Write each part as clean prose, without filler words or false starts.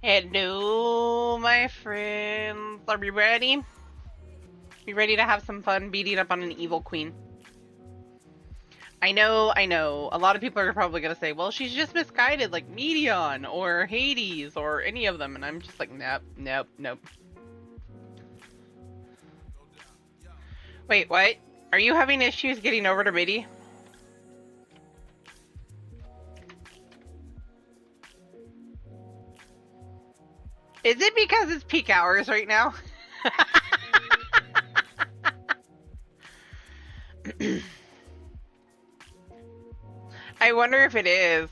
Hello, my friends. Are we ready? We ready to have some fun beating up on an evil queen? I know. A lot of people are probably going to say, well, she's just misguided, like Medion or Hades or any of them. And I'm just like, nope. Wait, what? Are you having issues getting over to Midi? Is it because it's peak hours right now? I wonder if it is.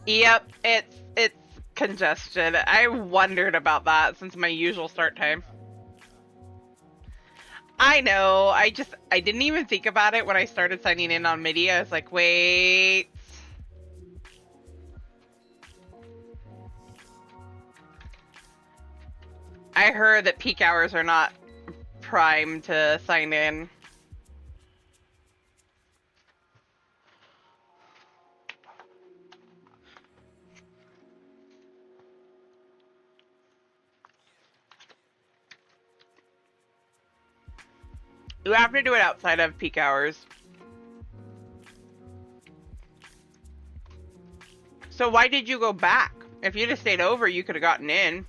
Yep, it's congestion. I wondered about that since my usual start time. I know. I didn't even think about it when I started signing in on MIDI. I was like, wait. I heard that peak hours are not prime to sign in. You have to do it outside of peak hours. So why did you go back? If you'd have stayed over, you could have gotten in.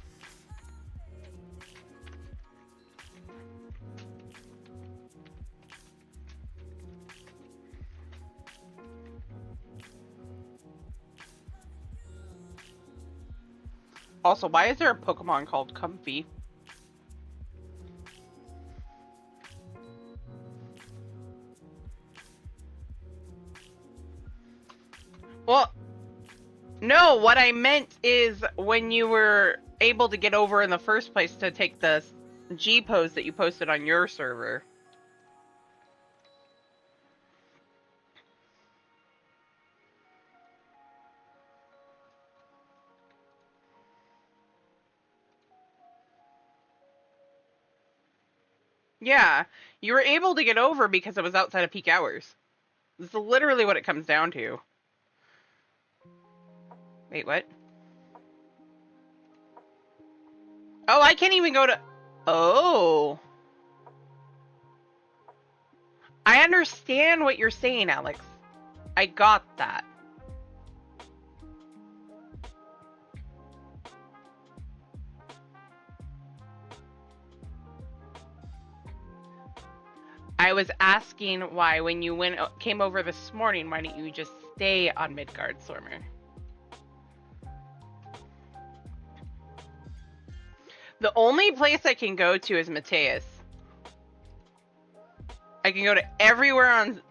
Also, why is there a Pokemon called Comfy? Well, no, what I meant is when you were able to get over in the first place to take the G pose that you posted on your server. Yeah, you were able to get over because it was outside of peak hours. This is literally what it comes down to. Wait, what? Oh, I can't even go to... Oh. I understand what you're saying, Alex. I got that. I was asking why when you came over this morning, why didn't you just stay on Midgard, Stormer? The only place I can go to is Mateus. I can go to everywhere on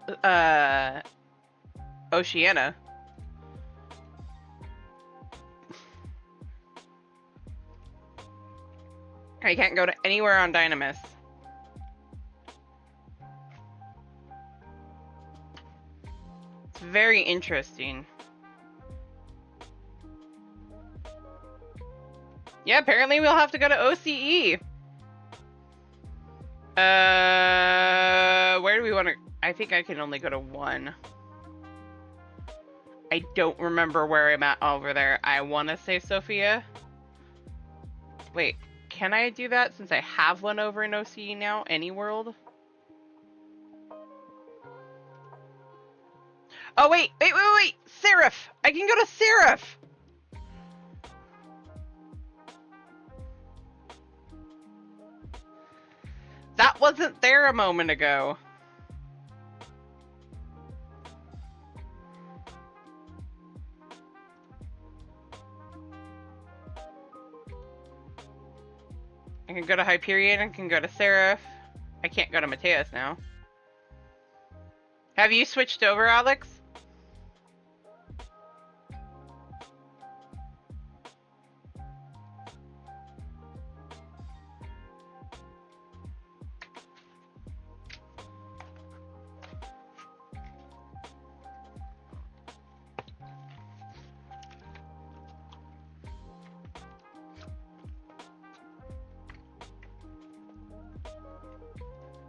Oceania. I can't go to anywhere on Dynamis. It's very interesting. Yeah, apparently we'll have to go to OCE. Where do we want to... I think I can only go to one. I don't remember where I'm at over there. I want to say Sophia. Wait, can I do that since I have one over in OCE now? Any world? Oh, wait! Seraph! I can go to Seraph! That wasn't there a moment ago. I can go to Hyperion, I can go to Seraph. I can't go to Mateus now. Have you switched over, Alex?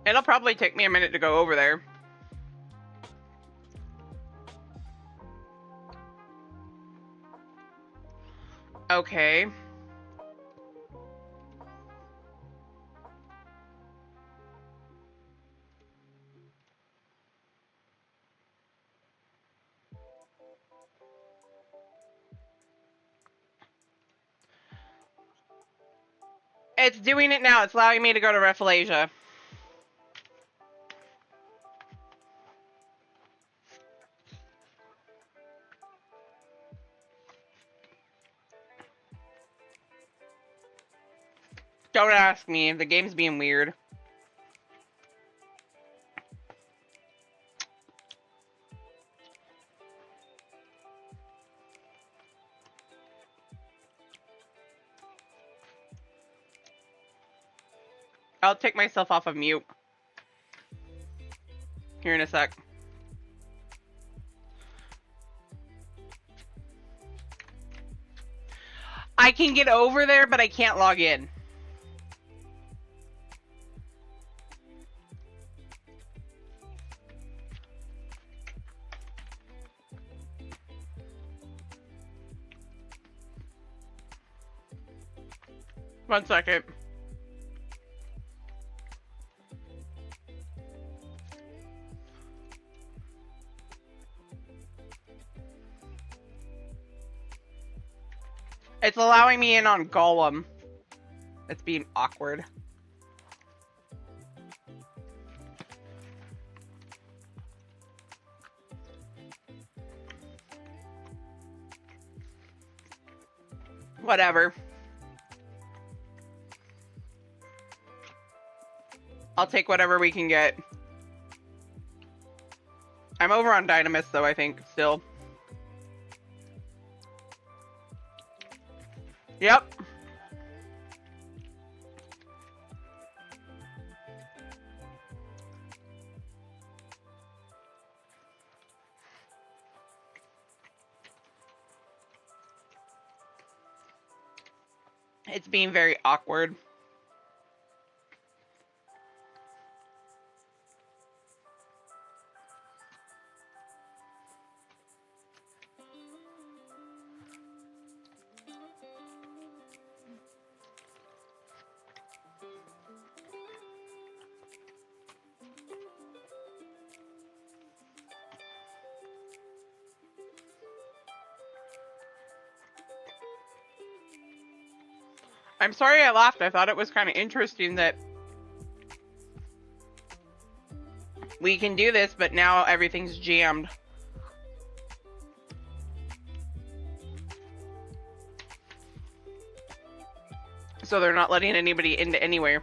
It'll probably take me a minute to go over there. Okay. It's doing it now. It's allowing me to go to Rafflesia. Don't ask me. The game's being weird. I'll take myself off of mute. Here in a sec. I can get over there, but I can't log in. One second. It's allowing me in on Golem. It's being awkward. Whatever. I'll take whatever we can get. I'm over on Dynamis, though, I think, still. Yep. It's being very awkward. I'm sorry I laughed. I thought it was kind of interesting that we can do this, but now everything's jammed. So they're not letting anybody into anywhere.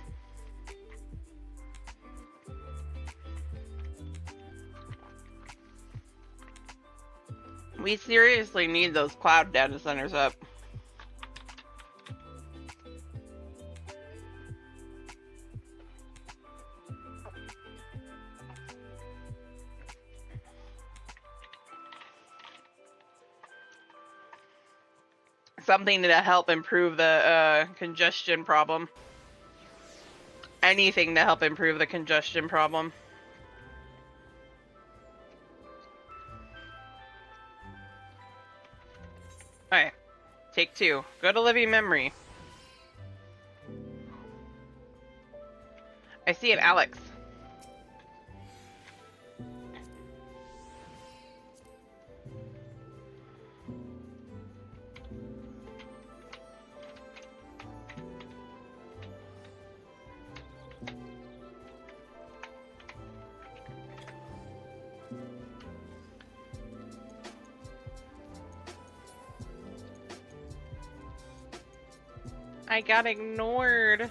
We seriously need those cloud data centers up. Something to help improve the congestion problem. Anything to help improve the congestion problem. Alright. Take 2. Go to living memory. I see it, Alex. I got ignored.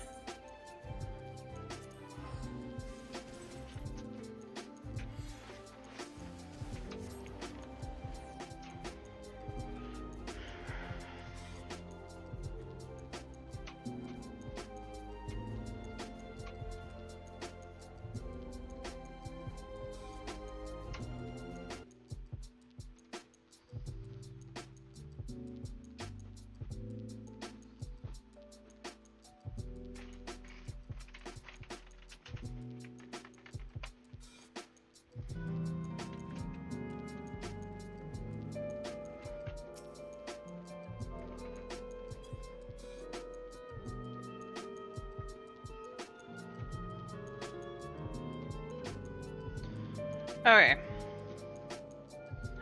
Okay.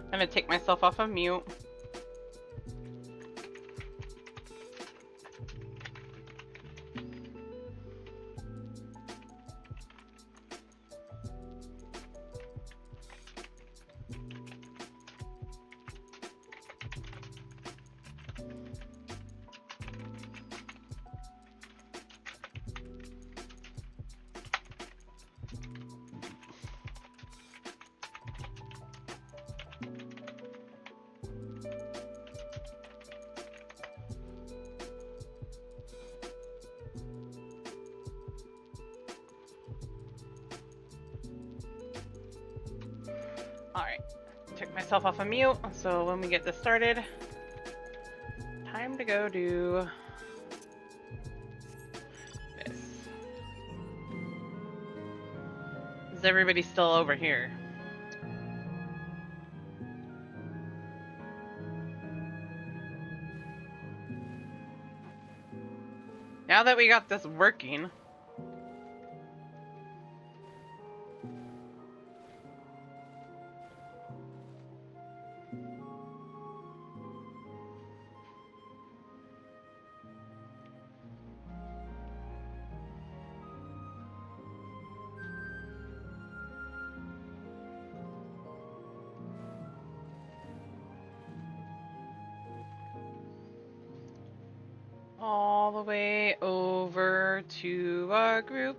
I'm gonna take myself off of mute. Alright, took myself off of mute, so when we get this started, time to go do this. Is everybody still over here? Now that we got this working, all the way over to our group.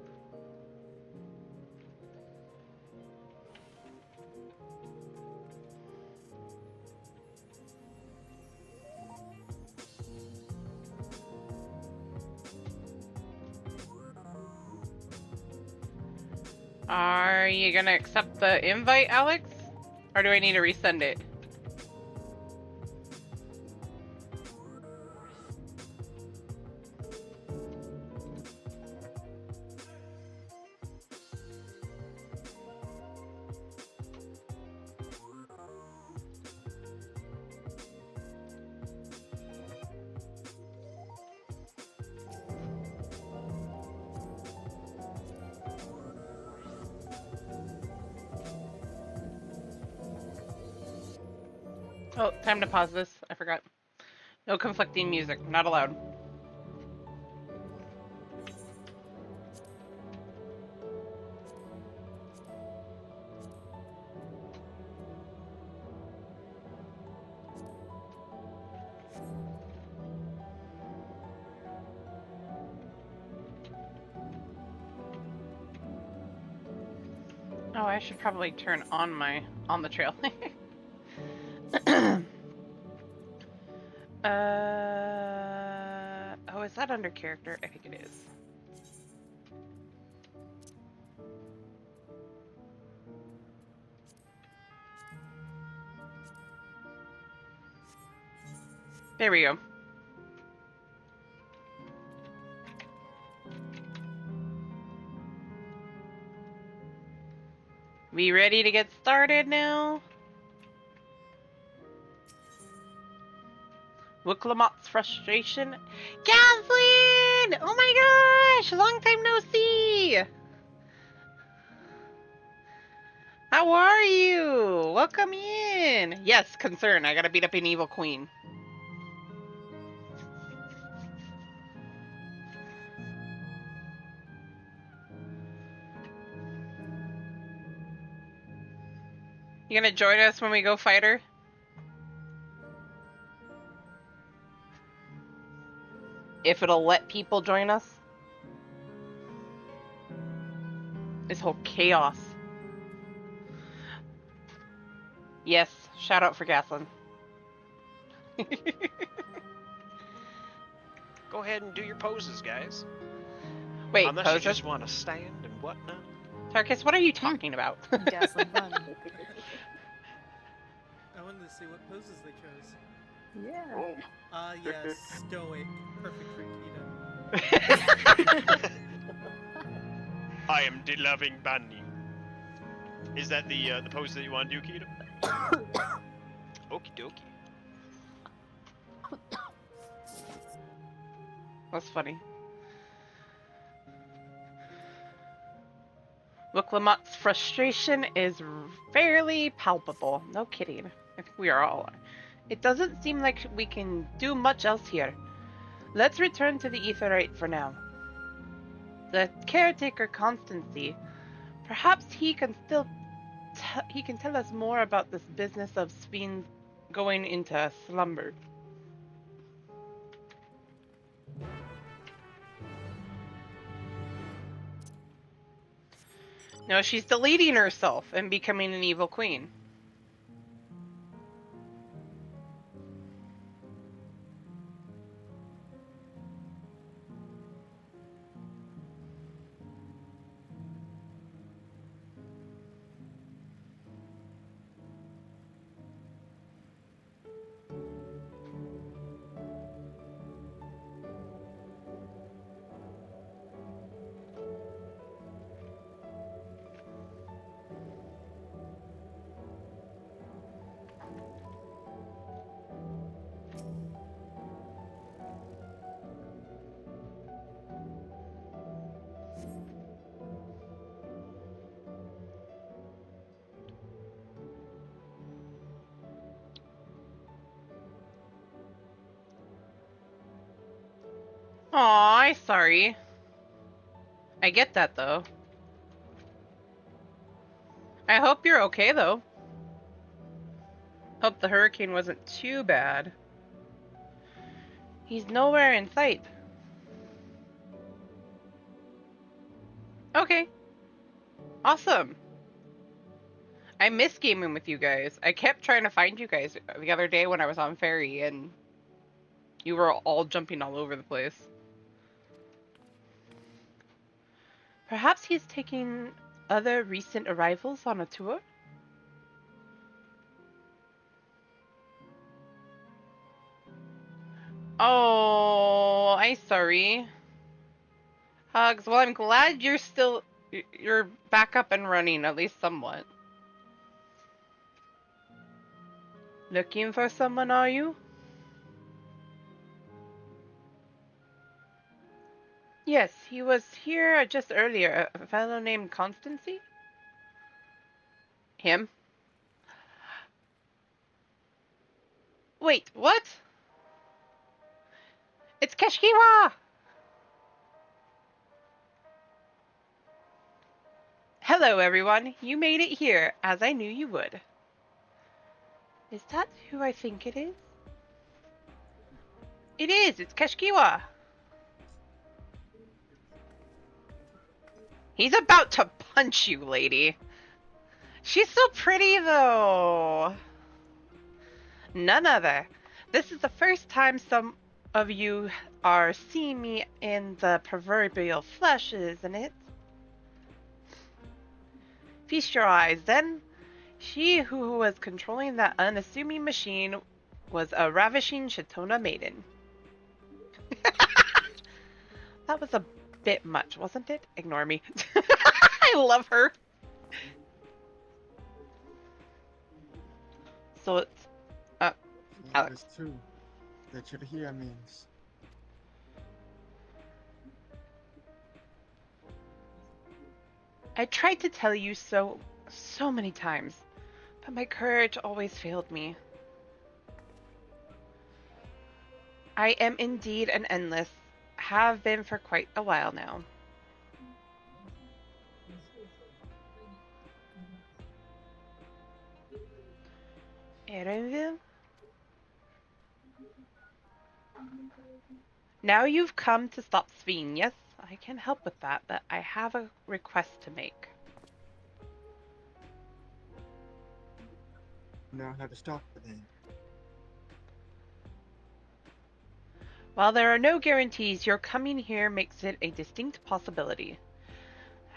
Are you gonna accept the invite, Alex? Or do I need to resend it? Oh, time to pause this. I forgot. No conflicting music. Not allowed. Oh, I should probably turn on my on the trail. Oh, is that under character? I think it is. There we go. We ready to get started now? Wooklamott's frustration. Kathleen! Oh my gosh! Long time no see! How are you? Welcome in! Yes, concern. I gotta beat up an evil queen. You gonna join us when we go fight her? If it'll let people join us? This whole chaos. Yes, shout out for Gaslin. Go ahead and do your poses, guys. Wait, unless poses? you just want to stand and whatnot. Tarkus, what are you talking about? Gaslin fun. I wanted to see what poses they chose. Yeah. Yes, stoic, perfect for Kita. I am the loving bunny. Is that the pose that you want to do, Kita? Okie dokie. That's funny. Wicklemot's frustration is fairly palpable. No kidding. I think we are all. It doesn't seem like we can do much else here. Let's return to the Aetheryte for now. The caretaker Constancy. Perhaps he can still he can tell us more about this business of Sveen going into slumber. No, she's deleting herself and becoming an evil queen. Aw, sorry. I get that, though. I hope you're okay, though. Hope the hurricane wasn't too bad. He's nowhere in sight. Okay. Awesome. I miss gaming with you guys. I kept trying to find you guys the other day when I was on ferry, and you were all jumping all over the place. Perhaps he's taking other recent arrivals on a tour? Oh, I'm sorry. Hugs. Well, I'm glad you're back up and running, at least somewhat. Looking for someone, are you? Yes, he was here just earlier. A fellow named Constancy? Him? Wait, what? It's Keshkiwa! Hello, everyone. You made it here, as I knew you would. Is that who I think it is? It is! It's Keshkiwa! He's about to punch you, lady. She's so pretty, though. None other. This is the first time some of you are seeing me in the proverbial flesh, isn't it? Feast your eyes, then. She who was controlling that unassuming machine was a ravishing Shatona maiden. That was a bit much, wasn't it? Ignore me. I love her. So it's Alex. It's true that you're here means. I tried to tell you so many times, but my courage always failed me. I am indeed an endless, have been for quite a while now. Erenville? Now you've come to stop Sveen, yes? I can help with that, but I have a request to make. Know how to stop it then. While there are no guarantees, your coming here makes it a distinct possibility.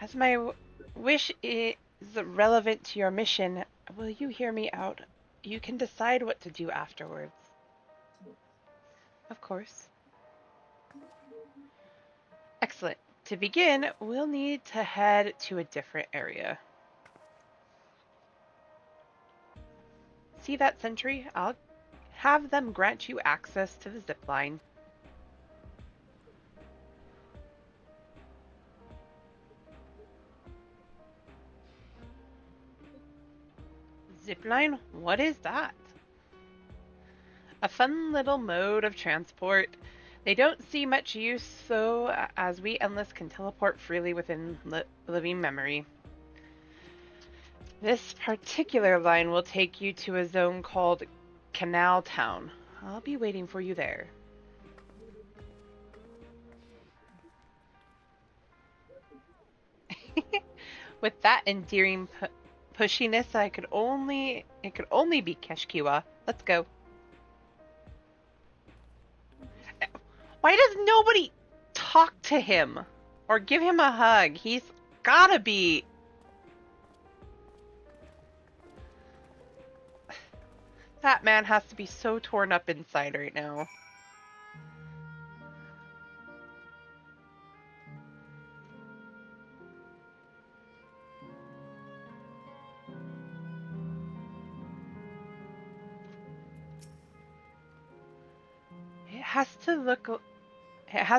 As my wish is relevant to your mission, will you hear me out? You can decide what to do afterwards. Of course. Excellent. To begin, we'll need to head to a different area. See that sentry? I'll have them grant you access to the zip line. Zipline? What is that? A fun little mode of transport. They don't see much use, so as we endless can teleport freely within living memory. This particular line will take you to a zone called Canal Town. I'll be waiting for you there. With that endearing pushiness, it could only be Keshkiwa. Let's go. Why does nobody talk to him or give him a hug? He's gotta be. That man has to be so torn up inside right now. It has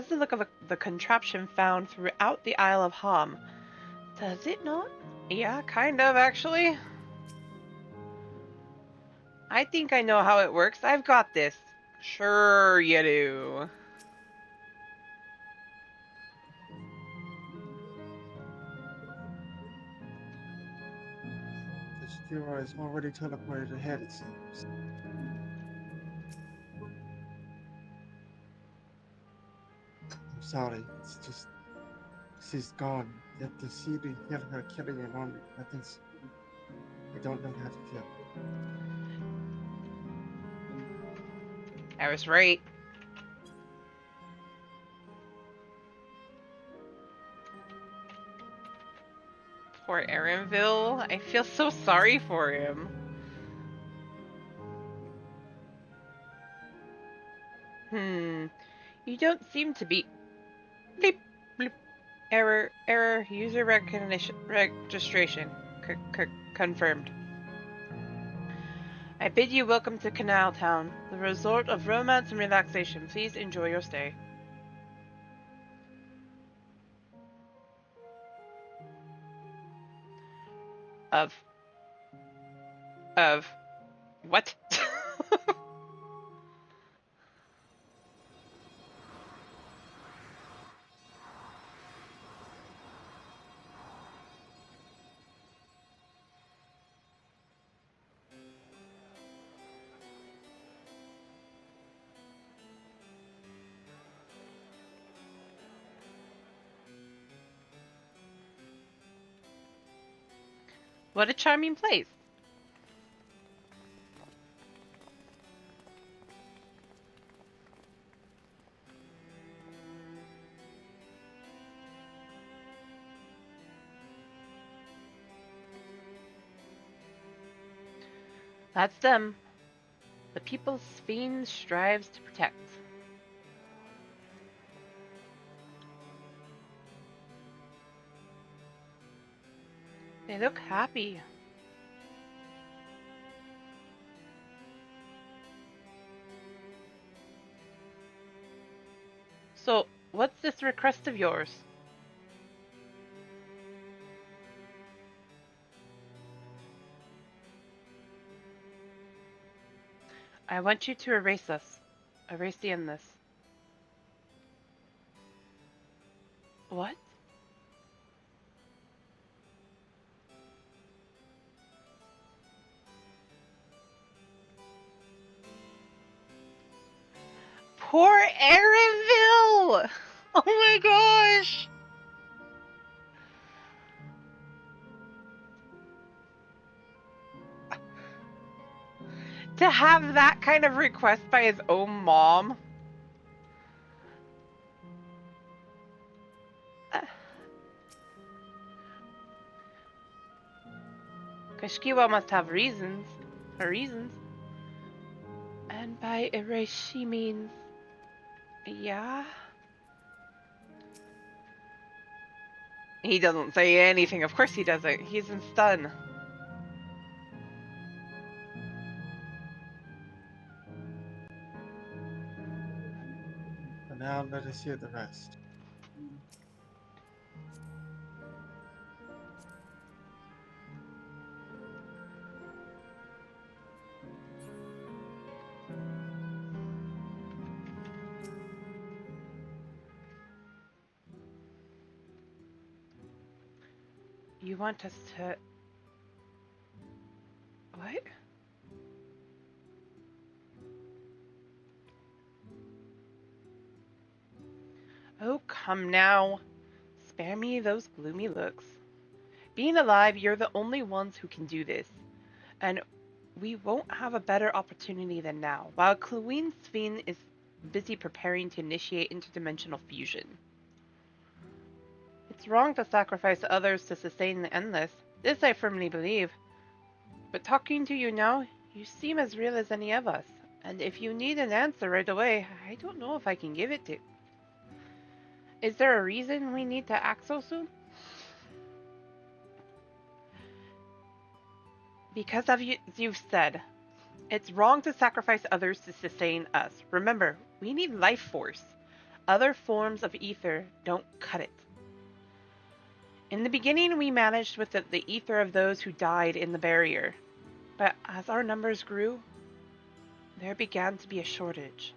the look of the contraption found throughout the Isle of Ham. Does it not? Yeah, kind of, actually. I think I know how it works. I've got this. Sure you do. The Shakira is already teleported ahead, it seems. I'm sorry, it's just she's gone. Yet to see the hear her killing an army, I don't know how to feel. I was right. Poor Aaronville. I feel so sorry for him. You don't seem to be... Bleep, bleep. Error, user registration. Confirmed. I bid you welcome to Canal Town, the resort of romance and relaxation. Please enjoy your stay. Of what? What a charming place. That's them. The people's fiend strives to protect. They look happy. So, what's this request of yours? I want you to erase us. Erase the endless. What? Poor Aaronville! Oh my gosh! To have that kind of request by his own mom. Kashkiwa must have reasons. Her reasons. And by erase she means... Yeah? He doesn't say anything. Of course he doesn't. He's in stun. But now let us hear the rest. You want us to... What? Oh, come now. Spare me those gloomy looks. Being alive, you're the only ones who can do this. And we won't have a better opportunity than now, while Queen Sphene is busy preparing to initiate interdimensional fusion. It's wrong to sacrifice others to sustain the endless. This I firmly believe. But talking to you now, you seem as real as any of us. And if you need an answer right away, I don't know if I can give it to... Is there a reason we need to act so soon? Because of you, you've said, it's wrong to sacrifice others to sustain us. Remember, we need life force. Other forms of ether don't cut it. In the beginning, we managed with the ether of those who died in the barrier. But as our numbers grew, there began to be a shortage.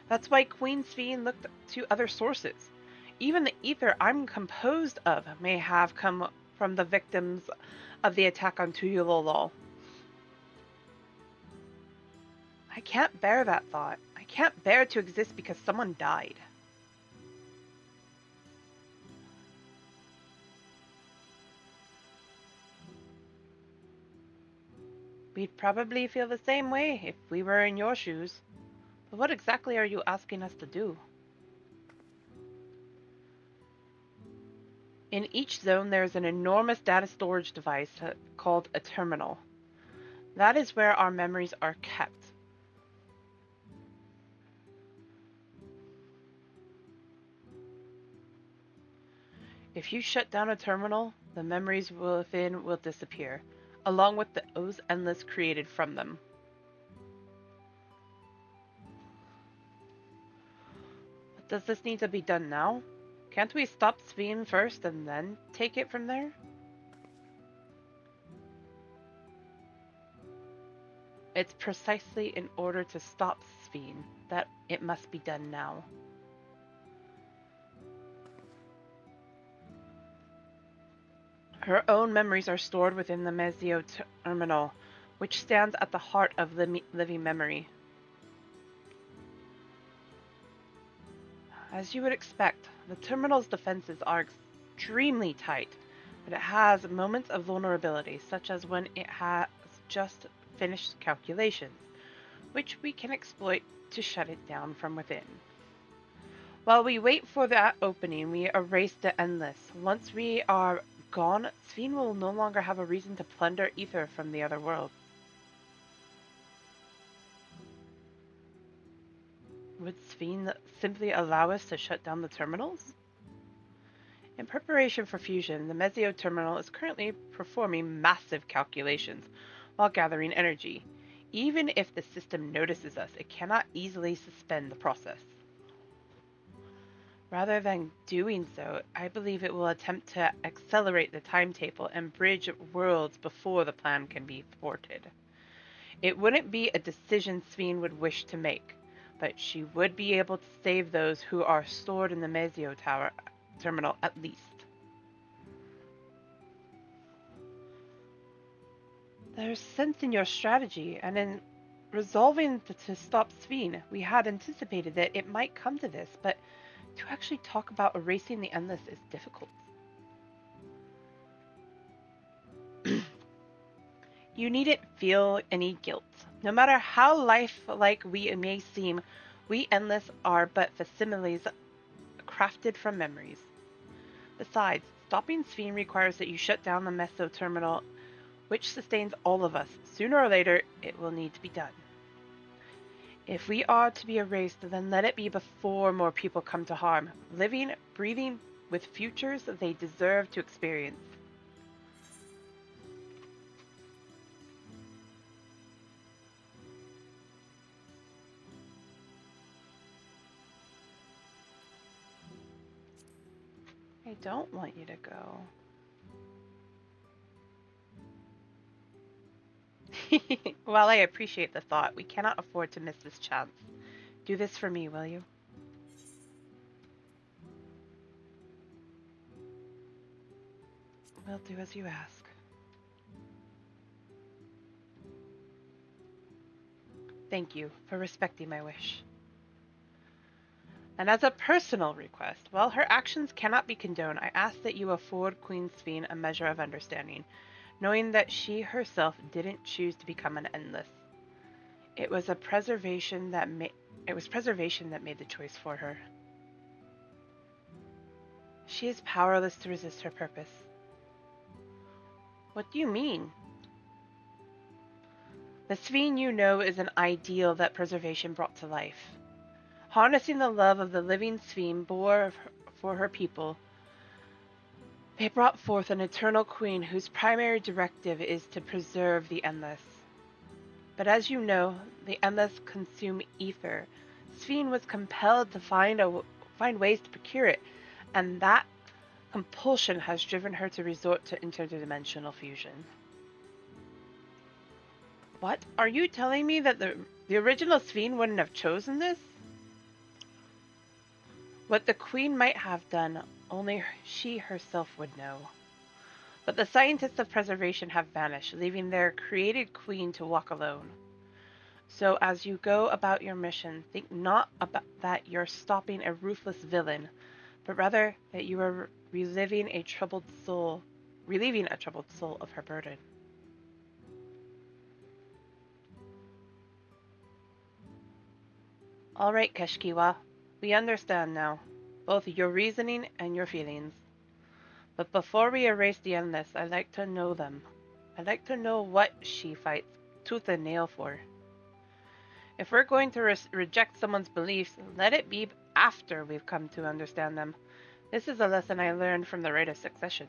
That's why Queen Sphene looked to other sources. Even the ether I'm composed of may have come from the victims of the attack on Tuyulolol. I can't bear that thought. I can't bear to exist because someone died. We'd probably feel the same way if we were in your shoes. But what exactly are you asking us to do? In each zone, there is an enormous data storage device called a terminal. That is where our memories are kept. If you shut down a terminal, the memories within will disappear, along with those endless created from them. But does this need to be done now? Can't we stop Sphene first and then take it from there? It's precisely in order to stop Sphene that it must be done now. Her own memories are stored within the Mezio terminal, which stands at the heart of the living memory. As you would expect, the terminal's defenses are extremely tight, but it has moments of vulnerability, such as when it has just finished calculations, which we can exploit to shut it down from within. While we wait for that opening, we erase the endless. Once we are gone, Sphene will no longer have a reason to plunder ether from the other world. Would Sphene simply allow us to shut down the terminals? In preparation for fusion, the Mezio terminal is currently performing massive calculations while gathering energy. Even if the system notices us, it cannot easily suspend the process. Rather than doing so, I believe it will attempt to accelerate the timetable and bridge worlds before the plan can be thwarted. It wouldn't be a decision Sphene would wish to make, but she would be able to save those who are stored in the Mezio terminal at least. There's sense in your strategy, and in resolving to stop Sphene, we had anticipated that it might come to this, but to actually talk about erasing the endless is difficult. You needn't feel any guilt. No matter how lifelike we may seem, we endless are but facsimiles crafted from memories. Besides, stopping Sphene requires that you shut down the Meso terminal, which sustains all of us. Sooner or later, it will need to be done. If we are to be erased, then let it be before more people come to harm, living, breathing with futures they deserve to experience. I don't want you to go. While I appreciate the thought, we cannot afford to miss this chance. Do this for me, will you? We'll do as you ask. Thank you for respecting my wish. And as a personal request, while her actions cannot be condoned, I ask that you afford Queen Sveen a measure of understanding, knowing that she herself didn't choose to become an endless. It was preservation that made the choice for her. She is powerless to resist her purpose. What do you mean? The Sveen you know is an ideal that preservation brought to life. Harnessing the love of the living Sveen bore for her people, they brought forth an eternal queen whose primary directive is to preserve the endless. But as you know, the endless consume ether. Sveen was compelled to find ways to procure it, and that compulsion has driven her to resort to interdimensional fusion. What? Are you telling me that the original Sveen wouldn't have chosen this? What the Queen might have done, only she herself would know. But the scientists of preservation have vanished, leaving their created Queen to walk alone. So as you go about your mission, think not about that you're stopping a ruthless villain, but rather that you are relieving a troubled soul of her burden. All right, Keshkiwa, we understand now, both your reasoning and your feelings. But before we erase the endless, I'd like to know them. I'd like to know what she fights tooth and nail for. If we're going to reject someone's beliefs, let it be after we've come to understand them. This is a lesson I learned from the Rite of Succession.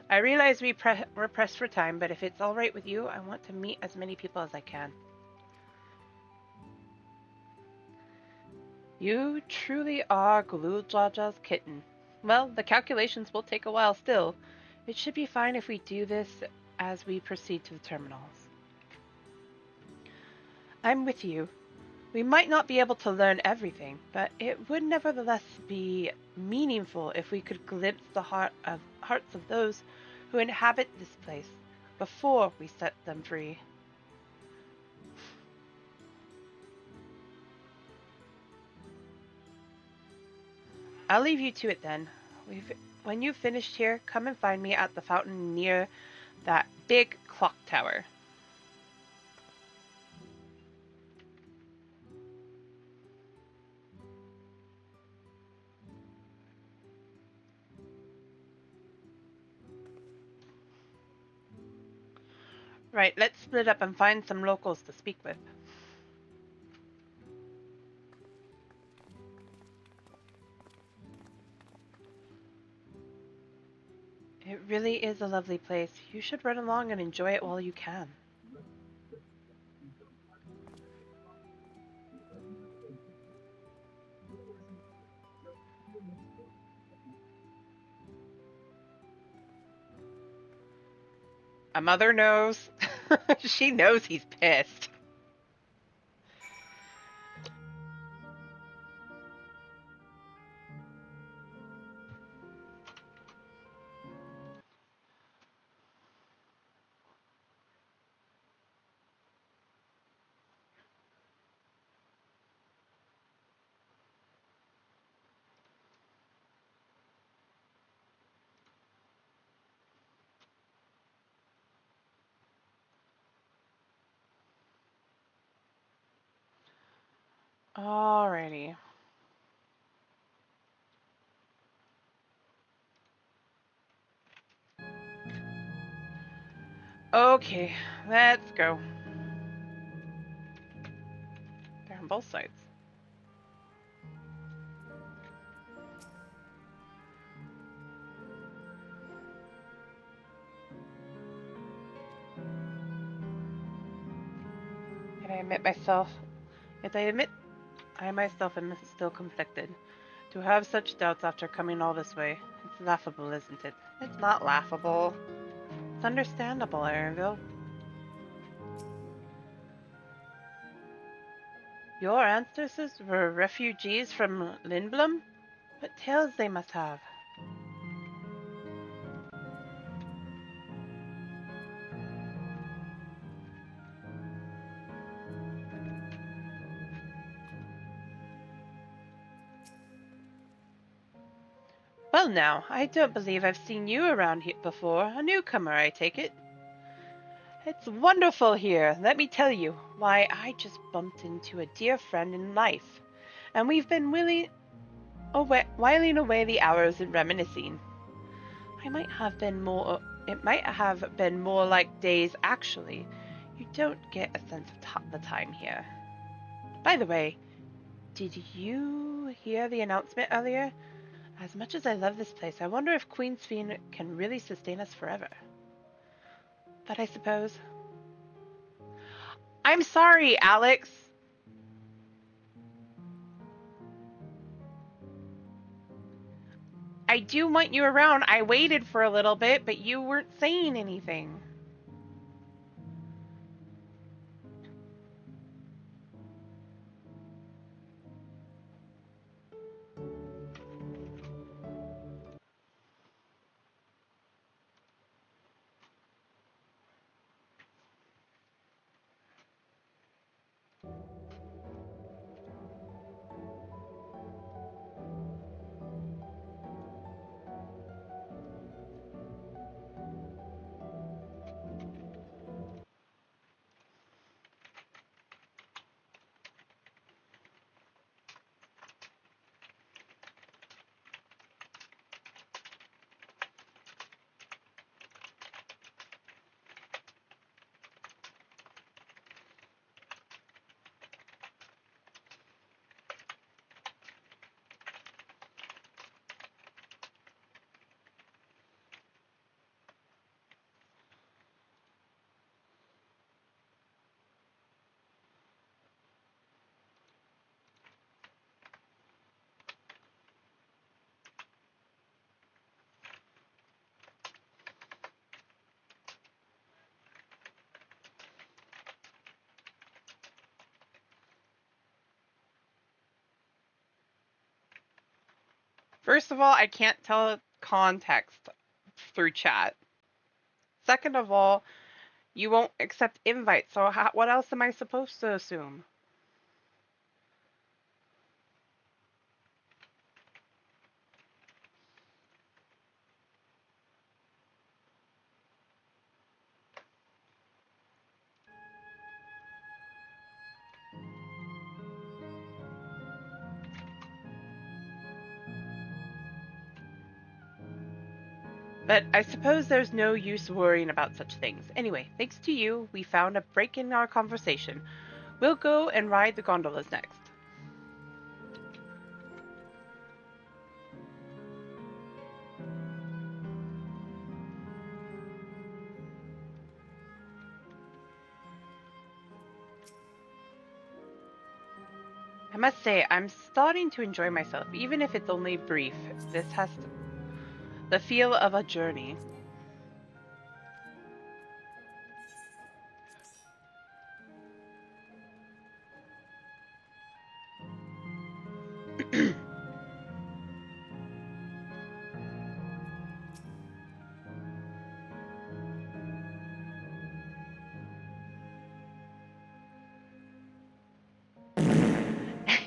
I realize we're pressed for time, but if it's all right with you, I want to meet as many people as I can. You truly are Glujaja's kitten. Well, the calculations will take a while still. It should be fine if we do this as we proceed to the terminals. I'm with you. We might not be able to learn everything, but it would nevertheless be meaningful if we could glimpse the hearts of those who inhabit this place before we set them free. I'll leave you to it then. When you've finished here, come and find me at the fountain near that big clock tower. Right, let's split up and find some locals to speak with. It really is a lovely place. You should run along and enjoy it while you can. A mother knows. She knows he's pissed. Alrighty. Okay, let's go. They're on both sides. Yet I admit I myself am still conflicted. To have such doubts after coming all this way, it's laughable, isn't it? It's not laughable. It's understandable, LVL. Your ancestors were refugees from Lindblom? What tales they must have. Well now, I don't believe I've seen you around here before. A newcomer, I take it. It's wonderful here, let me tell you. Why, I just bumped into a dear friend in life, and we've been whiling away the hours and reminiscing. It might have been more like days, actually. You don't get a sense of the time here. By the way, did you hear the announcement earlier? As much as I love this place, I wonder if Queen's Fiend can really sustain us forever. But I suppose... I'm sorry, Alex! I do want you around. I waited for a little bit, but you weren't saying anything. First of all, I can't tell context through chat. Second of all, you won't accept invites, so what else am I supposed to assume? But I suppose there's no use worrying about such things. Anyway, thanks to you, we found a break in our conversation. We'll go and ride the gondolas next. I must say, I'm starting to enjoy myself, even if it's only brief. This has the feel of a journey.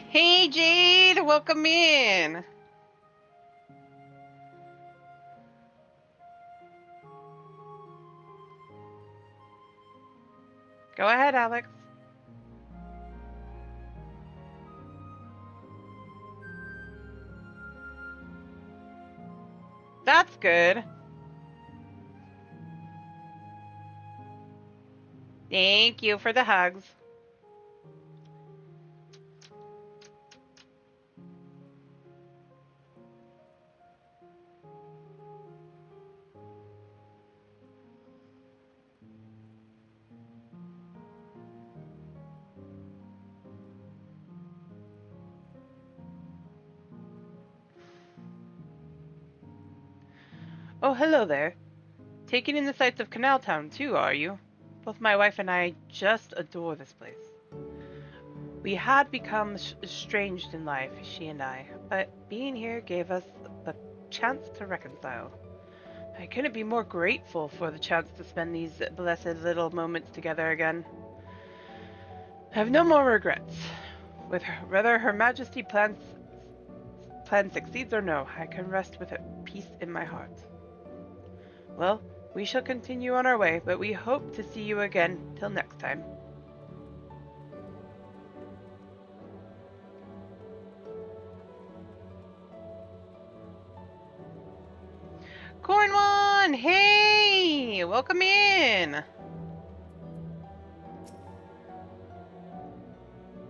Hey Jade, welcome in. Go ahead, Alex. That's good. Thank you for the hugs. Oh, hello there. Taking in the sights of Canal Town too, are you? Both my wife and I just adore this place. We had become estranged in life, she and I, but being here gave us the chance to reconcile. I couldn't be more grateful for the chance to spend these blessed little moments together again. I have no more regrets. Whether Her Majesty plans plan succeeds or no, I can rest with a peace in my heart. Well, we shall continue on our way, but we hope to see you again till next time. Corn hey! Welcome in!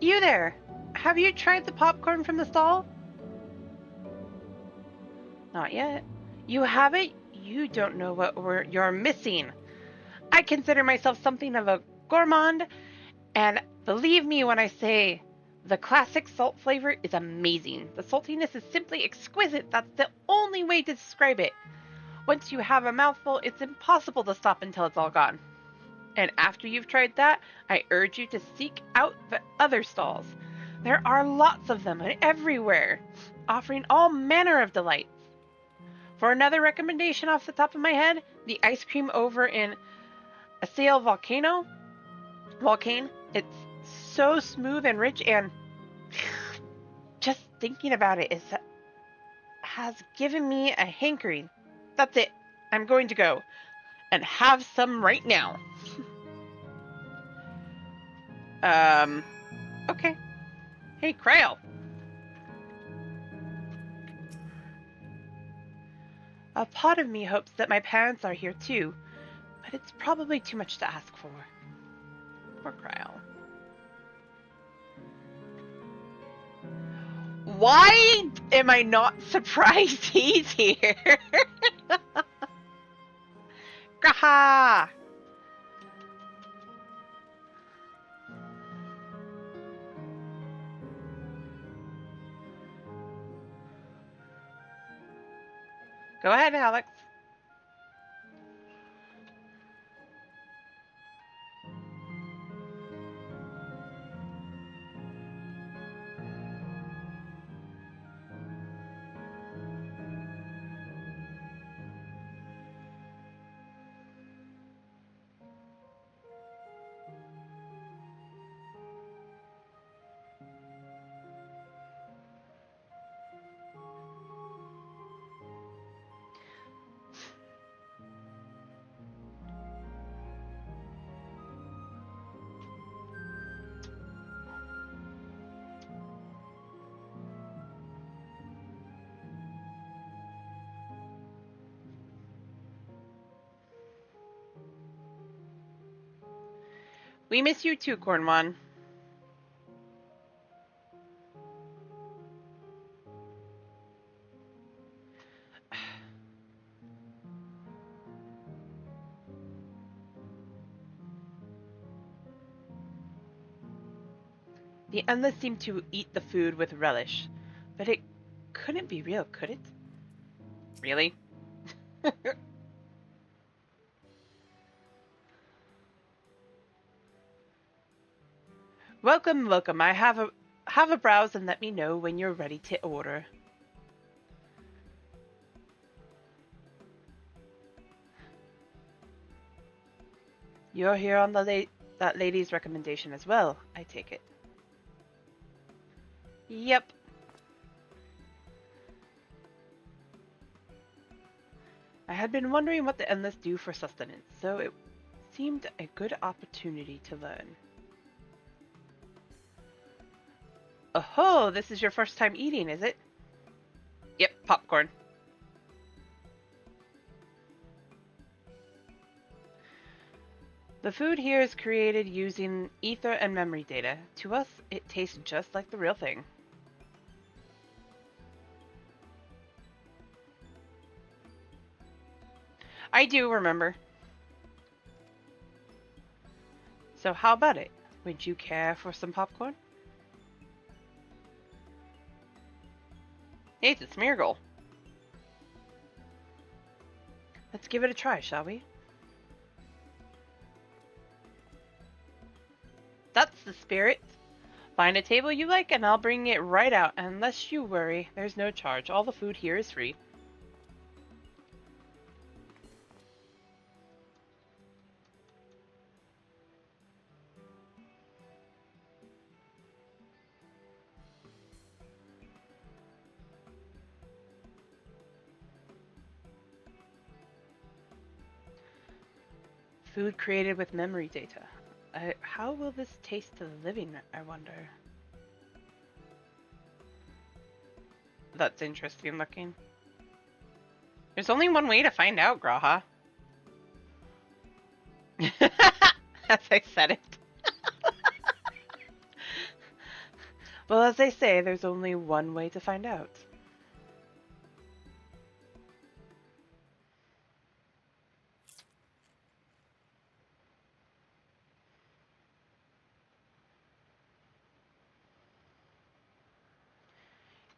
You there! Have you tried the popcorn from the stall? Not yet. You haven't? You don't know what you're missing. I consider myself something of a gourmand, and believe me when I say the classic salt flavor is amazing. The saltiness is simply exquisite. That's the only way to describe it. Once you have a mouthful, it's impossible to stop until it's all gone. And after you've tried that, I urge you to seek out the other stalls. There are lots of them everywhere, offering all manner of delights. For another recommendation off the top of my head, the ice cream over in Asail Volcane. It's so smooth and rich, and just thinking about it has given me a hankering. That's it. I'm going to go and have some right now. Okay. Hey, Krail. A part of me hopes that my parents are here too, but it's probably too much to ask for. Poor Krail. Why am I not surprised he's here? Gaha! Go ahead, Alex. We miss you too, Cornwan. The endless seemed to eat the food with relish, but it couldn't be real, could it? Really? Welcome, welcome. Have a browse and let me know when you're ready to order. You're here on that lady's recommendation as well, I take it. Yep. I had been wondering what the endless do for sustenance, so it seemed a good opportunity to learn. Oh, this is your first time eating, is it? Yep, popcorn. The food here is created using ether and memory data. To us, it tastes just like the real thing. I do remember. So how about it? Would you care for some popcorn? Hey, it's a Smeargle. Let's give it a try, shall we? That's the spirit. Find a table you like and I'll bring it right out. Unless you worry, there's no charge. All the food here is free. Food created with memory data. How will this taste to the living, I wonder? That's interesting looking. There's only one way to find out, Graha. As I said it. Well, as they say, there's only one way to find out.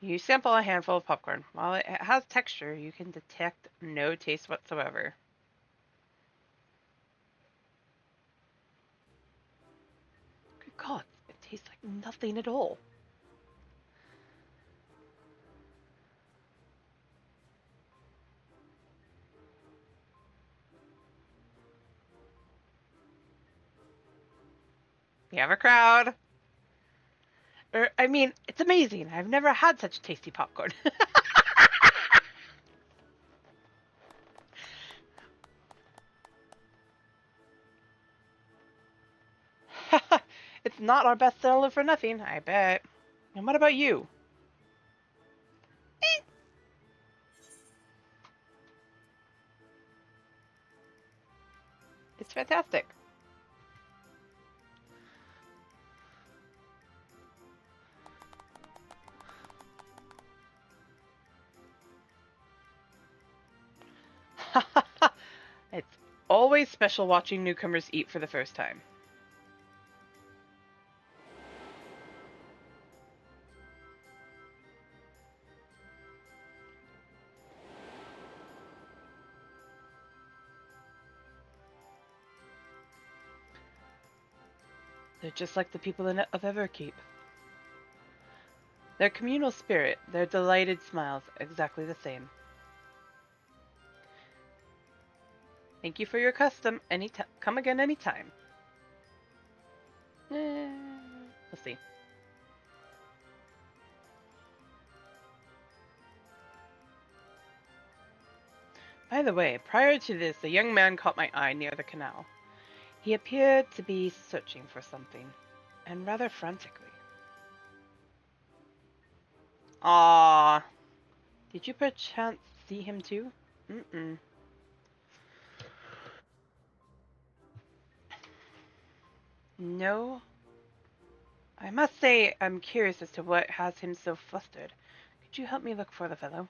You sample a handful of popcorn. While it has texture, you can detect no taste whatsoever. Good God, it tastes like nothing at all. We have a crowd. I mean, it's amazing. I've never had such tasty popcorn. It's not our bestseller for nothing, I bet. And what about you? It's fantastic. It's always special watching newcomers eat for the first time. They're just like the people of Everkeep. Their communal spirit, their delighted smiles, exactly the same. Thank you for your custom. Come again anytime. We'll see. By the way, prior to this, a young man caught my eye near the canal. He appeared to be searching for something, and rather frantically. Ah, did you perchance see him too? Mm-mm. No. I must say, I'm curious as to what has him so flustered. Could you help me look for the fellow?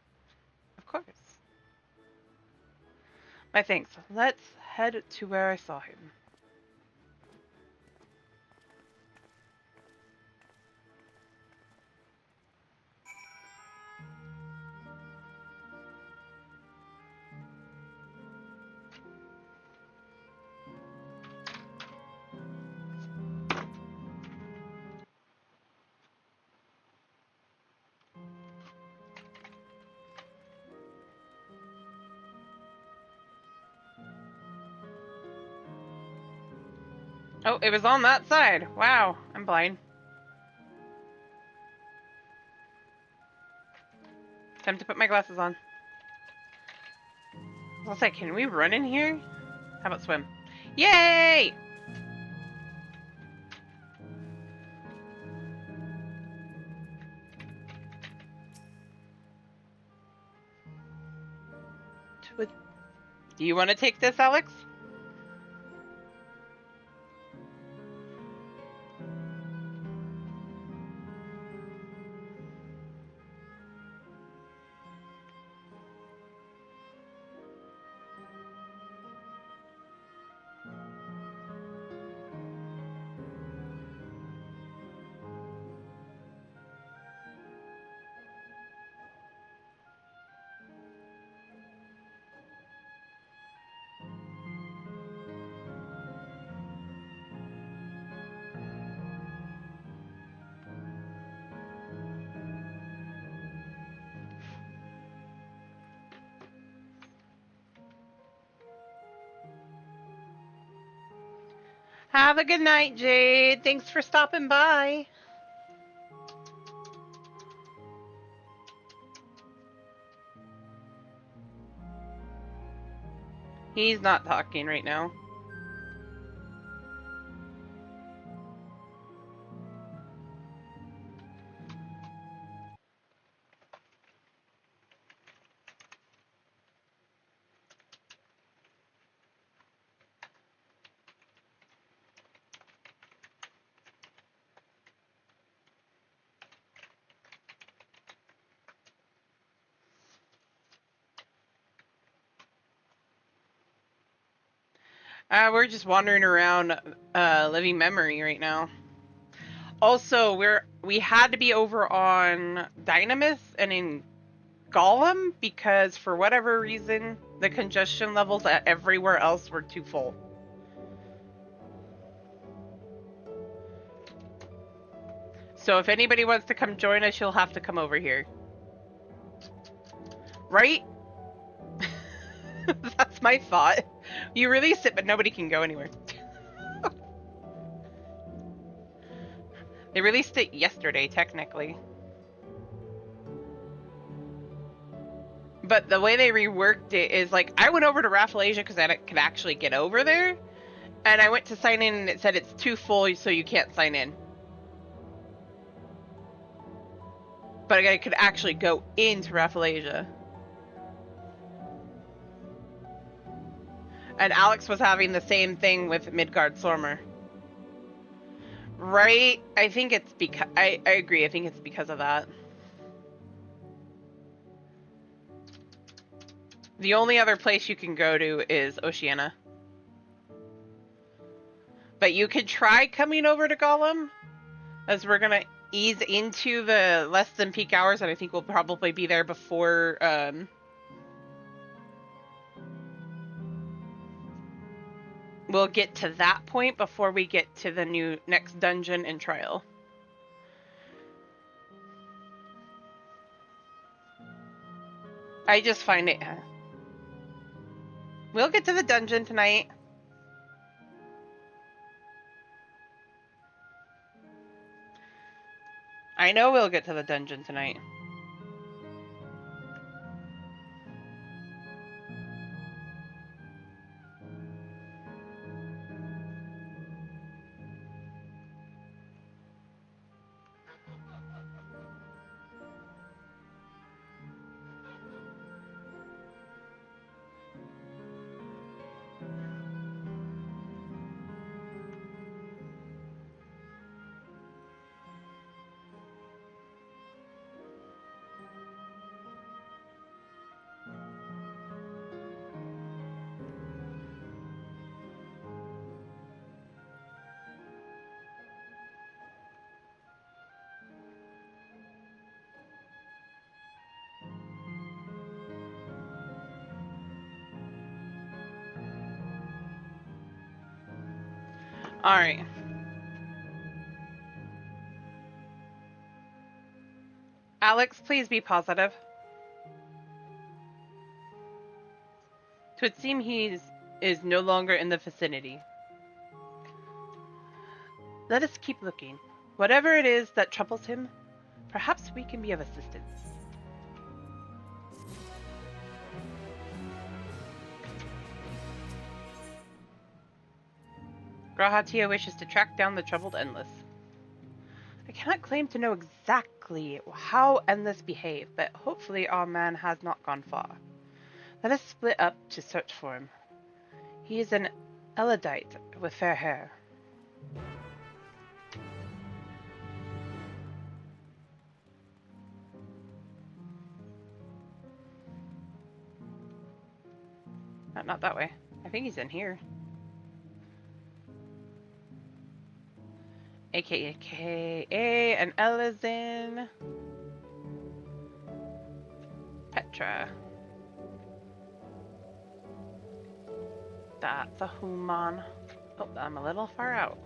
Of course. My thanks. Let's head to where I saw him. Oh, it was on that side. Wow, I'm blind. Time to put my glasses on. I was like, can we run in here? How about swim? Yay! Do you want to take this, Alex? Have a good night, Jade. Thanks for stopping by. He's not talking right now. We're just wandering around, living memory right now. Also, we had to be over on Dynamis and in Golem because for whatever reason, the congestion levels at everywhere else were too full. So if anybody wants to come join us, you'll have to come over here. Right? That's my thought. You release it, but nobody can go anywhere. They released it yesterday, technically. But the way they reworked it is like, I went over to Rafflesia because I could actually get over there. And I went to sign in and it said it's too full, so you can't sign in. But I could actually go into Rafflesia. And Alex was having the same thing with Midgard Sormer. Right? I think it's because... I agree, I think it's because of that. The only other place you can go to is Oceania. But you could try coming over to Gollum, as we're gonna ease into the less than peak hours, and I think we'll probably be there before, we'll get to that point before we get to the next dungeon and trial. I just find it... We'll get to the dungeon tonight. I know we'll get to the dungeon tonight. Alright. Alex, please be positive. It would seem he is no longer in the vicinity. Let us keep looking. Whatever it is that troubles him, perhaps we can be of assistance. Grahatia wishes to track down the troubled Endless. I cannot claim to know exactly how Endless behave, but hopefully our man has not gone far. Let us split up to search for him. He is an Eladite with fair hair. Not that way. I think he's in here. AKA and Elizin. Petra. That's a human. Oh, I'm a little far out.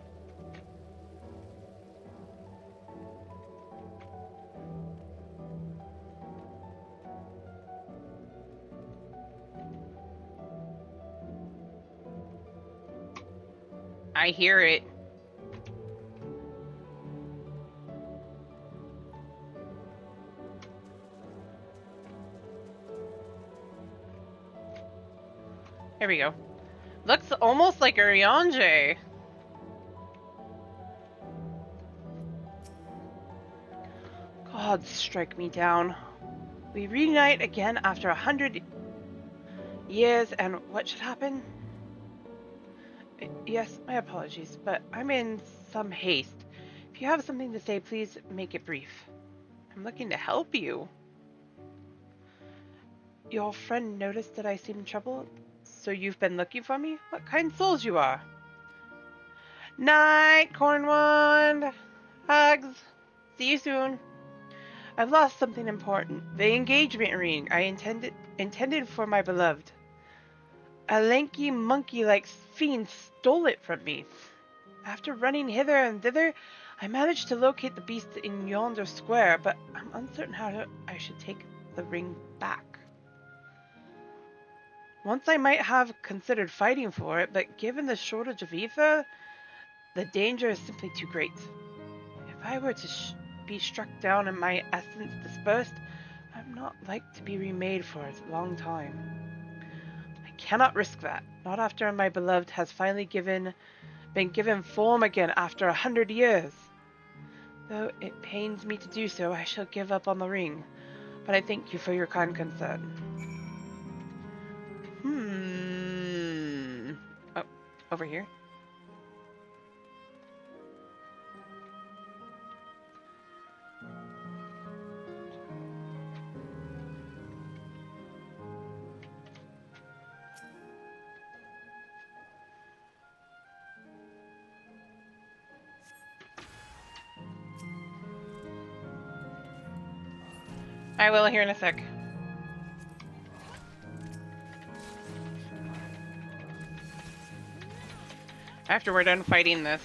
I hear it. Here we go. Looks almost like Urianger. God, strike me down. We reunite again after 100 years, and what should happen? Yes, my apologies, but I'm in some haste. If you have something to say, please make it brief. I'm looking to help you. Your friend noticed that I seemed troubled, So you've been looking for me? What kind souls you are? Night, Cornwand! Hugs! See you soon. I've lost something important. The engagement ring I intended for my beloved. A lanky monkey-like fiend stole it from me. After running hither and thither, I managed to locate the beast in yonder square, but I'm uncertain how I should take the ring back. Once I might have considered fighting for it, but given the shortage of ether, the danger is simply too great. If I were to be struck down and my essence dispersed, I'm not like to be remade for a long time. I cannot risk that, not after my beloved has finally been given form again after 100 years. Though it pains me to do so, I shall give up on the ring, but I thank you for your kind concern. Oh, over here. I will here in a sec. After we're done fighting this.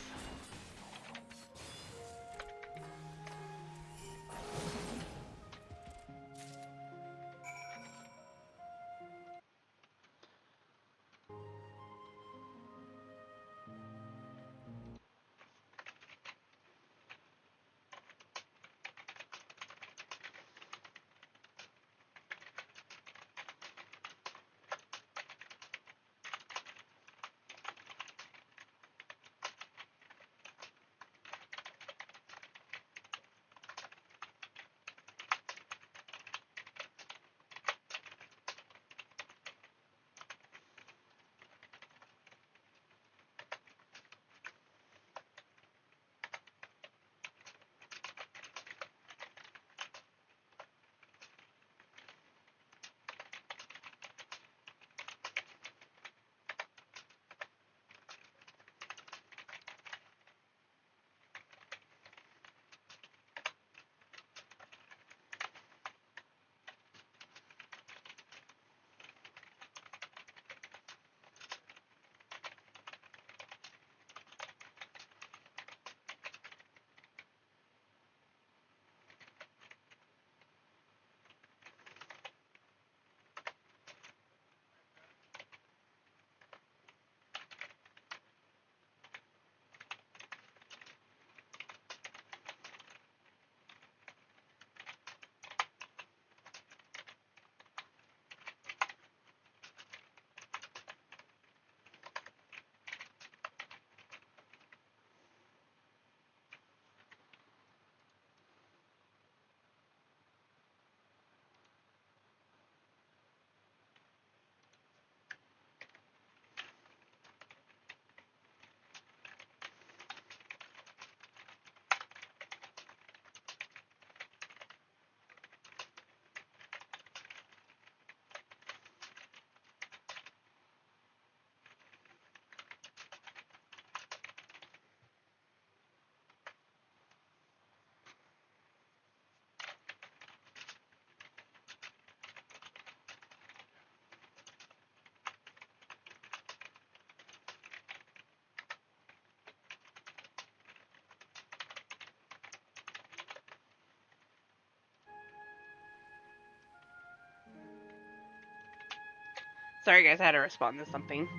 Sorry guys, I had to respond to something.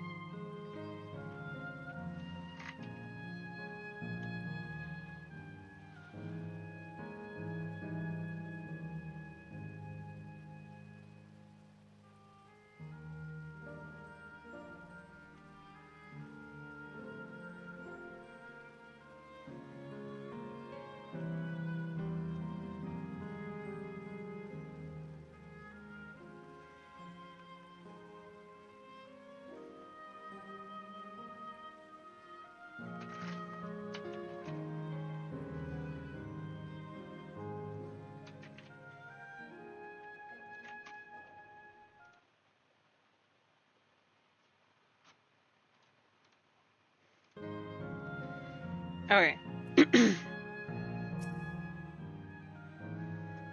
Okay.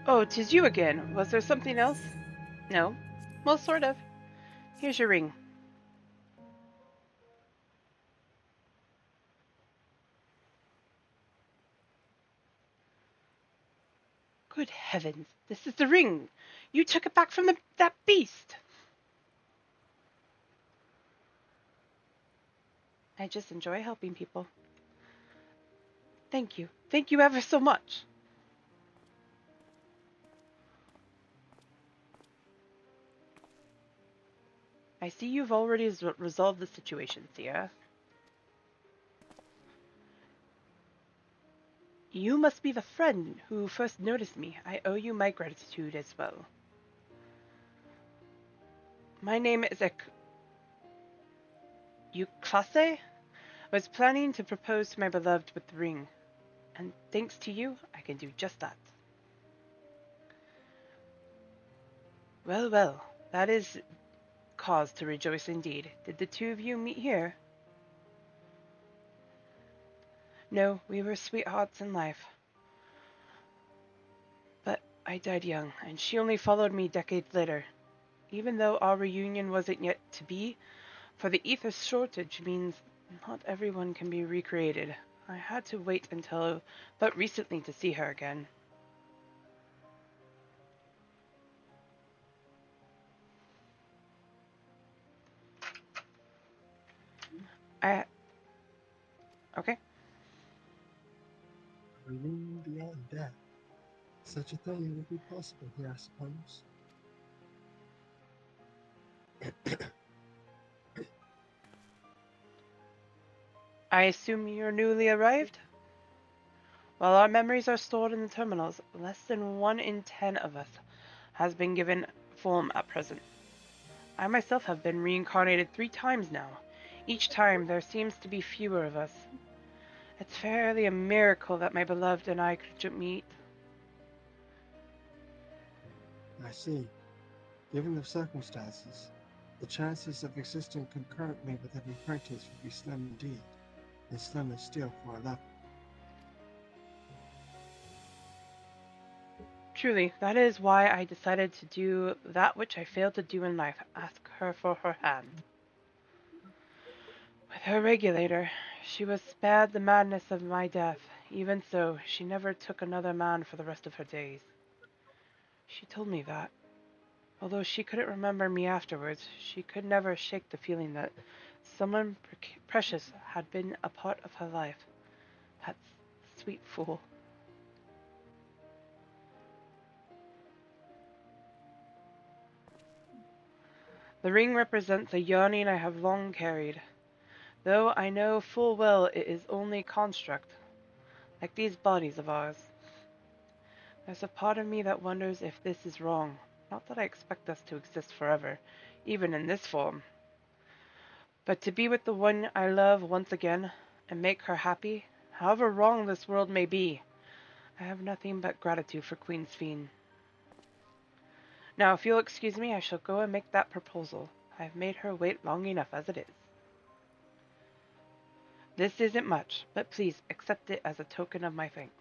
Oh, 'tis you again. Was there something else? No. Well, sort of. Here's your ring. Good heavens, this is the ring! You took it back from that beast! I just enjoy helping people. Thank you. Thank you ever so much. I see you've already resolved the situation, Sierra. You must be the friend who first noticed me. I owe you my gratitude as well. My name is Euclase. I was planning to propose to my beloved with the ring, and thanks to you, I can do just that. Well, well, that is cause to rejoice indeed. Did the two of you meet here? No, we were sweethearts in life. But I died young, and she only followed me decades later. Even though our reunion wasn't yet to be, for the ether shortage means not everyone can be recreated. I had to wait until but recently to see her again. I... Okay. Reunion beyond death. Such a thing would be possible here, I suppose. I assume you're newly arrived? While our memories are stored in the terminals, less than 1 in 10 of us has been given form at present. I myself have been reincarnated 3 times now. Each time there seems to be fewer of us. It's fairly a miracle that my beloved and I could meet. I see. Given the circumstances, the chances of existing concurrently with every practice would be slim indeed, and slimmer still for a level. Truly, that is why I decided to do that which I failed to do in life, ask her for her hand. With her regulator, she was spared the madness of my death. Even so, she never took another man for the rest of her days. She told me that. Although she couldn't remember me afterwards, she could never shake the feeling that someone precious had been a part of her life. That sweet fool. The ring represents a yearning I have long carried, though I know full well it is only construct, like these bodies of ours. There's a part of me that wonders if this is wrong. Not that I expect us to exist forever, even in this form, but to be with the one I love once again, and make her happy, however wrong this world may be. I have nothing but gratitude for Queen Sphene. Now, if you'll excuse me, I shall go and make that proposal. I have made her wait long enough as it is. This isn't much, but please accept it as a token of my thanks.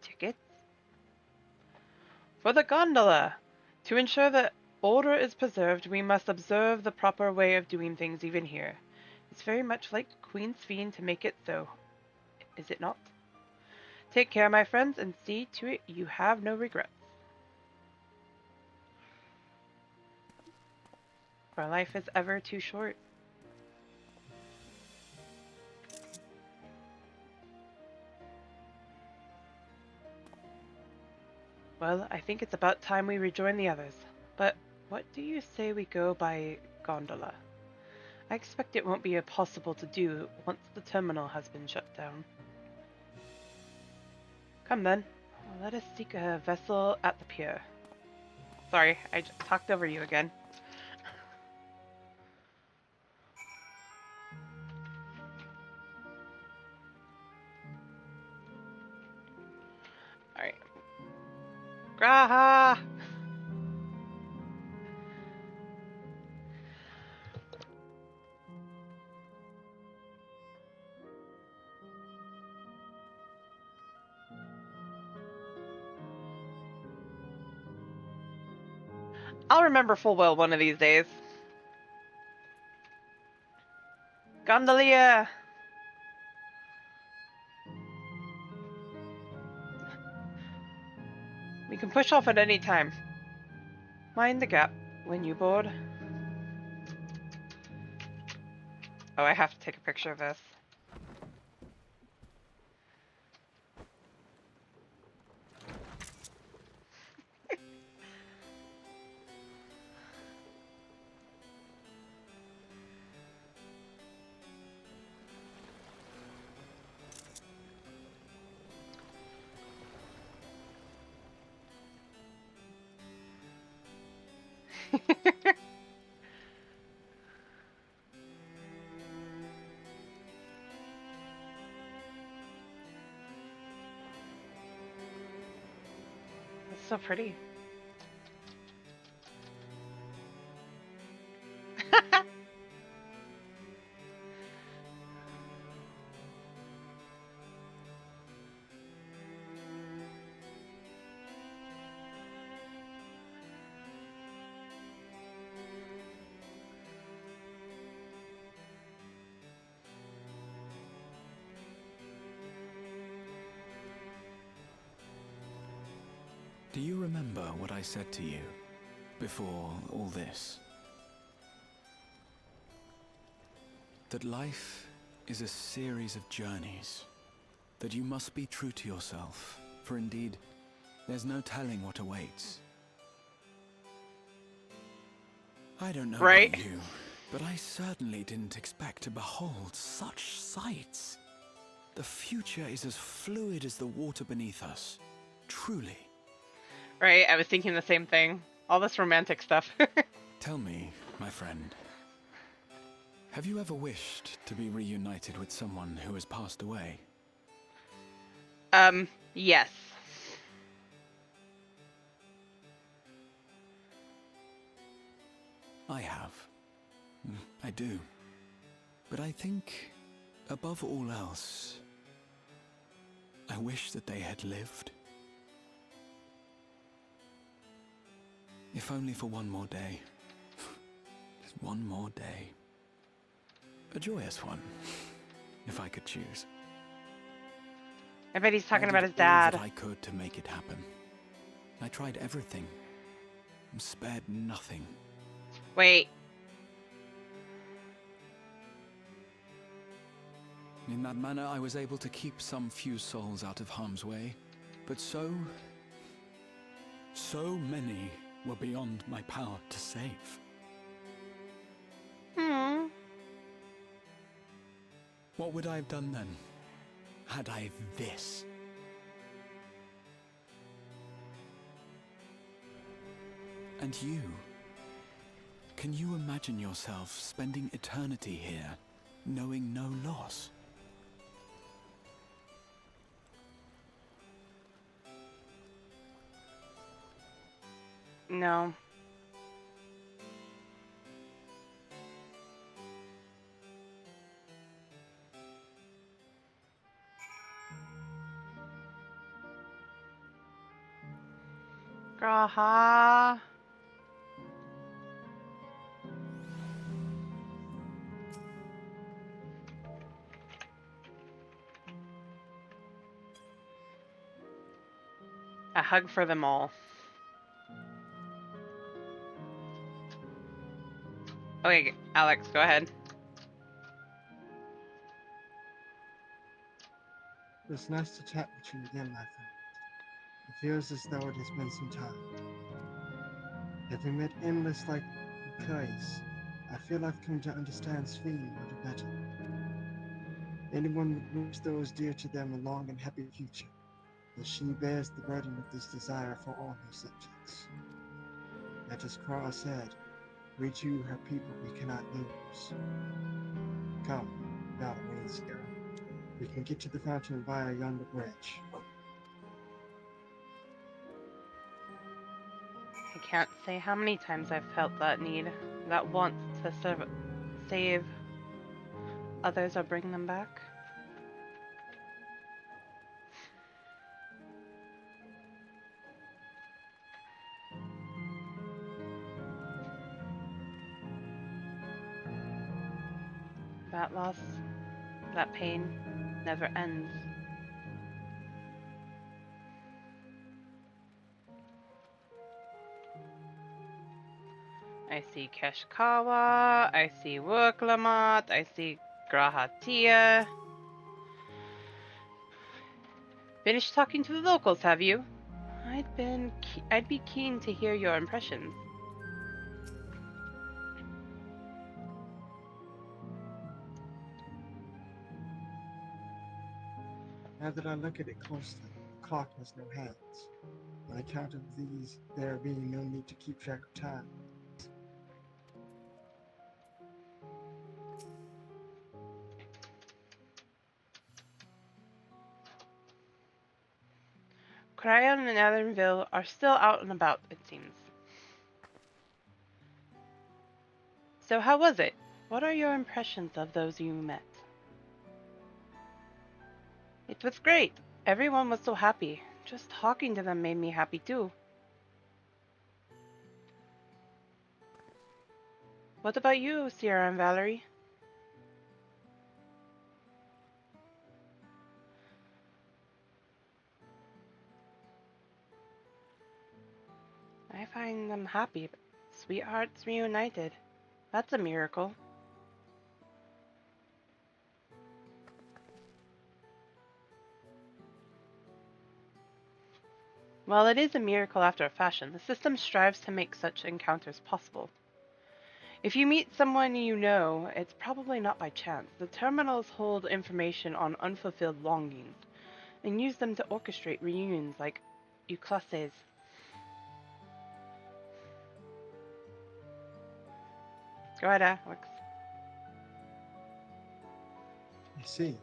Tickets? For the gondola! To ensure that order is preserved, we must observe the proper way of doing things even here. It's very much like Queen Sphene to make it so, is it not? Take care, my friends, and see to it you have no regrets. For life is ever too short. Well, I think it's about time we rejoin the others. But what do you say we go by gondola? I expect it won't be possible to do once the terminal has been shut down. Come then, let us seek a vessel at the pier. Sorry, I talked over you again. Alright. Graha! I'll remember full well one of these days. Gondolier! We can push off at any time. Mind the gap when you board. Oh, I have to take a picture of this. It's so pretty. Do you remember what I said to you before all this? That life is a series of journeys, that you must be true to yourself, for indeed, there's no telling what awaits. I don't know Right. about you, but I certainly didn't expect to behold such sights. The future is as fluid as the water beneath us, truly. Right, I was thinking the same thing. All this romantic stuff. Tell me, my friend, have you ever wished to be reunited with someone who has passed away? Yes. I have. I do. But I think, above all else, I wish that they had lived. If only for one more day. Just one more day. A joyous one, if I could choose. I bet he's talking I about did his dad. all that I could to make it happen. I tried everything. And spared nothing. Wait. In that manner, I was able to keep some few souls out of harm's way. But so many were beyond my power to save. Hmm. What would I have done then, had I this? And you? Can you imagine yourself spending eternity here, knowing no loss? No. Graha. A hug for them all. Okay, Alex, go ahead. It's nice to chat with you again, my friend. It feels as though it has been some time. Having met endless like place, I feel I've come to understand Sphene a little better. Anyone would wish those dear to them a long and happy future, as she bears the burden of this desire for all her subjects. Yet as Kra said, we too her people we cannot lose. Come, Valorine here. We can get to the fountain via yonder bridge. I can't say how many times I've felt that need, that want to save others or bring them back. That loss, that pain, never ends. I see Keshkawa, I see Worklamat, I see Grahatia. Finished talking to the locals, have you? I'd be keen to hear your impressions. Now that I look at it closely, the clock has no hands. On account of these, there being no need to keep track of time. Cryon and Ellenville are still out and about, it seems. So how was it? What are your impressions of those you met? It was great. Everyone was so happy. Just talking to them made me happy too. What about you, Sierra and Valerie? I find them happy. Sweethearts reunited. That's a miracle. While it is a miracle after a fashion, the system strives to make such encounters possible. If you meet someone you know, it's probably not by chance. The terminals hold information on unfulfilled longings and use them to orchestrate reunions like Euclases. Go ahead, Alex. I see.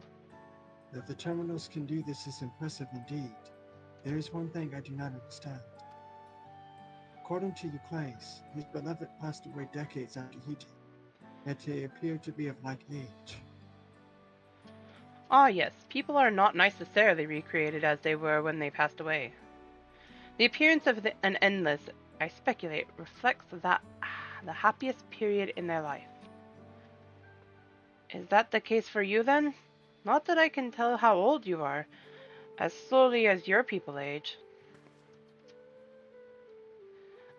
That the terminals can do this is impressive indeed. There is one thing I do not understand. According to your claims, his beloved passed away decades after he did, yet they appear to be of like age. Ah, yes, people are not necessarily recreated as they were when they passed away. The appearance of an endless, I speculate, reflects that the happiest period in their life. Is that the case for you then? Not that I can tell how old you are, as slowly as your people age.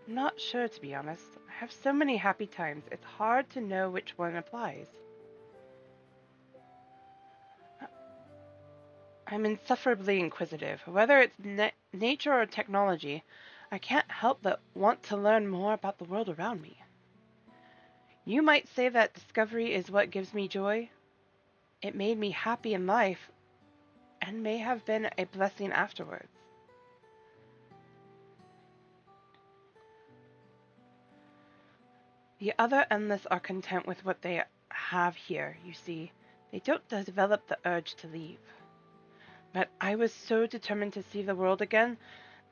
I'm not sure, to be honest. I have so many happy times, it's hard to know which one applies. I'm insufferably inquisitive. Whether it's nature or technology, I can't help but want to learn more about the world around me. You might say that discovery is what gives me joy. It made me happy in life, and may have been a blessing afterwards. The other endless are content with what they have here, you see. They don't develop the urge to leave. But I was so determined to see the world again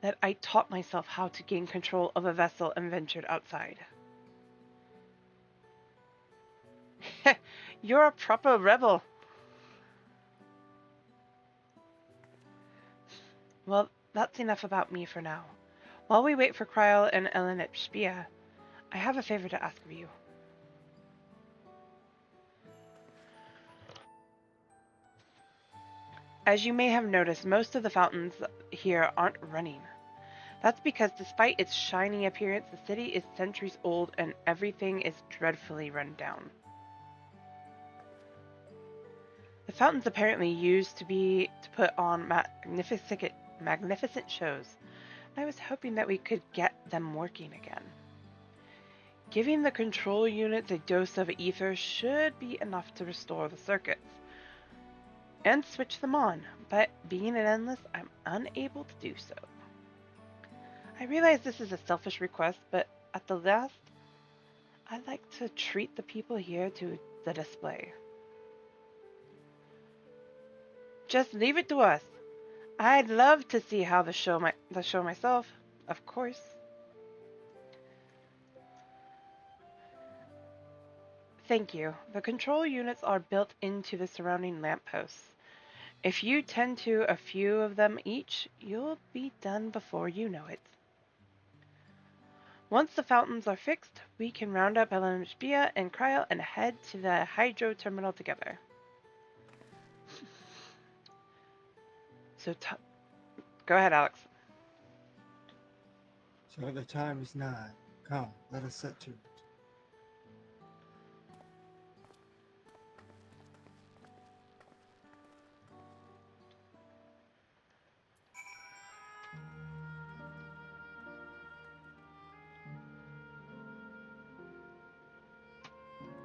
that I taught myself how to gain control of a vessel and ventured outside. You're a proper rebel. Well, that's enough about me for now. While we wait for Kryl and Ellen at Spia, I have a favor to ask of you. As you may have noticed, most of the fountains here aren't running. That's because despite its shiny appearance, the city is centuries old and everything is dreadfully run down. The fountains apparently used to put on magnificent shows. I was hoping that we could get them working again. Giving the control units a dose of ether should be enough to restore the circuits and switch them on, but being an endless, I'm unable to do so. I realize this is a selfish request, but at the last, I'd like to treat the people here to the display. Just leave it to us. I'd love to see how the show myself, of course. Thank you. The control units are built into the surrounding lampposts. If you tend to a few of them each, you'll be done before you know it. Once the fountains are fixed, we can round up LMHBia and Cryo and head to the hydro terminal together. So, go ahead, Alex. So the time is nigh. Come, let us set to it.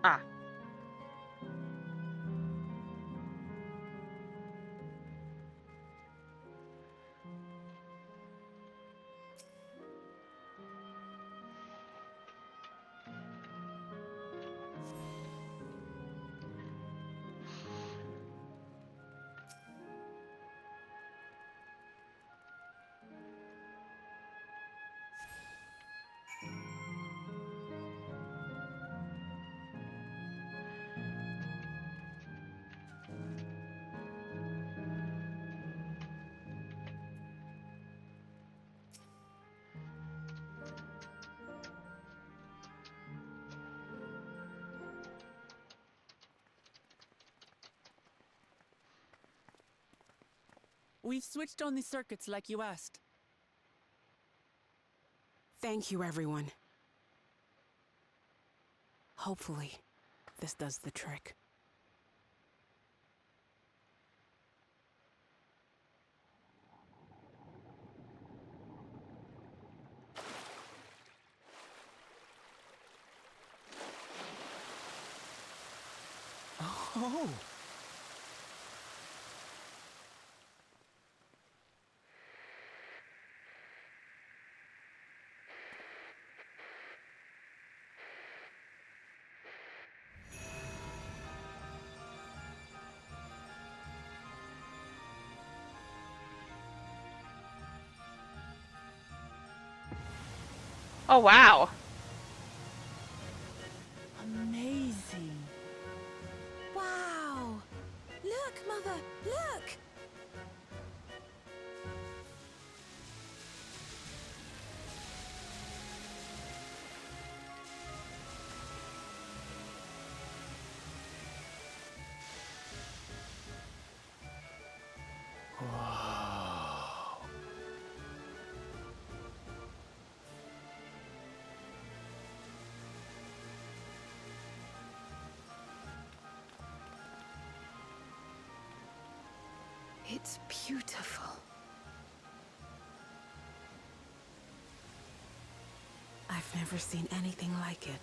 Ah. We've switched on the circuits like you asked. Thank you, everyone. Hopefully, this does the trick. Oh! Oh, wow. Amazing. Wow! Look, Mother, look! It's beautiful. I've never seen anything like it.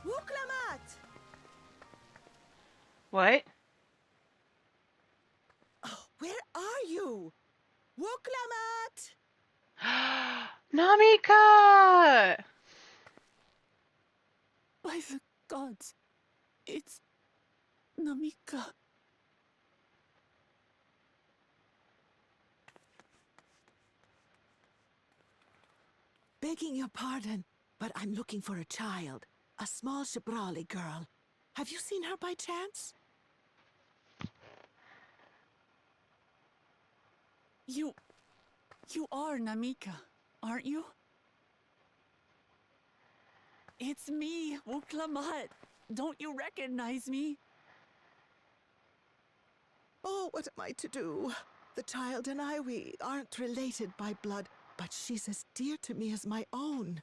Wuklamat! What? Oh, where are you? Wuklamat! Namika! By the gods, it's Namika. Begging your pardon, but I'm looking for a child. A small Shibrali girl. Have you seen her by chance? You are Namika, aren't you? It's me, Wuklamat. Don't you recognize me? Oh, what am I to do? The child and I, we aren't related by blood, but she's as dear to me as my own.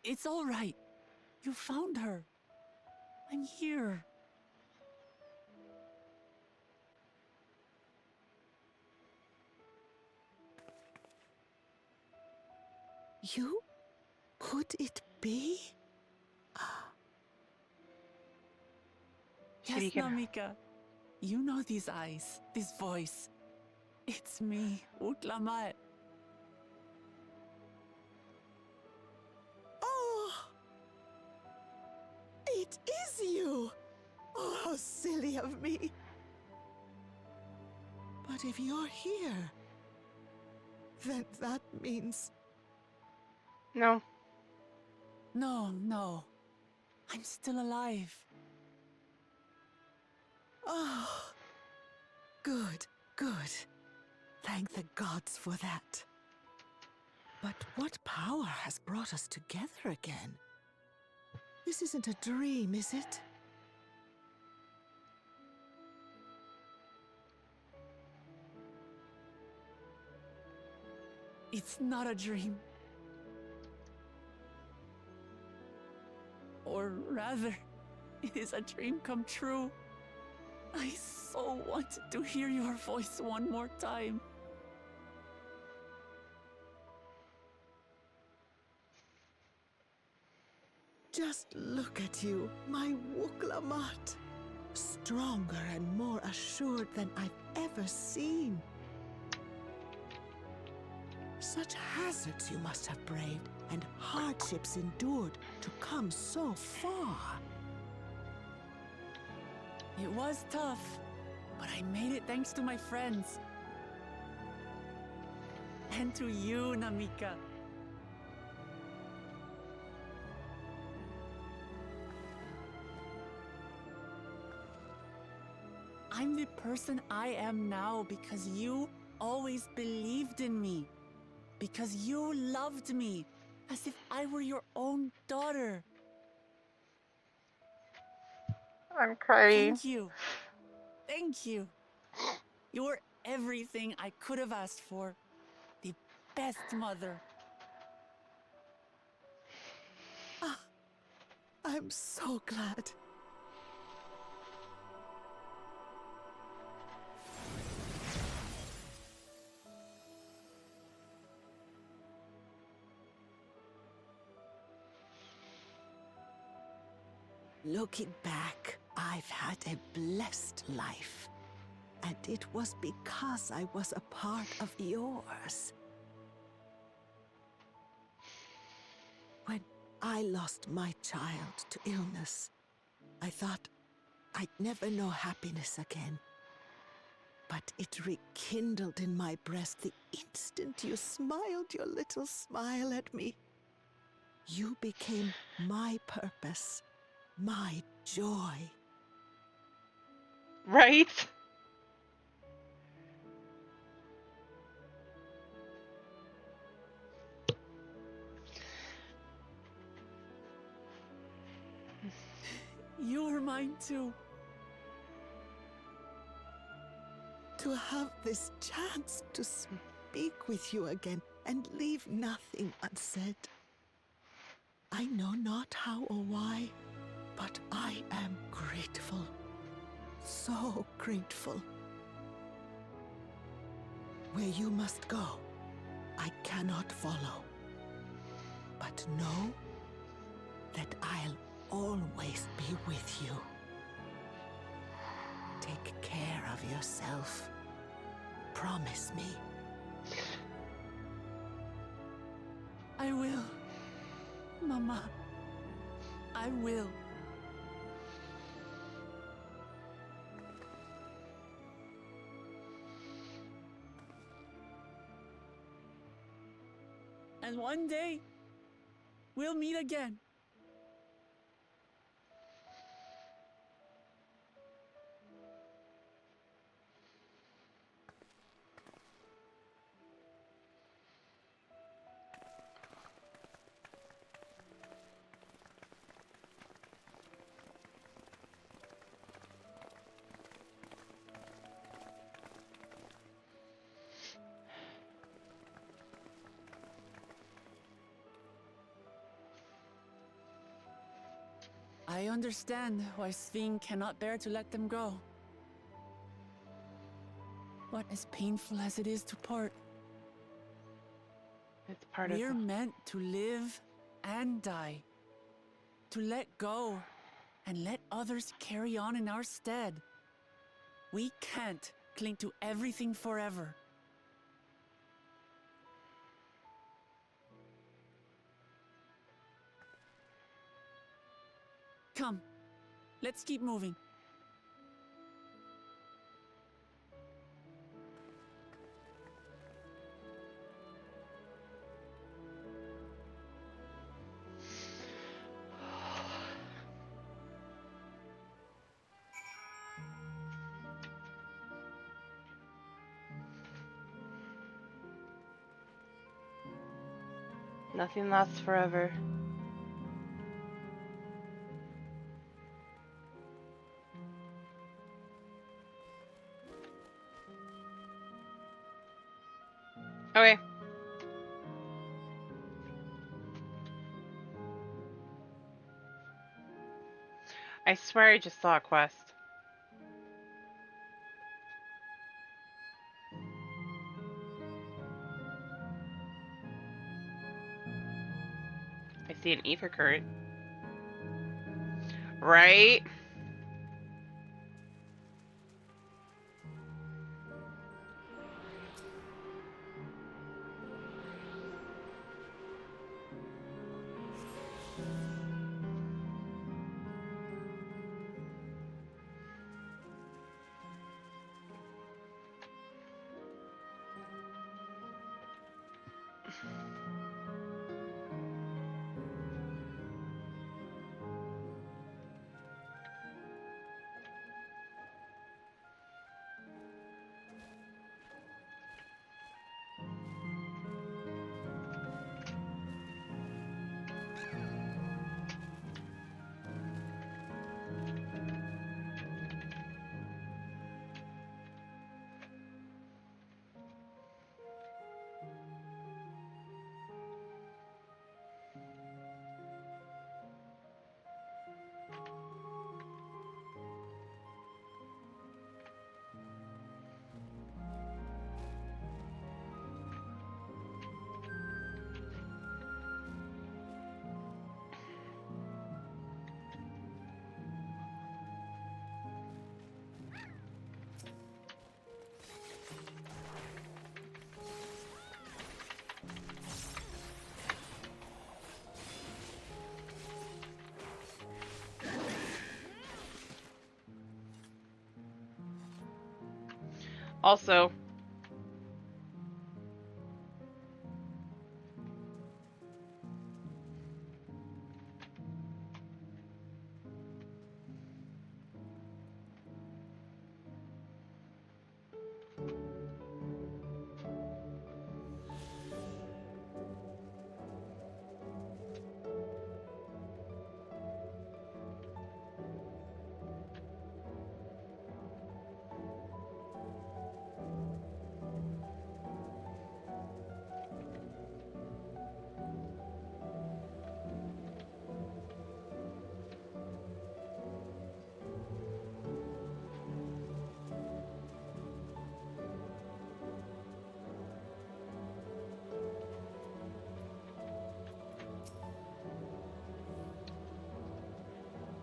It's all right. You found her. I'm here. You? Could it be? Yes, Kitty can- Namika. You know these eyes, this voice. It's me, Utlamat. Oh! It is you! Oh, how silly of me. But if you're here, then that means... No. No. I'm still alive. Oh, good. Thank the gods for that. But what power has brought us together again? This isn't a dream, is it? It's not a dream. Or rather, it is a dream come true. I so wanted to hear your voice one more time. Just look at you, my Wuklamat. Stronger and more assured than I've ever seen. Such hazards you must have braved and hardships endured to come so far. It was tough, but I made it thanks to my friends. And to you, Namika. I'm the person I am now because you always believed in me. Because you loved me as if I were your own daughter. I'm crying. Thank you. Thank you. You're everything I could have asked for. The best mother. Ah, I'm so glad. Looking back, I've had a blessed life. And it was because I was a part of yours. When I lost my child to illness, I thought I'd never know happiness again. But it rekindled in my breast the instant you smiled your little smile at me. You became my purpose, my joy. Right? You were mine too. To have this chance to speak with you again and leave nothing unsaid. I know not how or why, but I am grateful. So grateful. Where you must go, I cannot follow. But know that I'll always be with you. Take care of yourself. Promise me. I will. Mama. I will. And one day, we'll meet again. I understand why Sving cannot bear to let them go. But as painful as it is to part, It's part of we're the... meant to live and die. To let go and let others carry on in our stead. We can't cling to everything forever. Come, let's keep moving. Nothing lasts forever. Okay. I swear I just saw a quest. I see an ether current. Right? Also,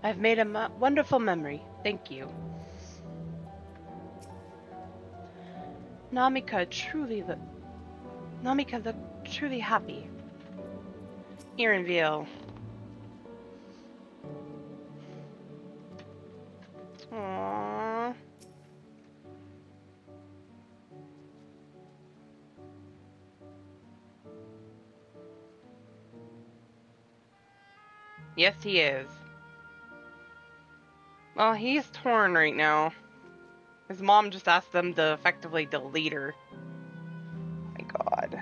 I've made a wonderful memory. Thank you. Namika looked truly happy. Here in LVL. Aww. Yes, he is. Well, he's torn right now. His mom just asked them to effectively delete her. My god.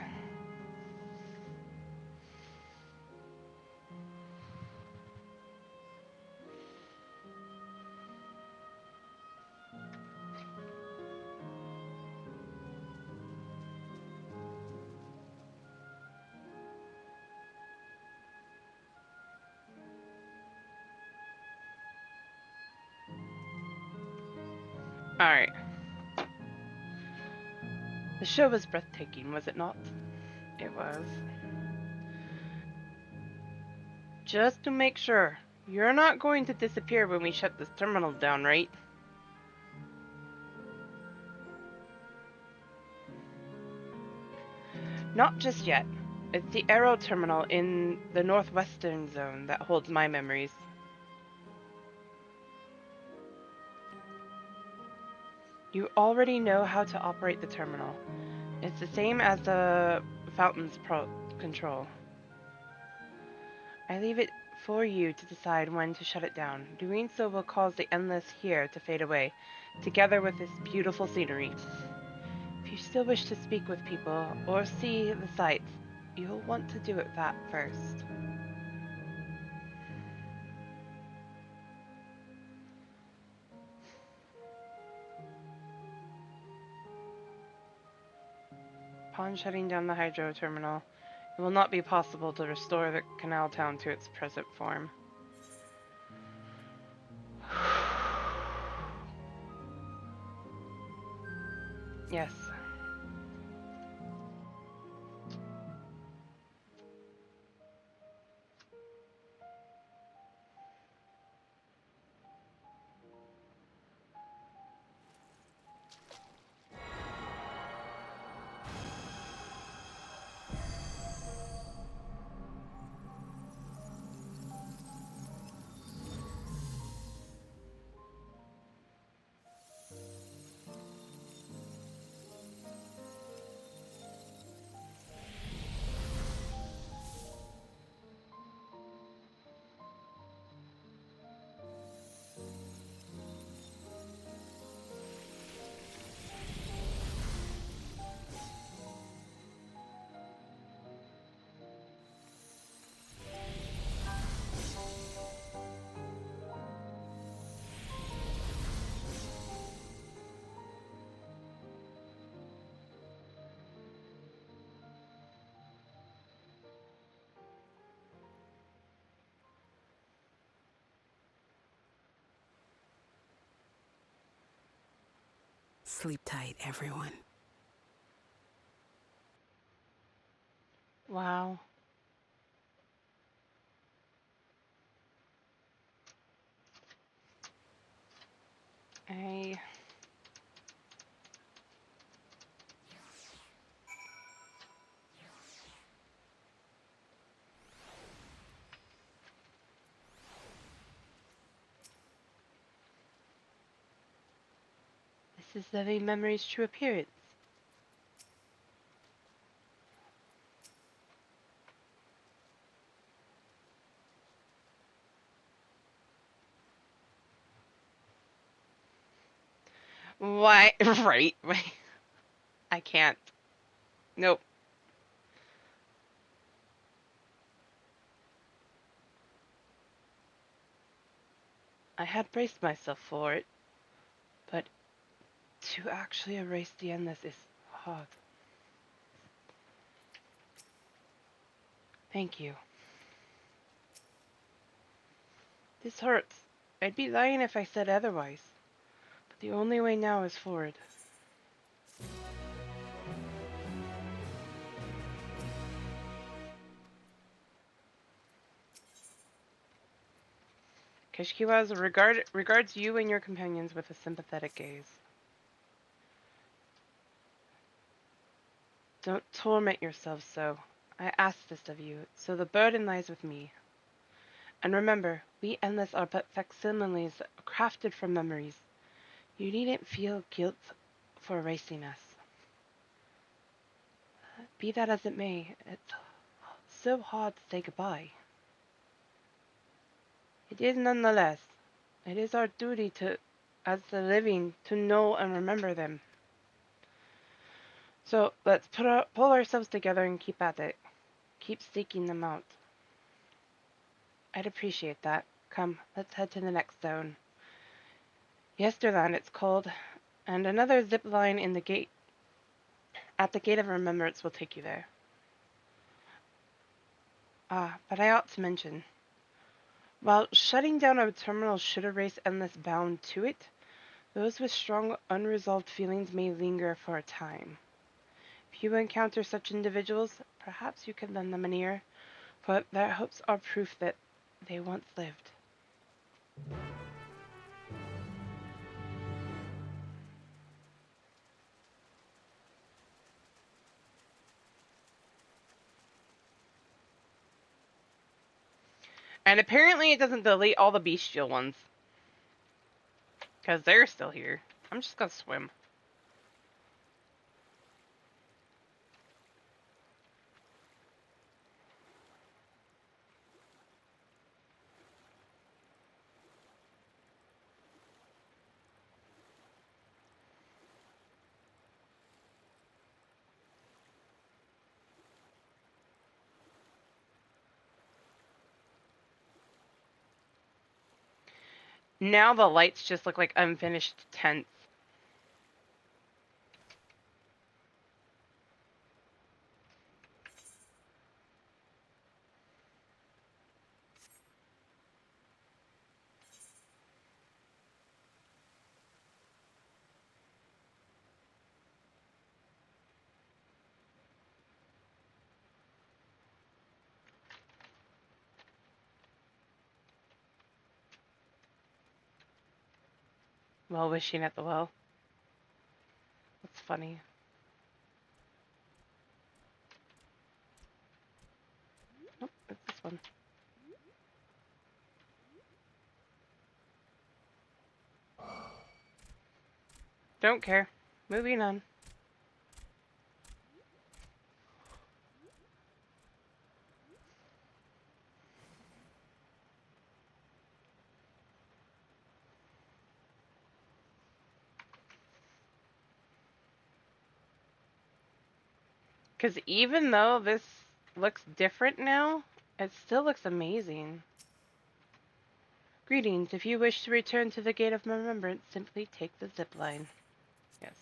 Alright. The show was breathtaking, was it not? It was. Just to make sure, You're not going to disappear when we shut this terminal down, right? Not just yet. It's the Aero terminal in the northwestern zone that holds my memories. You already know how to operate the terminal. It's the same as the fountain's control. I leave it for you to decide when to shut it down. Doing so will cause the endless here to fade away, together with this beautiful scenery. If you still wish to speak with people or see the sights, you'll want to do it that first. Upon shutting down the hydro terminal, it will not be possible to restore the canal town to its present form. Yes. Sleep tight, everyone. Wow. I... This is living memory's true appearance. Why? Right. I can't. Nope. I had braced myself for it, but to actually erase the endless is hard. Thank you. This hurts. I'd be lying if I said otherwise. But the only way now is forward. Kishkiwaz regards you and your companions with a sympathetic gaze. Don't torment yourselves so. I ask this of you, so the burden lies with me. And remember, we endless are but facsimiles crafted from memories. You needn't feel guilt for erasing us. Be that as it may, it's so hard to say goodbye. It is nonetheless. It is our duty to, as the living, to know and remember them. So let's pull ourselves together and keep at it. Keep seeking them out. I'd appreciate that. Come, let's head to the next zone. Yesterland it's called, and another zip line in the gate at the Gate of Remembrance will take you there. Ah, but I ought to mention, while shutting down a terminal should erase endless bound to it, those with strong unresolved feelings may linger for a time. If you encounter such individuals, perhaps you could lend them an ear, for their hopes are proof that they once lived. And apparently it doesn't delete all the bestial ones. Because they're still here. I'm just gonna swim. Now the lights just look like unfinished tents. Well wishing at the well. That's funny. Nope, it's this one. Don't care. Moving on. Because even though this looks different now, it still looks amazing. Greetings. If you wish to return to the Gate of Remembrance, simply take the zip line. Yes.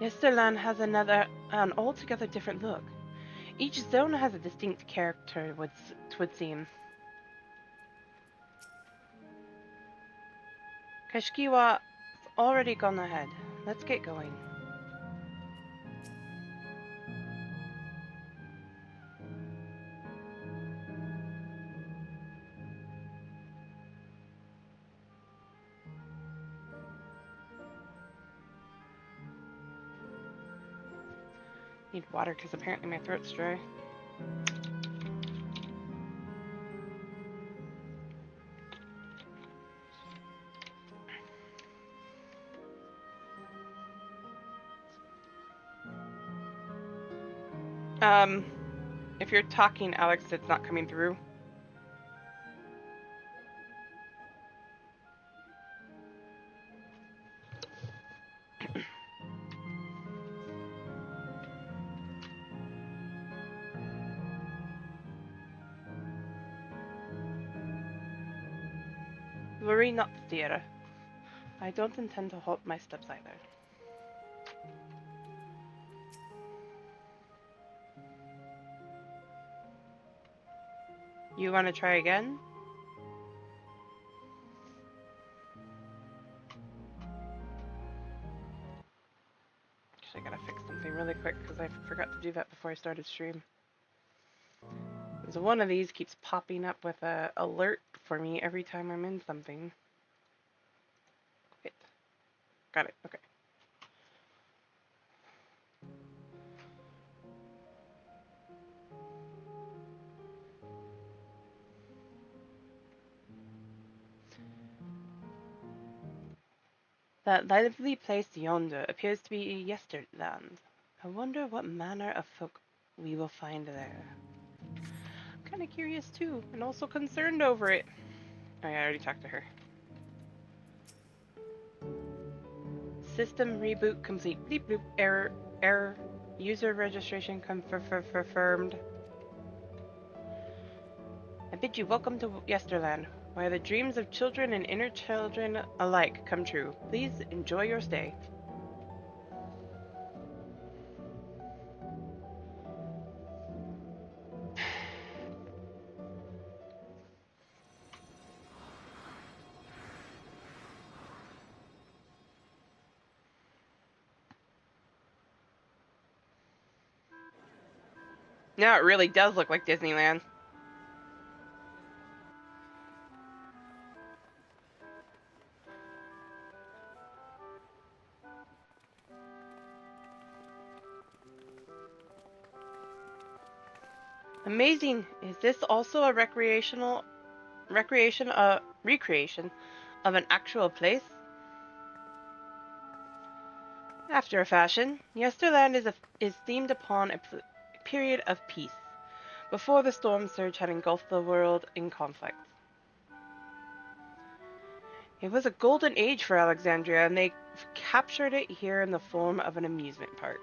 Yesterland has an altogether different look. Each zone has a distinct character, would seem. Kashkiwa's already gone ahead. Let's get going. Need water because apparently my throat's dry. If you're talking, Alex, it's not coming through. Worry not, dear. I don't intend to halt my steps either. You want to try again? Actually, I gotta fix something really quick because I forgot to do that before I started stream. So one of these keeps popping up with a alert for me every time I'm in something. Quit. Got it. Okay. That lively place yonder appears to be Yesterland. I wonder what manner of folk we will find there. I'm kind of curious too, and also concerned over it. Oh yeah, I already talked to her. System reboot complete. Bleep bloop. Error. User registration confirmed. I bid you welcome to Yesterland, where the dreams of children and inner children alike come true. Please enjoy your stay. Now it really does look like Disneyland. Amazing. Is this also a recreation recreation of an actual place? After a fashion, Yesterland is themed upon a period of peace, before the storm surge had engulfed the world in conflict. It was a golden age for Alexandria, and they captured it here in the form of an amusement park.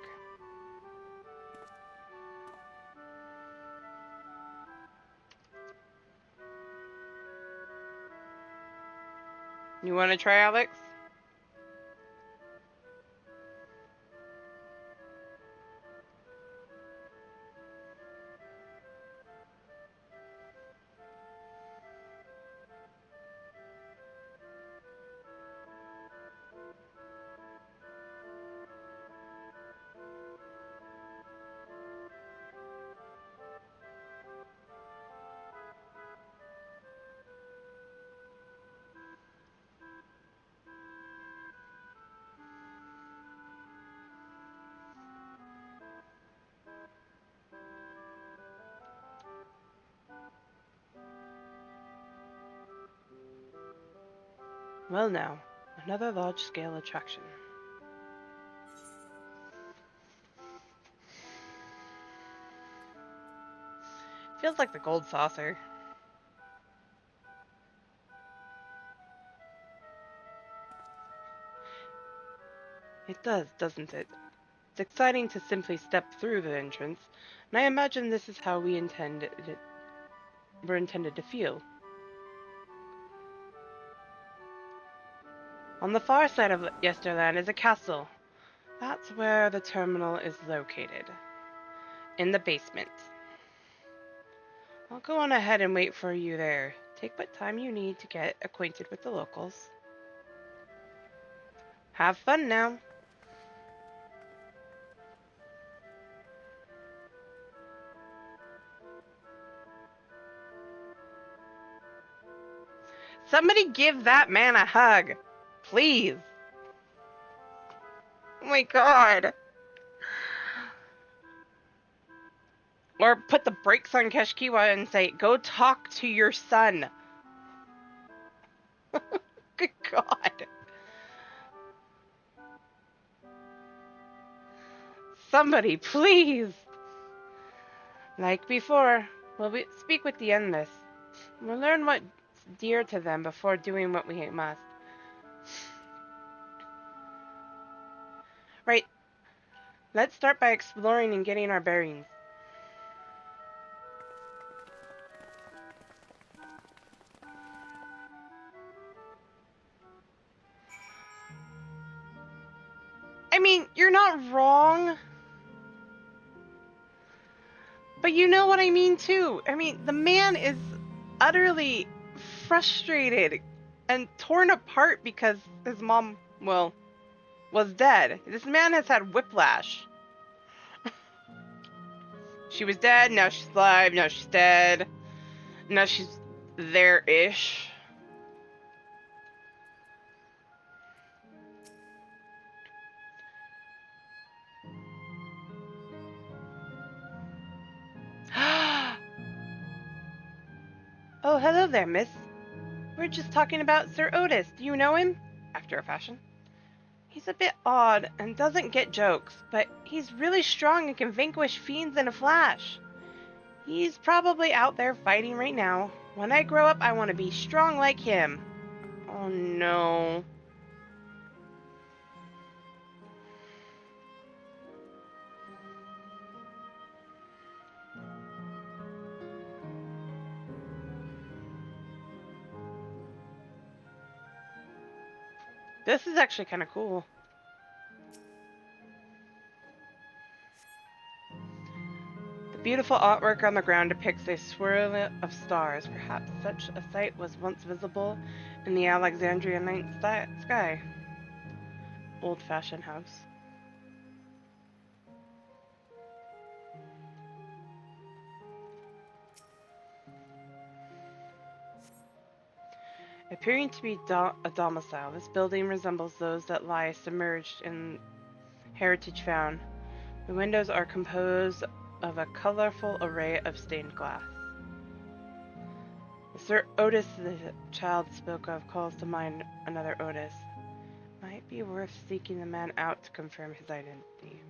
You want to try, Alex? Well now, another large-scale attraction. Feels like the gold saucer. It does, doesn't it? It's exciting to simply step through the entrance, and I imagine this is how we're intended to feel. On the far side of Yesterland is a castle. That's where the terminal is located. In the basement. I'll go on ahead and wait for you there. Take what time you need to get acquainted with the locals. Have fun now. Somebody give that man a hug. Please. Oh my god. Or put the brakes on Keshkiwa and say, go talk to your son. Good god. Somebody, please. Like before, we'll speak with the Endless. We'll learn what's dear to them before doing what we must. Right. Let's start by exploring and getting our bearings. I mean, you're not wrong. But you know what I mean, too. I mean, the man is utterly frustrated and torn apart because his mom, well, was dead. This man has had whiplash. She was dead, now she's alive, now she's dead. Now she's there-ish. Oh, hello there, miss. We're just talking about Sir Otis. Do you know him? After a fashion. He's a bit odd and doesn't get jokes, but he's really strong and can vanquish fiends in a flash. He's probably out there fighting right now. When I grow up, I want to be strong like him. Oh no. This is actually kind of cool. The beautiful artwork on the ground depicts a swirl of stars. Perhaps such a sight was once visible in the Alexandria night sky. Old-fashioned house. Appearing to be a domicile, this building resembles those that lie submerged in heritage found. The windows are composed of a colorful array of stained glass. The Sir Otis the child spoke of calls to mind another Otis. Might be worth seeking the man out to confirm his identity.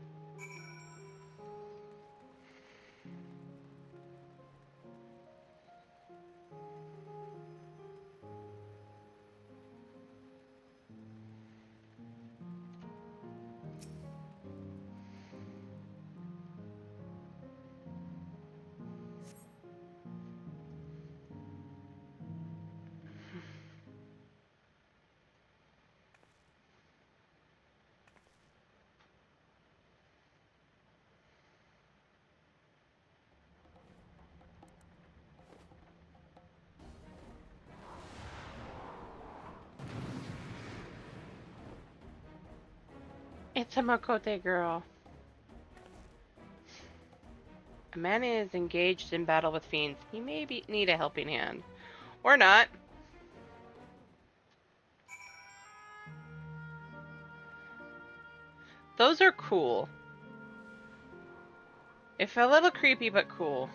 It's a Makote girl. A man is engaged in battle with fiends. He may need a helping hand. Or not. Those are cool. It's a little creepy, but cool.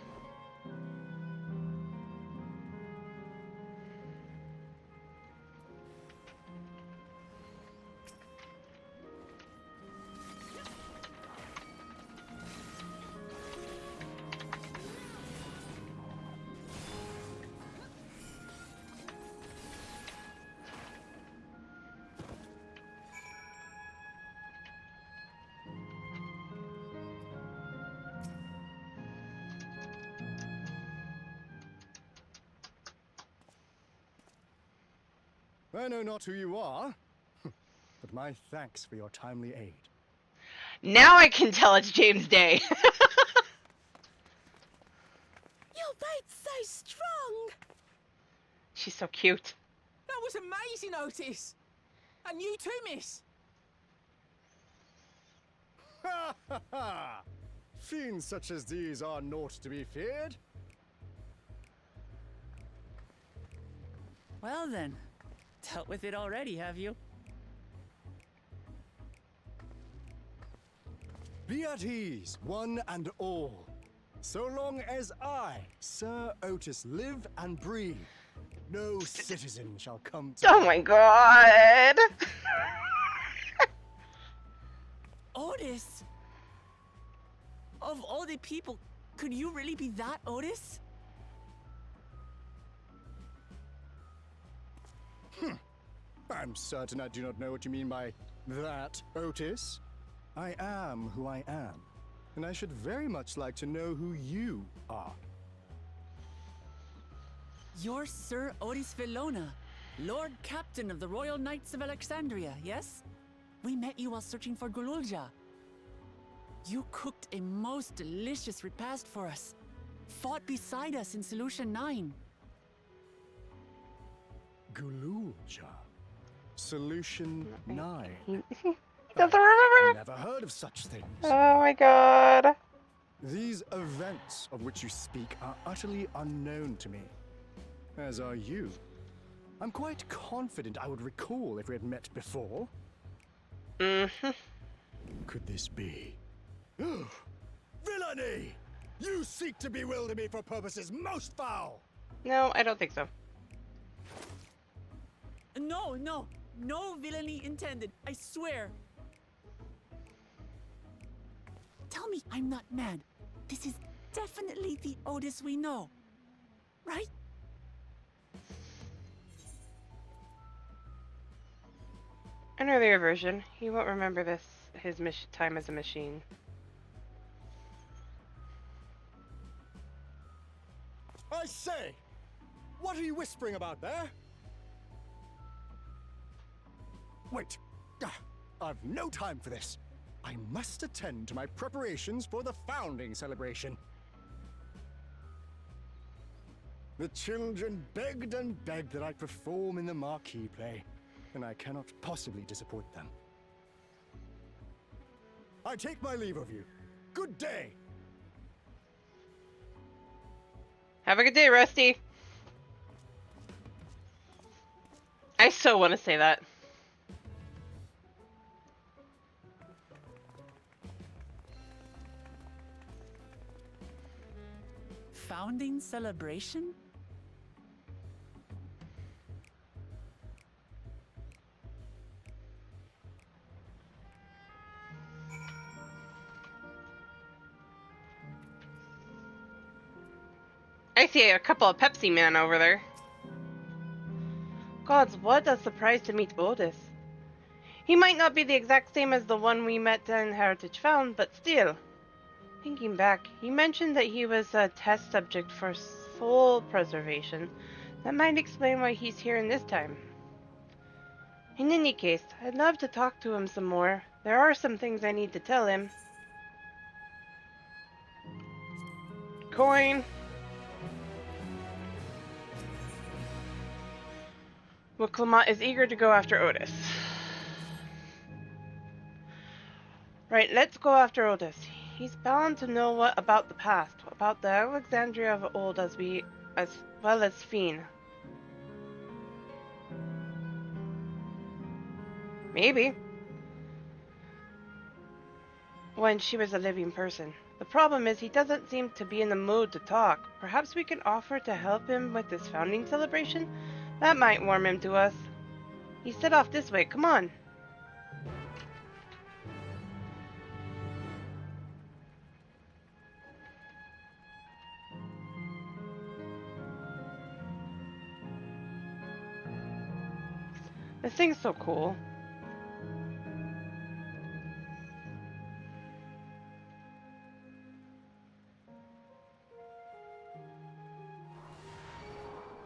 I know not who you are, but my thanks for your timely aid. Now I can tell it's James Day. Your bait's so strong. She's so cute. That was amazing, Otis. And you too, miss. Ha ha ha! Fiends such as these are naught to be feared. Well then, dealt with it already, have you? Be at ease, one and all. So long as I, Sir Otis, live and breathe, no citizen shall come to... Oh my god! Otis? Of all the people, could you really be that Otis? I'm certain I do not know what you mean by that, Otis. I am who I am, and I should very much like to know who you are. You're Sir Otis Villona, Lord Captain of the Royal Knights of Alexandria, yes? We met you while searching for Gululja. You cooked a most delicious repast for us, fought beside us in Solution 9. Gululja. Solution 9. He doesn't remember. Never heard of such things. Oh my god. These events of which you speak are utterly unknown to me, as are you. I'm quite confident I would recall if we had met before. Mm-hmm. Could this be? Villainy! You seek to bewilder me for purposes most foul! No, I don't think so. No villainy intended, I swear. Tell me I'm not mad. This is definitely the Otis we know, right? An earlier version. He won't remember his time as a machine. I say! What are you whispering about there? Wait! I've no time for this. I must attend to my preparations for the founding celebration. The children begged and begged that I perform in the marquee play, and I cannot possibly disappoint them. I take my leave of you. Good day! Have a good day, Rusty. I so want to say that. Founding celebration? I see a couple of Pepsi men over there. Gods, what a surprise to meet Otis. He might not be the exact same as the one we met in Heritage Found, but still. Thinking back, he mentioned that he was a test subject for soul preservation. That might explain why he's here in this time. In any case, I'd love to talk to him some more. There are some things I need to tell him. Coin. Well, Clement is eager to go after Otis. Right, let's go after Otis. He's bound to know what about the past, about the Alexandria of old as well as Fiend. Maybe. When she was a living person. The problem is he doesn't seem to be in the mood to talk. Perhaps we can offer to help him with this founding celebration? That might warm him to us. He set off this way. Come on. This thing's so cool.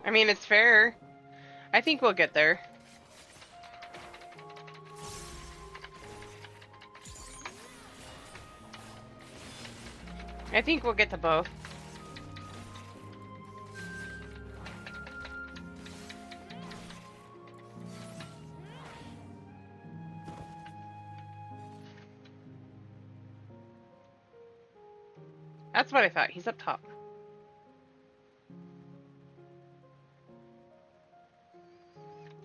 I mean, it's fair. I think we'll get there. I think we'll get to both. That's what I thought. He's up top.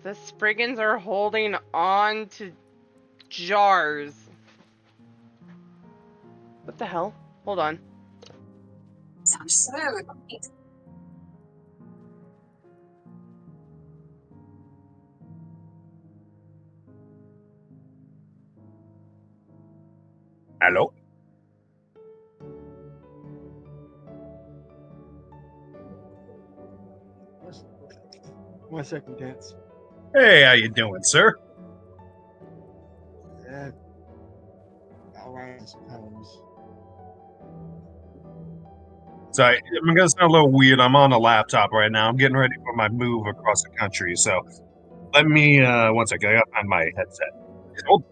The Spriggans are holding on to jars. What the hell? Hold on. Hello? One second, Dance. Hey, how you doing, sir? All right, I suppose. So I'm gonna sound a little weird. I'm on a laptop right now. I'm getting ready for my move across the country. So let me 1 second. I gotta find my headset. Hold.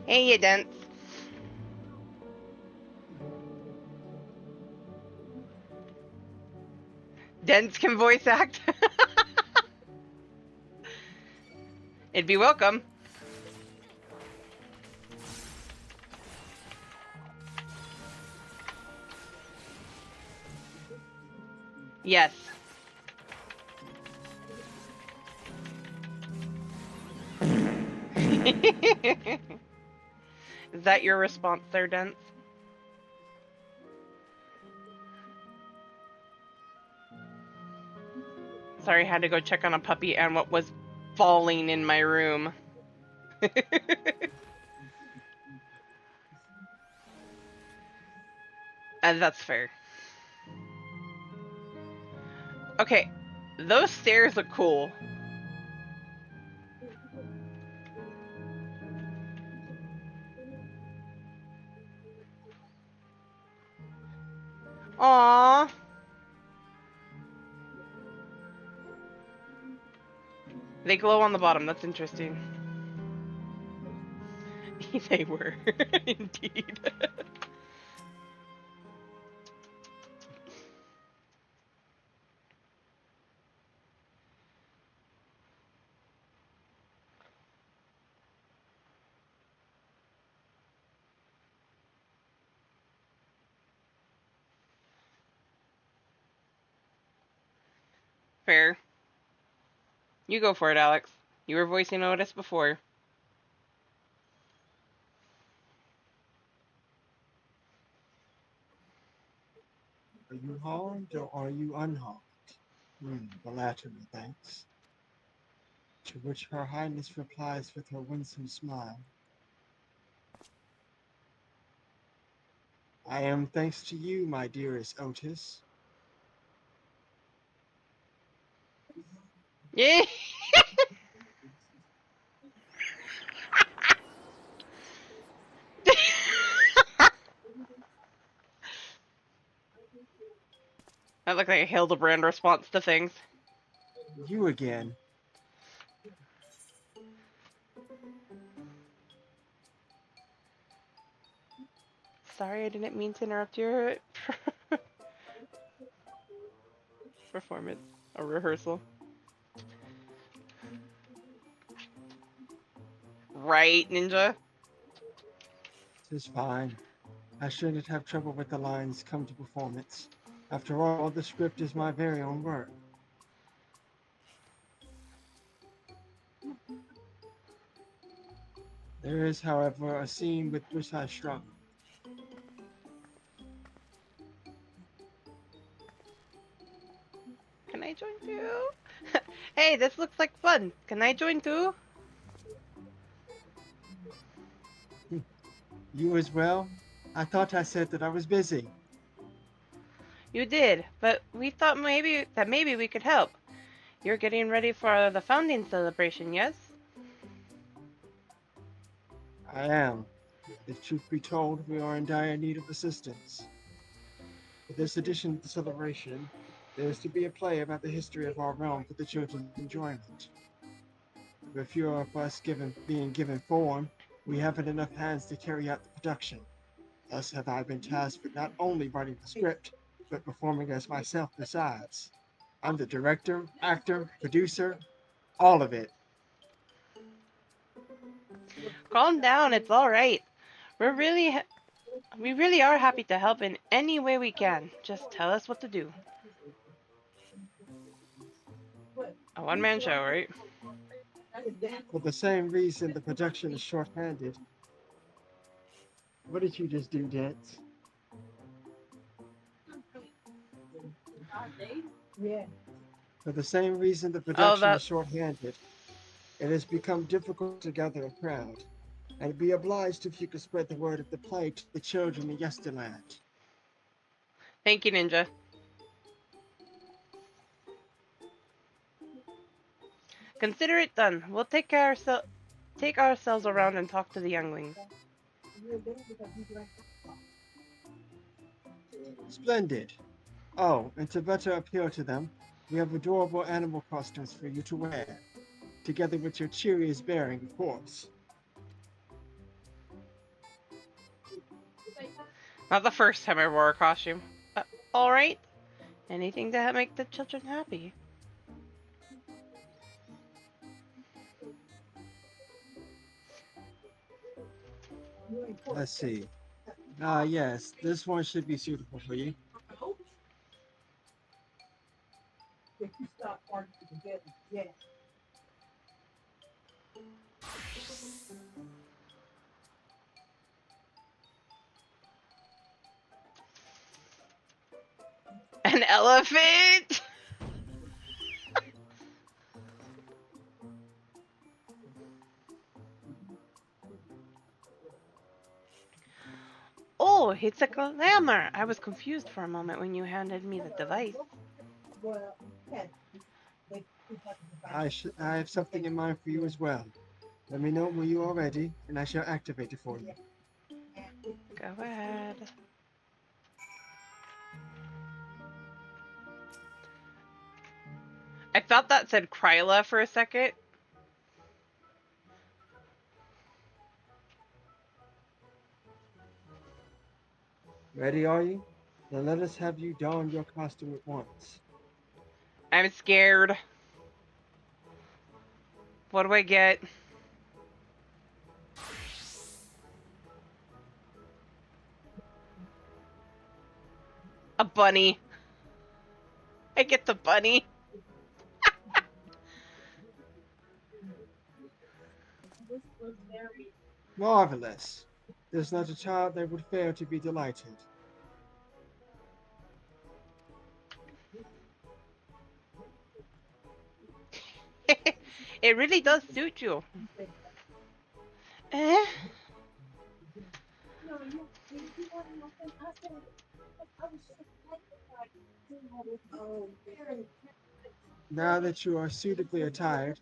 Hey, you Dents. Dents can voice act. It'd be welcome. Yes. Is that your response there, Dents? Sorry, I had to go check on a puppy and what was falling in my room. And that's fair. Okay, those stairs look cool. Aww. They glow on the bottom. That's interesting. They were, indeed. Fair. You go for it, Alex. You were voicing Otis before. Are you harmed or are you unharmed? The latter, methinks. To which her highness replies with her winsome smile. I am thanks to you, my dearest Otis. Yeah. That looked like a Hildebrand response to things. You again. Sorry, I didn't mean to interrupt your performance or rehearsal. Right, Ninja? 'Tis fine. I shouldn't have trouble with the lines come to performance. After all, the script is my very own work. There is, however, a scene with which I struggle. Can I join too? Hey, this looks like fun. Can I join too? You as well? I thought I said that I was busy. You did, but we thought maybe we could help. You're getting ready for the founding celebration, yes? I am. If truth be told, we are in dire need of assistance. For this edition of the celebration, there is to be a play about the history of our realm for the children's enjoyment. With fewer of us being given form, we haven't enough hands to carry out the production. Thus have I been tasked with not only writing the script, but performing as myself besides. I'm the director, actor, producer, all of it. Calm down, it's all right. We really are happy to help in any way we can. Just tell us what to do. A one-man show, right? For the same reason the production is short-handed. What did you just do, Dance? For the same reason the Oh, production is that. short-handed, it has become difficult to gather a crowd, and be obliged if you could spread the word of the play to the children in Yesterland. Thank you, Ninja. Consider it done. We'll take ourselves around and talk to the younglings. Splendid. Oh, and to better appeal to them, we have adorable animal costumes for you to wear, together with your cheeriest bearing, of course. Not the first time I wore a costume. All right. Anything to make the children happy. Let's see. Yes, this one should be suitable for you. An elephant. Oh, it's a glamour. I was confused for a moment when you handed me the device. I have something in mind for you as well. Let me know when you are ready, and I shall activate it for you. Go ahead. I thought that said Kryla for a second. Ready, are you? Then let us have you don your costume at once. I'm scared. What do I get? A bunny. I get the bunny. Marvelous. There's not a child that would fail to be delighted. It really does suit you. Eh? Now that you are suitably attired,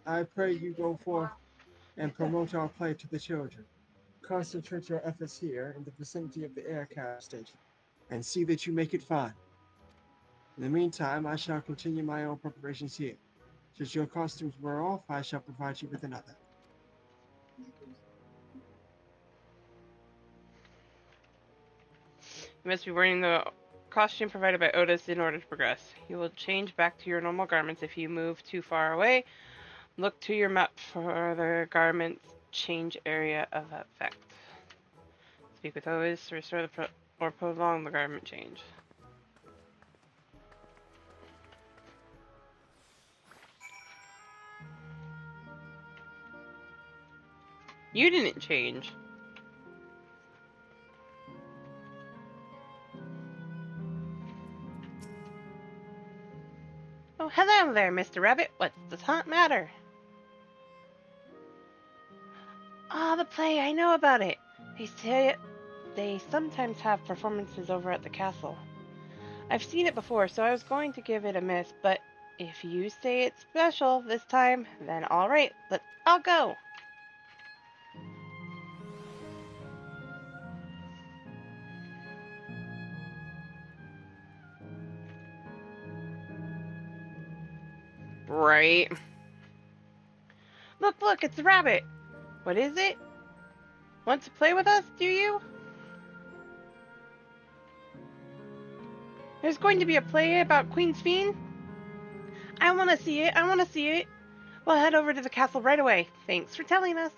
I pray you go forth and promote our play to the children. Concentrate your efforts here in the vicinity of the aircraft station, and see that you make it fun. In the meantime, I shall continue my own preparations here. Should your costumes wear off, I shall provide you with another. You must be wearing the costume provided by Otis in order to progress. You will change back to your normal garments if you move too far away. Look to your map for the garments change area of effect. Speak with Otis to restore the or prolong the garment change. You didn't change. Oh, hello there, Mr. Rabbit. What's the matter? Ah, the play. I know about it. They say they sometimes have performances over at the castle. I've seen it before, so I was going to give it a miss, but if you say it's special this time, then all right. I'll go. Right. Look, it's a rabbit. What is it? Want to play with us, do you? There's going to be a play about Queen's Fiend. I want to see it. We'll head over to the castle right away. Thanks for telling us.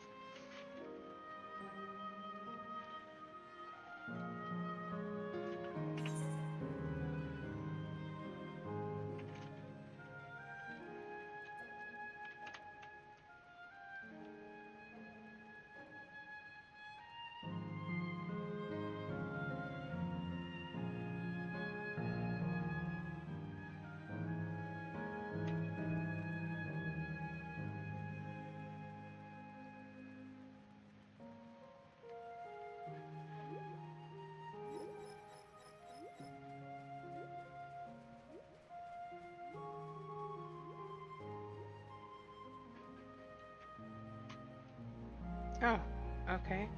Oh, okay.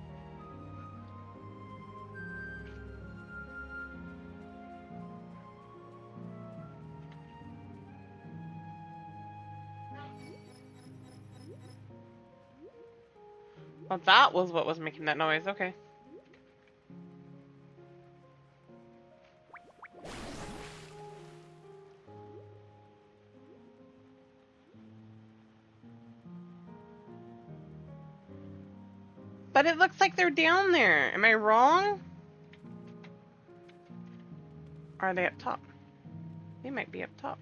Well, that was what was making that noise. Okay. But it looks like they're down there. Am I wrong? Or are they up top? They might be up top.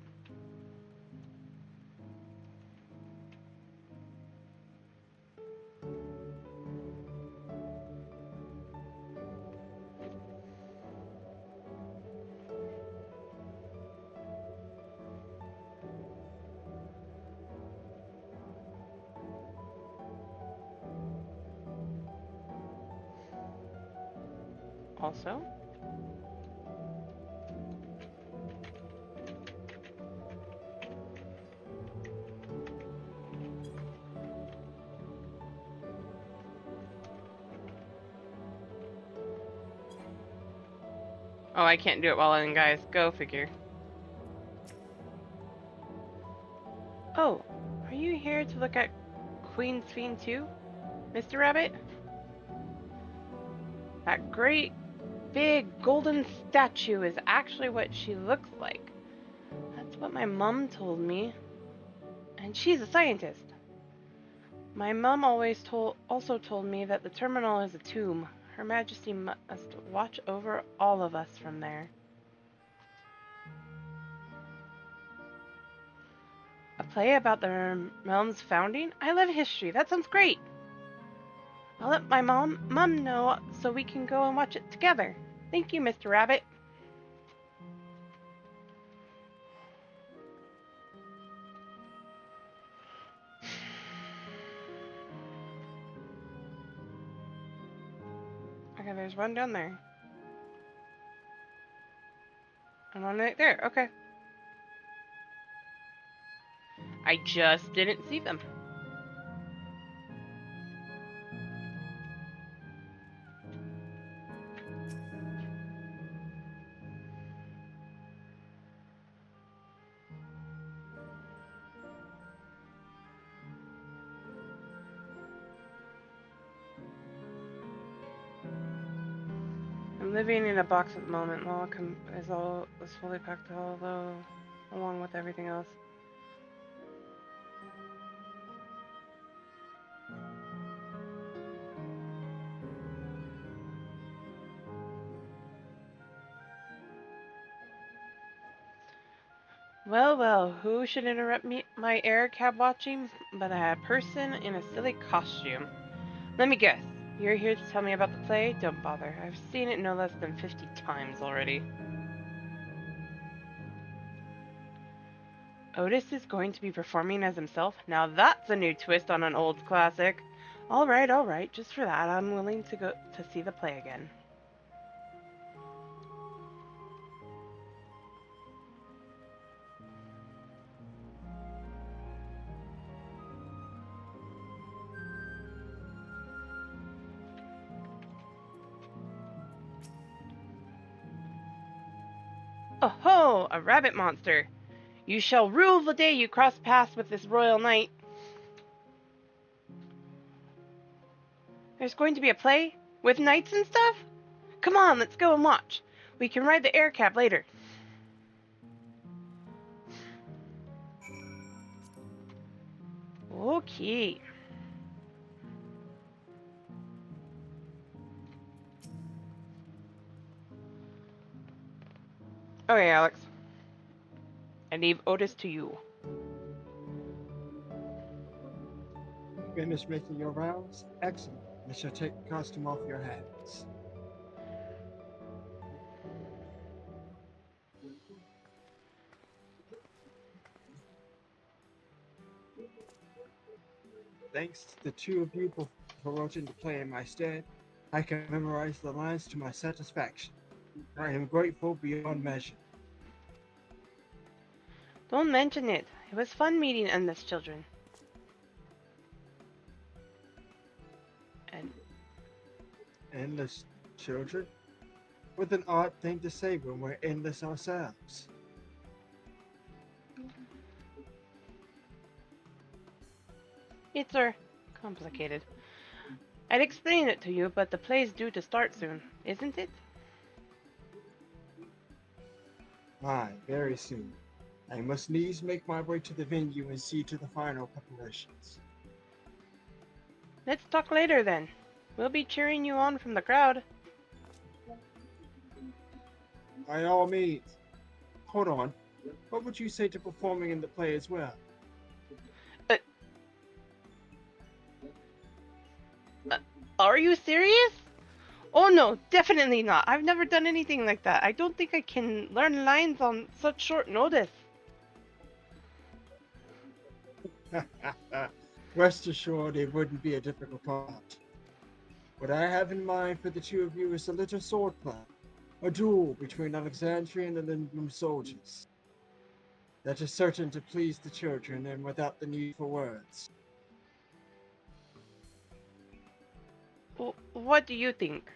Also. Oh, I can't do it while in, guys. Go figure. Oh, are you here to look at Queen's Fiend too, Mr. Rabbit? That great big golden statue is actually what she looks like. That's what my mom told me. And she's a scientist. My mom also told me that the terminal is a tomb. Her Majesty must watch over all of us from there. A play about the realm's founding? I love history. That sounds great. I'll let my mom know so we can go and watch it together. Thank you, Mr. Rabbit. Okay, there's one down there. And one right there. Okay. I just didn't see them. I'm living in a box at the moment. Is fully packed, although along with everything else. Well, well, who should interrupt my air cab watching but a person in a silly costume? Let me guess. You're here to tell me about the play? Don't bother. I've seen it no less than 50 times already. Otis is going to be performing as himself? Now that's a new twist on an old classic. All right. Just for that, I'm willing to go to see the play again. Oh ho! A rabbit monster! You shall rule the day you cross paths with this royal knight. There's going to be a play? With knights and stuff? Come on, let's go and watch. We can ride the air cab later. Okay. Okay, Alex. I leave Otis to you. Finish making your rounds? Excellent. I shall take the costume off your hands. Thanks to the two of you for watching the play in my stead, I can memorize the lines to my satisfaction. I am grateful beyond measure. Don't mention it. It was fun meeting endless children. And Endless children? What an odd thing to say when we're endless ourselves. it's complicated. I'd explain it to you, but the play's due to start soon, isn't it? Aye, very soon. I must needs make my way to the venue and see to the final preparations. Let's talk later then. We'll be cheering you on from the crowd. By all means. Hold on. What would you say to performing in the play as well? Are you serious? Oh no, definitely not. I've never done anything like that. I don't think I can learn lines on such short notice. Rest assured it wouldn't be a difficult part. What I have in mind for the two of you is a little sword play. A duel between Alexandrian and Lindblom soldiers. That is certain to please the children and without the need for words. What do you think?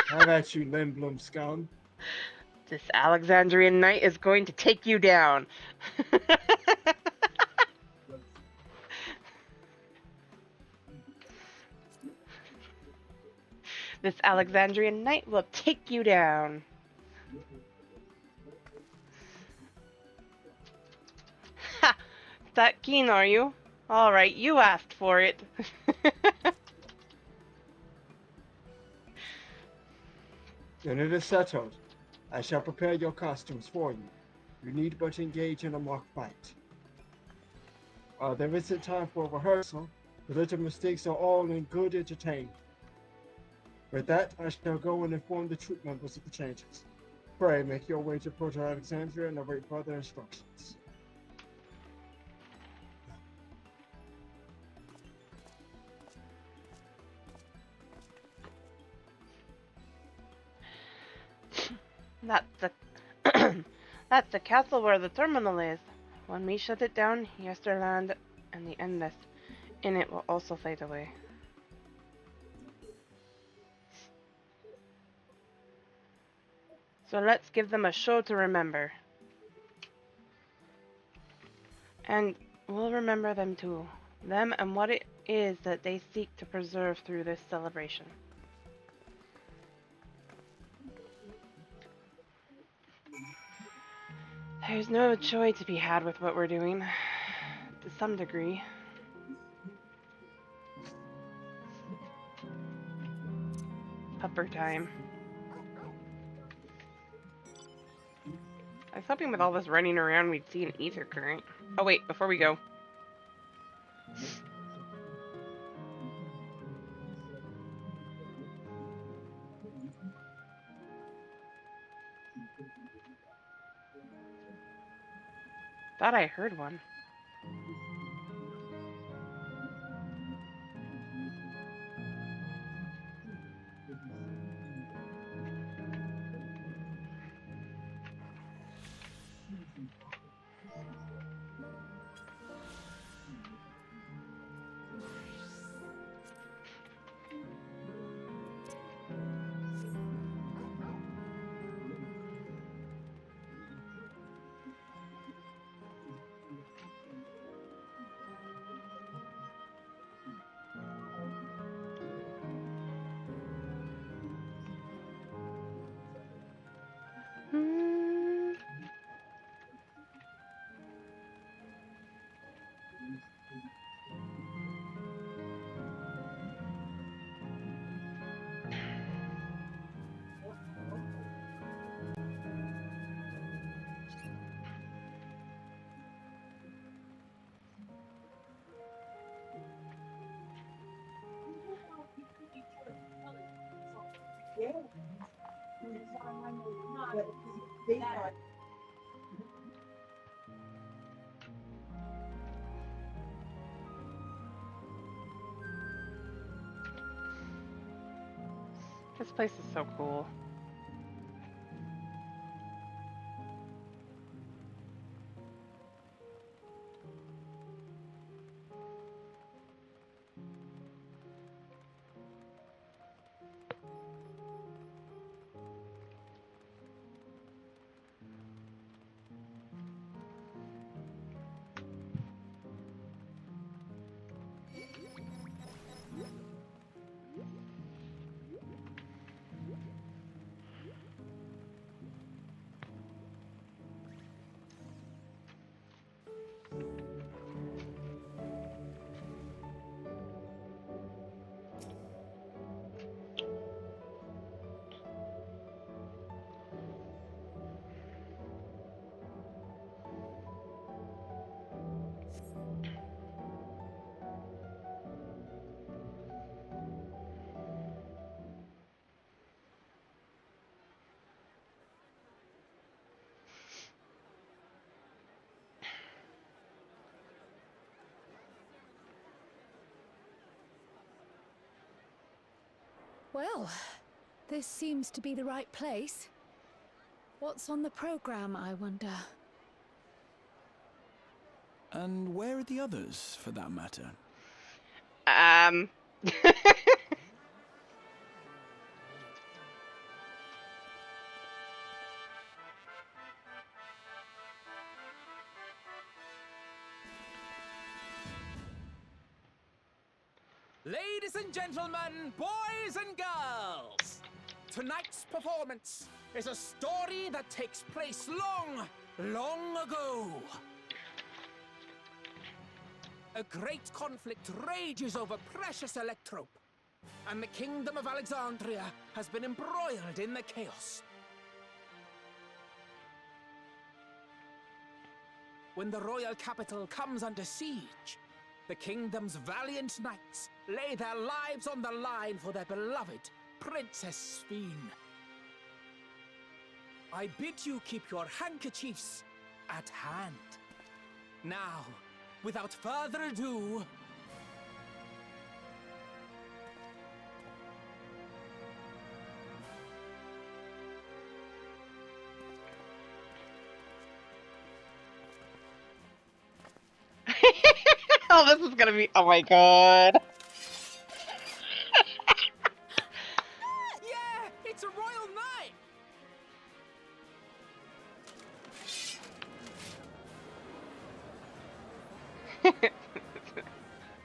How about you, Lindblom scum? This Alexandrian knight is going to take you down. This Alexandrian knight will take you down. Ha! That keen, are you? All right, you asked for it. Then it is settled. I shall prepare your costumes for you. You need but engage in a mock fight. There isn't time for rehearsal. The little mistakes are all in good entertainment. With that, I shall go and inform the troop members of the changes. Pray, make your way to Proto Alexandria and await further instructions. That's the that's the castle where the terminal is. When we shut it down, Yesterland and the Endless in it will also fade away. So let's give them a show to remember. And we'll remember them too. Them and what it is that they seek to preserve through this celebration. There's no joy to be had with what we're doing, to some degree. Upper time. I was hoping with all this running around we'd see an ether current. Oh wait, before we go. Thought I heard one. This place is so cool. Well, this seems to be the right place. What's on the program, I wonder? And where are the others, for that matter? Ladies and gentlemen, boys and girls, tonight's performance is a story that takes place long, long ago. A great conflict rages over precious electrope, and the kingdom of Alexandria has been embroiled in the chaos. when the royal capital comes under siege, the kingdom's valiant knights lay their lives on the line for their beloved Princess Sphene. I bid you keep your handkerchiefs at hand. Now, without further ado, Oh, this is gonna be. Oh my god. yeah, it's a royal knight!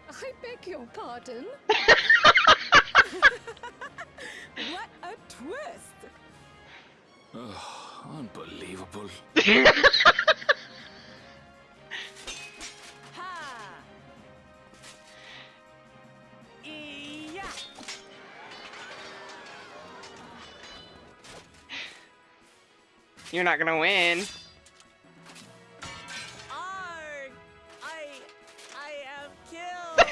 I beg your pardon? What a twist! Oh, unbelievable. Ha! Yeah! You're not gonna win. Arg! I am killed!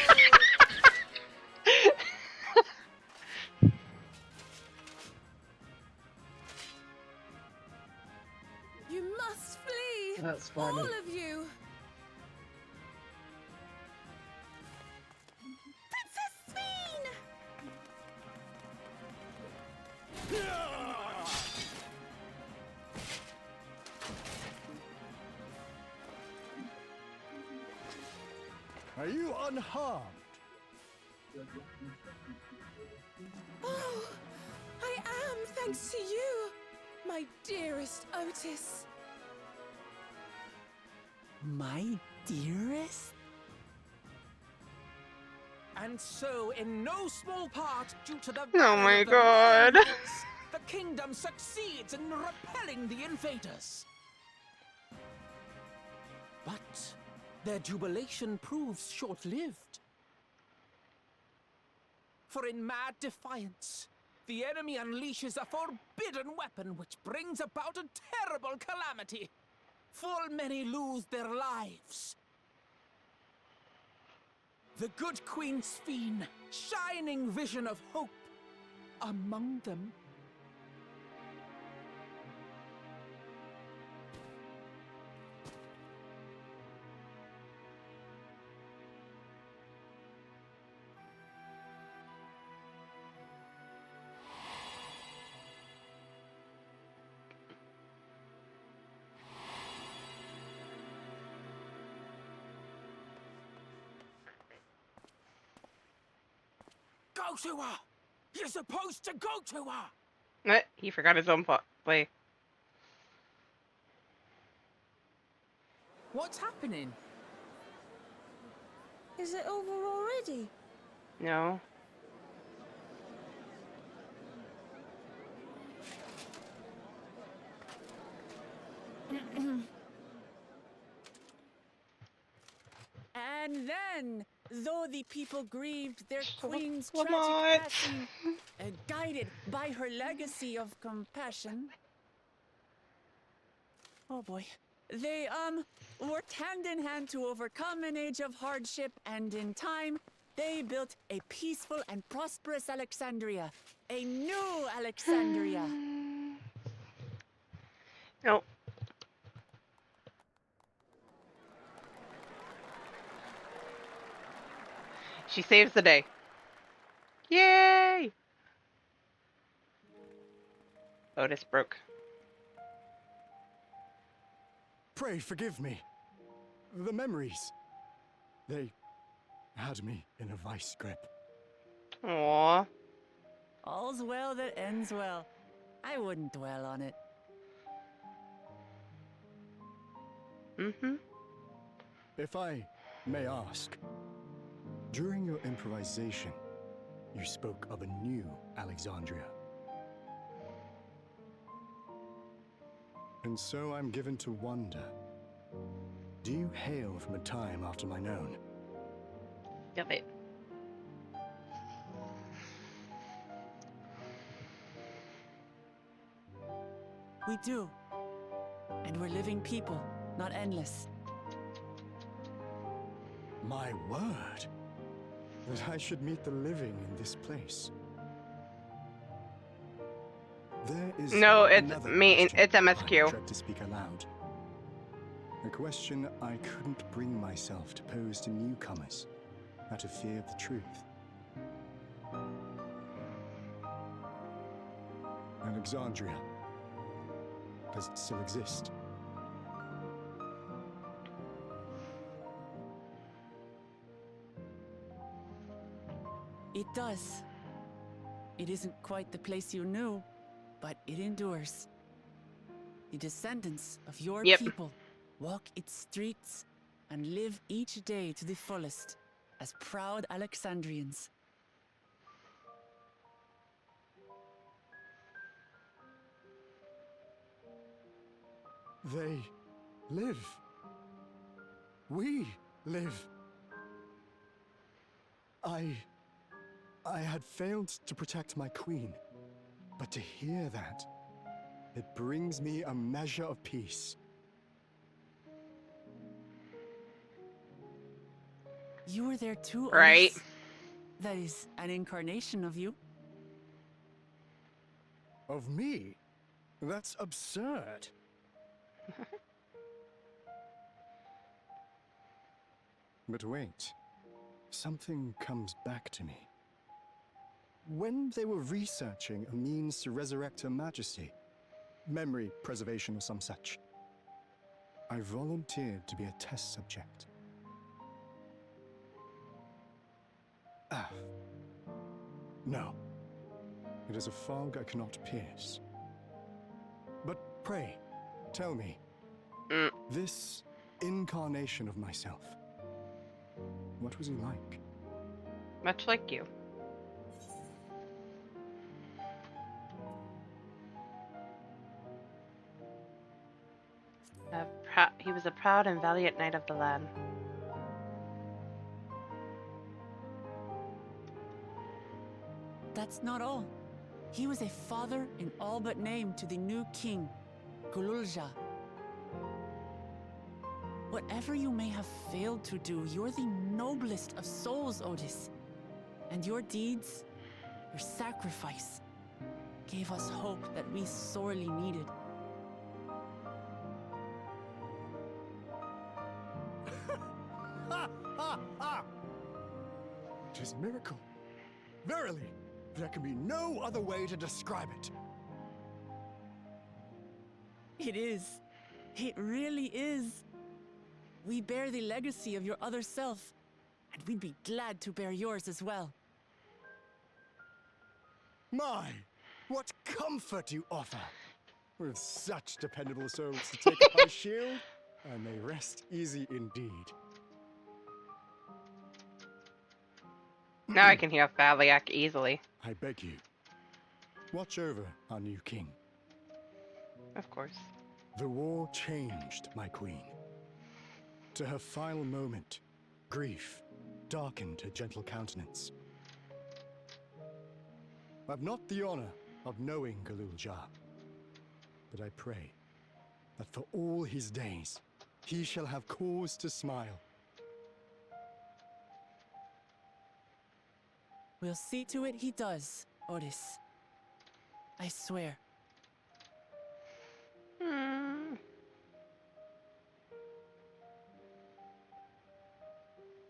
You must flee! That's funny. All of you! Princess Sphene! Are you unharmed? Oh, I am, thanks to you, my dearest Otis. My dearest? And so, in no small part due to the Oh my valor of the god. royal knights, the kingdom succeeds in repelling the invaders. But their jubilation proves short-lived. For in mad defiance, the enemy unleashes a forbidden weapon which brings about a terrible calamity. Full many lose their lives. The good Queen Sphene, shining vision of hope, among them. Go to her! You're supposed to go to her! He forgot his own play. What's happening? Is it over already? No. And then, though the people grieved their queen's What? tragic passing, guided by her legacy of compassion, oh boy, they worked hand in hand to overcome an age of hardship, and in time, they built a peaceful and prosperous Alexandria, a new Alexandria. Nope. She saves the day. Yay! Otis broke. Pray forgive me. The memories. They had me in a vice grip. Aww. All's well that ends well. I wouldn't dwell on it. Mm-hmm. If I may ask, during your improvisation, you spoke of a new Alexandria. And so I'm given to wonder, do you hail from a time after mine own? Love it. We do. And we're living people, not endless. My word. That I should meet the living in this place. There is No, it's another me. question It's I MSQ. dread to speak aloud. A question I couldn't bring myself to pose to newcomers out of fear of the truth. Alexandria. Does it still exist? It does. It isn't quite the place you knew, but it endures. The descendants of your people walk its streets and live each day to the fullest as proud Alexandrians. They live. We live. I had failed to protect my queen, but to hear that, it brings me a measure of peace. You were there too, Right. Otis. That is an incarnation of you. Of me? That's absurd. But wait, something comes back to me. When they were researching a means to resurrect Her Majesty, memory preservation or some such, I volunteered to be a test subject. Ah. No. It is a fog I cannot pierce. But pray, tell me, this incarnation of myself, what was he like? Much like you. He was a proud and valiant knight of the land. That's not all. He was a father in all but name to the new king, Gululja. Whatever you may have failed to do, you're the noblest of souls, Otis. And your deeds, your sacrifice, gave us hope that we sorely needed. It is a miracle. Verily, there can be no other way to describe it. It is. It really is. We bear the legacy of your other self, and we'd be glad to bear yours as well. My, what comfort you offer! With such dependable souls to take up my shield, I may rest easy indeed. Now I can heal Thaliak easily. I beg you, watch over our new king. Of course. The war changed my queen. To her final moment, grief darkened her gentle countenance. I've not the honor of knowing Gululja, but I pray that for all his days, he shall have cause to smile. We'll see to it he does, Otis. I swear.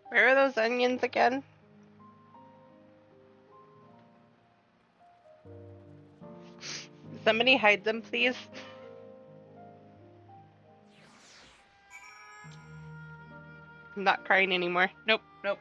Where are those onions again? Somebody hide them, please. I'm not crying anymore. Nope, nope.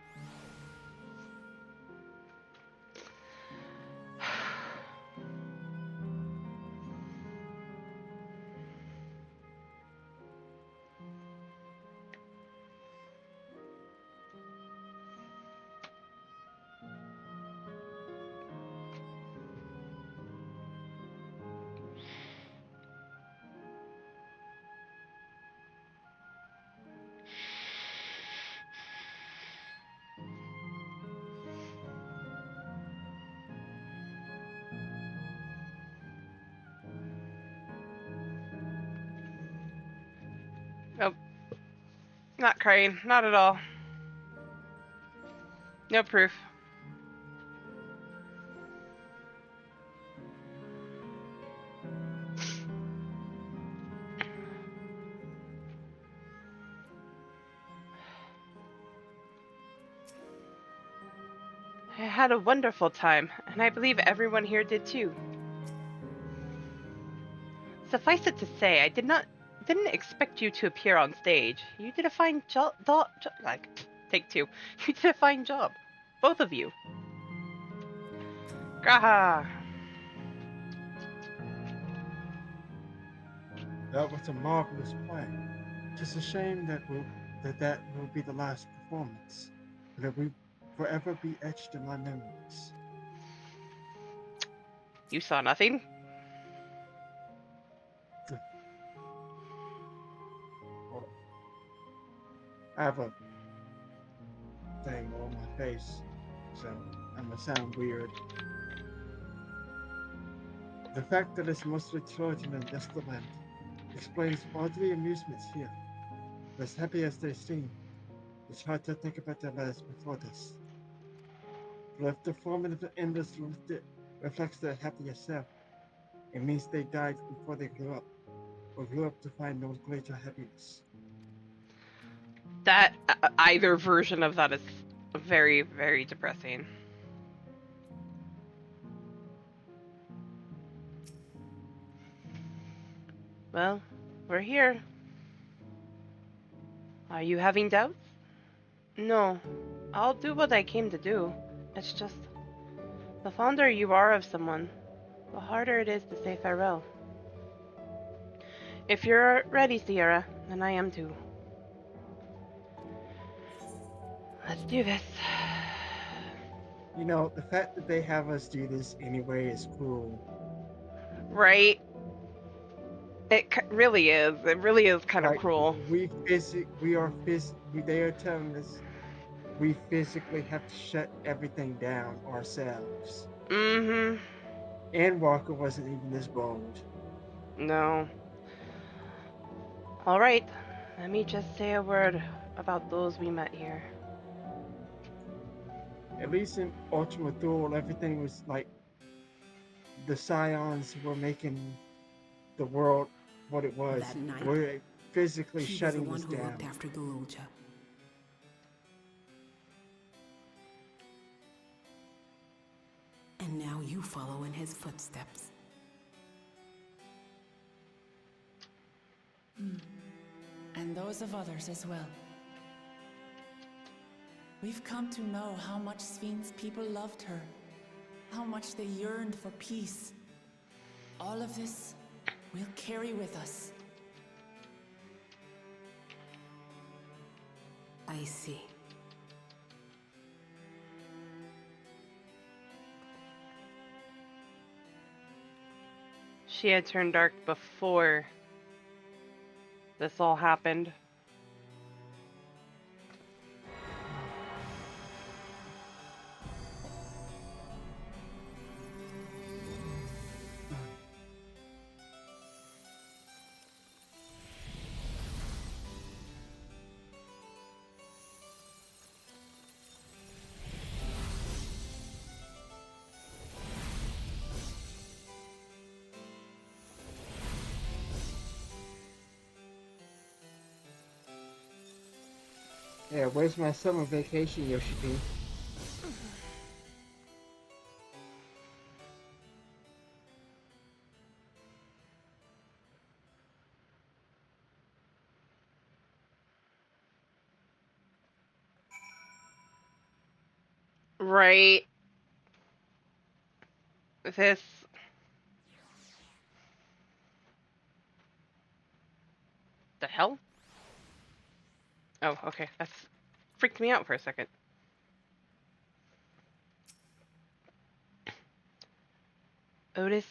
Nope. Not crying. Not at all. No proof. I had a wonderful time, and I believe everyone here did too. Suffice it to say, I didn't expect you to appear on stage. You did a fine job. Like, take two. You did a fine job, both of you. Graha. That was a marvelous play. Just a shame that will be the last performance, but it will forever be etched in my memories. You saw nothing? I have a thing on my face, so I'm gonna sound weird. The fact that it's mostly children in desolate land explains all the amusements here. As happy as they seem, it's hard to think about their lives before this. But if the formative endless reflects their happiest self, it means they died before they grew up, or grew up to find no greater happiness. That either version of that is very, very depressing. Well, we're here. Are you having doubts? No. I'll do what I came to do. It's just, the fonder you are of someone, the harder it is to say farewell. If you're ready, Sierra, then I am too. Let's do this. You know, the fact that they have us do this anyway is cruel. Right? It really is. It really is kind of cruel. They are telling us we physically have to shut everything down ourselves. Mm-hmm. And Walker wasn't even this bold. No. All right. Let me just say a word about those we met here. At least in Ultima Thule, everything was like the Scions were making the world what it was. That night, We're physically he was the shutting one this who down. looked after Gululja. And now you follow in his footsteps. And those of others as well. We've come to know how much Sven's people loved her, how much they yearned for peace. All of this we'll carry with us. I see. She had turned dark before this all happened. Yeah, where's my summer vacation, Yoshi-P? Right. This. The hell? Oh, okay. That's freaked me out for a second. Otis.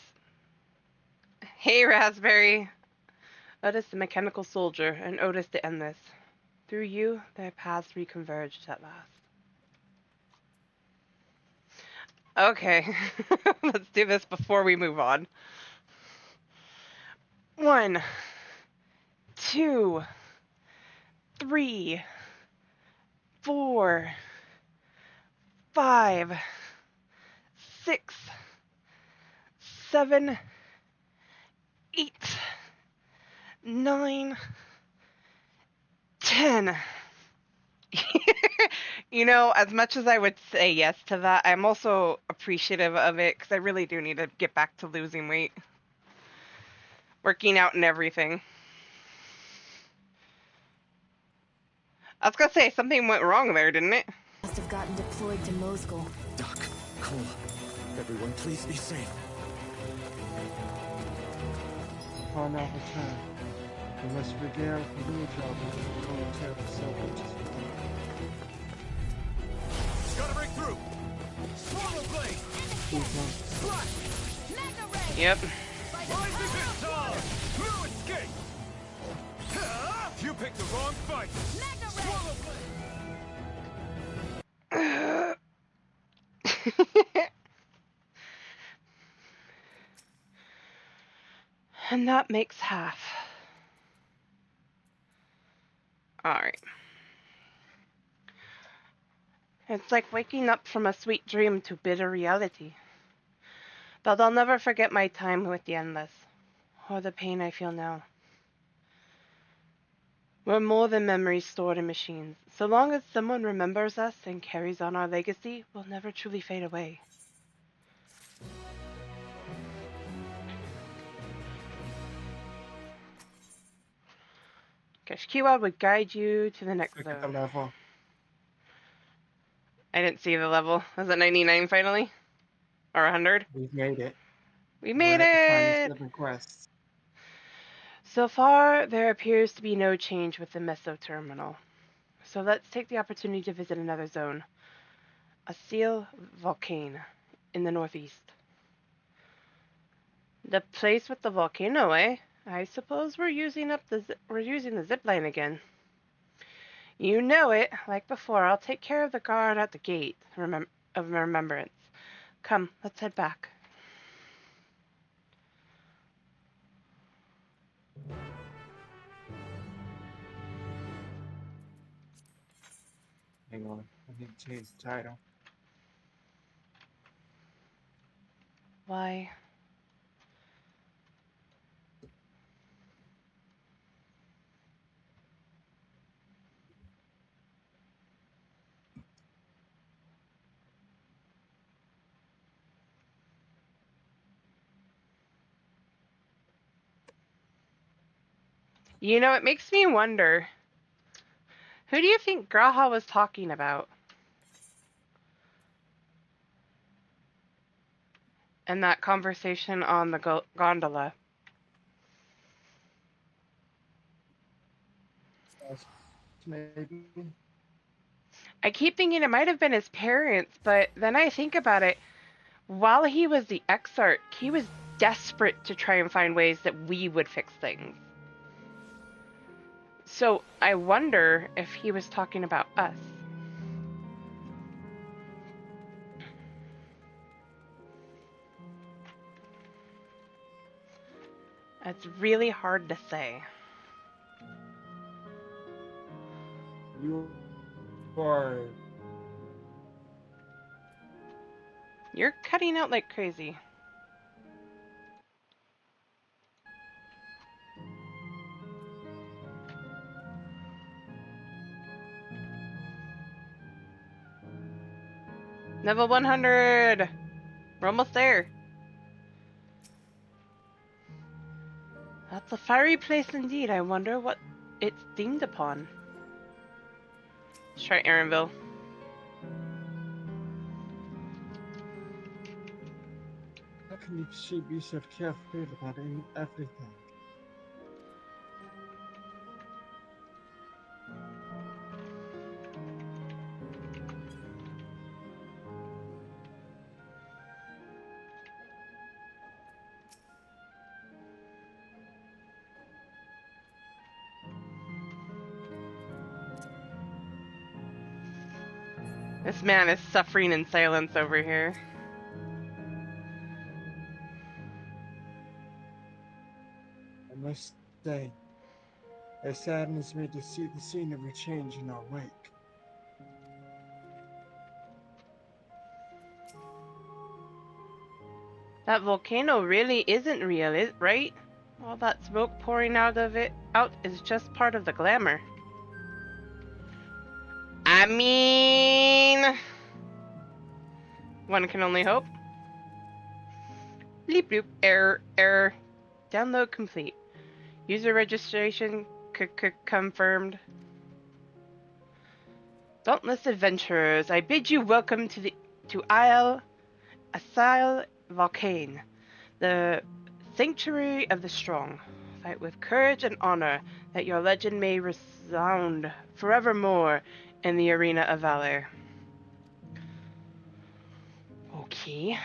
Hey, Raspberry. Otis the mechanical soldier, and Otis the endless. Through you, their paths reconverged at last. Okay. Let's do this before we move on. 1, 2, 3, 4, 5, 6, 7, 8, 9, 10. You know, as much as I would say yes to that, I'm also appreciative of it because I really do need to get back to losing weight. Working out and everything. I was gonna say, something went wrong there, didn't it? Must have gotten deployed to Moscow. Duck, Cole, everyone please be safe. Upon our return, we must regale Fallujah with the military soldiers. Gotta break through. Swallow blade. Slash. Yep. No escape. You picked the wrong fight. Swallow blade. And that makes half. Alright. It's like waking up from a sweet dream to bitter reality. But I'll never forget my time with the Endless, or the pain I feel now. We're more than memories stored in machines. So long as someone remembers us and carries on our legacy, we'll never truly fade away. Kashkiwa would guide you to the next Look at the zone. level. I didn't see the level. Was it 99 finally? Or 100? We've made it. We We're made at the final it! 7 quests. So far, there appears to be no change with the Meso terminal. So let's take the opportunity to visit another zone. A seal volcano in the northeast. The place with the volcano, eh? I suppose we're using the zip line again. You know it. Like before, I'll take care of the guard at the gate of remembrance. Come, let's head back. Hang on, I need to change the title. Why? You know, it makes me wonder, who do you think Graha was talking about? In that conversation on the gondola. Maybe. I keep thinking it might have been his parents, but then I think about it. While he was the Exarch, he was desperate to try and find ways that we would fix things. So I wonder if he was talking about us. It's really hard to say. You are. You're cutting out like crazy. Level 100! We're almost there. That's a fiery place indeed. I wonder what it's themed upon. Let's try Aaronville. How can she be so carefree about everything? This man is suffering in silence over here. I must say, it saddens me to see the scenery change in our wake. That volcano really isn't real, right? All that smoke pouring out of it is just part of the glamour. I mean, one can only hope. Bleep bloop, error. Download complete. User registration confirmed. Dauntless adventurers, I bid you welcome to Asile Volcane, the sanctuary of the strong. Fight with courage and honor, that your legend may resound forevermore in the arena of valor. Okay.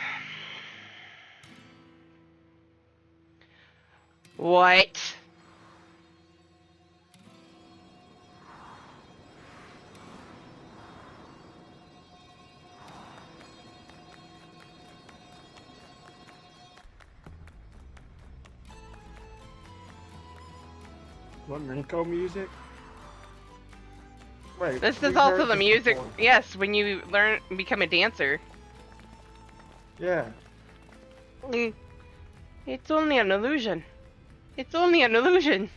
What? What, Rinko music? Wait, This we is also heard the this music, before. yes, when you become a dancer. Yeah. It's only an illusion. It's only an illusion.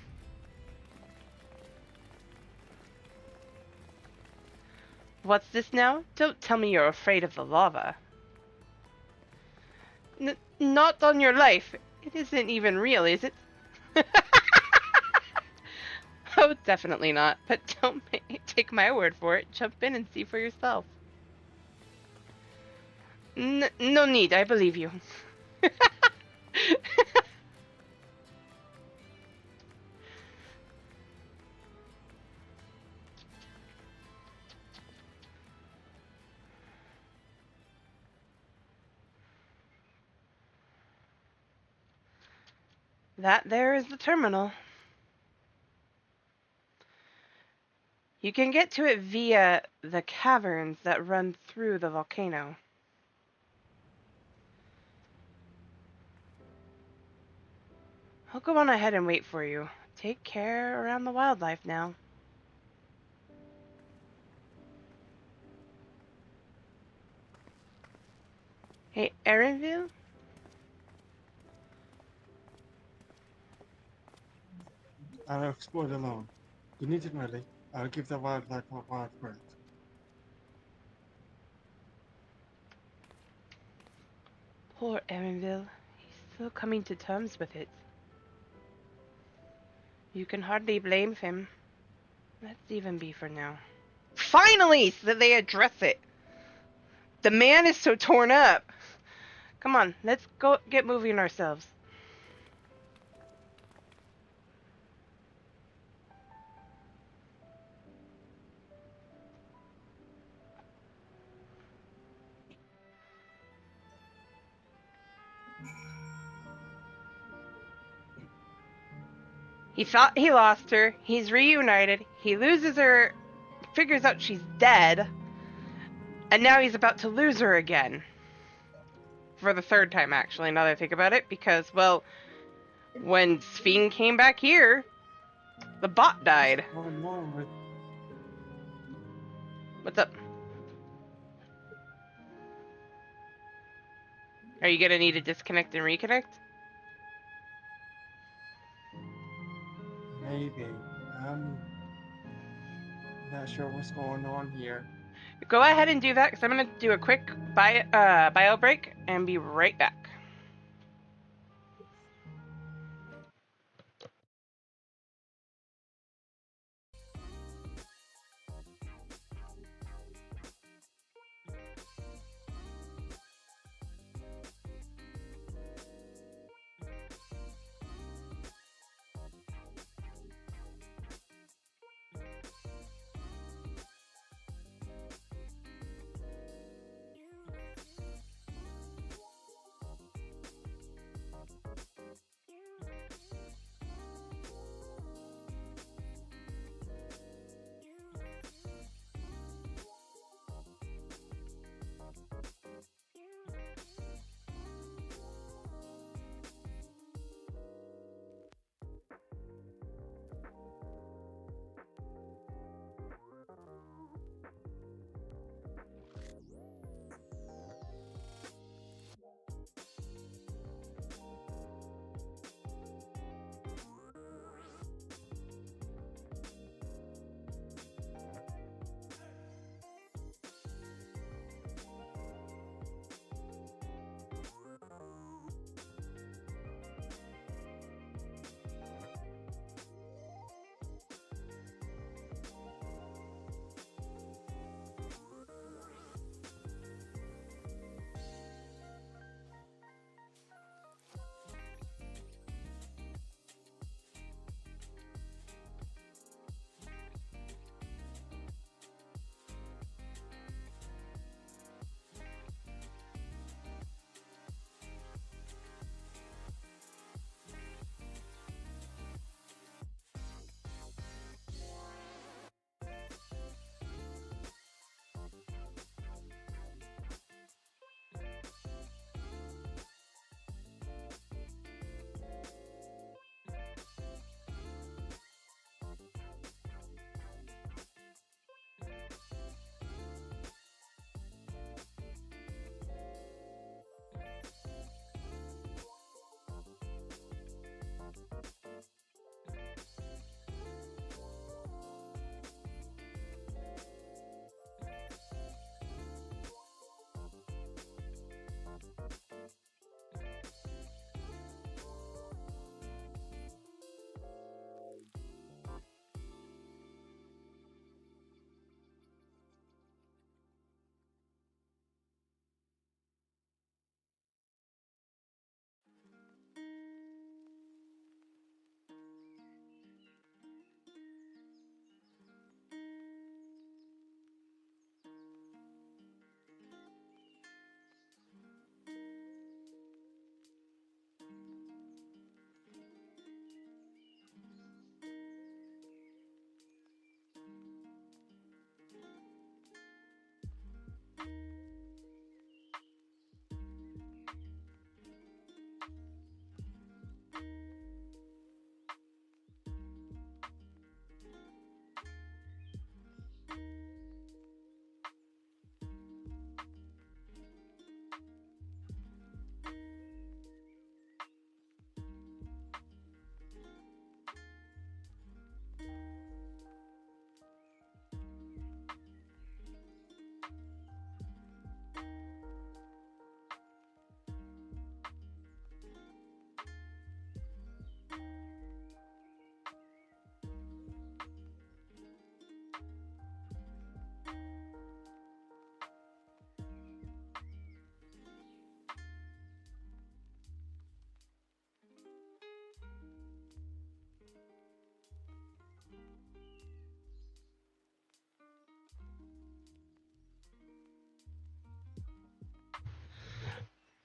What's this now? Don't tell me you're afraid of the lava. Not on your life. It isn't even real, is it? Oh, definitely not. But don't take my word for it. Jump in and see for yourself. No need, I believe you. That there is the terminal. You can get to it via the caverns that run through the volcano. I'll go on ahead and wait for you. Take care around the wildlife now. Hey, Erenville? I'll explore alone. You need it ready. I'll give the wildlife a wild breath. Poor Erenville. He's still coming to terms with it. You can hardly blame him. Let's even be for now. Finally! So they address it! The man is so torn up! Come on, let's go get moving ourselves. He thought he lost her. He's reunited. He loses her, figures out she's dead. And now he's about to lose her again. For the third time, actually, now that I think about it. Because, well, when Sphene came back here, the bot died. What's up? Are you gonna need to disconnect and reconnect? Maybe. Not sure what's going on here. Go ahead and do that, because I'm gonna do a quick bio break and be right back.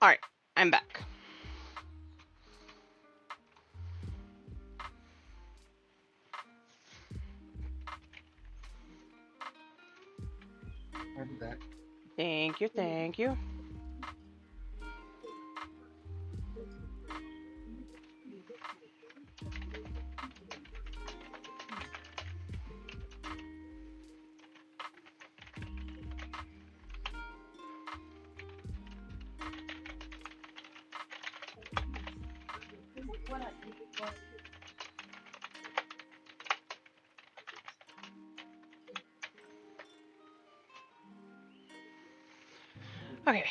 Alright, I'm back. I'll be back. Thank you, thank you. Okay,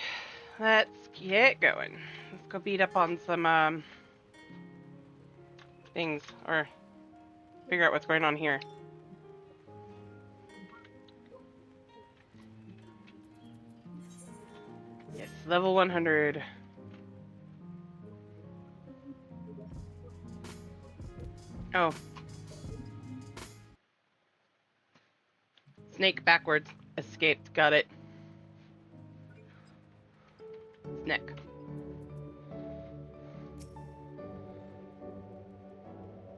let's get going. Let's go beat up on some things, or figure out what's going on here. Yes, level 100. Oh. Snake backwards. Escaped. Got it. Snake.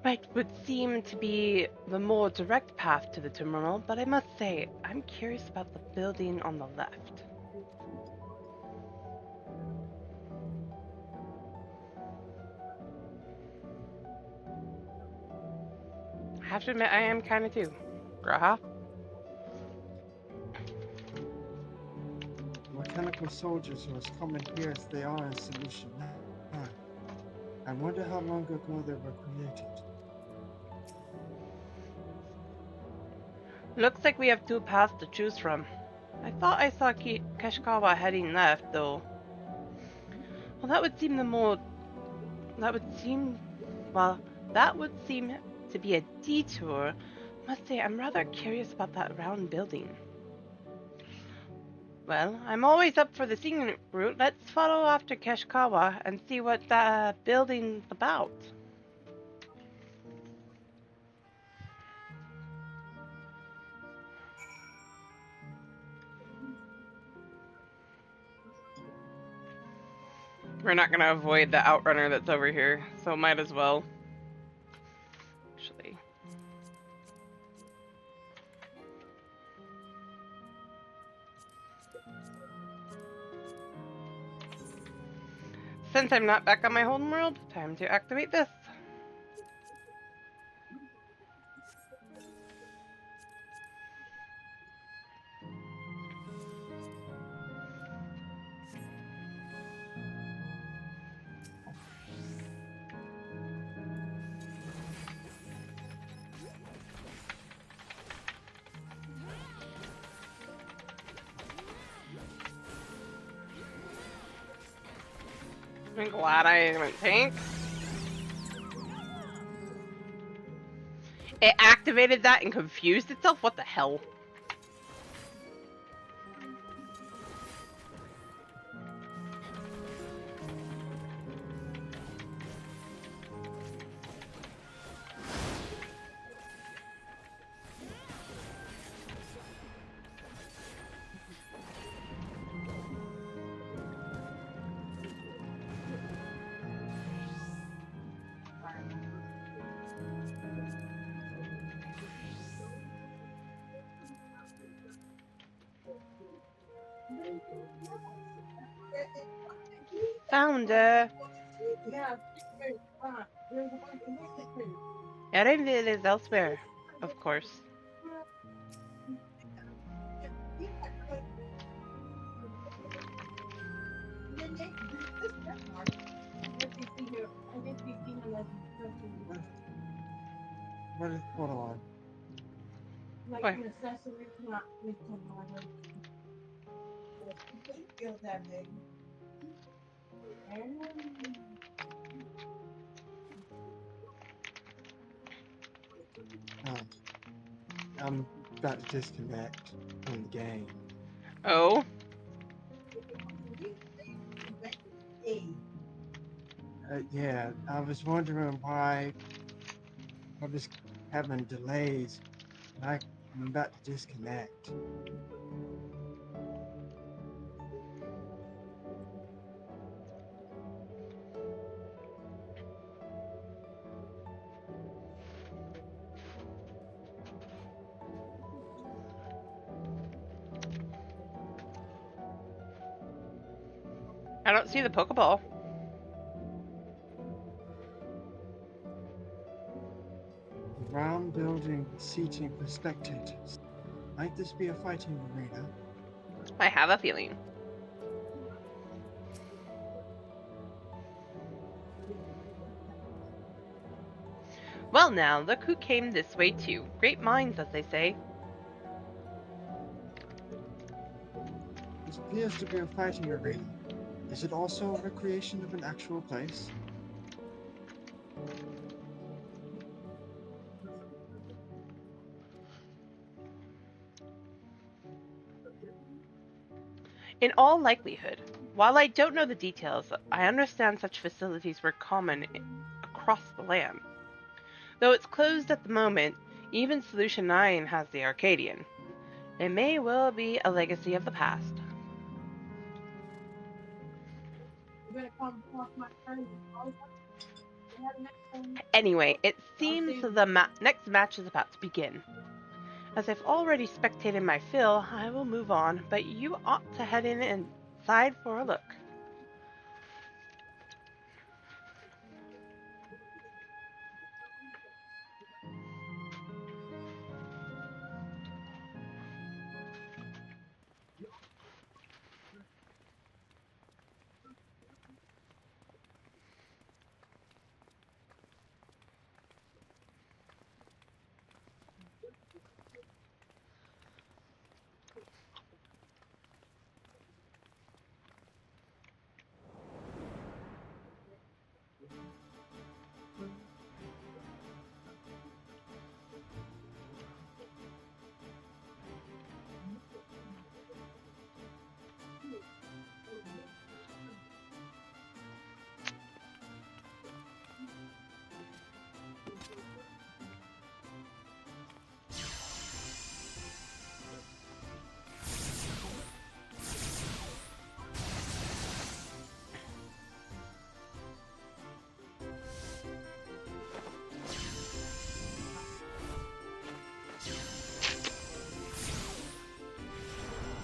Right would seem to be the more direct path to the terminal, but I must say, I'm curious about the building on the left. I have to admit, I am kind of too. Graha? Mechanical soldiers are as common here as they are in Solution 9. I wonder how long ago they were created. Looks like we have two paths to choose from. I thought I saw Kashikawa heading left, though. Well, that would seem to be a detour. Must say, I'm rather curious about that round building. Well, I'm always up for the scenic route. Let's follow after Kashikawa and see what that building's about. We're not gonna avoid the outrunner that's over here, so might as well. Actually. Since I'm not back on my home world, time to activate this. I'm glad I went tank. It activated that and confused itself? What the hell? Found her. LVL is elsewhere, of course. Hold on. Where? I'm about to disconnect from the game. Oh? Yeah, I was wondering why I was having delays. I'm about to disconnect. I don't see the Pokeball. A round building with seating for spectators. Might this be a fighting arena? I have a feeling. Well now, look who came this way too. Great minds, as they say. This appears to be a fighting arena. Is it also a recreation of an actual place? In all likelihood, while I don't know the details, I understand such facilities were common across the land. Though it's closed at the moment, even Solution 9 has the Arcadian. It may well be a legacy of the past. Anyway, it seems the next match is about to begin. As I've already spectated my fill, I will move on, but you ought to head inside for a look.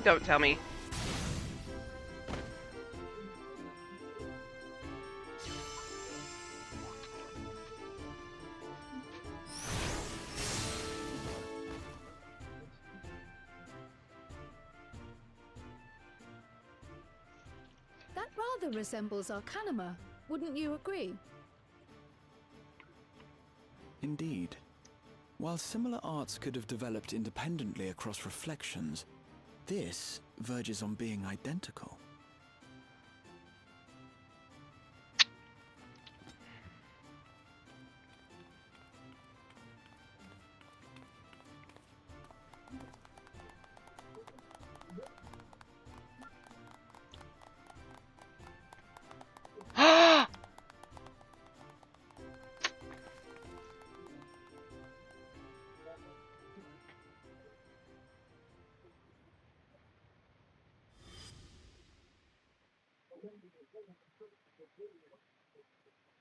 Don't tell me. That rather resembles Arcanima, wouldn't you agree? Indeed. While similar arts could have developed independently across reflections, this verges on being identical.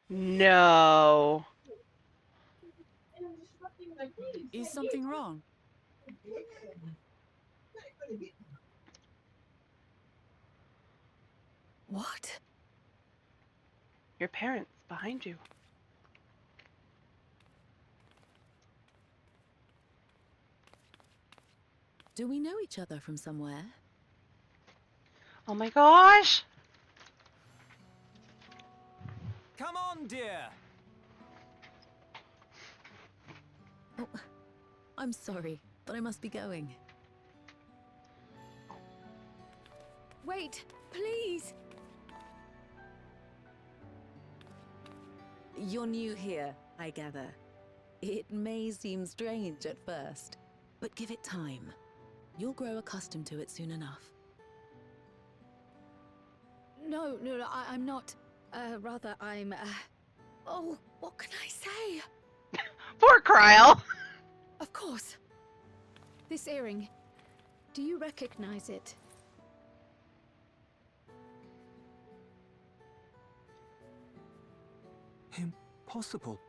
No. Is something wrong? What? Your parents behind you. Do we know each other from somewhere? Oh my gosh! Come on, dear. Oh, I'm sorry, but I must be going. Wait, please! You're new here, I gather. It may seem strange at first, but give it time. You'll grow accustomed to it soon enough. No, I'm not. Rather, I'm. Oh, what can I say? Poor Kryl! Of course. This earring. Do you recognize it? Impossible.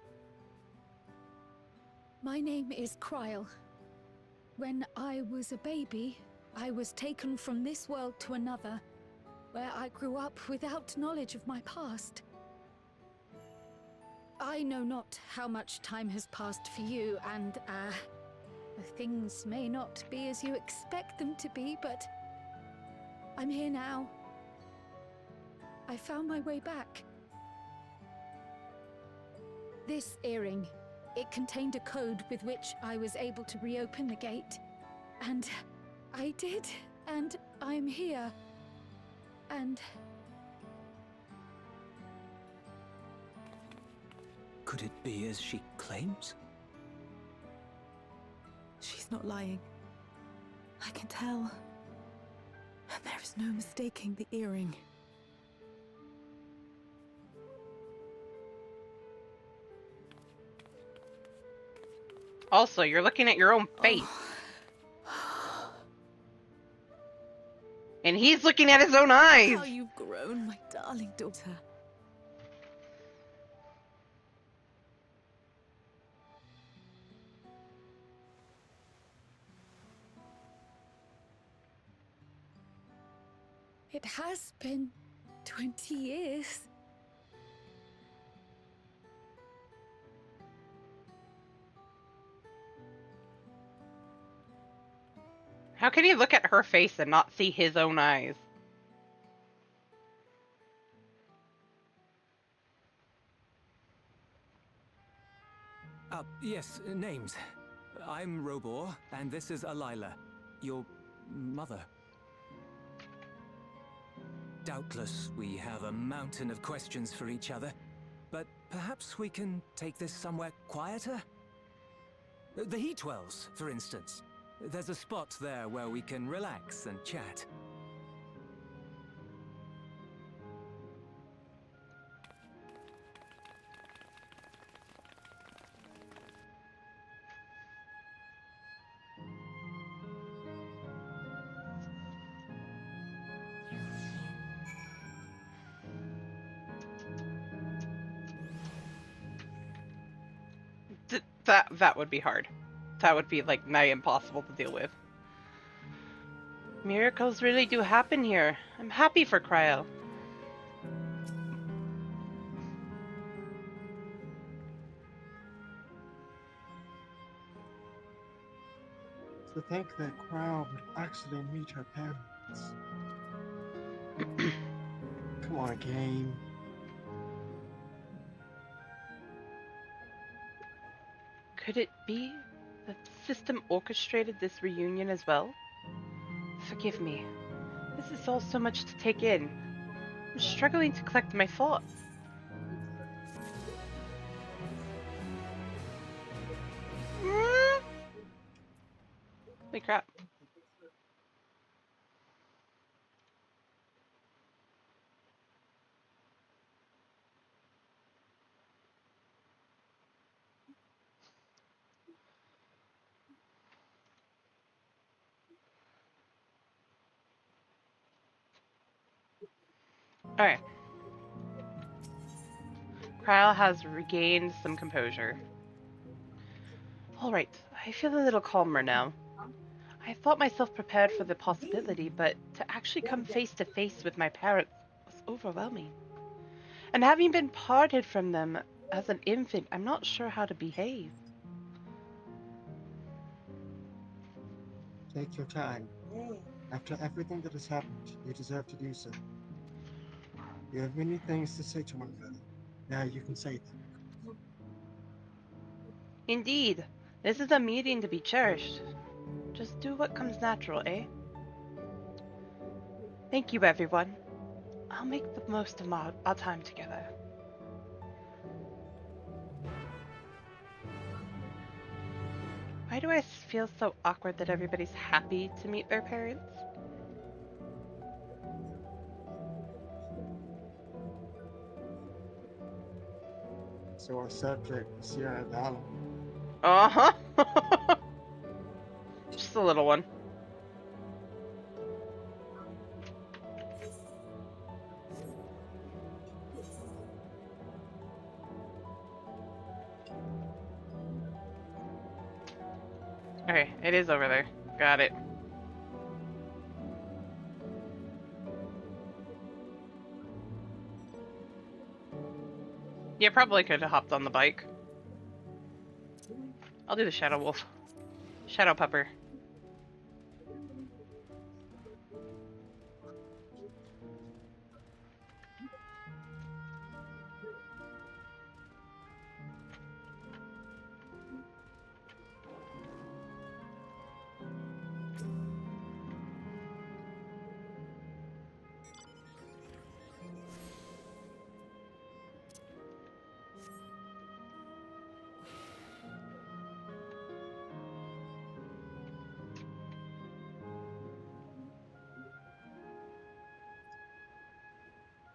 My name is Kryl. When I was a baby, I was taken from this world to another, where I grew up without knowledge of my past. I know not how much time has passed for you, and, things may not be as you expect them to be, but I'm here now. I found my way back. This earring, it contained a code with which I was able to reopen the gate. And I did, and I'm here. And... Could it be as she claims? She's not lying. I can tell. And there is no mistaking the earring. Also, you're looking at your own face. And he's looking at his own eyes. How you've grown, my darling daughter. it has been 20 years. How can he look at her face and not see his own eyes? Yes, names. I'm Robor, and this is Alila, your mother. Doubtless, we have a mountain of questions for each other, but perhaps we can take this somewhere quieter? The Heatwells, for instance. There's a spot there where we can relax and chat. That would be hard. That would be like nigh impossible to deal with. Miracles really do happen here. I'm happy for Cryo. To think that Crow would actually meet her parents. Come on, game. Could it be that the system orchestrated this reunion as well? Forgive me. This is all so much to take in. I'm struggling to collect my thoughts. Holy crap. Alright. Cryo has regained some composure. Alright, I feel a little calmer now. I thought myself prepared for the possibility, but to actually come face to face with my parents was overwhelming. And having been parted from them as an infant, I'm not sure how to behave. Take your time. After everything that has happened, you deserve to do so. You have many things to say to one another. Now you can say them. Indeed, this is a meeting to be cherished. Just do what comes natural, eh? Thank you, everyone. I'll make the most of our time together. Why do I feel so awkward that everybody's happy to meet their parents? So our subject is Sierra Valley. Uh-huh. Just a little one. Okay, it is over there. Got it. Yeah, probably could have hopped on the bike. I'll do the Shadow Wolf. Shadow Pupper.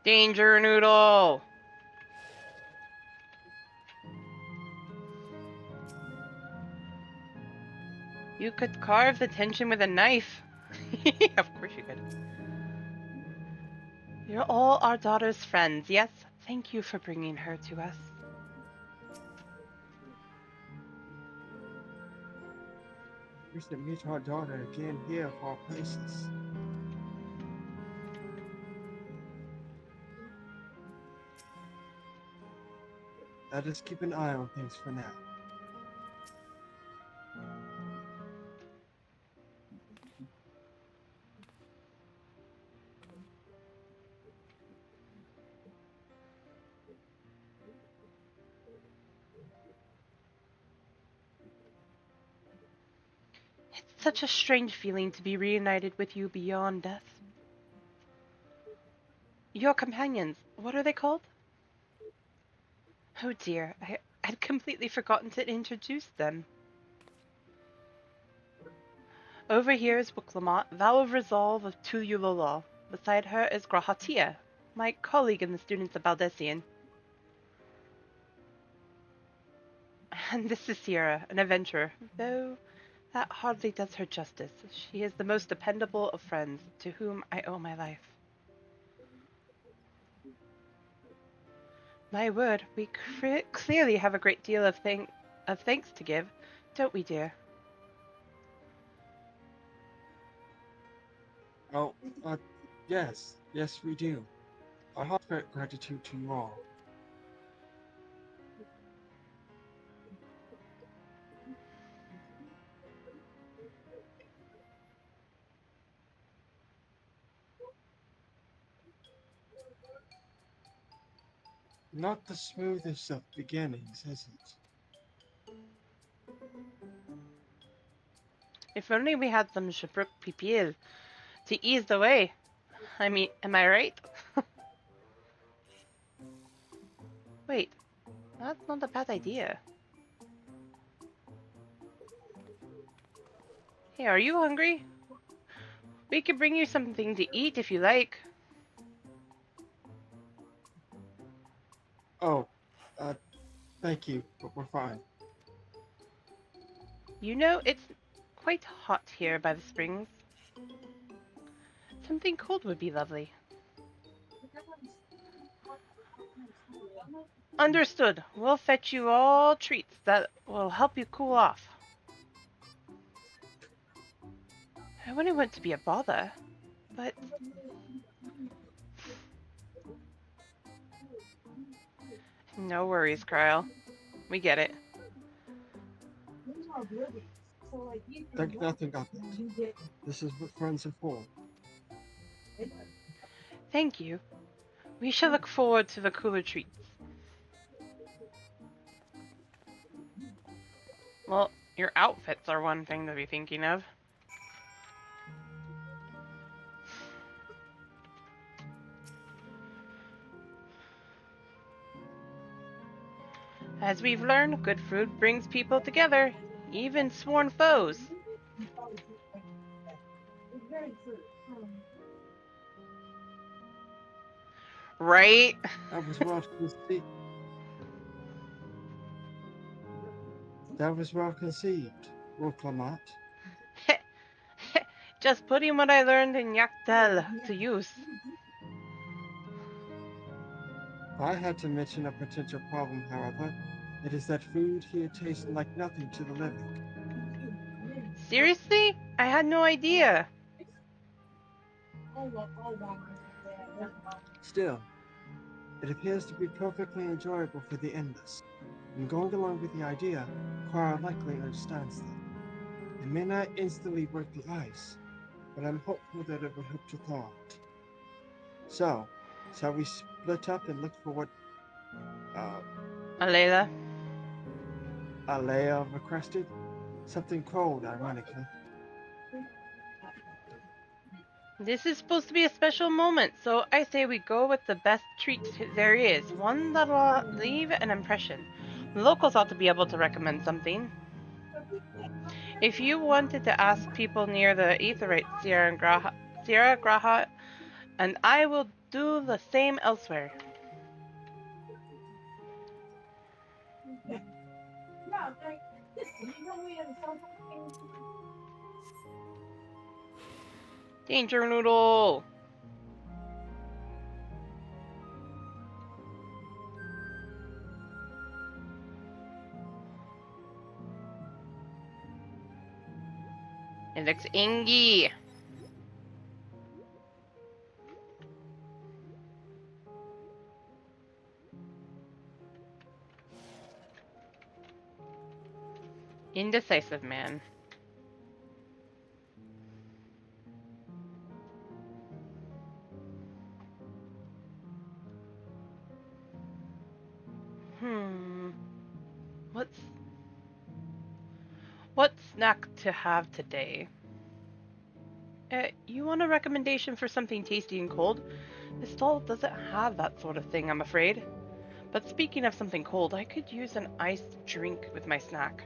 Danger Noodle! You could carve the tension with a knife. Of course you could. You're all our daughter's friends, yes? Thank you for bringing her to us. We should meet our daughter again here of all places. Let us keep an eye on things for now. It's such a strange feeling to be reunited with you beyond death. Your companions, what are they called? Oh dear, I had completely forgotten to introduce them. Over here is Buklamat, Vow of Resolve of Tululolol. Beside her is Grahatia, my colleague in the Students of Baldessian. And this is Sierra, an adventurer, though that hardly does her justice. She is the most dependable of friends, to whom I owe my life. My word, we clearly have a great deal of thanks to give, don't we, dear? Oh, yes, yes we do. Our heartfelt gratitude to you all. Not the smoothest of beginnings, is it? If only we had some Shabruk Pipil to ease the way. I mean, am I right? Wait, that's not a bad idea. Hey, are you hungry? We could bring you something to eat if you like. Oh, thank you, but we're fine. You know, it's quite hot here by the springs. Something cold would be lovely. Understood. We'll fetch you all treats that will help you cool off. I wouldn't want to be a bother, but... No worries, Kyle. We get it. Think nothing of it. This is what friends are for. Thank you. We shall look forward to the cooler treats. Well, your outfits are one thing to be thinking of. As we've learned, good food brings people together, even sworn foes. Right? That was well conceived. That was well conceived, Woklamat. Just putting what I learned in Yaktel to use. If I had to mention a potential problem, however, it is that food here tastes like nothing to the living. Seriously? I had no idea. Still, It appears to be perfectly enjoyable for the endless. And going along with the idea, Cora likely understands that. It may not instantly break the ice, but I'm hopeful that it will help to thaw it. So, shall we split up and look for what Alayla? Alea requested? Something cold, ironically. This is supposed to be a special moment, so I say we go with the best treat there is, one that'll leave an impression. The locals ought to be able to recommend something. If you wanted to ask people near the Aetheryte Sierra Graha, and I will do the same elsewhere. Danger Noodle! It looks ingy. Indecisive man. What snack to have today? You want a recommendation for something tasty and cold? This stall doesn't have that sort of thing, I'm afraid. But speaking of something cold, I could use an iced drink with my snack.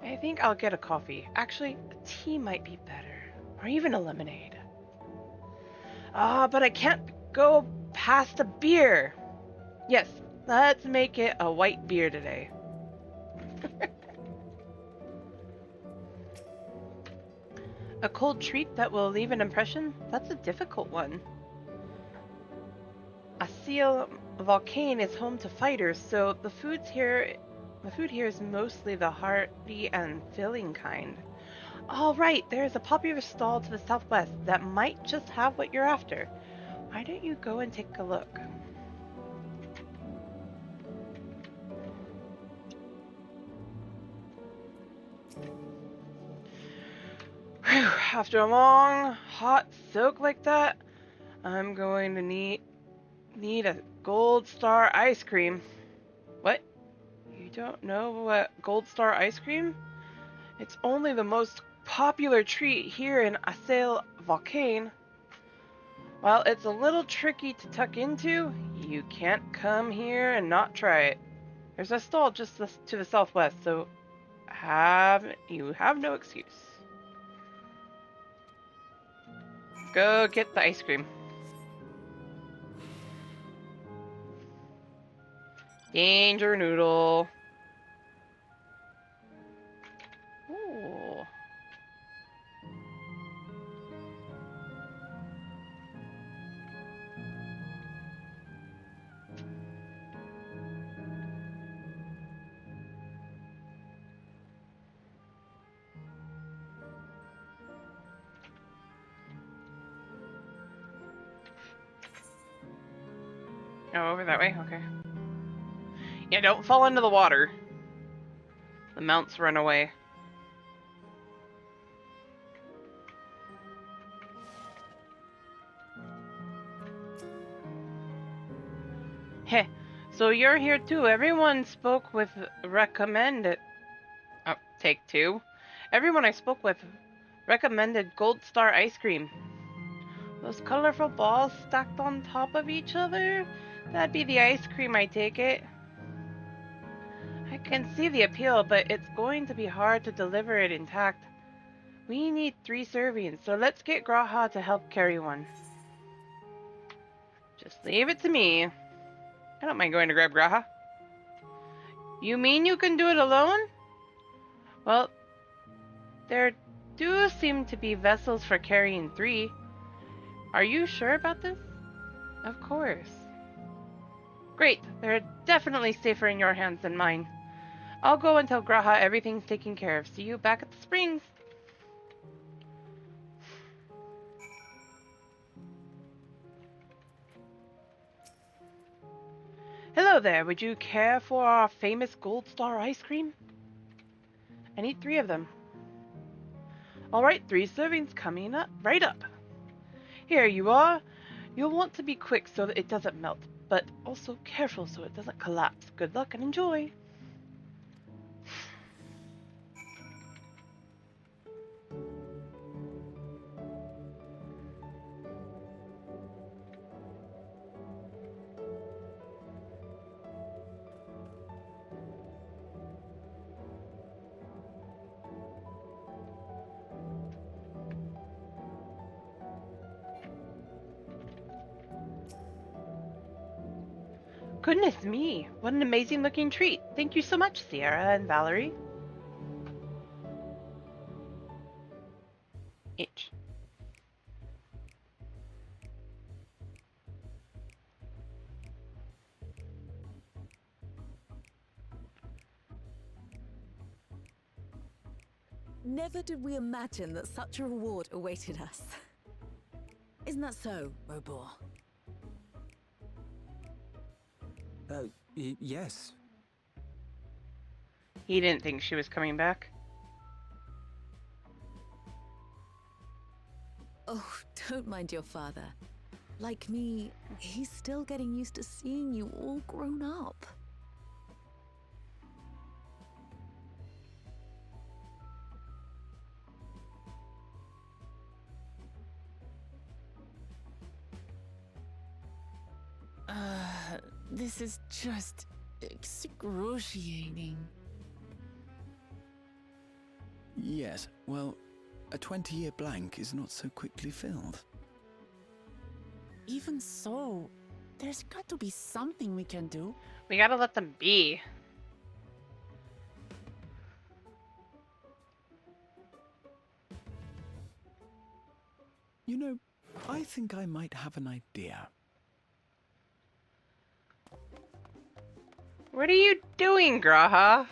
I think I'll get a coffee. Actually, a tea might be better. Or even a lemonade. But I can't go past a beer. Yes, let's make it a white beer today. A cold treat that will leave an impression? That's a difficult one. Asil Volcane is home to fighters, so the food here is mostly the hearty and filling kind. All right, there's a popular stall to the southwest that might just have what you're after. Why don't you go and take a look? Whew, after a long, hot soak like that, I'm going to need a Gold Star ice cream. What? You don't know what Gold Star ice cream? It's only the most popular treat here in Asail Volcane. While it's a little tricky to tuck into, you can't come here and not try it. There's a stall just to the southwest, so you have no excuse. Go get the ice cream. Danger Noodle. Ooh. Oh, over that way? Okay. Yeah, don't fall into the water. The mounts run away. Heh, so you're here too. Everyone spoke with recommended. Oh, take two. Everyone I spoke with recommended Gold Star ice cream. Those colorful balls stacked on top of each other? That'd be the ice cream, I take it. I can see the appeal, but it's going to be hard to deliver it intact. We need 3 servings, so let's get Graha to help carry one. Just leave it to me. I don't mind going to grab Graha. You mean you can do it alone? Well, there do seem to be vessels for carrying 3. Are you sure about this? Of course. Great, they're definitely safer in your hands than mine. I'll go and tell Graha everything's taken care of. See you back at the springs. Hello there, would you care for our famous Gold Star ice cream? I need 3 of them. Alright, 3 servings coming up, right up. Here you are. You'll want to be quick so that it doesn't melt, but also careful so it doesn't collapse. Good luck and enjoy. Goodness me, what an amazing looking treat. Thank you so much, Sierra and Valerie. Itch. Never did we imagine that such a reward awaited us. Isn't that so, Robor? Yes. He didn't think she was coming back. Oh, don't mind your father. Like me, he's still getting used to seeing you all grown up. This is just excruciating. Yes, well, a 20-year blank is not so quickly filled. Even so, there's got to be something we can do. We gotta let them be. You know, I think I might have an idea. What are you doing, Graha?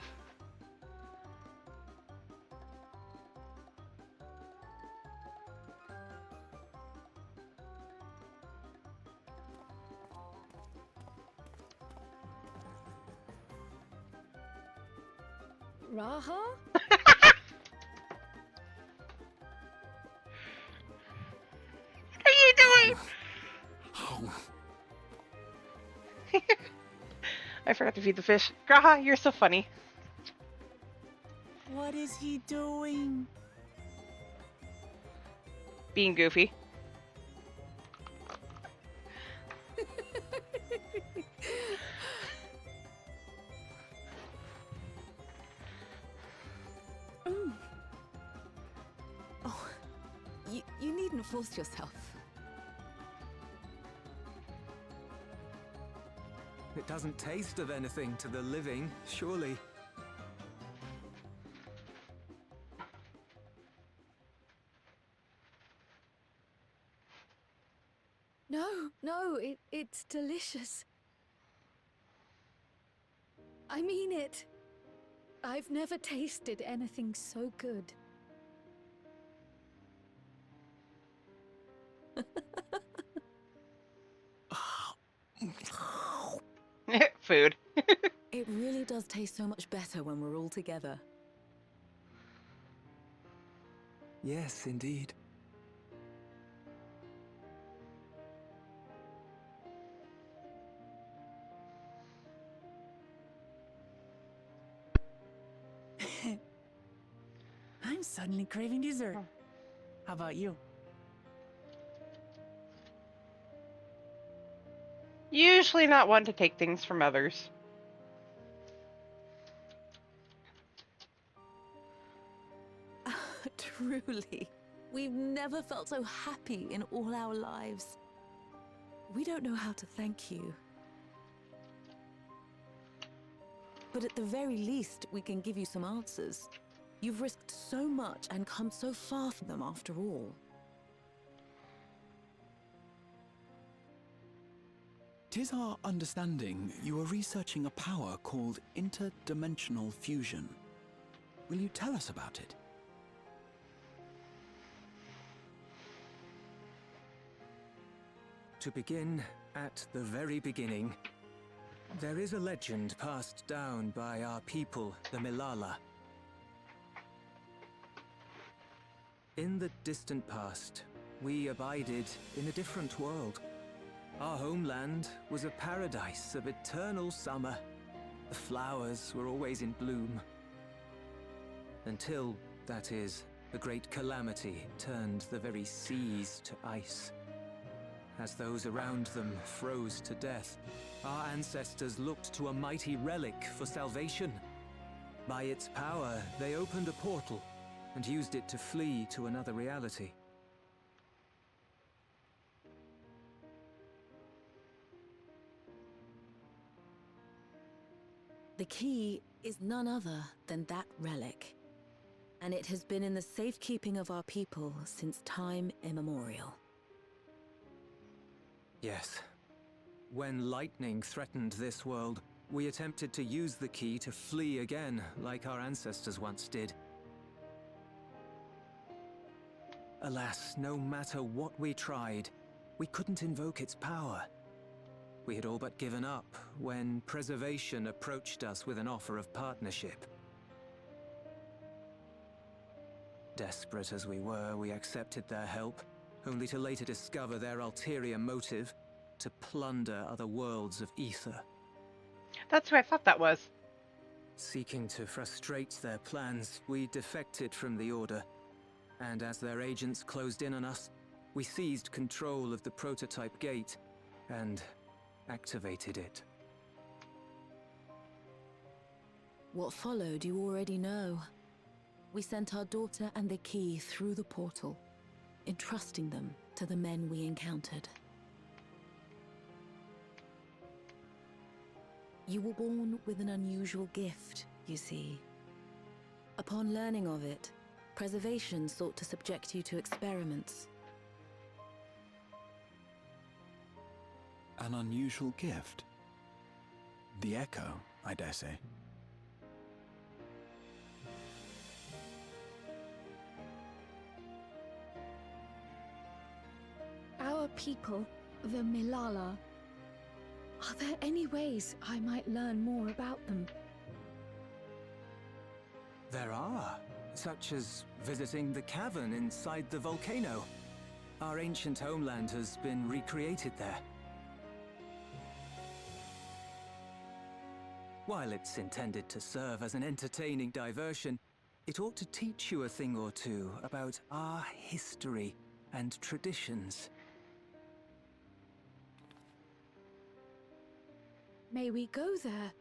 Raha? What are you doing? I forgot to feed the fish. Graha, you're so funny. What is he doing? Being goofy. Oh, you needn't force yourself. It doesn't taste of anything to the living, surely. No, it's delicious. I mean it. I've never tasted anything so good. Food. It really does taste so much better when we're all together. Yes, indeed. I'm suddenly craving dessert. How about you? Usually not one to take things from others. Truly, we've never felt so happy in all our lives. We don't know how to thank you. But at the very least, we can give you some answers. You've risked so much and come so far from them after all. Tis our understanding you are researching a power called interdimensional fusion. Will you tell us about it? To begin at the very beginning, There is a legend passed down by our people, the Milala. In the distant past, we abided in a different world. Our homeland was a paradise of eternal summer. The flowers were always in bloom. Until, that is, a great calamity turned the very seas to ice. As those around them froze to death, our ancestors looked to a mighty relic for salvation. By its power, they opened a portal and used it to flee to another reality. The key is none other than that relic, and it has been in the safekeeping of our people since time immemorial. Yes. When lightning threatened this world, we attempted to use the key to flee again, like our ancestors once did. Alas, no matter what we tried, we couldn't invoke its power. We had all but given up when Preservation approached us with an offer of partnership. Desperate as we were, we accepted their help, only to later discover their ulterior motive: to plunder other worlds of ether. That's who I thought that was. Seeking to frustrate their plans, we defected from the Order, and as their agents closed in on us, we seized control of the prototype gate and activated it. What followed you already know. We sent our daughter and the key through the portal, entrusting them to the men we encountered. You were born with an unusual gift, you see. Upon learning of it, Preservation sought to subject you to experiments. An unusual gift? The Echo, I dare say. Our people, the Milala. Are there any ways I might learn more about them? There are, such as visiting the cavern inside the volcano. Our ancient homeland has been recreated there. While it's intended to serve as an entertaining diversion, it ought to teach you a thing or two about our history and traditions. May we go there?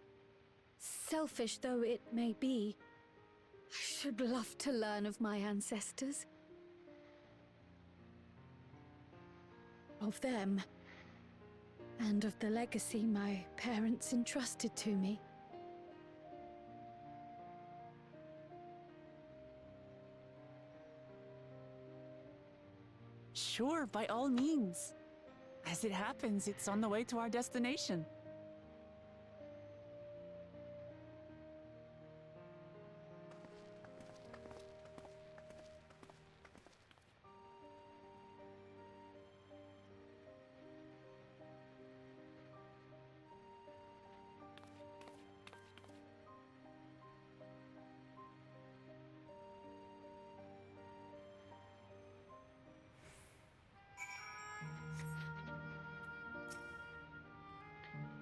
Selfish though it may be, I should love to learn of my ancestors. Of them. And of the legacy my parents entrusted to me. Sure, by all means. As it happens, it's on the way to our destination.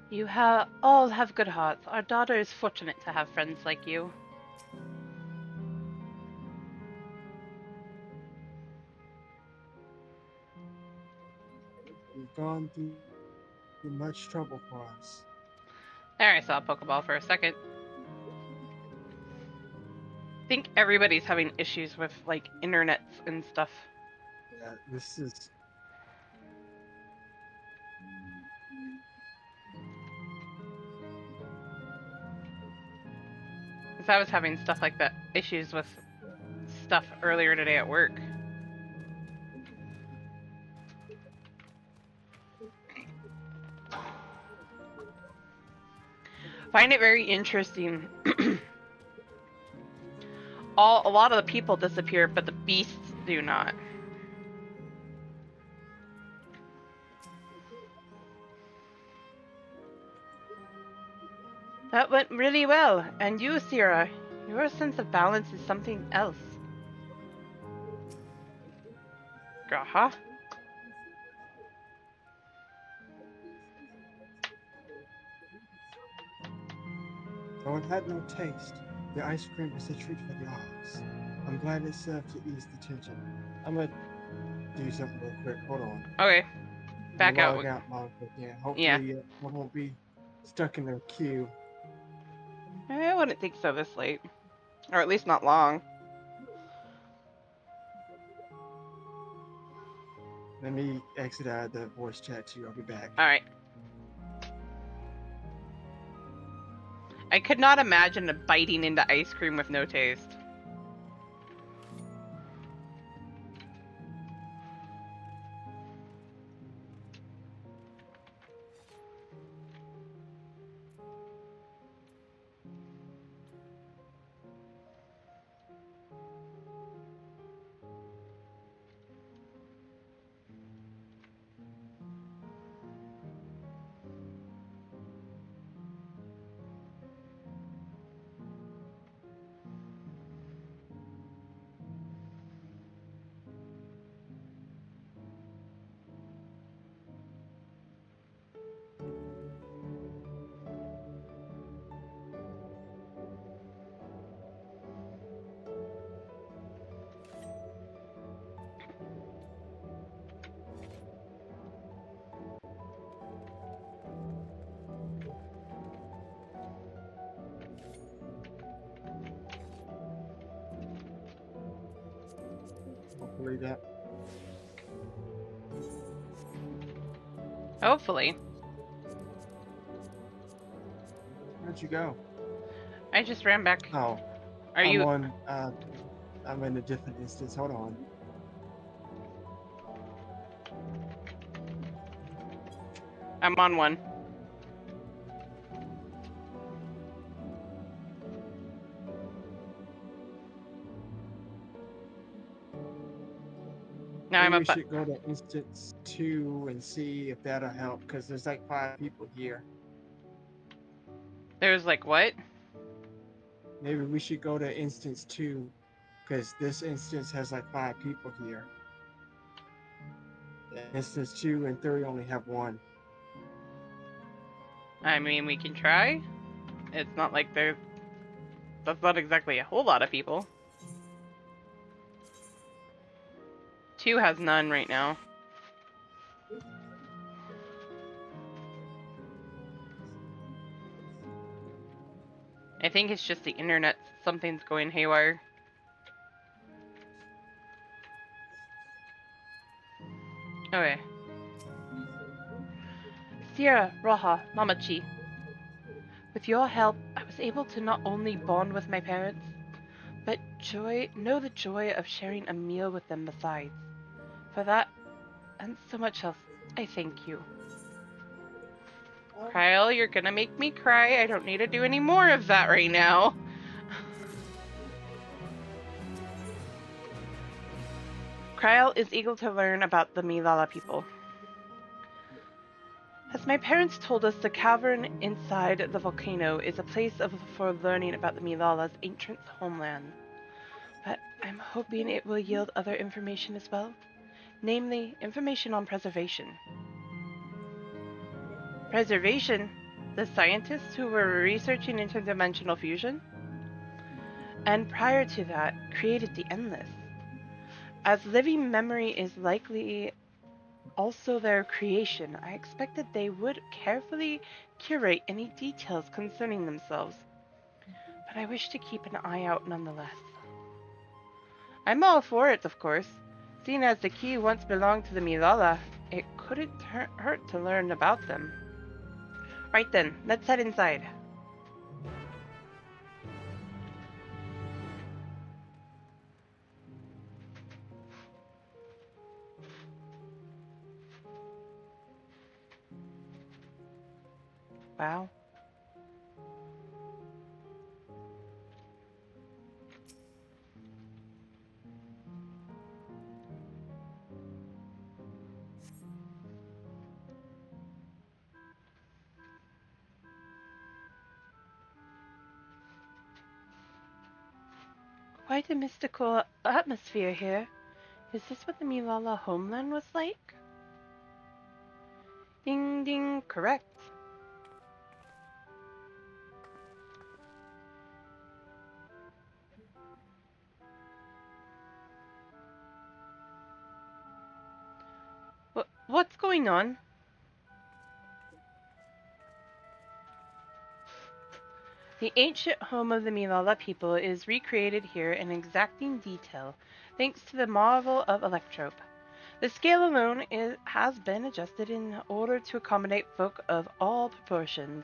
You all have good hearts. Our daughter is fortunate to have friends like you. You've gone through much trouble for us. There, I saw a Pokeball for a second. I think everybody's having issues with, like, internets and stuff. Yeah, this is... Because I was having stuff like that, issues with stuff earlier today at work. Find it very interesting. A lot of the people disappear, but the beasts do not. That went really well. And you, Sierra, your sense of balance is something else. Gaha? Though it had no taste, the ice cream was a treat for the eyes. I'm glad it served to ease the tension. I'm gonna do something real quick. Hold on. Okay. I'm Back gonna out. log out mine quick. Yeah. Yeah. Hopefully, I won't be stuck in the queue. I wouldn't think so this late. Or at least not long. Let me exit out of the voice chat too. I'll be back. Alright. I could not imagine biting into ice cream with no taste. Hopefully that. Hopefully. Where'd you go? I just ran back. Oh, Are I'm you... on. I'm in a different instance. Hold on. I'm on one. Now I'm Maybe we up. should go to instance 2 and see if that'll help, because there's like 5 people here. There's like what? Maybe we should go to instance 2, because this instance has like 5 people here. Instance 2 and 3 only have 1. I mean, we can try. It's not like there's... That's not exactly a whole lot of people. 2 has none right now. I think it's just the internet. Something's going haywire. Okay. Sierra, Roja, Mamachi. With your help, I was able to not only bond with my parents, but know the joy of sharing a meal with them besides. For that, and so much else, I thank you. Kyle, you're gonna make me cry. I don't need to do any more of that right now. Kyle is eager to learn about the Milala people. As my parents told us, the cavern inside the volcano is a place for learning about the Milala's ancient homeland. But I'm hoping it will yield other information as well, namely information on preservation. Preservation? The scientists who were researching interdimensional fusion? And prior to that, created the Endless. As living memory is likely also their creation, I expected they would carefully curate any details concerning themselves. But I wish to keep an eye out nonetheless. I'm all for it, of course. Seeing as the key once belonged to the Milala, it couldn't hurt to learn about them. Right then, let's head inside. Wow. Quite a mystical atmosphere here. Is this what the Milala homeland was like? Ding ding, correct. What's going on? The ancient home of the Milala people is recreated here in exacting detail, thanks to the marvel of Electrope. The scale alone has been adjusted in order to accommodate folk of all proportions.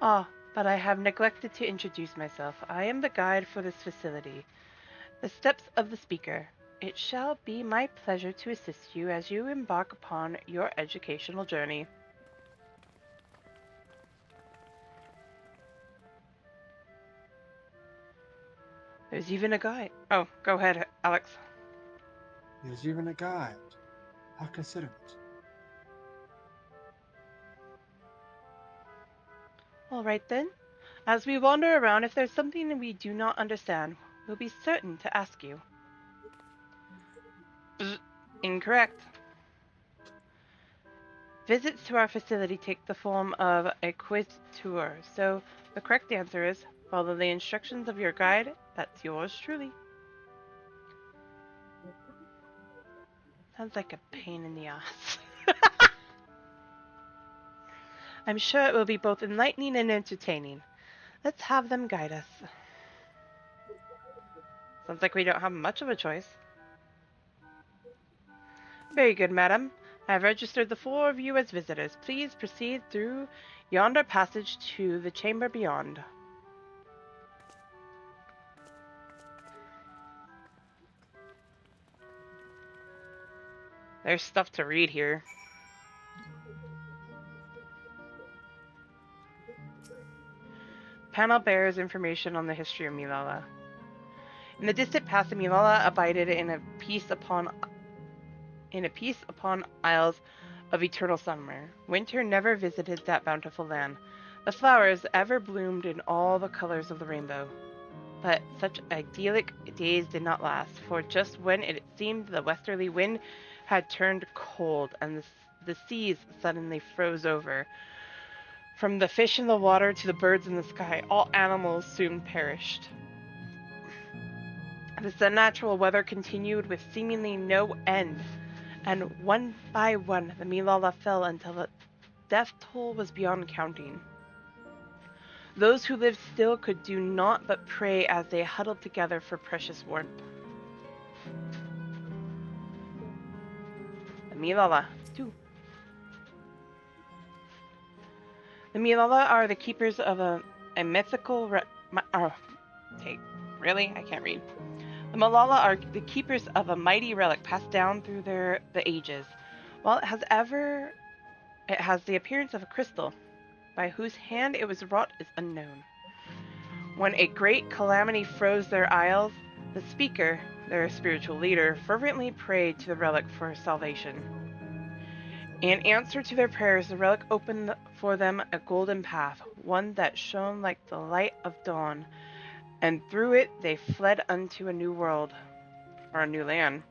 Ah, but I have neglected to introduce myself. I am the guide for this facility. The steps of the speaker. It shall be my pleasure to assist you as you embark upon your educational journey. There's even a guide. Oh, go ahead, Alex. There's even a guide. I'll consider it. All right then. As we wander around, if there's something we do not understand, we'll be certain to ask you. Incorrect. Visits to our facility take the form of a quiz tour, so the correct answer is follow the instructions of your guide. That's yours truly. Sounds like a pain in the ass. I'm sure it will be both enlightening and entertaining. Let's have them guide us. Sounds like we don't have much of a choice. Very good, madam. I have registered the 4 of you as visitors. Please proceed through yonder passage to the chamber beyond. There's stuff to read here. Panel bears information on the history of Milala. In the distant past, the Milala abided in a peace upon isles of eternal summer. Winter never visited that bountiful land. The flowers ever bloomed in all the colors of the rainbow. But such idyllic days did not last, for just when it seemed the westerly wind had turned cold and the seas suddenly froze over, from the fish in the water to the birds in the sky, all animals soon perished. This unnatural weather continued with seemingly no end, and one by one the Milala fell until the death toll was beyond counting. Those who lived still could do naught but pray as they huddled together for precious warmth. The Milala, too. The Milala are the keepers of a mythical... okay, really? I can't read. The Milala are the keepers of a mighty relic passed down through the ages. While it has the appearance of a crystal, by whose hand it was wrought is unknown. When a great calamity froze their isles, the speaker, their spiritual leader, fervently prayed to the relic for salvation. In answer to their prayers, the relic opened for them a golden path, one that shone like the light of dawn, and through it they fled unto a new world, or a new land.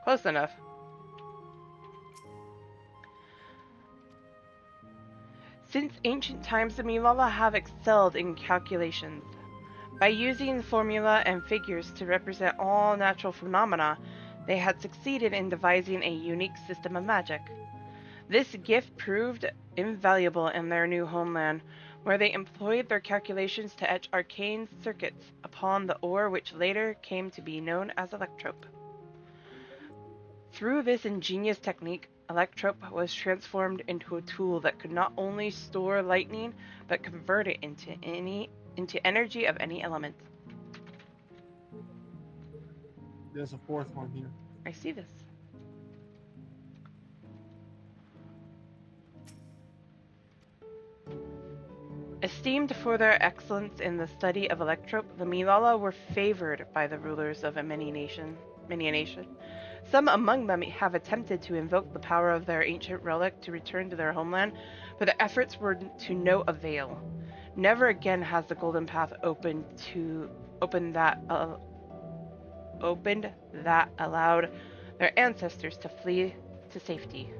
Close enough. Since ancient times, the Milala have excelled in calculations. By using formula and figures to represent all natural phenomena, they had succeeded in devising a unique system of magic. This gift proved invaluable in their new homeland, where they employed their calculations to etch arcane circuits upon the ore which later came to be known as Electrope. Through this ingenious technique, Electrope was transformed into a tool that could not only store lightning, but convert it into energy of any element. There's a 4th one here. I see this. Esteemed for their excellence in the study of Electrope, the Milala were favored by the rulers of many a nation. Some among them have attempted to invoke the power of their ancient relic to return to their homeland, but their efforts were to no avail. Never again has the golden path opened that allowed their ancestors to flee to safety.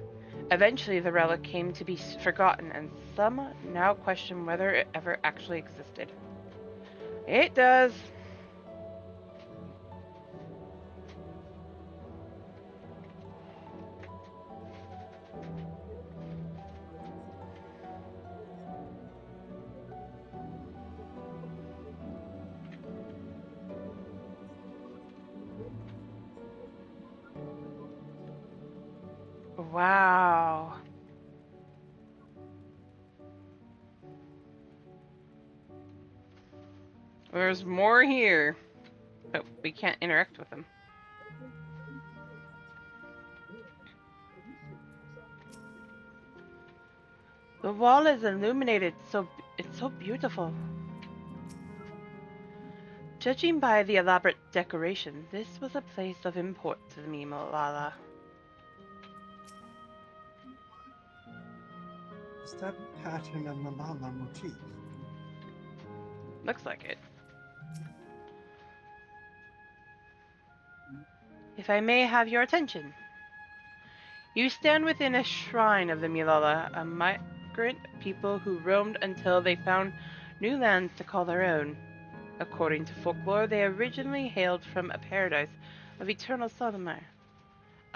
Eventually, the relic came to be forgotten, and some now question whether it ever actually existed. It does. Wow. There's more here. But we can't interact with them. The wall is illuminated, so it's so beautiful. Judging by the elaborate decoration, this was a place of import to the Mimolala. Is that pattern a Malala motif? Looks like it. If I may have your attention. You stand within a shrine of the Milala, a migrant people who roamed until they found new lands to call their own. According to folklore, they originally hailed from a paradise of eternal Sodomar.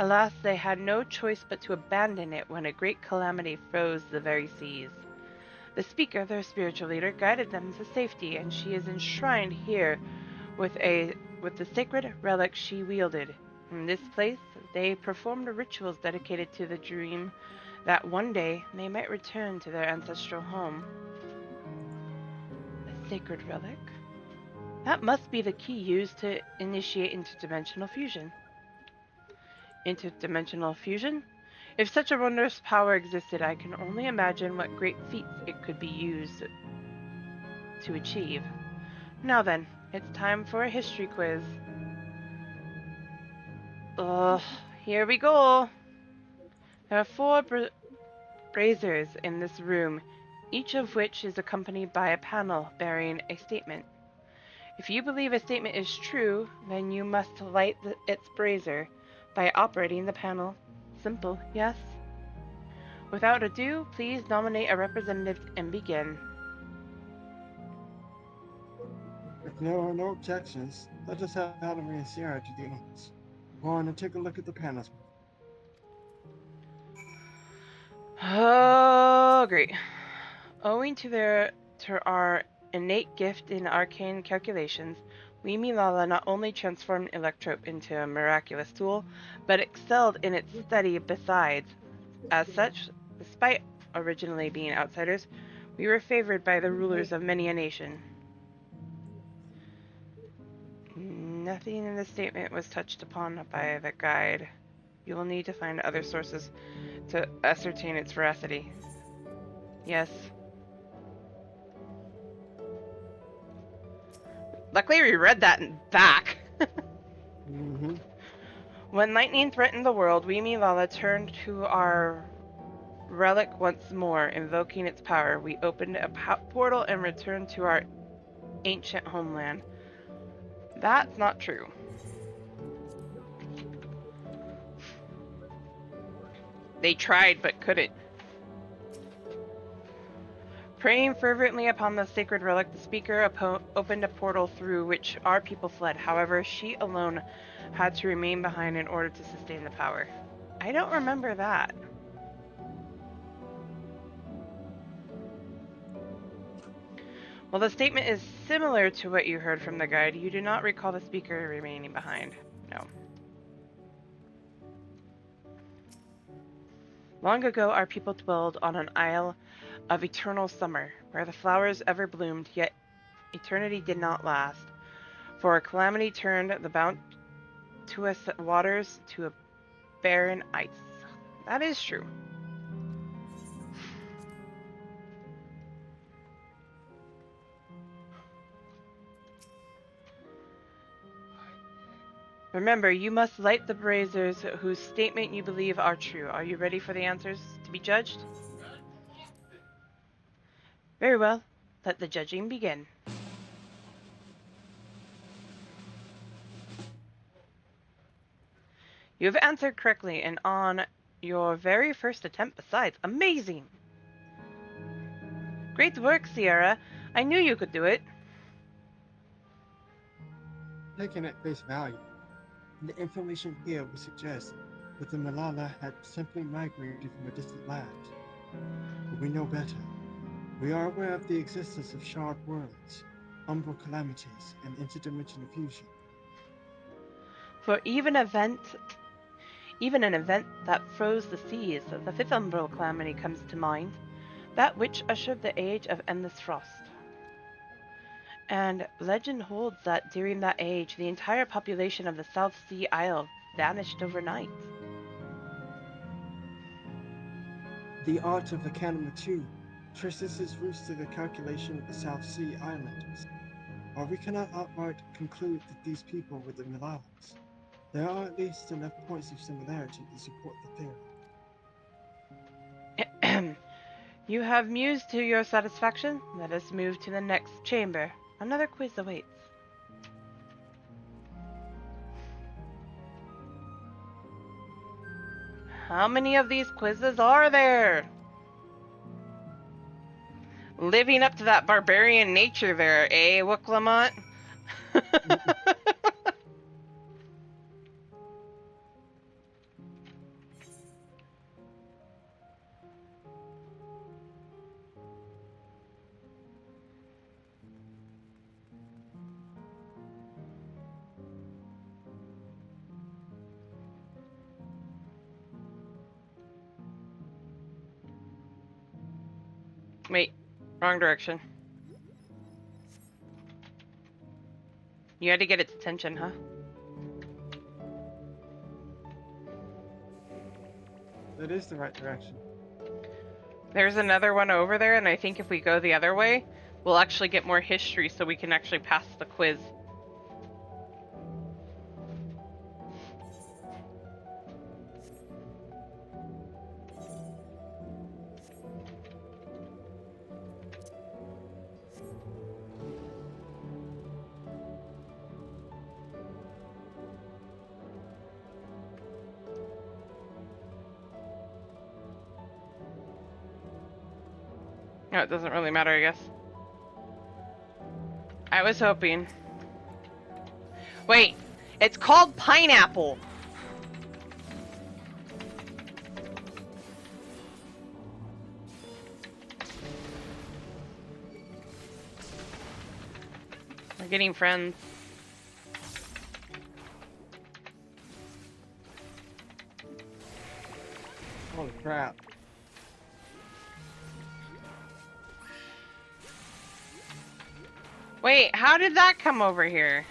Alas, they had no choice but to abandon it when a great calamity froze the very seas. The speaker, their spiritual leader, guided them to safety, and she is enshrined here with the sacred relic she wielded. In this place, they performed rituals dedicated to the dream that one day they might return to their ancestral home. A sacred relic? That must be the key used to initiate interdimensional fusion. Interdimensional fusion? If such a wondrous power existed, I can only imagine what great feats it could be used to achieve. Now then, it's time for a history quiz. Here we go. There are 4 braziers in this room, each of which is accompanied by a panel bearing a statement. If you believe a statement is true, then you must light its brazier by operating the panel. Simple, yes? Without ado, please nominate a representative and begin. If there are no objections, let us have Valerie and Sierra do the honors. Go on and take a look at the panels. Oh, great. Owing to our innate gift in arcane calculations, we Milala not only transformed Electrope into a miraculous tool, but excelled in its study besides. As such, despite originally being outsiders, we were favored by the rulers of many a nation. Nothing in this statement was touched upon by the guide. You will need to find other sources to ascertain its veracity. Yes. Luckily we read that back. When lightning threatened the world, we Milala turned to our relic once more, invoking its power. We opened a portal and returned to our ancient homeland. That's not true. They tried but couldn't. Praying fervently upon the sacred relic, the speaker opened a portal through which our people fled. However, she alone had to remain behind in order to sustain the power. I don't remember that. While the statement is similar to what you heard from the guide, you do not recall the speaker remaining behind. No. Long ago, our people dwelled on an isle of eternal summer, where the flowers ever bloomed, yet eternity did not last. For a calamity turned the bounteous waters to a barren ice. That is true. Remember, you must light the braziers whose statement you believe are true. Are you ready for the answers to be judged? Very well. let the judging begin. You have answered correctly and on your very first attempt besides. Amazing! Great work, Sierra. I knew you could do it. Taken at face value, the information here would suggest that the Malala had simply migrated from a distant land. But we know better. We are aware of the existence of shard worlds, umbral calamities, and interdimensional fusion. For even an event that froze the seas, the fifth umbral calamity comes to mind, that which ushered the age of endless frost. And legend holds that during that age, the entire population of the South Sea Isle vanished overnight. The art of the Kanama too traces its roots to the calculation of the South Sea Islanders. While we cannot outright conclude that these people were the Malalas, there are at least enough points of similarity to support the theory. You have mused to your satisfaction. Let us move to the next chamber. Another quiz awaits. How many of these quizzes are there? Living up to that barbarian nature there, eh, Wooklamont? Wait, wrong direction. You had to get its attention, huh? That is the right direction. There's another one over there, and I think if we go the other way, we'll actually get more history so we can actually pass the quiz. No, it doesn't really matter, I guess. I was hoping. Wait, it's called pineapple. We're getting friends. Holy crap. Wait, how did that come over here?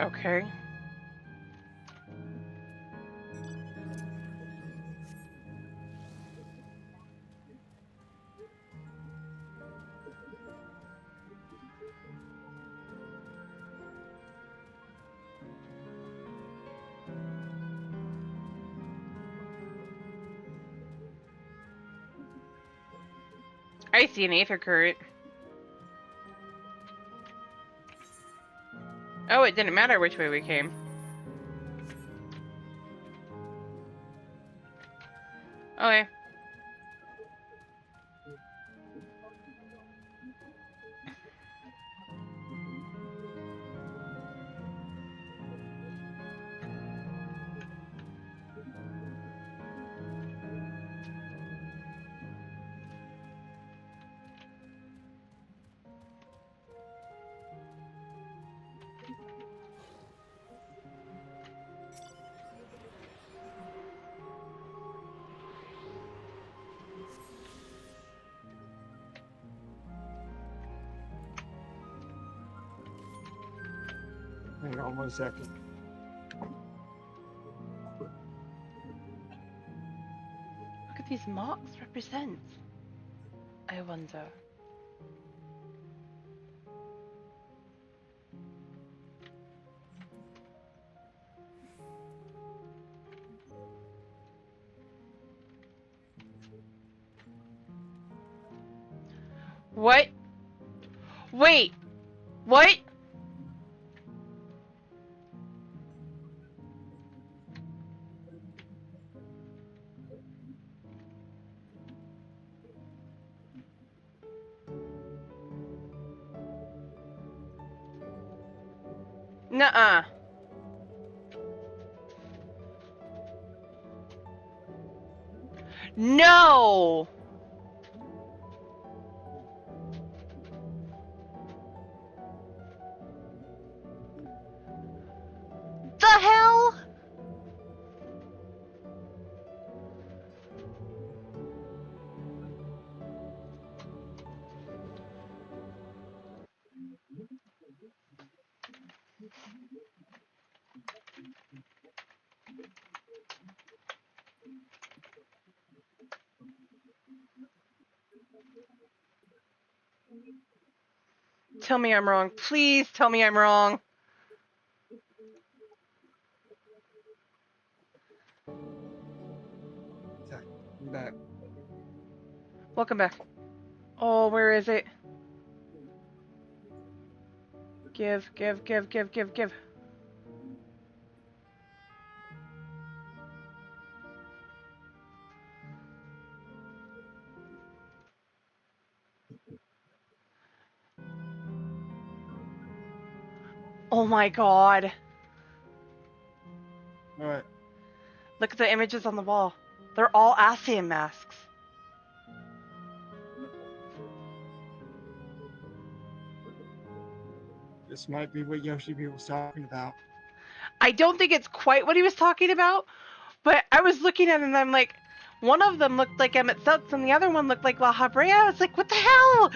Okay. I see an aether current. Oh, it didn't matter which way we came. Okay. on 1 second. What could these marks represent? I wonder. What? Wait! What? Nuh-uh. No! The hell? Tell me I'm wrong. Please tell me I'm wrong. Okay, I'm back. Welcome back. Oh, where is it? Give. Oh my god. Alright. Look at the images on the wall. They're all ASEAN masks. This might be what Yoshi was talking about. I don't think it's quite what he was talking about, but I was looking at it and I'm like, one of them looked like Emmett Silks and the other one looked like La Habrea. I was like, what the hell?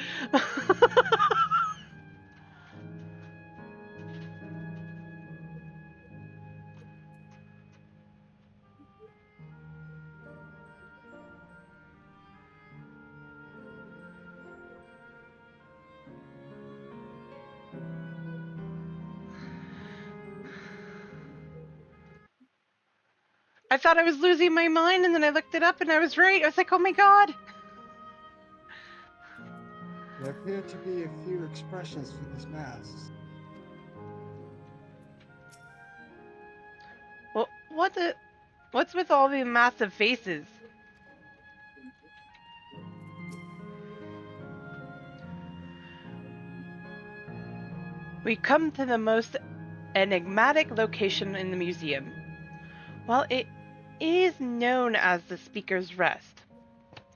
I thought I was losing my mind and then I looked it up and I was right. I was like, oh my god. There appear to be a few expressions for these masks. Well, what's with all the massive faces? We come to the most enigmatic location in the museum. While it is known as the Speaker's Rest,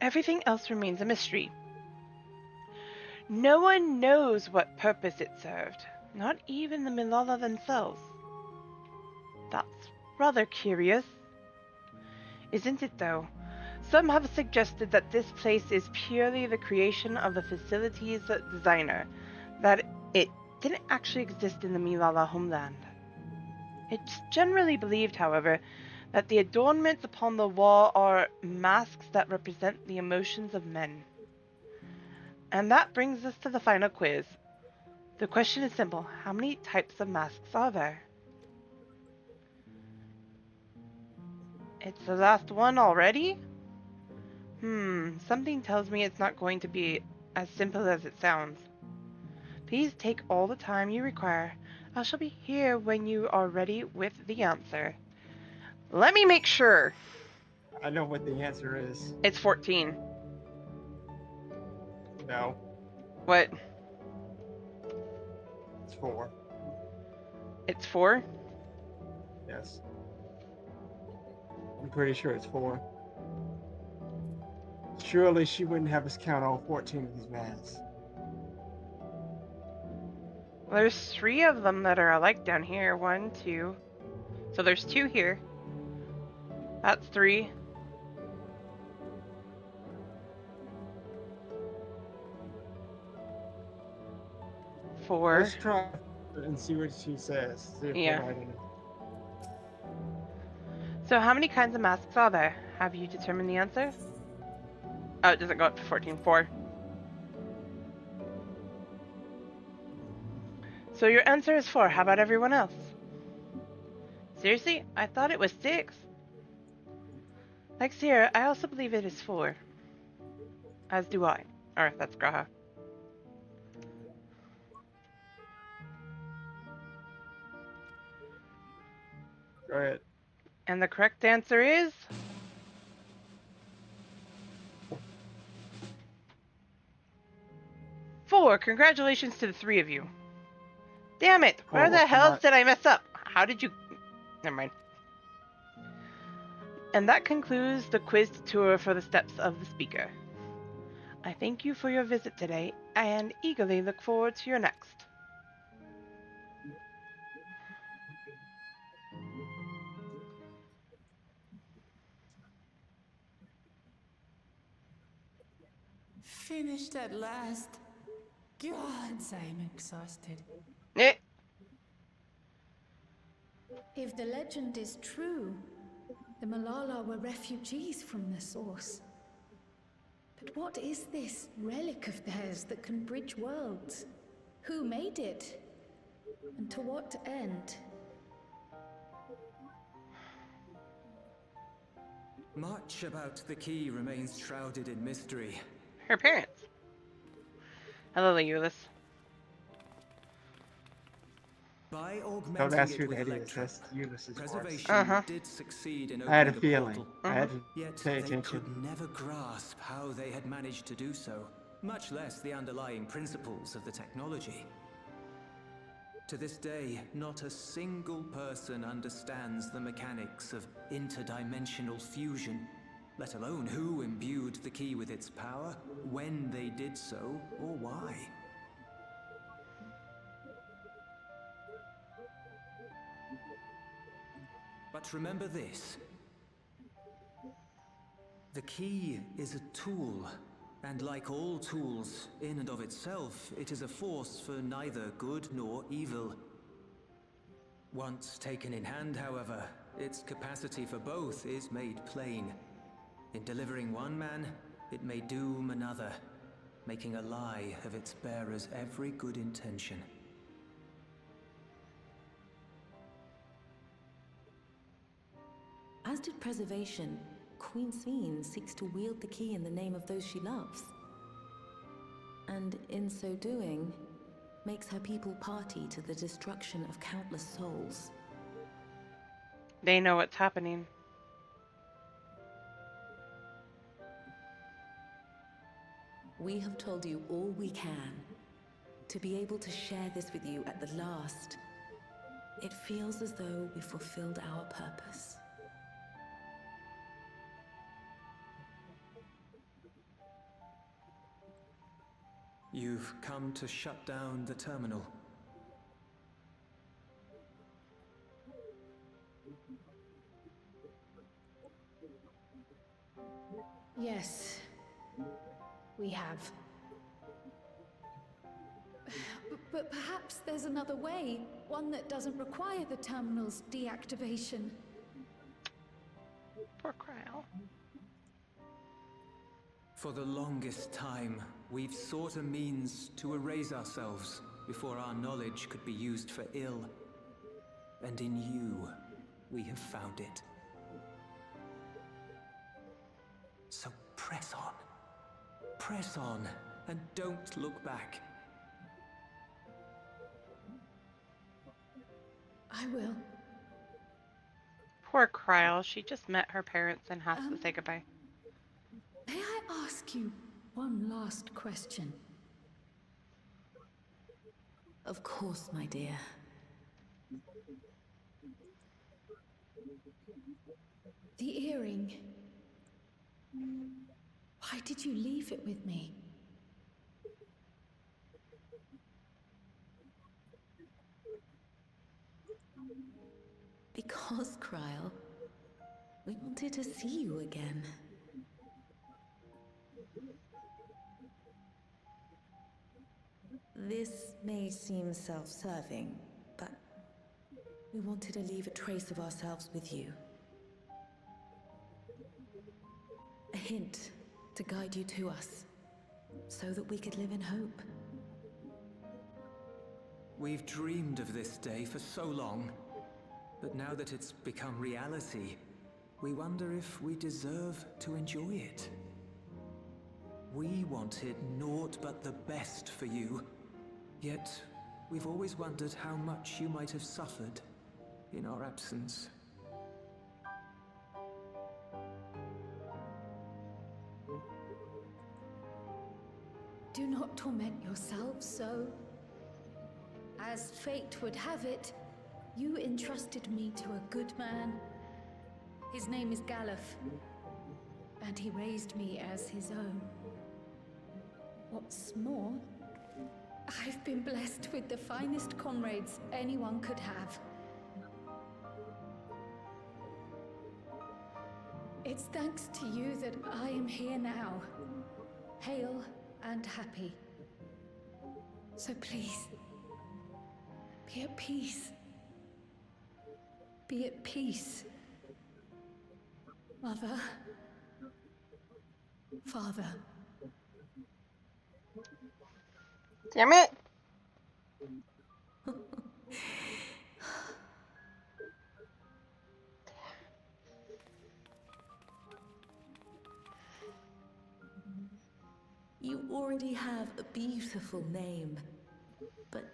everything else remains a mystery. No one knows what purpose it served, not even the Milala themselves. That's rather curious. Isn't it though? Some have suggested that this place is purely the creation of the facility's designer, that it didn't actually exist in the Milala homeland. It's generally believed, however, that the adornments upon the wall are masks that represent the emotions of men. And that brings us to the final quiz. The question is simple. How many types of masks are there? It's the last one already? Something tells me it's not going to be as simple as it sounds. Please take all the time you require. I shall be here when you are ready with the answer. Let me make sure. I know what the answer is. It's 14. No. What? It's 4. It's 4? Yes. I'm pretty sure it's 4. Surely she wouldn't have us count all 14 of these masks. There's 3 of them that are alike down here. 1, 2. So there's 2 here. That's 3. Four. Let's try and see what she says. See if Yeah. they're right in it. So how many kinds of masks are there? Have you determined the answer? Oh, it doesn't go up to 14. 4. So your answer is 4. How about everyone else? Seriously? I thought it was 6. Like Sierra, I also believe it is 4. As do I. Or that's Graha. Go ahead. And the correct answer is 4. Congratulations to the 3 of you. Damn it! Where Cool. the hell Not- did I mess up? How did you... Never mind. And that concludes the quiz tour for the steps of the speaker. I thank you for your visit today and eagerly look forward to your next. Finished at last. Gods, I'm exhausted. Eh. If the legend is true, the Malala were refugees from the source. But what is this relic of theirs that can bridge worlds? Who made it? And to what end? Much about the key remains shrouded in mystery. Her parents. Hello, Leolis. By Don't augmenting ask it who with that is. Electra, That's Ulysses' voice. preservation did succeed in I had a opening the feeling. portal. I had to Yet pay they attention. could never grasp how they had managed to do so, much less the underlying principles of the technology. To this day, not a single person understands the mechanics of interdimensional fusion, let alone who imbued the key with its power, when they did so, or why. But remember this. The key is a tool, and like all tools, in and of itself, it is a force for neither good nor evil. Once taken in hand, however, its capacity for both is made plain. In delivering one man, it may doom another, making a lie of its bearer's every good intention. As did preservation, Queen Sveen seeks to wield the key in the name of those she loves. And in so doing, makes her people party to the destruction of countless souls. They know what's happening. We have told you all we can. To be able to share this with you at the last, it feels as though we fulfilled our purpose. You've come to shut down the terminal. Yes, we have. But perhaps there's another way, one that doesn't require the terminal's deactivation. Poor Cryle. For the longest time, we've sought a means to erase ourselves before our knowledge could be used for ill. And in you, we have found it. So press on. Press on, and don't look back. I will. Poor Cryle. She just met her parents and has to say goodbye. May I ask you one last question? Of course, my dear. The earring. Why did you leave it with me? Because, Cryle, we wanted to see you again. This may seem self-serving, We wanted to leave a trace of ourselves with you. A hint to guide you to us, so that we could live in hope. We've dreamed of this day for so long, but now that it's become reality, we wonder if we deserve to enjoy it. We wanted naught but the best for you, yet we've always wondered how much you might have suffered in our absence. Do not torment yourselves so. As fate would have it, you entrusted me to a good man. His name is Galuf, and he raised me as his own. What's more, I've been blessed with the finest comrades anyone could have. It's thanks to you that I am here now, hale and happy. So please, be at peace. Be at peace. Mother. Father. Damn it! You already have a beautiful name, but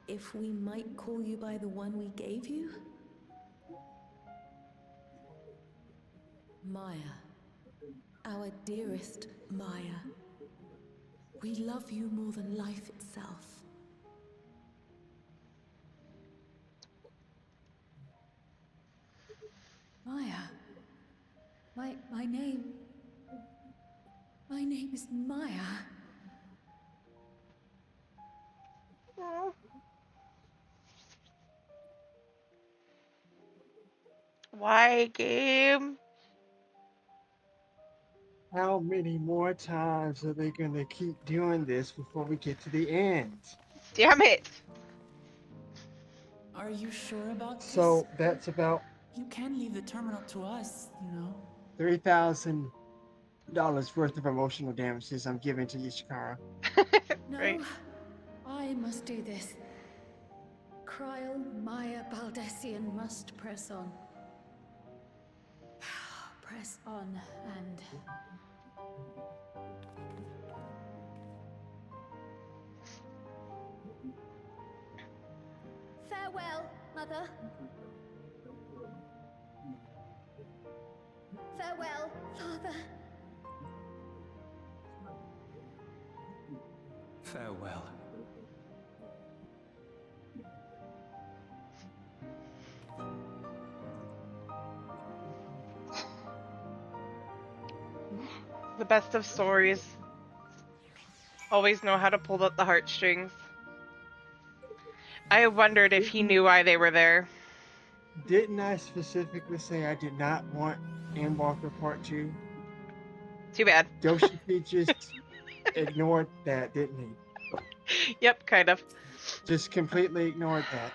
if we might call you by the one we gave you? Maya. Our dearest Maya. We love you more than life itself. Maya. My name... My name is Maya. Why, game? How many more times are they gonna keep doing this before we get to the end? Damn it! Are you sure about this? So that's about You can leave the terminal to us, you know. $3,000 worth of emotional damages I'm giving to Ishikara. No, Right. I must do this. Kryl, Maya, Baldessian must press on. Press on and... Farewell, Mother. Farewell, Father. Farewell. The best of stories. Always know how to pull out the heartstrings. I wondered if he knew why they were there. Didn't I specifically say I did not want Endwalker Part 2? Too bad. Yoshiki just ignored that, didn't he? Yep, kind of. Just completely ignored that.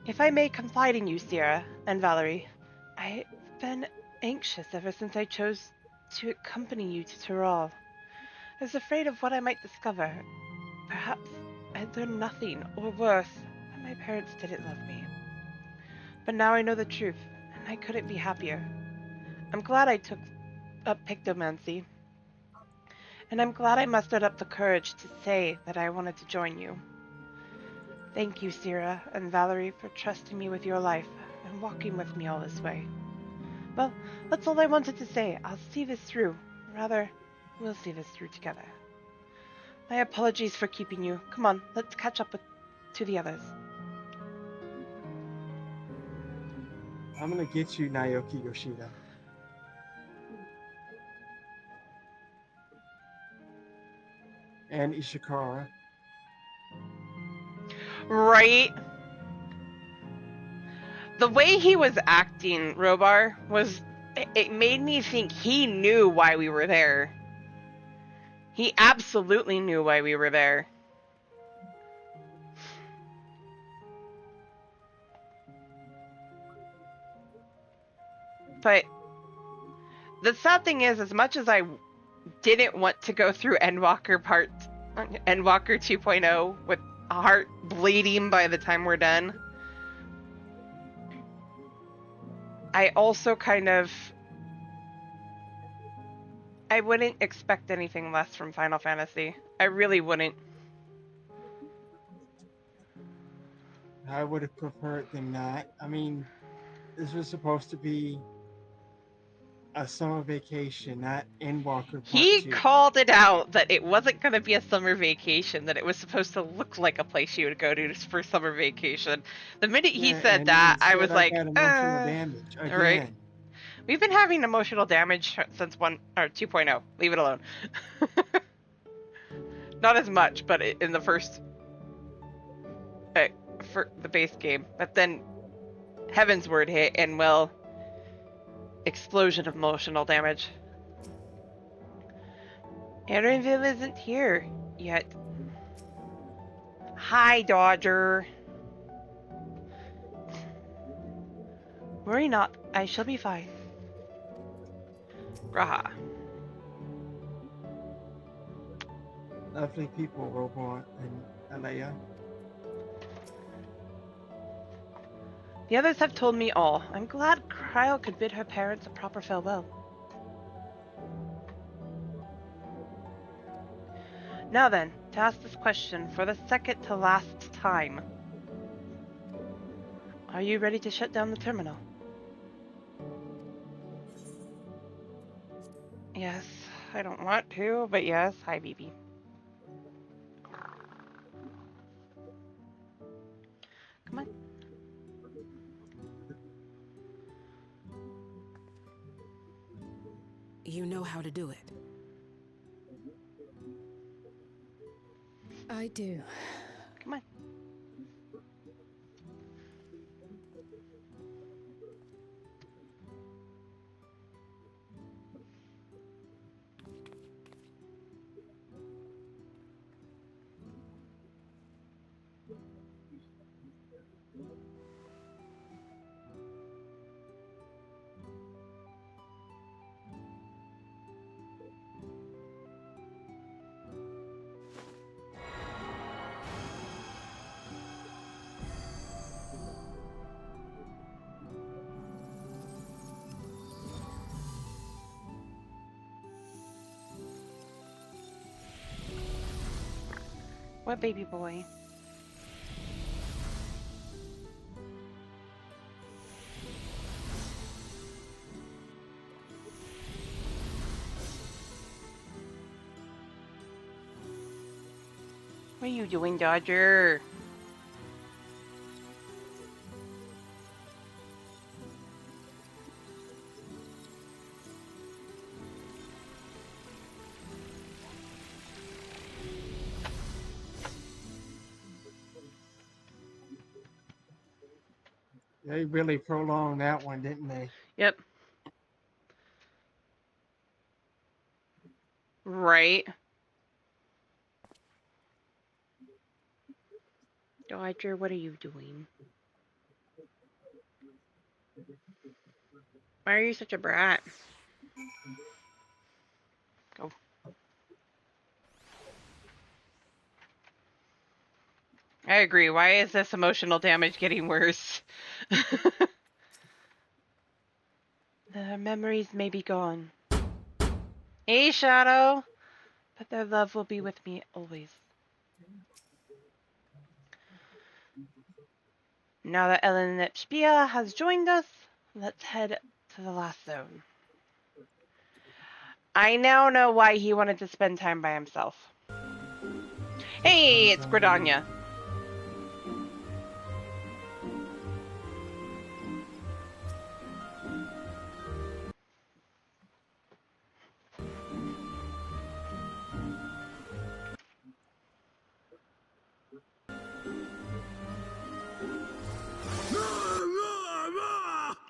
If I may confide in you, Sierra and Valerie, I've been anxious ever since I chose to accompany you to Tyrol. I was afraid of what I might discover. Perhaps I'd learn nothing, or worse, that my parents didn't love me. But now I know the truth, and I couldn't be happier. I'm glad I took up pictomancy, and I'm glad I mustered up the courage to say that I wanted to join you. Thank you, Sierra and Valerie, for trusting me with your life and walking with me all this way. Well, that's all I wanted to say. I'll see this through. Rather, we'll see this through together. My apologies for keeping you. Come on, let's catch up to the others. I'm gonna get you, Naoki Yoshida. And Ishikara. Right? The way he was acting, Robar, was... It made me think he knew why we were there. He absolutely knew why we were there. But the sad thing is, as much as I didn't want to go through Endwalker 2.0 with a heart bleeding by the time we're done, I also kind of... I wouldn't expect anything less from Final Fantasy. I really wouldn't. I would have preferred them not. I mean, this was supposed to be a summer vacation, not Endwalker Part He 2. called it out that it wasn't going to be a summer vacation, that it was supposed to look like a place you would go to for summer vacation. The minute he Yeah, said and that, I instead was I like, got emotional damage again. Right. We've been having emotional damage since 2.0. Leave it alone. Not as much, but in the first... for the base game. But then Heaven's Word hit, and well... explosion of emotional damage. Erinville isn't here yet. Hi, Dodger. Worry not, I shall be fine. Graha. Lovely people, Robo and Alea. The others have told me all. I'm glad Cryo could bid her parents a proper farewell. Now then, to ask this question for the second to last time. Are you ready to shut down the terminal? Yes, I don't want to, but yes. Hi, BB. Come on. You know how to do it. I do. Come on. What baby boy? What are you doing, Dodger? They really prolonged that one, didn't they? Yep. Right. Dodger, what are you doing? Why are you such a brat? Go. I agree. Why is this emotional damage getting worse? Their memories may be gone. Hey, Shadow! But their love will be with me always. Now that Ellen Nipspia has joined us, let's head to the last zone. I now know why he wanted to spend time by himself. Hey, it's Gridania.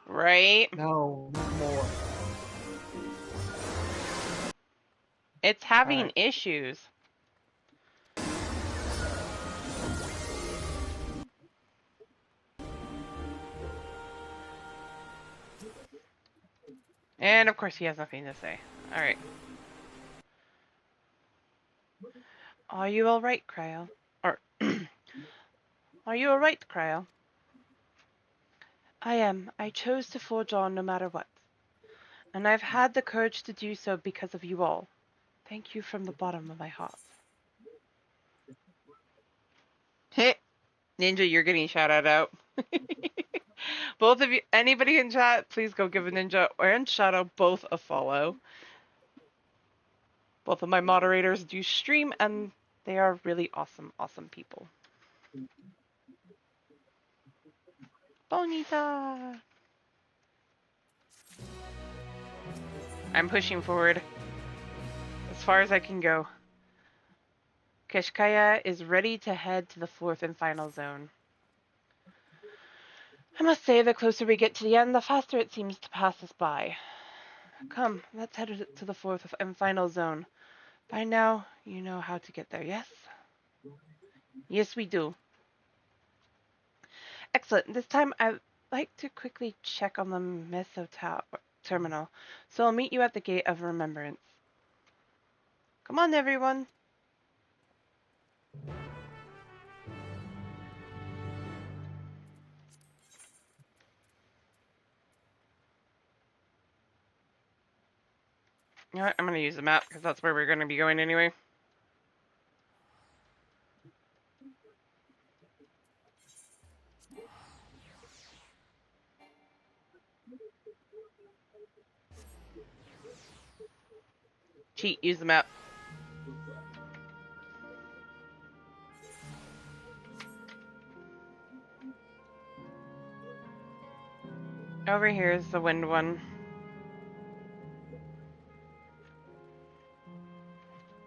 Right? No, no more. It's having issues. And of course he has nothing to say. Alright. Are you alright, Cryo? Or, are you alright, Cryo? I am. I chose to forge on no matter what. And I've had the courage to do so because of you all. Thank you from the bottom of my heart. Heh. Ninja, you're getting shouted out. Both of you, anybody in chat, please go give a Ninja and Shadow both a follow. Both of my moderators do stream, and they are really awesome, awesome people. Bonita! I'm pushing forward as far as I can go. Keshkaya is ready to head to the fourth and final zone. I must say, the closer we get to the end, the faster it seems to pass us by. Come, let's head to the fourth and final zone. By now, you know how to get there, yes? Yes, we do. Excellent. This time, I'd like to quickly check on the Meso terminal, so I'll meet you at the Gate of Remembrance. Come on, everyone. You know what? I'm going to use the map, because that's where we're going to be going anyway. Cheat, use the map. Over here is the wind one.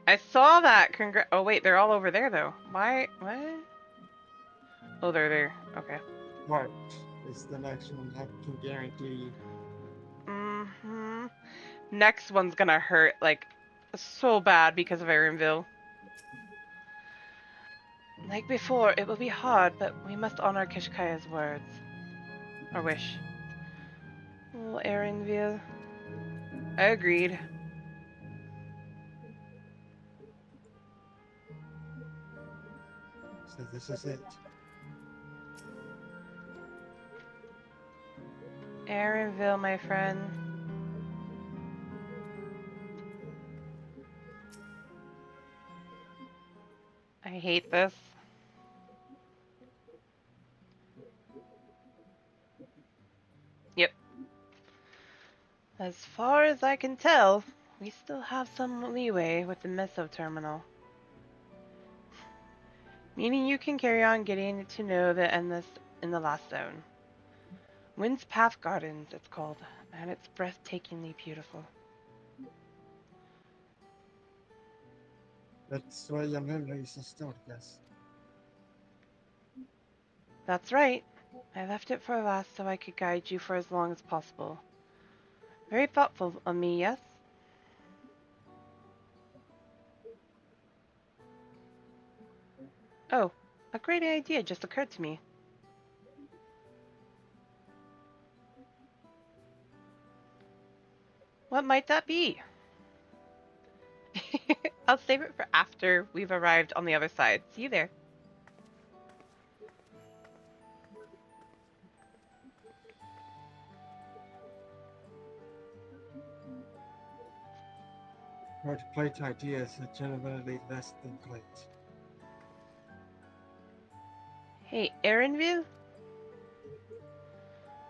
I saw that! Oh wait, they're all over there though. Why? What? Oh, they're there. Okay. What is the next one? I can guarantee you. Mm-hmm. Next one's gonna hurt, like, so bad because of Erenville. Like before, it will be hard, but we must honor Kishkaya's words. Or wish. Oh, Erenville. I agreed. So this is it. Erenville, my friend. I hate this. Yep. As far as I can tell, we still have some leeway with the Meso terminal. Meaning you can carry on getting to know the endless in the last zone. Wind's Path Gardens, it's called, and it's breathtakingly beautiful. That's why your memories are stored, yes. That's right. I left it for last so I could guide you for as long as possible. Very thoughtful of me, yes? Oh, a great idea just occurred to me. What might that be? I'll save it for after we've arrived on the other side. See you there. Hard plate ideas are generally less than plate. Hey, Erenville?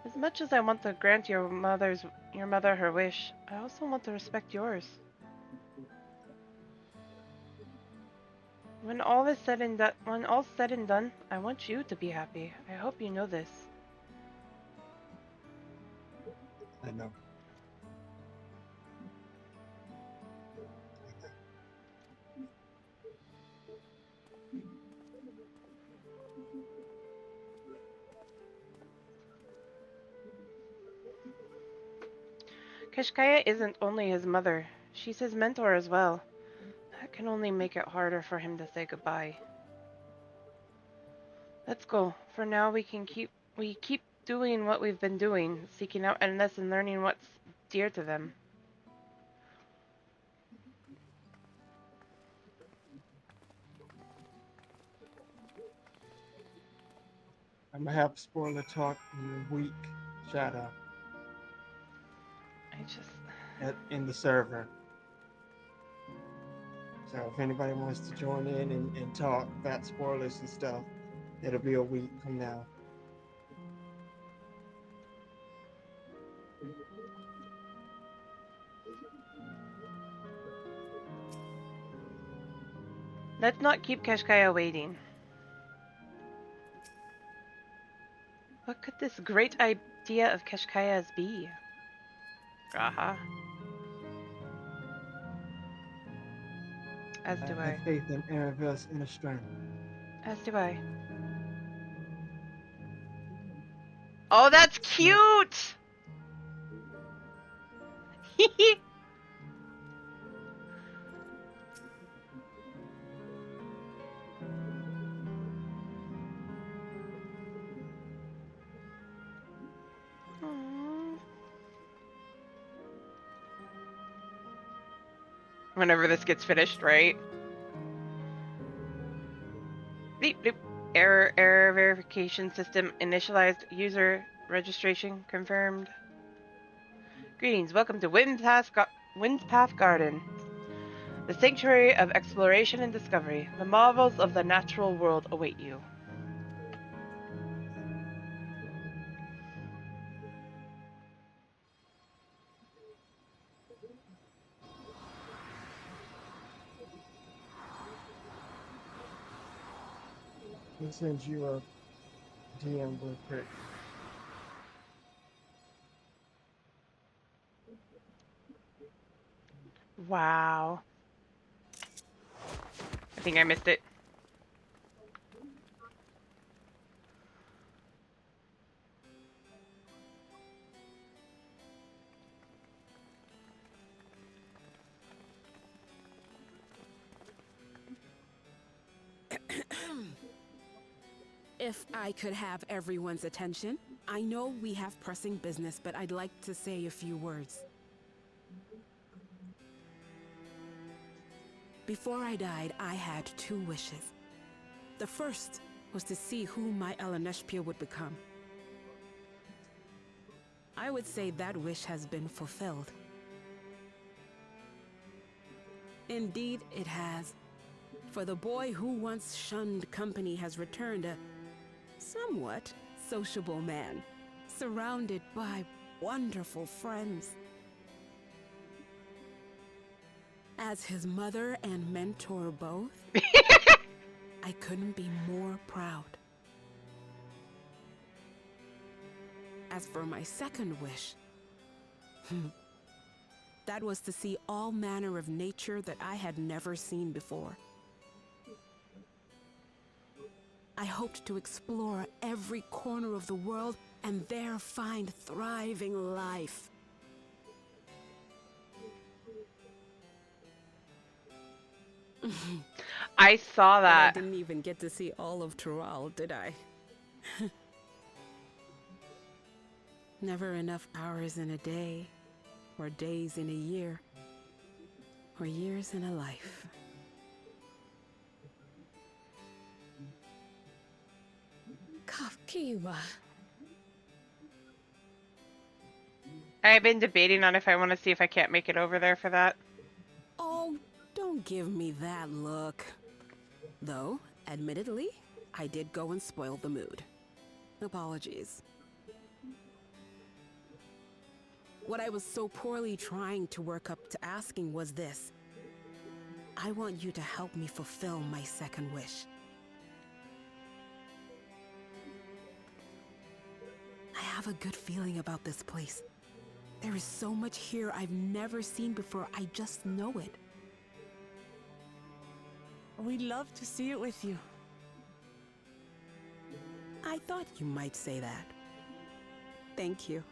As much as I want to grant your mother her wish, I also want to respect yours. When all's said and done, I want you to be happy. I hope you know this. I know. Kashkaya isn't only his mother, she's his mentor as well. That can only make it harder for him to say goodbye. Let's go. For now we keep doing what we've been doing, seeking out endless and learning what's dear to them. I'm gonna have spoiler talk in a week. Shadow. I just. In the server. So if anybody wants to join in and talk about spoilers and stuff, it'll be a week from now. Let's not keep Keshkaya waiting. What could this great idea of Keshkaya's be? Aha. As do I I. have faith in Aravel's inner strength. As do I. Oh, that's cute! Whenever this gets finished, right? Beep, beep. Error verification system initialized. User registration confirmed. Greetings, welcome to Wind's Path Garden, the sanctuary of exploration and discovery. The marvels of the natural world await you. We'll send you a DM real quick. Wow. I think I missed it. If I could have everyone's attention, I know we have pressing business, but I'd like to say a few words. Before I died, I had 2 wishes. The first was to see who my Eleneshpia would become. I would say that wish has been fulfilled. Indeed, it has. For the boy who once shunned company has returned a somewhat sociable man, surrounded by wonderful friends. As his mother and mentor both, I couldn't be more proud. As for my second wish, that was to see all manner of nature that I had never seen before. I hoped to explore every corner of the world and there find thriving life. I saw But I that. didn't even get to see all of Tural, did I? Never enough hours in a day, or days in a year, or years in a life. Kafkiwa. I've been debating on if I want to see if I can't make it over there for that. Oh, don't give me that look. Though, admittedly, I did go and spoil the mood. Apologies. What I was so poorly trying to work up to asking was this. I want you to help me fulfill my second wish. I have a good feeling about this place. There is so much here I've never seen before, I just know it. We'd love to see it with you. I thought you might say that. Thank you.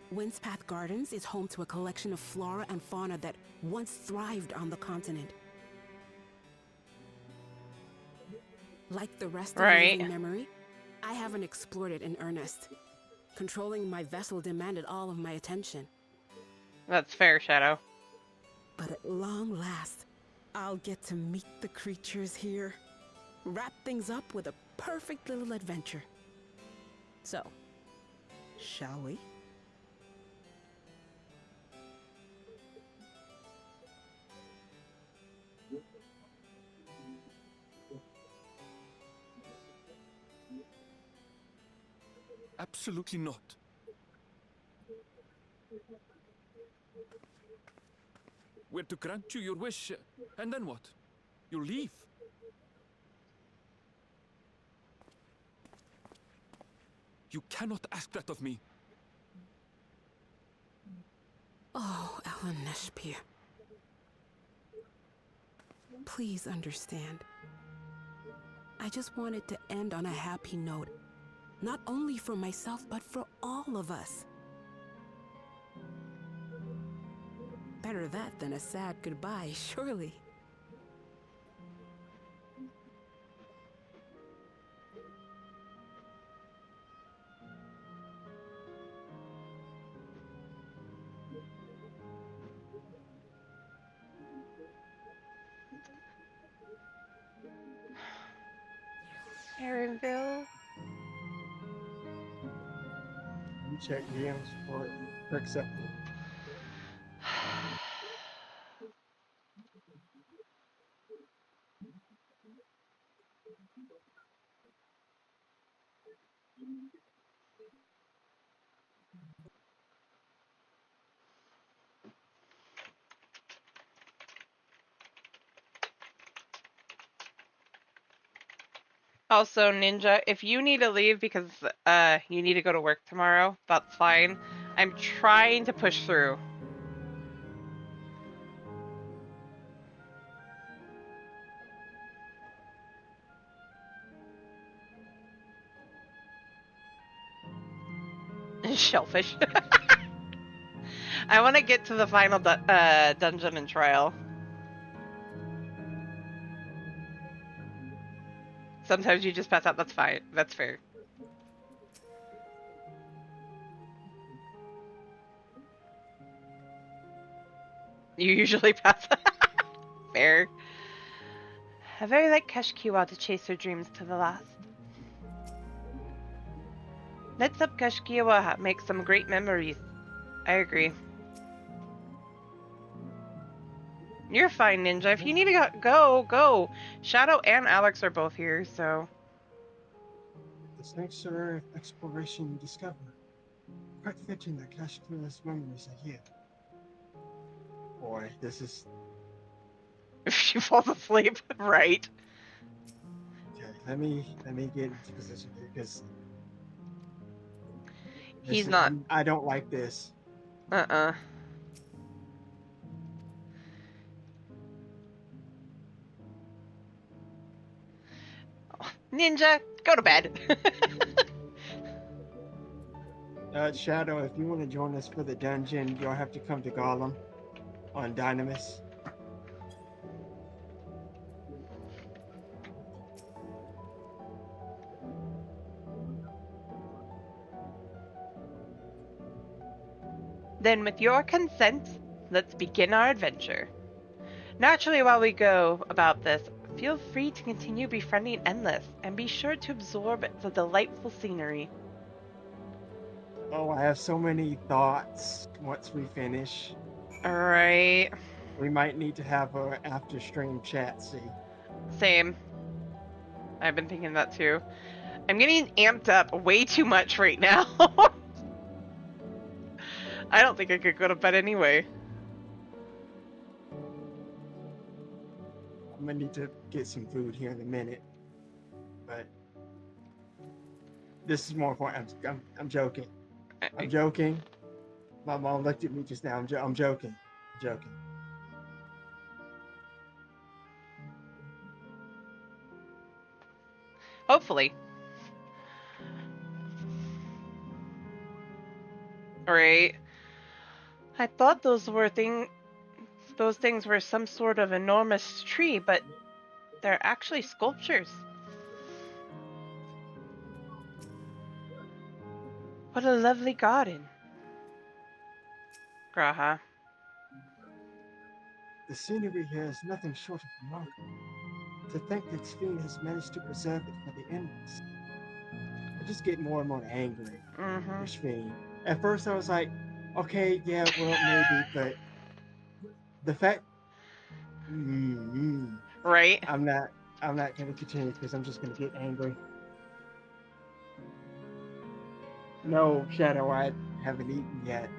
Wind's Path Gardens is home to a collection of flora and fauna that once thrived on the continent. Like the rest of Right. living memory, I haven't explored it in earnest. Controlling my vessel demanded all of my attention. That's fair, Shadow. But at long last, I'll get to meet the creatures here. Wrap things up with a perfect little adventure. So, shall we? Absolutely not. We're to grant you your wish, and then what? You leave? You cannot ask that of me. Oh, Ellen Neshpir. Please understand. I just wanted to end on a happy note. Not only for myself, but for all of us. Better that than a sad goodbye, surely. Aaronville. You check DMs for accepted. Also, Ninja, if you need to leave because you need to go to work tomorrow, that's fine. I'm trying to push through. Shellfish. I want to get to the final dungeon and trial. Sometimes you just pass out. That's fine. That's fair. You usually pass out. Fair. I very like Keshkiwa to chase her dreams to the last. Let's up Keshkiwa make some great memories. I agree. You're fine, Ninja. If you need to go. Shadow and Alex are both here, so. This next Earth exploration discovery. Quite fitting that Kashkiwa's memories are here. Boy, this is. If she falls asleep, right? Okay, let me get into position here because He's not. I don't like this. Ninja, go to bed. Shadow, if you want to join us for the dungeon, you'll have to come to Gollum on Dynamis. Then, with your consent, let's begin our adventure. Naturally, while we go about this, feel free to continue befriending Endless, and be sure to absorb the delightful scenery. Oh, I have so many thoughts once we finish. Alright. We might need to have a after stream chat, see? Same. I've been thinking that too. I'm getting amped up way too much right now. I don't think I could go to bed anyway. I'm gonna need to get some food here in a minute, but this is more important. I'm joking. I'm joking. My mom looked at me just now. I'm joking. I'm joking. Hopefully. Alright. I thought those things were some sort of enormous tree, but they're actually sculptures. What a lovely garden. Graha. The scenery here is nothing short of remarkable. To think that Sphene has managed to preserve it for the endless. I just get more and more angry for Sphene. At first I was like, okay, yeah, well, maybe, but the fact... Right. I'm not going to continue because I'm just going to get angry. No, Shadow, I haven't eaten yet.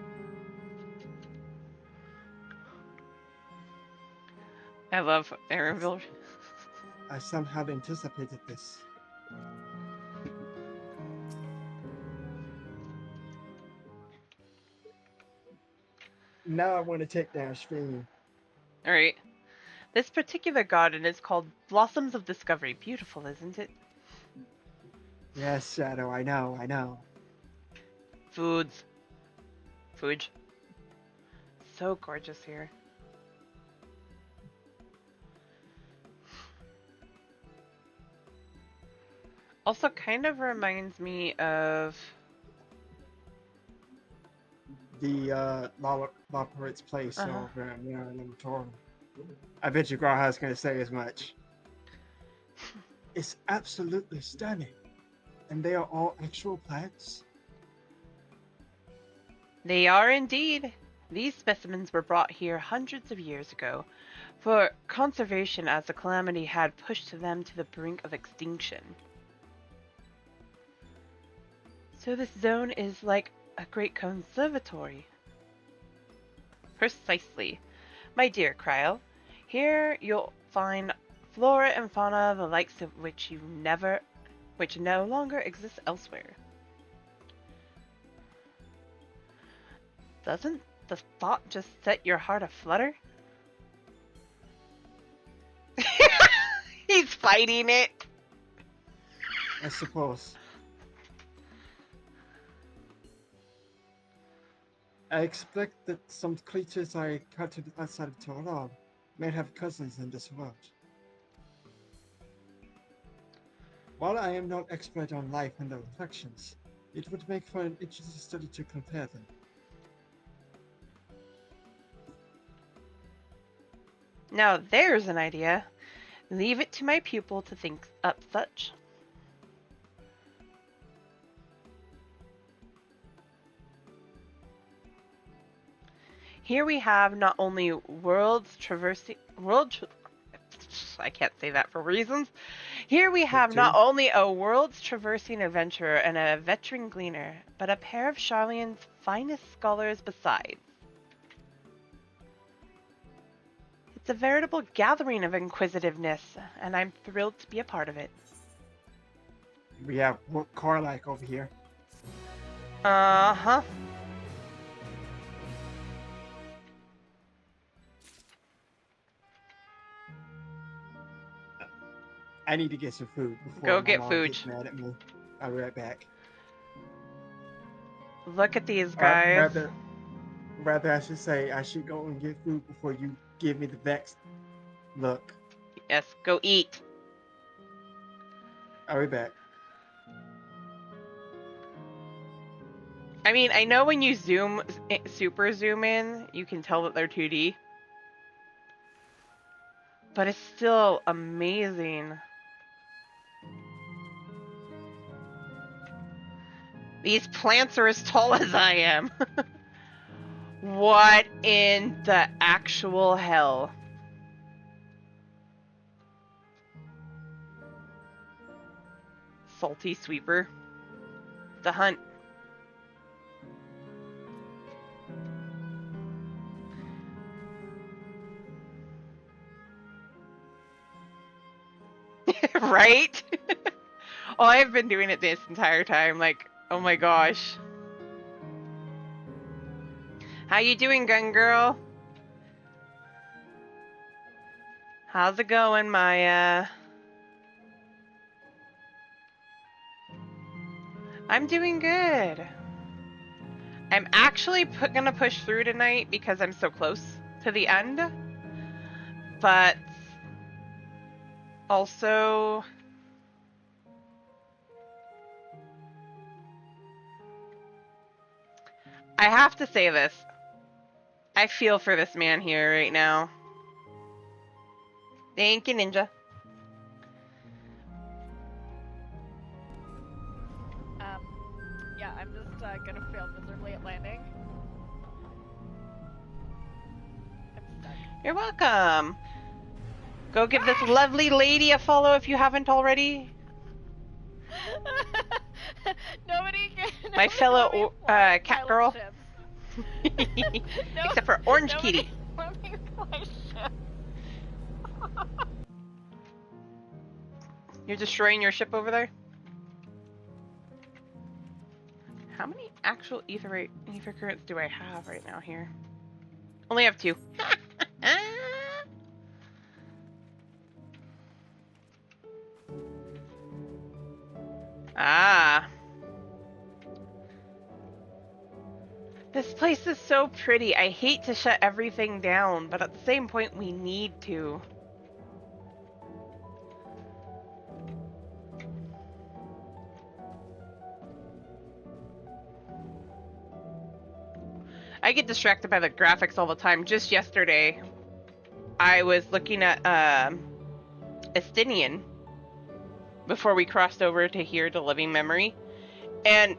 I love Aaronville. I somehow anticipated this. Now I want to take down Sphene. Alright. This particular garden is called Blossoms of Discovery. Beautiful, isn't it? Yes, Shadow, I know. Foods. Food. So gorgeous here. Also kind of reminds me of the Loporit's place over in Limitorum. I bet you Graha's going to say as much. It's absolutely stunning. And they are all actual plants? They are indeed. These specimens were brought here hundreds of years ago for conservation as the calamity had pushed them to the brink of extinction. So this zone is like a great conservatory. Precisely. My dear Cryle, here you'll find flora and fauna the likes of which no longer exist elsewhere. Doesn't the thought just set your heart aflutter? He's fighting it. I suppose. I expect that some creatures I encountered outside of Torah may have cousins in this world. While I am not expert on life and their reflections, it would make for an interesting study to compare them. Now there's an idea. Leave it to my pupil to think up such. Here we have not only I can't say that for reasons. Here we have not only a world's traversing adventurer and a veteran gleaner, but a pair of Charlene's finest scholars besides. It's a veritable gathering of inquisitiveness, and I'm thrilled to be a part of it. We have what Carlike over here. Uh-huh. I need to get some food before Go my get mom food. gets mad at me. I'll be right back. Look at these guys. Rather, I should say I should go and get food before you give me the vexed look. Yes, go eat. I'll be back. I mean, I know when you super zoom in, you can tell that they're 2D. But it's still amazing. These plants are as tall as I am. What in the actual hell? Salty Sweeper. The hunt. Right? Oh, I've been doing it this entire time. Like, oh my gosh. How you doing, gun girl? How's it going, Maya? I'm doing good. I'm actually gonna push through tonight because I'm so close to the end. But also, I have to say this. I feel for this man here right now. Thank you, Ninja. Yeah, I'm just gonna fail miserably at landing. I'm stuck. You're welcome. Go give this lovely lady a follow if you haven't already. My fellow cat girl. Except for Orange Kitty. Let me fly ship. You're destroying your ship over there? How many actual ether currents do I have right now here? Only have 2. Ah. This place is so pretty. I hate to shut everything down, but at the same point we need to. I get distracted by the graphics all the time. Just yesterday, I was looking at Estinian before we crossed over to here to Living Memory, and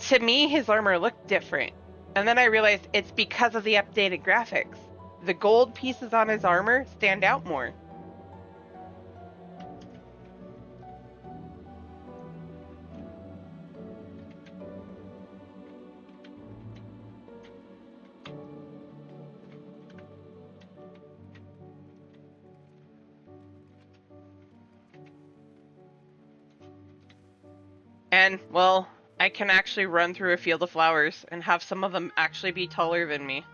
to me his armor looked different, and then I realized it's because of the updated graphics. The gold pieces on his armor stand out more. And, well, I can actually run through a field of flowers and have some of them actually be taller than me.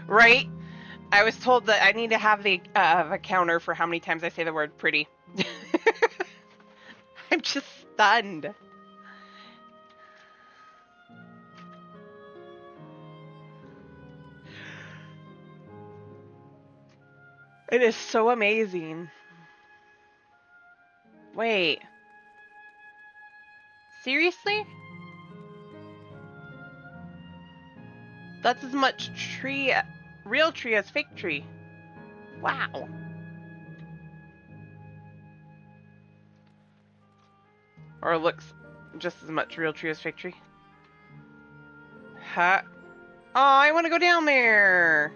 Right? I was told that I need to have a counter for how many times I say the word pretty. I'm just stunned. It is so amazing. Wait. Seriously? That's as much real tree as fake tree. Wow. Or it looks just as much real tree as fake tree. Huh? Oh, I want to go down there.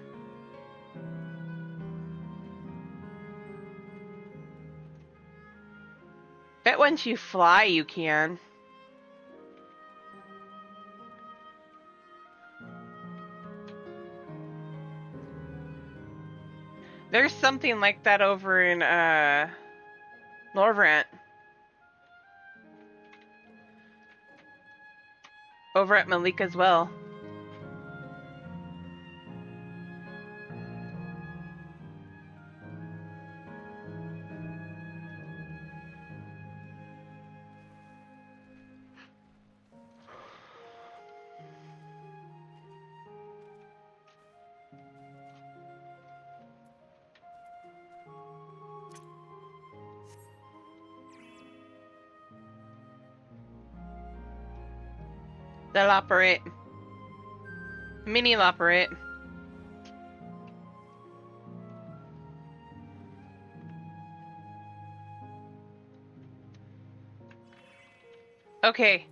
Bet once you fly, you can. There's something like that over in Norvrant. Over at Malik as well. They'll operate. Mini'll operate. Okay.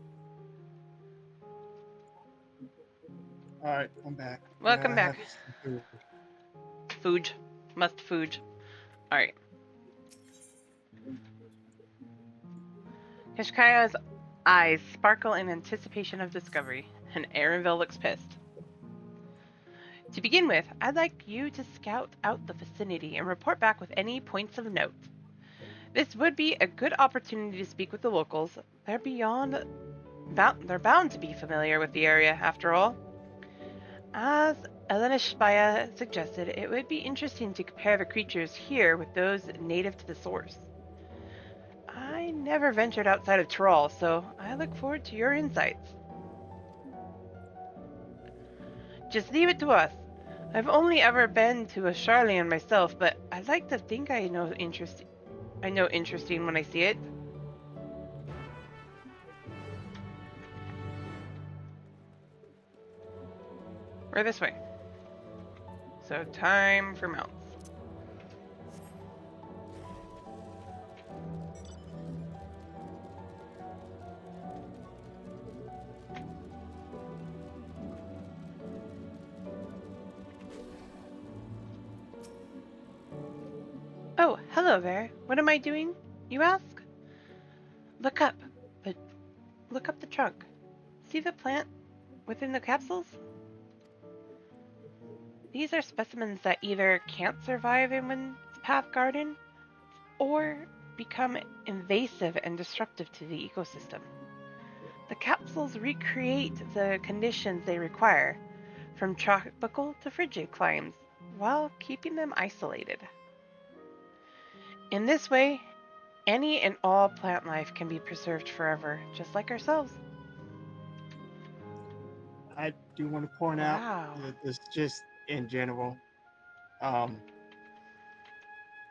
Alright, I'm back. Welcome I back. have some food. Food. Must food. Alright. Kashkaya's eyes sparkle in anticipation of discovery, and Arenville looks pissed. To begin with, I'd like you to scout out the vicinity and report back with any points of note. This would be a good opportunity to speak with the locals. They're bound to be familiar with the area, after all. As Elena Shpaya suggested, it would be interesting to compare the creatures here with those native to the source. I never ventured outside of Tyrol, so I look forward to your insights. Just leave it to us. I've only ever been to a Charlian myself, but I'd like to think I know I know interesting when I see it. Or this way. So time for mounts. Oh, hello there. What am I doing, you ask? Look up, but look up the trunk. See the plant within the capsules? These are specimens that either can't survive in one's path garden or become invasive and disruptive to the ecosystem. The capsules recreate the conditions they require, from tropical to frigid climes, while keeping them isolated. In this way, any and all plant life can be preserved forever, just like ourselves. I do want to point out that this just in general. Um,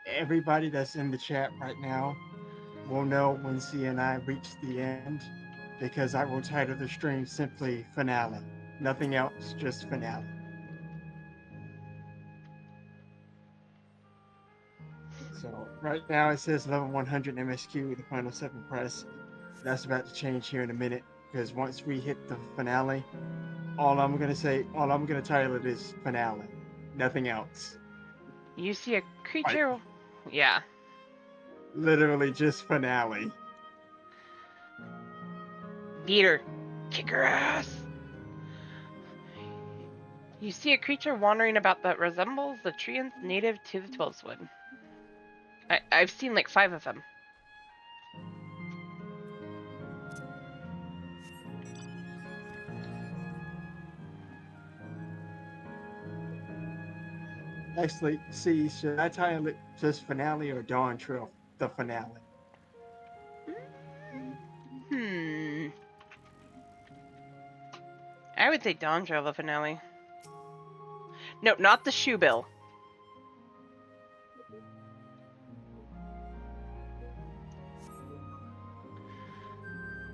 Everybody that's in the chat right now will know when C and I reach the end because I will title the stream simply finale. Nothing else, just finale. So right now it says level 100 MSQ, the final 7 press. That's about to change here in a minute because once we hit the finale, all I'm gonna title it is finale. Nothing else. You see a creature? Yeah. Literally just finale. Beat her. Kick her ass. You see a creature wandering about that resembles the treants native to the 12-wood. I've seen like 5 of them. Actually, see, should I title it just finale or Dawn Trail the finale? I would say Dawn Trail the finale. No, not the shoe bill.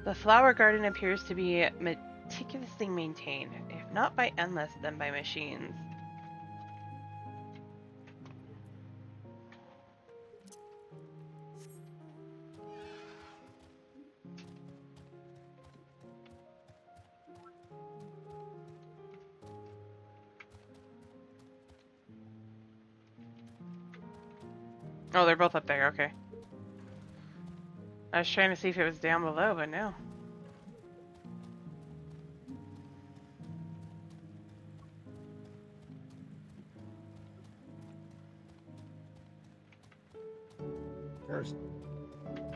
The flower garden appears to be meticulously maintained, if not by Endless, then by machines. Oh, they're both up there, okay. I was trying to see if it was down below, but no. First,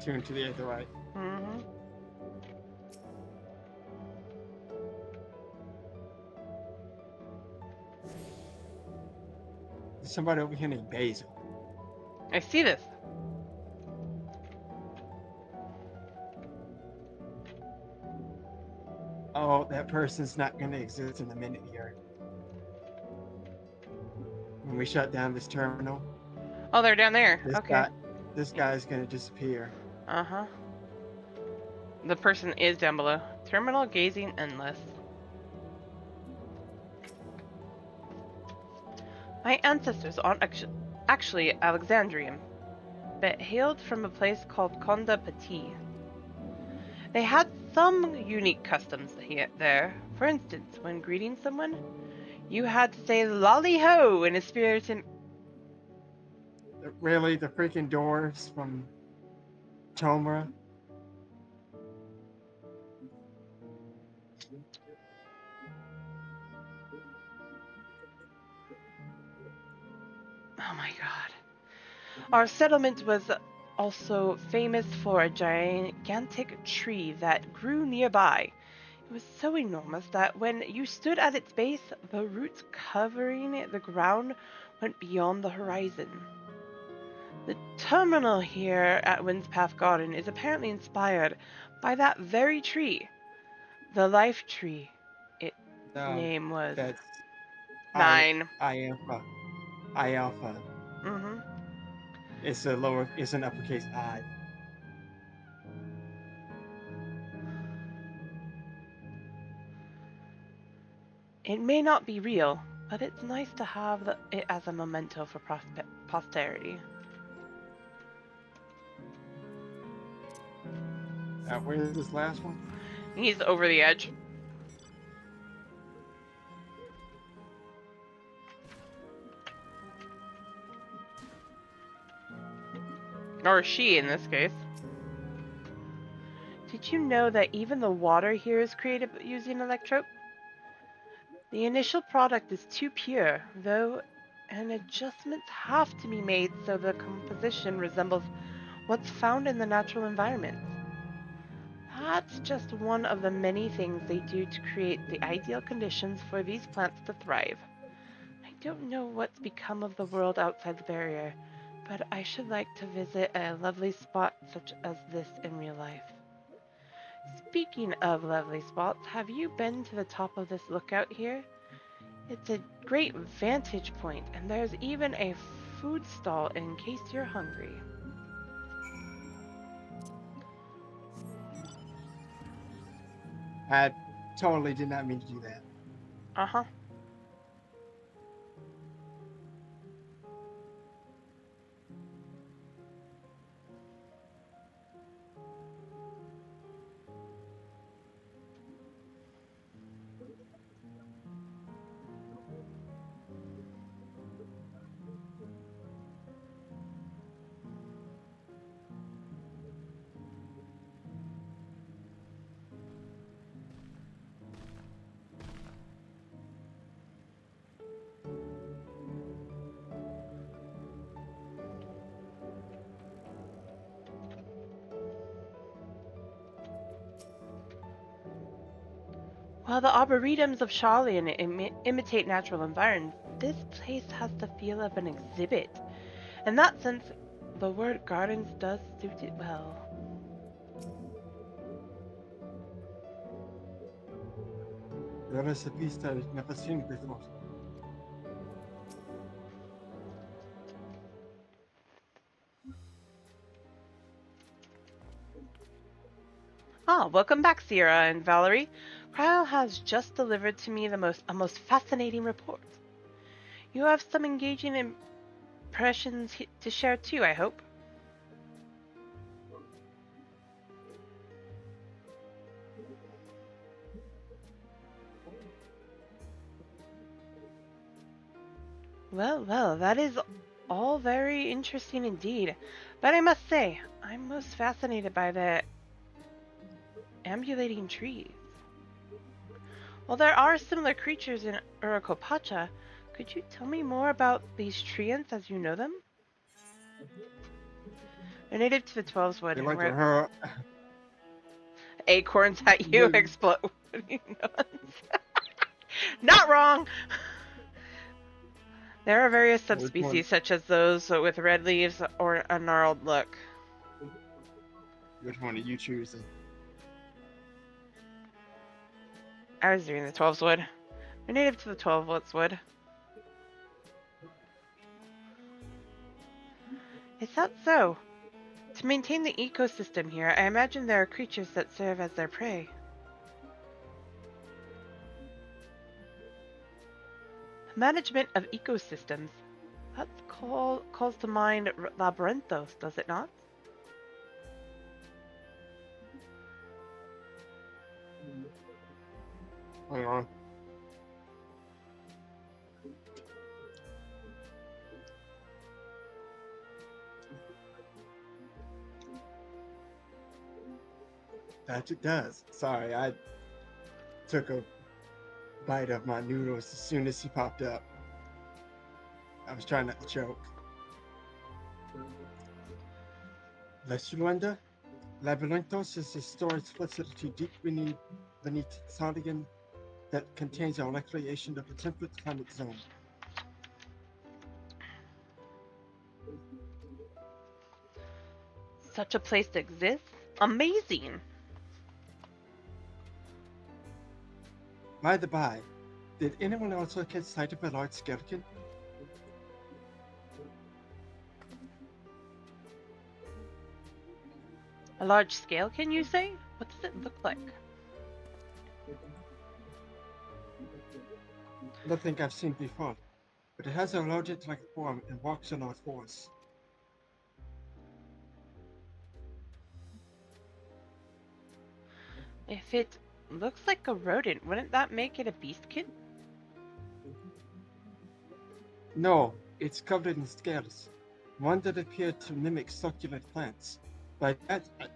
tune to the other right. Mm-hmm. There's somebody over here named Basil. I see this. Oh, that person's not going to exist in a minute here. When we shut down this terminal. Oh, they're down there. Okay. This guy's going to disappear. Uh-huh. The person is down below. Terminal gazing endless. My ancestors aren't actually Alexandrian, but hailed from a place called Conda Petit. They had some unique customs there. For instance, when greeting someone, you had to say "lolly ho" in a spirit and... Really? The freaking dwarves from Tomra? Oh my god. Our settlement was also famous for a gigantic tree that grew nearby. It was so enormous that when you stood at its base, the roots covering the ground went beyond the horizon. The terminal here at Windspath Garden is apparently inspired by that very tree. The life tree. Its name was... That's 9. Ialpha. Mm-hmm. It's an uppercase I. It may not be real, but it's nice to have it as a memento for posterity. Where's this last one? He's over the edge. Or she, in this case. Did you know that even the water here is created using electrope? The initial product is too pure, though, and adjustments have to be made so the composition resembles what's found in the natural environment. That's just one of the many things they do to create the ideal conditions for these plants to thrive. I don't know what's become of the world outside the barrier, but I should like to visit a lovely spot such as this in real life. Speaking of lovely spots, have you been to the top of this lookout here? It's a great vantage point, and there's even a food stall in case you're hungry. I totally did not mean to do that. Uh-huh. While the arboretums of Charlian imitate natural environs, this place has the feel of an exhibit. In that sense, the word gardens does suit it well. There is a beast I've never seen before. Ah, welcome back, Sierra and Valerie. Kyle has just delivered to me a most fascinating report. You have some engaging impressions to share too, I hope. Well, that is all very interesting indeed. But I must say, I'm most fascinated by the ambulating trees. While there are similar creatures in Urakopacha, could you tell me more about these treants as you know them? They're native to the 12's wood. They like to hurl acorns at you exploding. Not wrong! There are various subspecies, such as those with red leaves or a gnarled look. Which one are you choosing? I was doing the 12's wood. They're native to the 12's wood. Is that so? To maintain the ecosystem here, I imagine there are creatures that serve as their prey. Management of ecosystems. That calls to mind Labyrinthos, does it not? Hang on. That it does. Sorry, I took a bite of my noodles as soon as he popped up. I was trying not to choke. Lesulenda? Labyrinthos is a storage facility deep beneath Sardigan that contains our recreation of a temperate climate zone. Such a place exists? Amazing! By the by, did anyone else get sight of a large skeleton? A large scalekin, you say? What does it look like? Nothing I've seen before, but it has a rodent-like form and walks on all fours. If it looks like a rodent, wouldn't that make it a beastkin? No, it's covered in scales, one that appear to mimic succulent plants. By that, I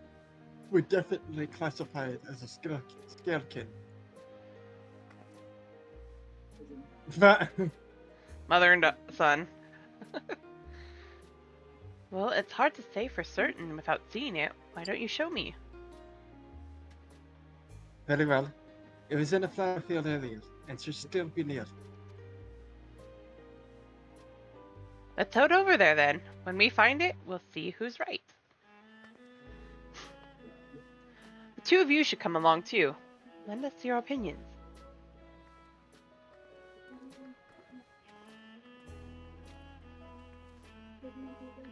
would definitely classify it as a scalekin. But Mother and son. Well, it's hard to say for certain without seeing it. Why don't you show me? very well. It was in a flower field earlier, and should still be near. Let's head over there then. When we find it, we'll see who's right. The two of you should come along too. Lend us your opinions.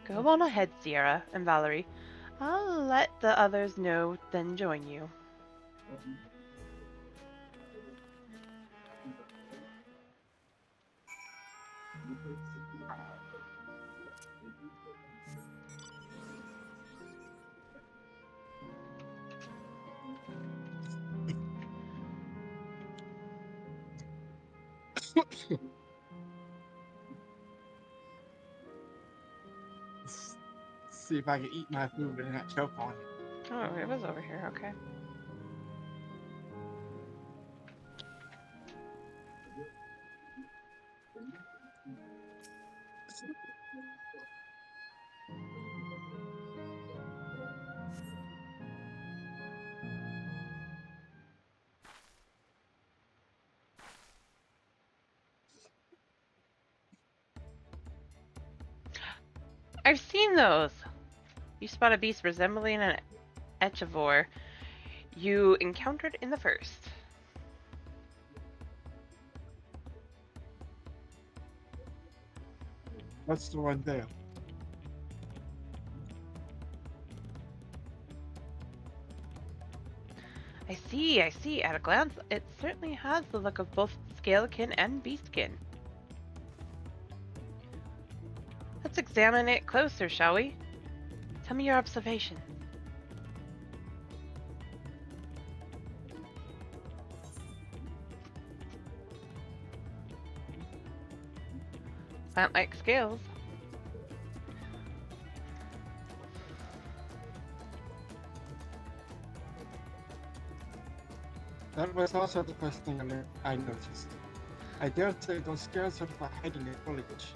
Go on ahead, Sierra and Valerie. I'll let the others know, then join you. See if I can eat my food and not choke on it. Oh, it was over here, okay. I've seen those! You spot a beast resembling an echivore you encountered in the first. What's the one there? I see. At a glance, it certainly has the look of both scalekin and beastkin. Let's examine it closer, shall we? Tell me your observation. Plant-like scales. That was also the first thing I noticed. I dare say those scales are for hiding their foliage.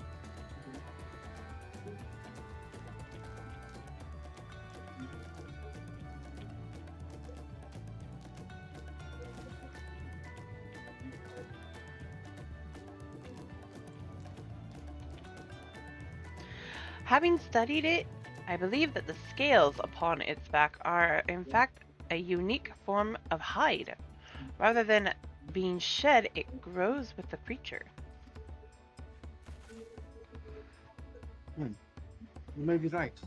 Having studied it, I believe that the scales upon its back are, in fact, a unique form of hide. Rather than being shed, it grows with the creature. You may be right.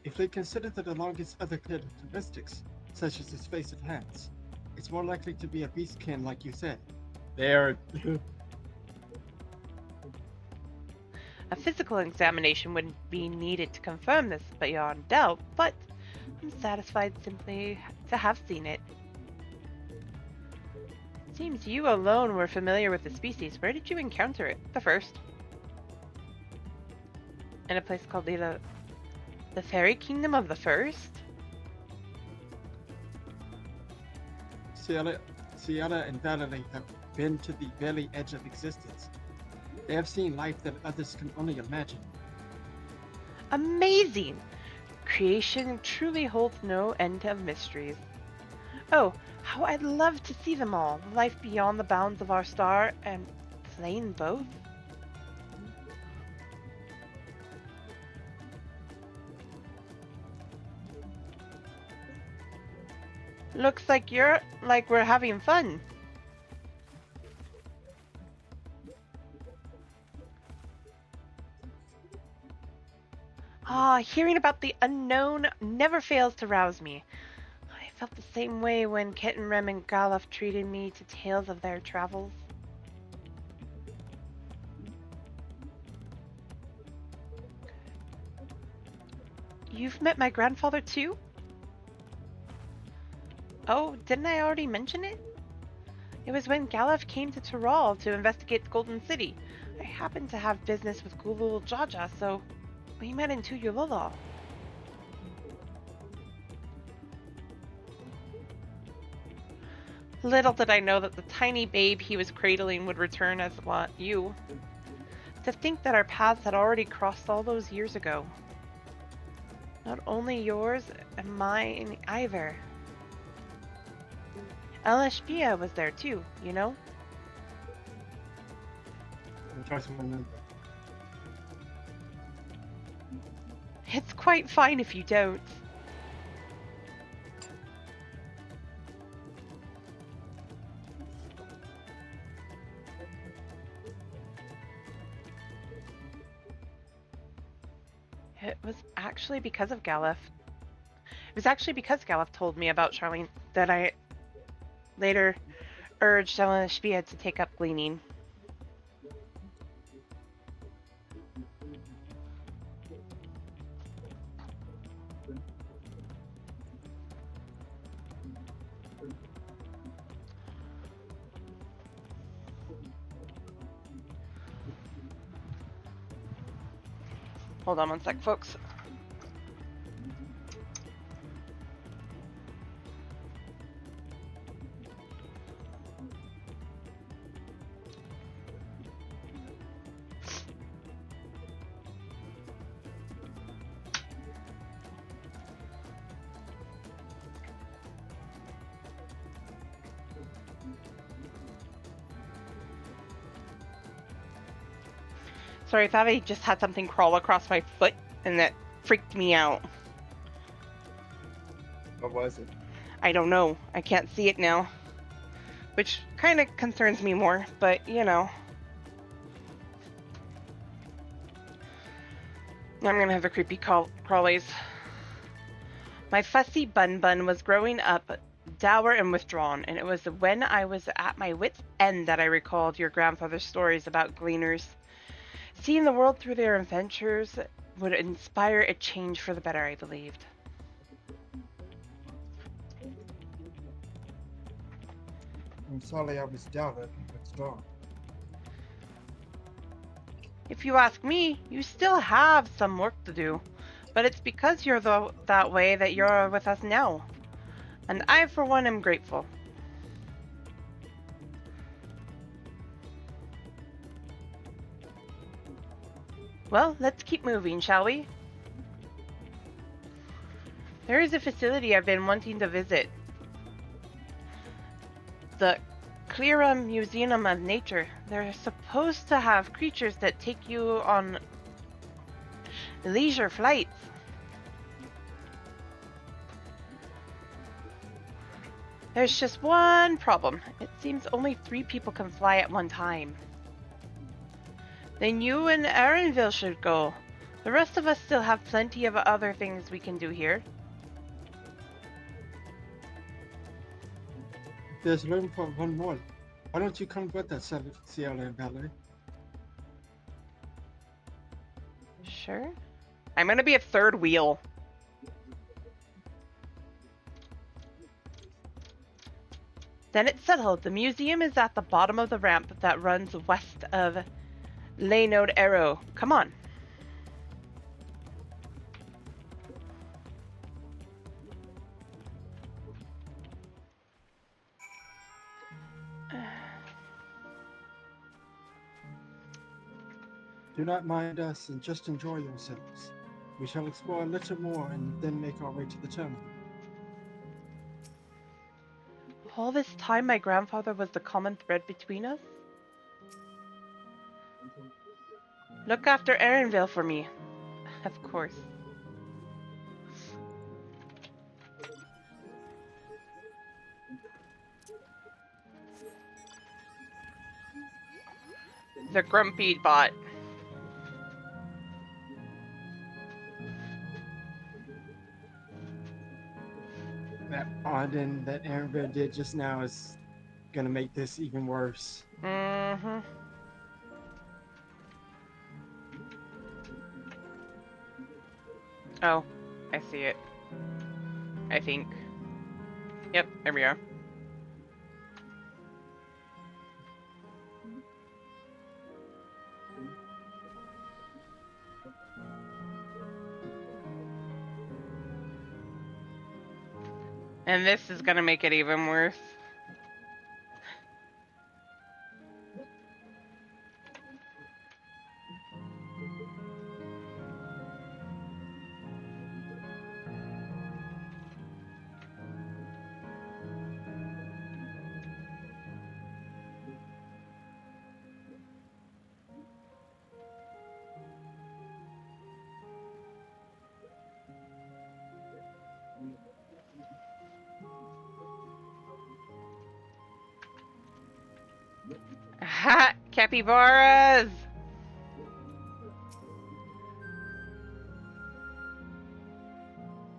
If they consider that along its other characteristics, such as its face and hands, it's more likely to be a beastkin like you said. They're... A physical examination would be needed to confirm this beyond doubt, but I'm satisfied simply to have seen it. Seems you alone were familiar with the species. Where did you encounter it? The first. In a place called the Fairy Kingdom of the First? Sierra and Valerie have been to the very edge of existence. They have seen life that others can only imagine. Amazing! Creation truly holds no end of mysteries. Oh, how I'd love to see them all. Life beyond the bounds of our star and plain both. Looks like we're having fun. Ah, hearing about the unknown never fails to rouse me. I felt the same way when Kittenrem and Galuf treated me to tales of their travels. You've met my grandfather too? Oh, didn't I already mention it? It was when Galuf came to Tyrol to investigate the Golden City. I happened to have business with Gulul Jaja, so we met in Tuyulolo. Little did I know that the tiny babe he was cradling would return as you. To think that our paths had already crossed all those years ago. Not only yours and mine either. LSPia was there too, you know? I try to remember. It's quite fine if you don't. It was actually because of Galuf. It was actually because Galuf told me about Charlene that I later urged LSPia to take up gleaning. Hold on one sec, folks. Sorry, I thought I just had something crawl across my foot, and that freaked me out. What was it? I don't know. I can't see it now. Which kind of concerns me more, but you know. I'm gonna have the creepy crawlies. My fussy Bun was growing up, dour and withdrawn, and it was when I was at my wit's end that I recalled your grandfather's stories about gleaners. Seeing the world through their adventures would inspire a change for the better, I believed. I'm sorry I was doubted and withdrawn. If you ask me, you still have some work to do, but it's because you're that way that you're with us now. And I, for one, am grateful. Well, let's keep moving, shall we? There is a facility I've been wanting to visit. The Clera Museum of Nature. They're supposed to have creatures that take you on leisure flights. There's just one problem. It seems only 3 people can fly at one time. Then you and Aaronville should go. The rest of us still have plenty of other things we can do here. There's room for one more. Why don't you come with us, Cielo and Valerie? Sure. I'm gonna be a third wheel. Then it's settled. The museum is at the bottom of the ramp that runs west of Laynode Arrow. Come on. Do not mind us and just enjoy yourselves. We shall explore a little more and then make our way to the terminal. All this time my grandfather was the common thread between us? Look after Aaronville for me. Of course. The grumpy bot. Auden that Aaron did just now is gonna make this even worse. Mm-hmm. Oh, I see it. I think. Yep, there we are. And this is gonna make it even worse. Ha! Capybaras!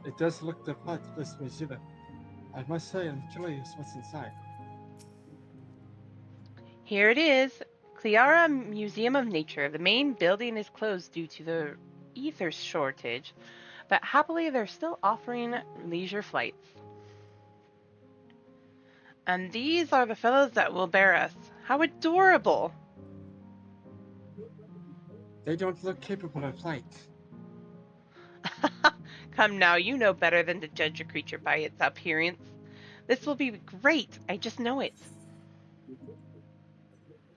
It does look the part of this museum. I must say I'm curious what's inside. Here it is. Cleara Museum of Nature. The main building is closed due to the ether shortage, but happily they're still offering leisure flights. And these are the fellows that will bear us. How adorable! They don't look capable of flight. Come now, you know better than to judge a creature by its appearance. This will be great. I just know it.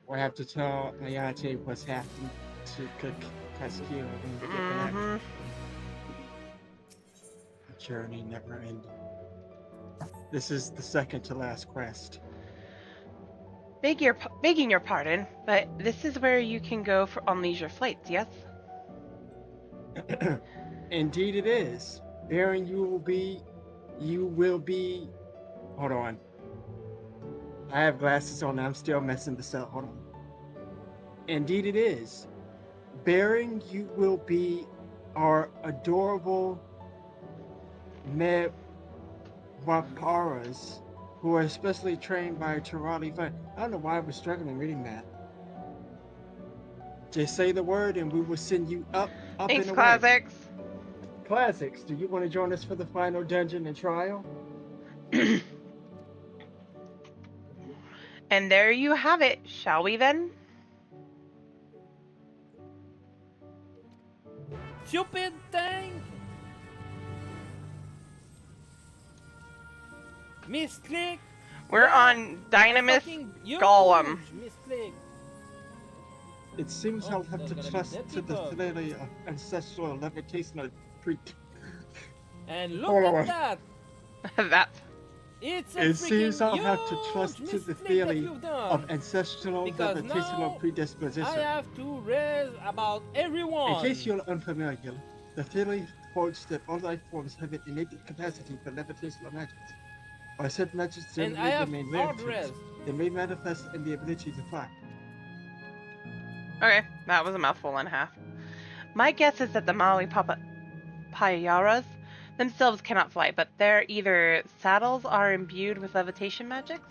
We'll have to tell Ayate what's happened to cook Castillo when we get back. The journey never ended. This is the second to last quest. Begging your pardon, but this is where you can go on leisure flights, yes? Indeed it is. Baron, you will be, hold on. I have glasses on, I'm still messing this up, hold on. Indeed it is. Baron, you will be our adorable Mewaparas, who are especially trained by Tirali Fun. I don't know why I was struggling reading that. Just say the word and we will send you up Thanks, and away. Classics. Classics, do you want to join us for the final dungeon and trial? And there you have it. Shall we then? Stupid thing! Misclick! We're on Dynamis Golem. Misclick! It seems I'll have to trust to the theory of ancestral levitational pre. And look at that! That. It's it seems I'll have to trust to the theory of ancestral because levitational predisposition. I have to raise about everyone. In case you're unfamiliar, the theory holds that all life forms have an innate capacity for levitational magic. By certain magic and I have remain hard rare, rest. they may manifest in the ability to fly. Okay, that was a mouthful and a half. My guess is that the Maui Payaras themselves cannot fly, but their either saddles are imbued with levitation magics?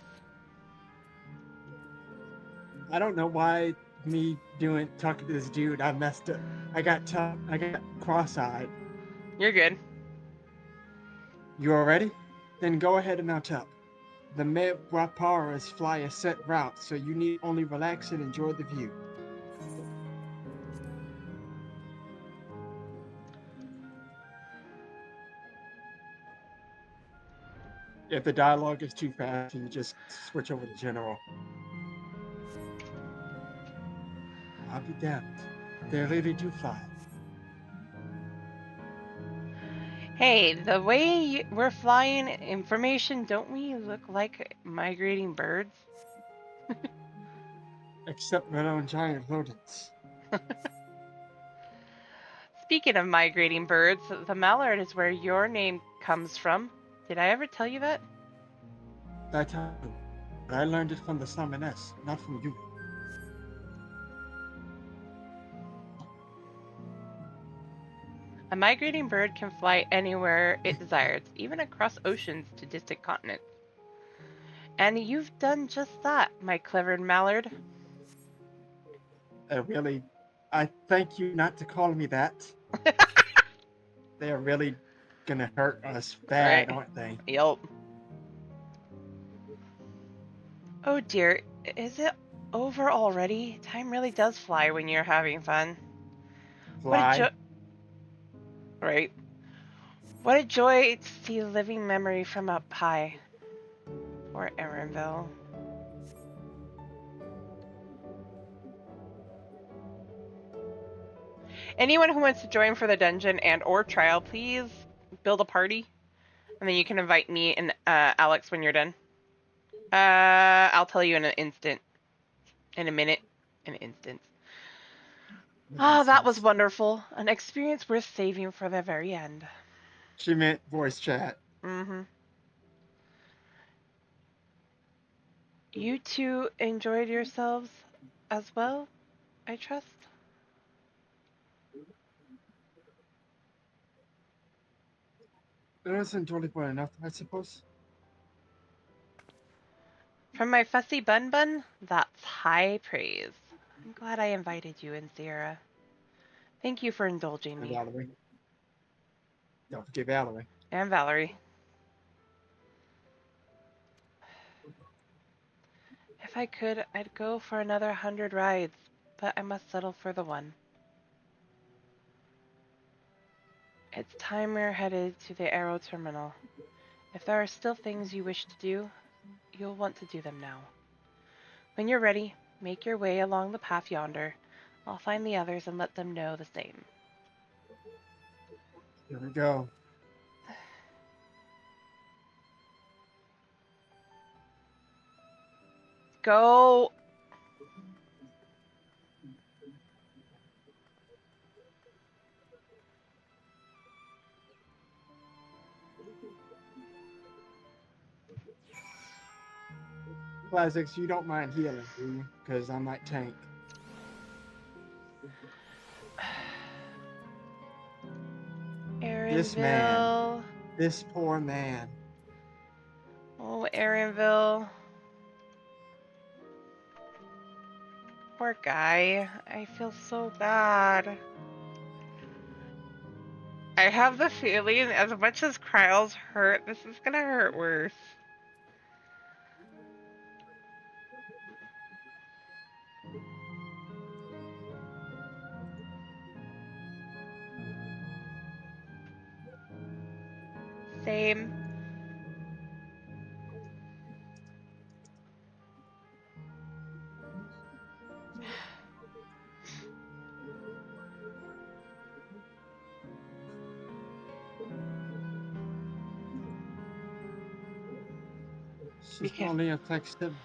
I don't know why me talking to this dude, I messed up. I got cross-eyed. You're good. You all ready? Then go ahead and mount up. The Mewaparas fly a set route, so you need only relax and enjoy the view. If the dialogue is too fast, you just switch over to general. I'll be damned. They really do fly. Hey, the way we're flying information, don't we look like migrating birds? Except we're on giant rodents. Speaking of migrating birds, the mallard is where your name comes from. Did I ever tell you that? That time, but I learned it from the Summoness, not from you. A migrating bird can fly anywhere it desires, even across oceans to distant continents. And you've done just that, my clever mallard. I thank you not to call me that. They're really gonna hurt us bad, Right? aren't they? Yup. Oh dear, is it over already? Time really does fly when you're having fun. What a Fly. Right. What a joy to see living memory from up high. Poor Erenville. Anyone who wants to join for the dungeon and or trial, please build a party. And then you can invite me and Alex when you're done. I'll tell you in an instant. In a minute. An instant. Ah, that was wonderful. An experience worth saving for the very end. She meant voice chat. Mm-hmm. You two enjoyed yourselves as well, I trust? It was enjoyable enough, I suppose. From my fussy bun, that's high praise. I'm glad I invited you in, Sierra. Thank you for indulging And me. Valerie. Don't forget Valerie. And Valerie. If I could, I'd go for another 100 rides, but I must settle for the one. It's time we're headed to the Aero Terminal. If there are still things you wish to do, you'll want to do them now. When you're ready, make your way along the path yonder. I'll find the others and let them know the same. Here we go. Go! Classics, you don't mind healing, do you? Because I might tank. This man. Erenville. This poor man. Oh, Erenville. Poor guy. I feel so bad. I have the feeling as much as Kryle's hurt, this is gonna hurt worse. Same. She's only affects him.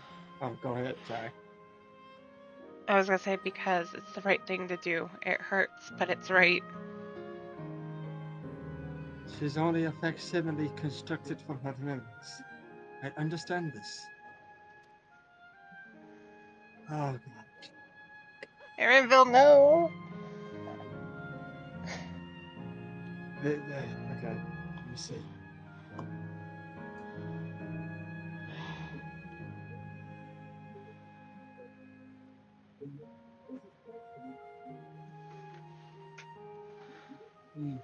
Oh, go ahead, sorry. I was gonna say because it's the right thing to do. It hurts, but it's right. She's only a facsimile constructed from her memories. I understand this. Oh, God. Erenville, no! Okay, let me see. Mm.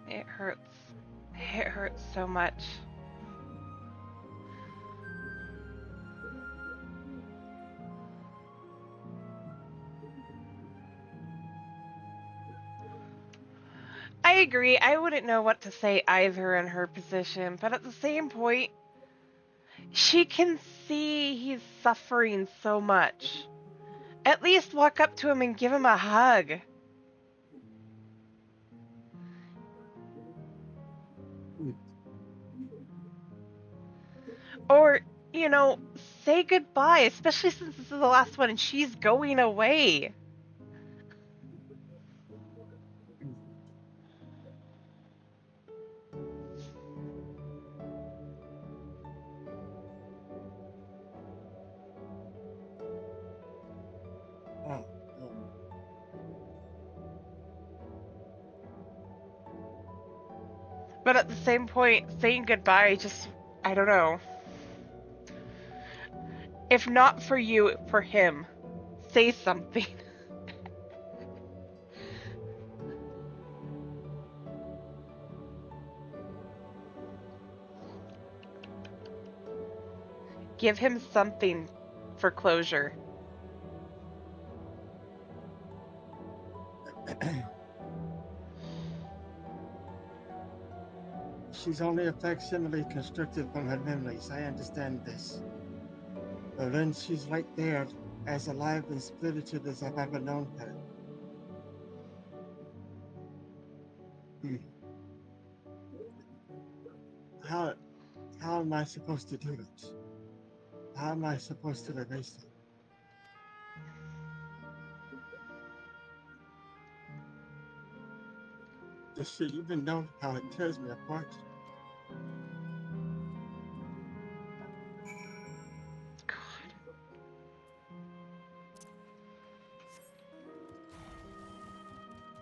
It hurts. It hurts so much. I agree. I wouldn't know what to say either in her position, but at the same point, she can see he's suffering so much. At least walk up to him and give him a hug. Or, say goodbye, especially since this is the last one and she's going away. But at the same point, saying goodbye just, I don't know. If not for you, for him, say something. Give him something for closure. She's only a facsimile constructed from her memories. I understand this. But then she's right there, as alive and spirited as I've ever known her. Hmm. How am I supposed to do it? How am I supposed to erase it? Does she even know how it tears me apart?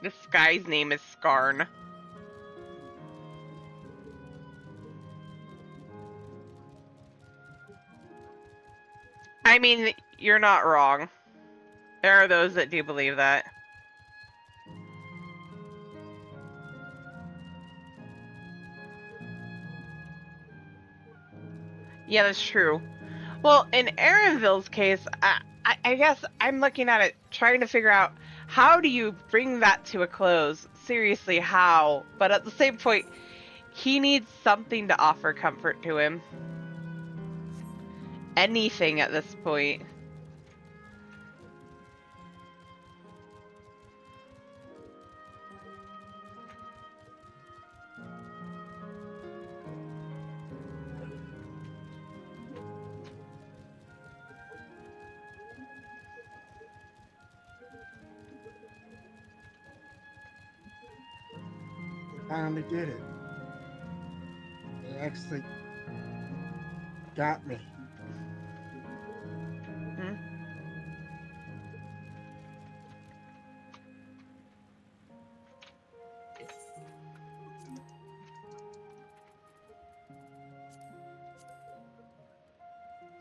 This guy's name is Skarn. I mean, you're not wrong. There are those that do believe that. Yeah, that's true. Well, in Aaronville's case, I guess I'm looking at it, trying to figure out how do you bring that to a close? Seriously, how? But at the same point, he needs something to offer comfort to him. Anything at this point. They finally did it. They actually got me. Hmm?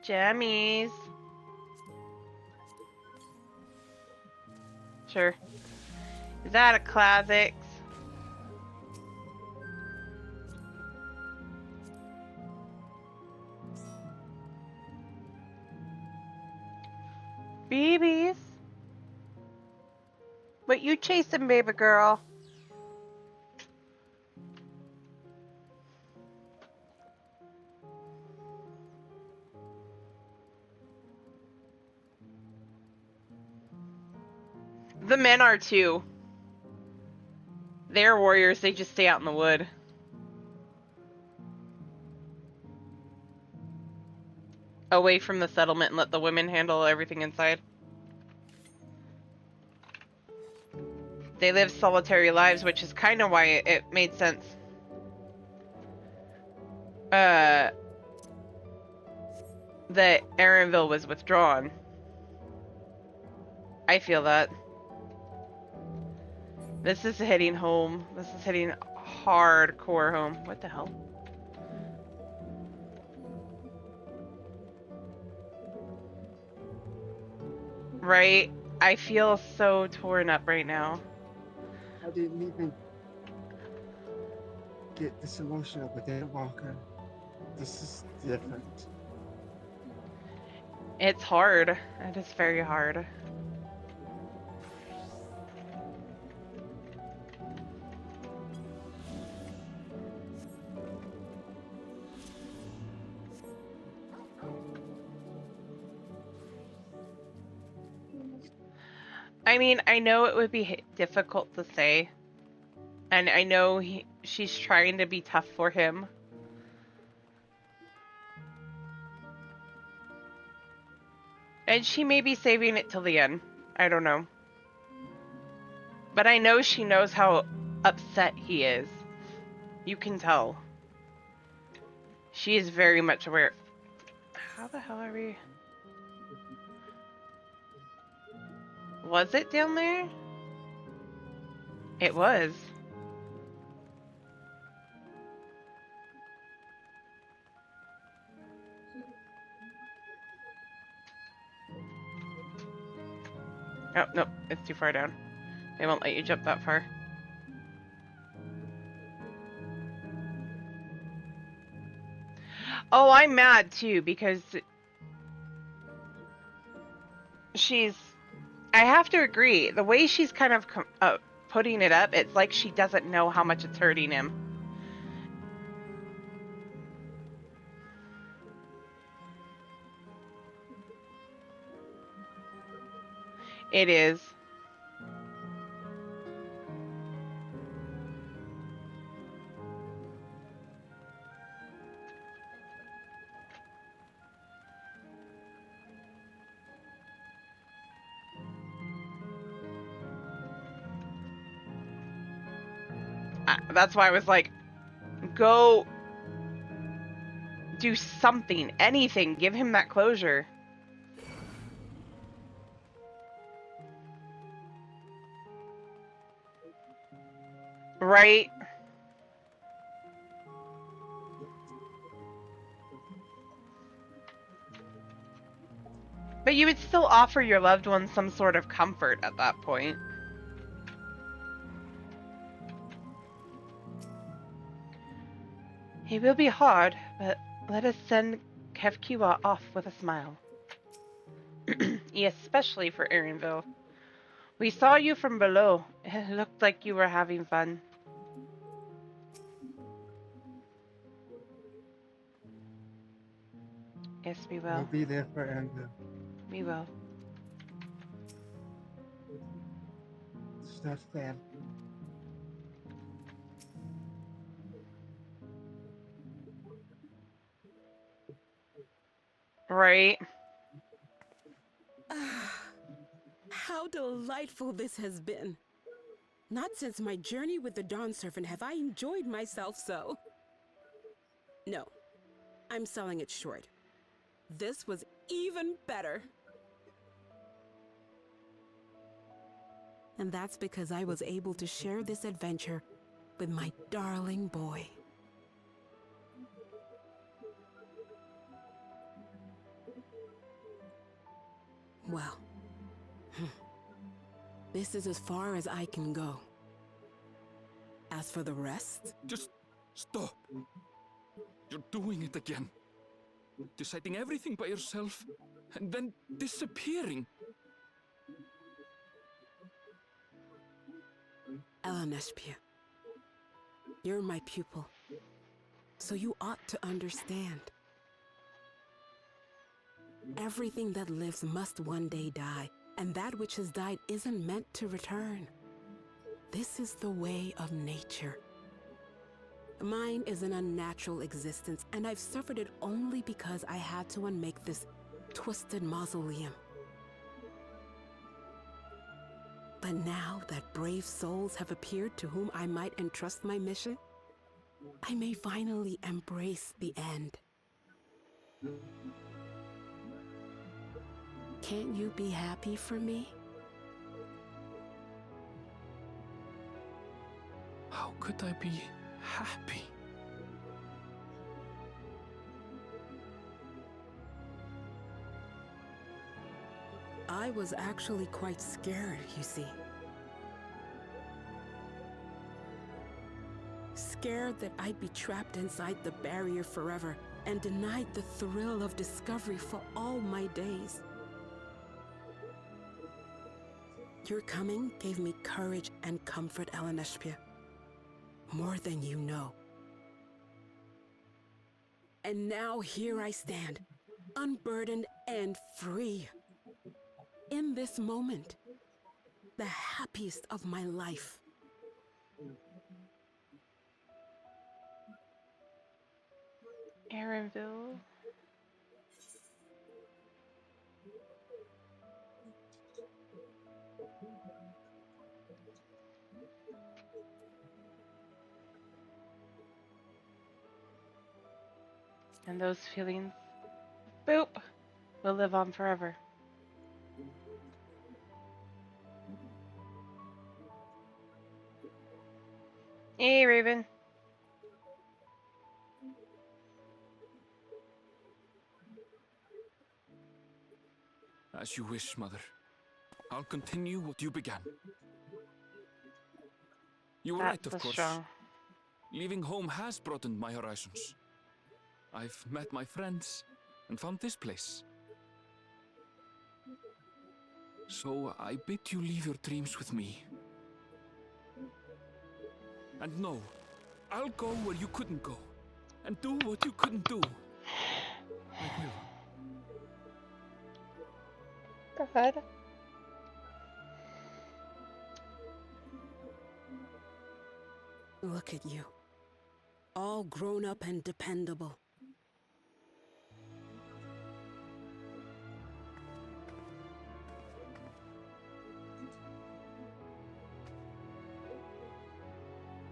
Jammies. Sure. Is that a classics? Babies? What you chasing, baby girl? The men are too. They're warriors, they just stay out in the wood. Away from the settlement and let the women handle everything inside. They live solitary lives, which is kind of why it made sense. That Aaronville was withdrawn. I feel that. This is hitting home. This is hitting hardcore home. What the hell? Right? I feel so torn up right now. I didn't even get this emotional with Ed Walker. This is different. It's hard. It is very hard. I mean, I know it would be difficult to say. And I know she's trying to be tough for him. And she may be saving it till the end. I don't know. But I know she knows how upset he is. You can tell. She is very much aware. How the hell are we? Was it down there? It was. Oh, nope, it's too far down. They won't let you jump that far. Oh, I'm mad too because she's... I have to agree. The way she's kind of putting it up, it's like she doesn't know how much it's hurting him. It is. That's why I was like, go do something, anything, give him that closure. Right? But you would still offer your loved ones some sort of comfort at that point. It will be hard, but let us send Kevkiwa off with a smile. Especially for Erinville. We saw you from below. It looked like you were having fun. Yes, we will. We'll be there for Erinville. We will. It's not fair. Right. How delightful this has been. Not since my journey with the Dawn Servant have I enjoyed myself so. No, I'm selling it short. This was even better. And that's because I was able to share this adventure with my darling boy. Well, this is as far as I can go. As for the rest... Just stop. You're doing it again. Deciding everything by yourself, and then disappearing. Elaneshpia, you're my pupil, so you ought to understand. Everything that lives must one day die, and that which has died isn't meant to return. This is the way of nature. Mine is an unnatural existence, and I've suffered it only because I had to unmake this twisted mausoleum. But now that brave souls have appeared to whom I might entrust my mission, I may finally embrace the end. Can't you be happy for me? How could I be happy? I was actually quite scared, you see. Scared that I'd be trapped inside the barrier forever and denied the thrill of discovery for all my days. Your coming gave me courage and comfort, Elaneshpia. More than you know. And now here I stand, unburdened and free. In this moment, the happiest of my life. Erinville. And those feelings, boop, will live on forever. Hey, Raven. As you wish, Mother. I'll continue what you began. You were right, of That's course. strong. Leaving home has broadened my horizons. I've met my friends and found this place. So I bid you leave your dreams with me. And no, I'll go where you couldn't go, and do what you couldn't do. I will. Go ahead. Look at you. All grown up and dependable.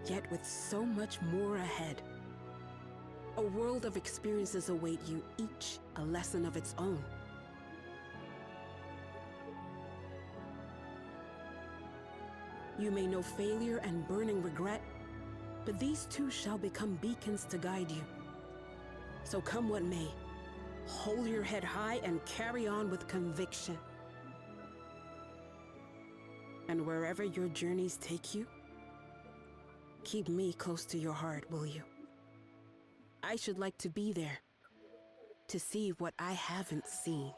Yet with so much more ahead. A world of experiences await you, each a lesson of its own. You may know failure and burning regret, but these too shall become beacons to guide you. So come what may, hold your head high and carry on with conviction. And wherever your journeys take you, keep me close to your heart, will you? I should like to be there, to see what I haven't seen.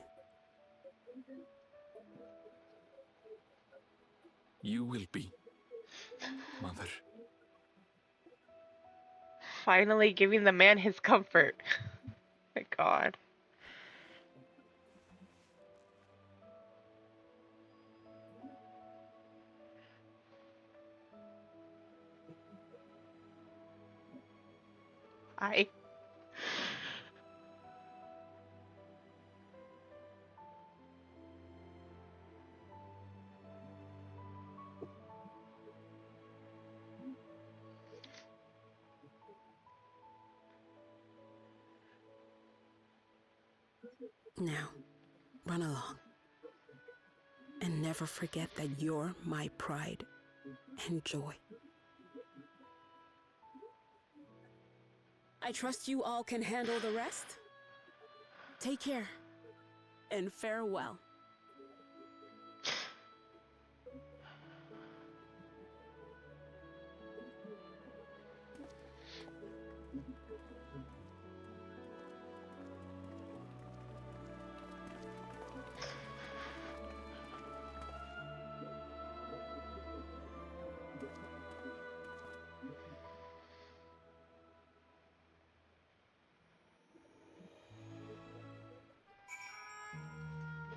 You will be, Mother. Finally giving the man his comfort. My God. I. Now, run along. And never forget that you're my pride and joy. I trust you all can handle the rest. Take care, and farewell.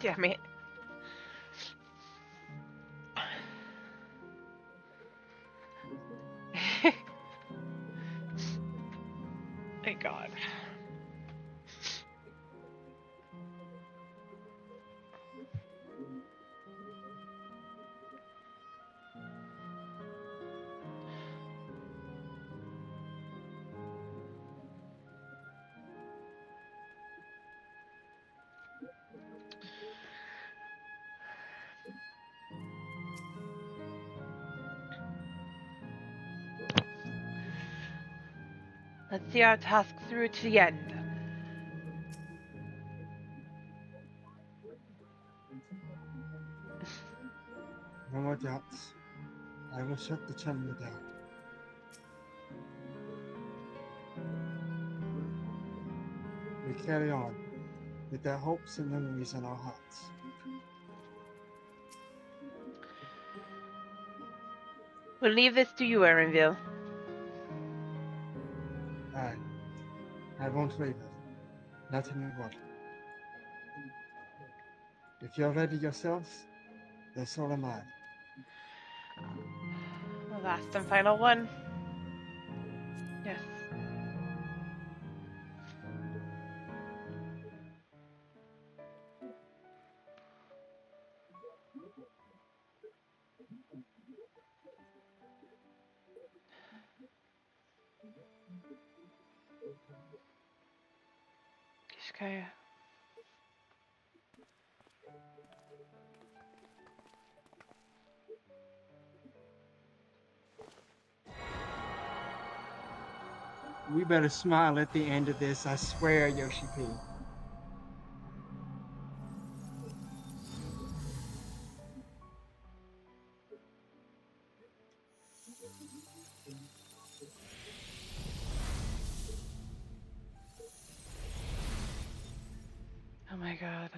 Damn it. My God. Let's see our task through to the end. No more doubts. I will shut the chimney down. We carry on with our hopes and memories in our hearts. We'll leave this to you, Erenville. I won't waver. Not in a word. If you're ready yourselves, then so am I. The last and final one. Yes. Kishkaya. We better smile at the end of this, I swear, Yoshi P. Let's my god.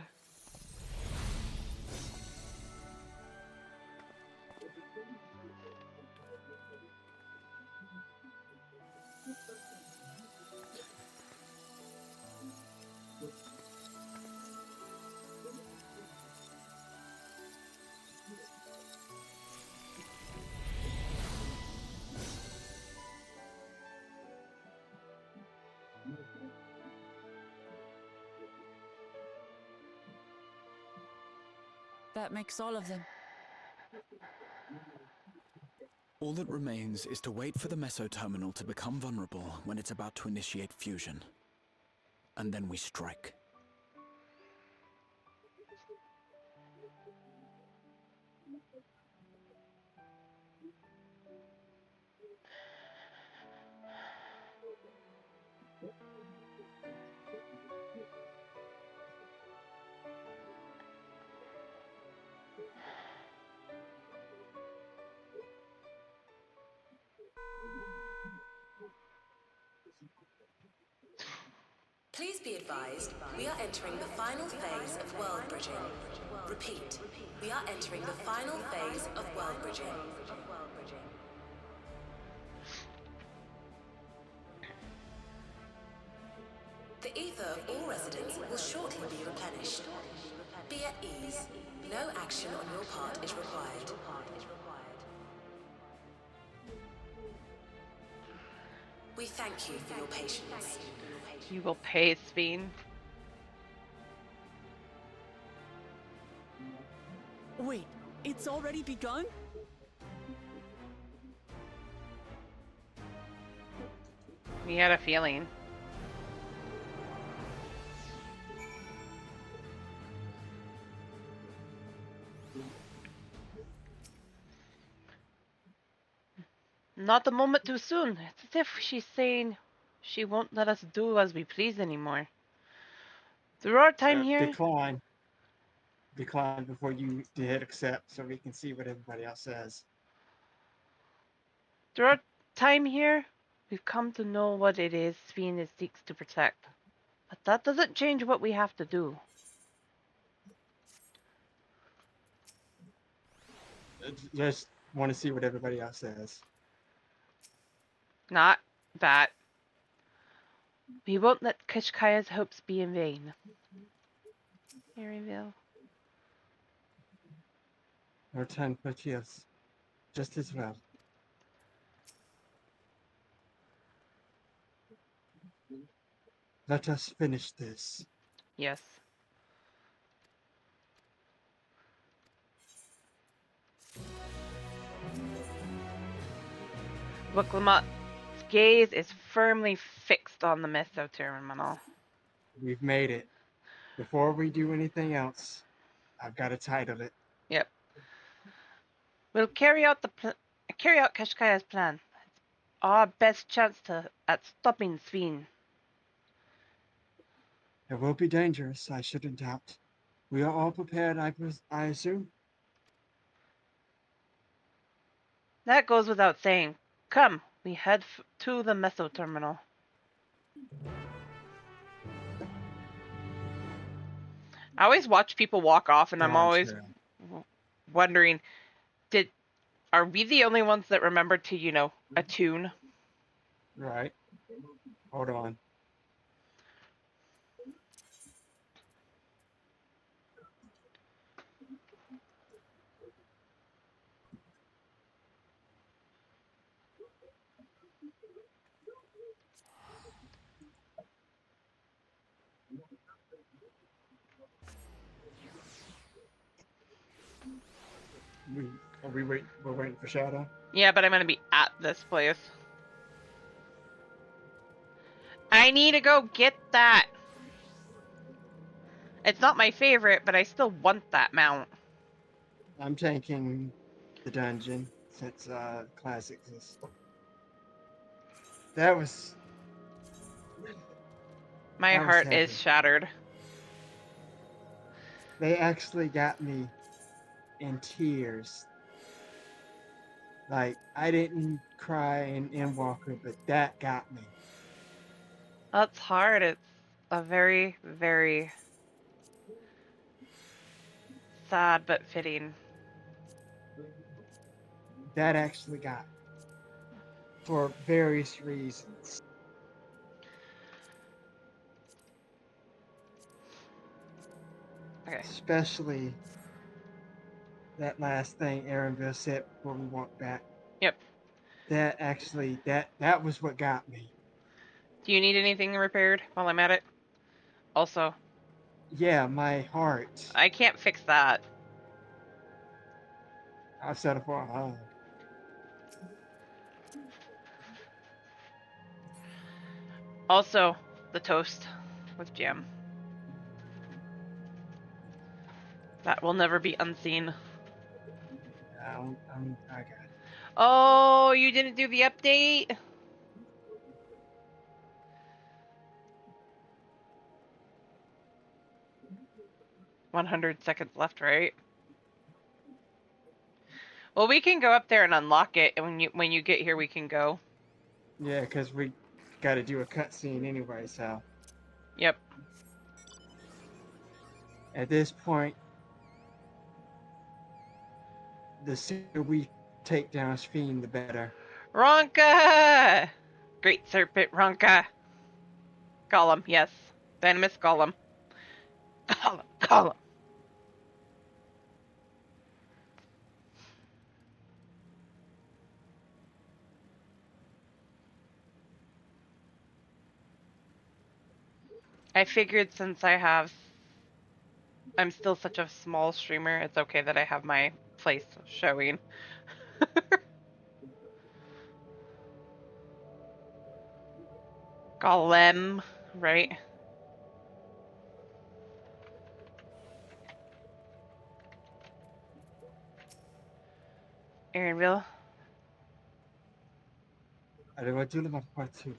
That makes all of them. All that remains is to wait for the meso terminal to become vulnerable when it's about to initiate fusion. And then we strike. Please be advised, we are entering the final phase of world bridging. Repeat, we are entering the final phase of world bridging. The ether of all residents will shortly be replenished. Be at ease. No action on your part is required. We thank you for your patience. You will pay, Sveen. Wait, it's already begun? We had a feeling. Not a moment too soon. It's as if she's saying she won't let us do as we please anymore. Through our time here, Decline. Decline before you hit accept so we can see what everybody else says. through our time here, we've come to know what it is Sveen seeks to protect. But that doesn't change what we have to do. Just want to see what everybody else says. Not that. We won't let Kishkaya's hopes be in vain. LVL. Our time yes, just as well. Let us finish this. Yes. Look, Lamont's gaze is firmly fixed on the meso terminal. We've made it. Before we do anything else, I've got to title it. Yep. We'll carry out Kashkaya's plan. It's our best chance at stopping Sveen. It will be dangerous, I shouldn't doubt. We are all prepared, I assume? That goes without saying. Come, we head to the meso terminal. I always watch people walk off, and I'm always wondering, are we the only ones that remember to, attune? Right. Hold on. We're waiting for Shadow? Yeah, but I'm gonna be at this place. I need to go get that. It's not my favorite, but I still want that mount. I'm tanking the dungeon since classics is. That was. My heart is shattered. They actually got me in tears. Like, I didn't cry in Endwalker, but that got me. That's hard. It's a very, very sad but fitting. That actually got me. For various reasons. Okay. Especially that last thing Aaronville said before we walked back. Yep. That actually, that was what got me. Do you need anything repaired while I'm at it? Also. Yeah, my heart. I can't fix that. I've said it for a while. Also, the toast with jam. That will never be unseen. I got it. Oh, you didn't do the update? 100 seconds left, right? Well, we can go up there and unlock it, and when you get here, we can go. Yeah, because we got to do a cutscene anyway, so. Yep. At this point, the sooner we take down Fiend, the better. Ronka! Great Serpent Ronka. Gollum, yes. Venomous Gollum. Gollum. I figured since I'm still such a small streamer, it's okay that I have my place showing. Gollum, right? Aaronville. Allora, giù la part 2.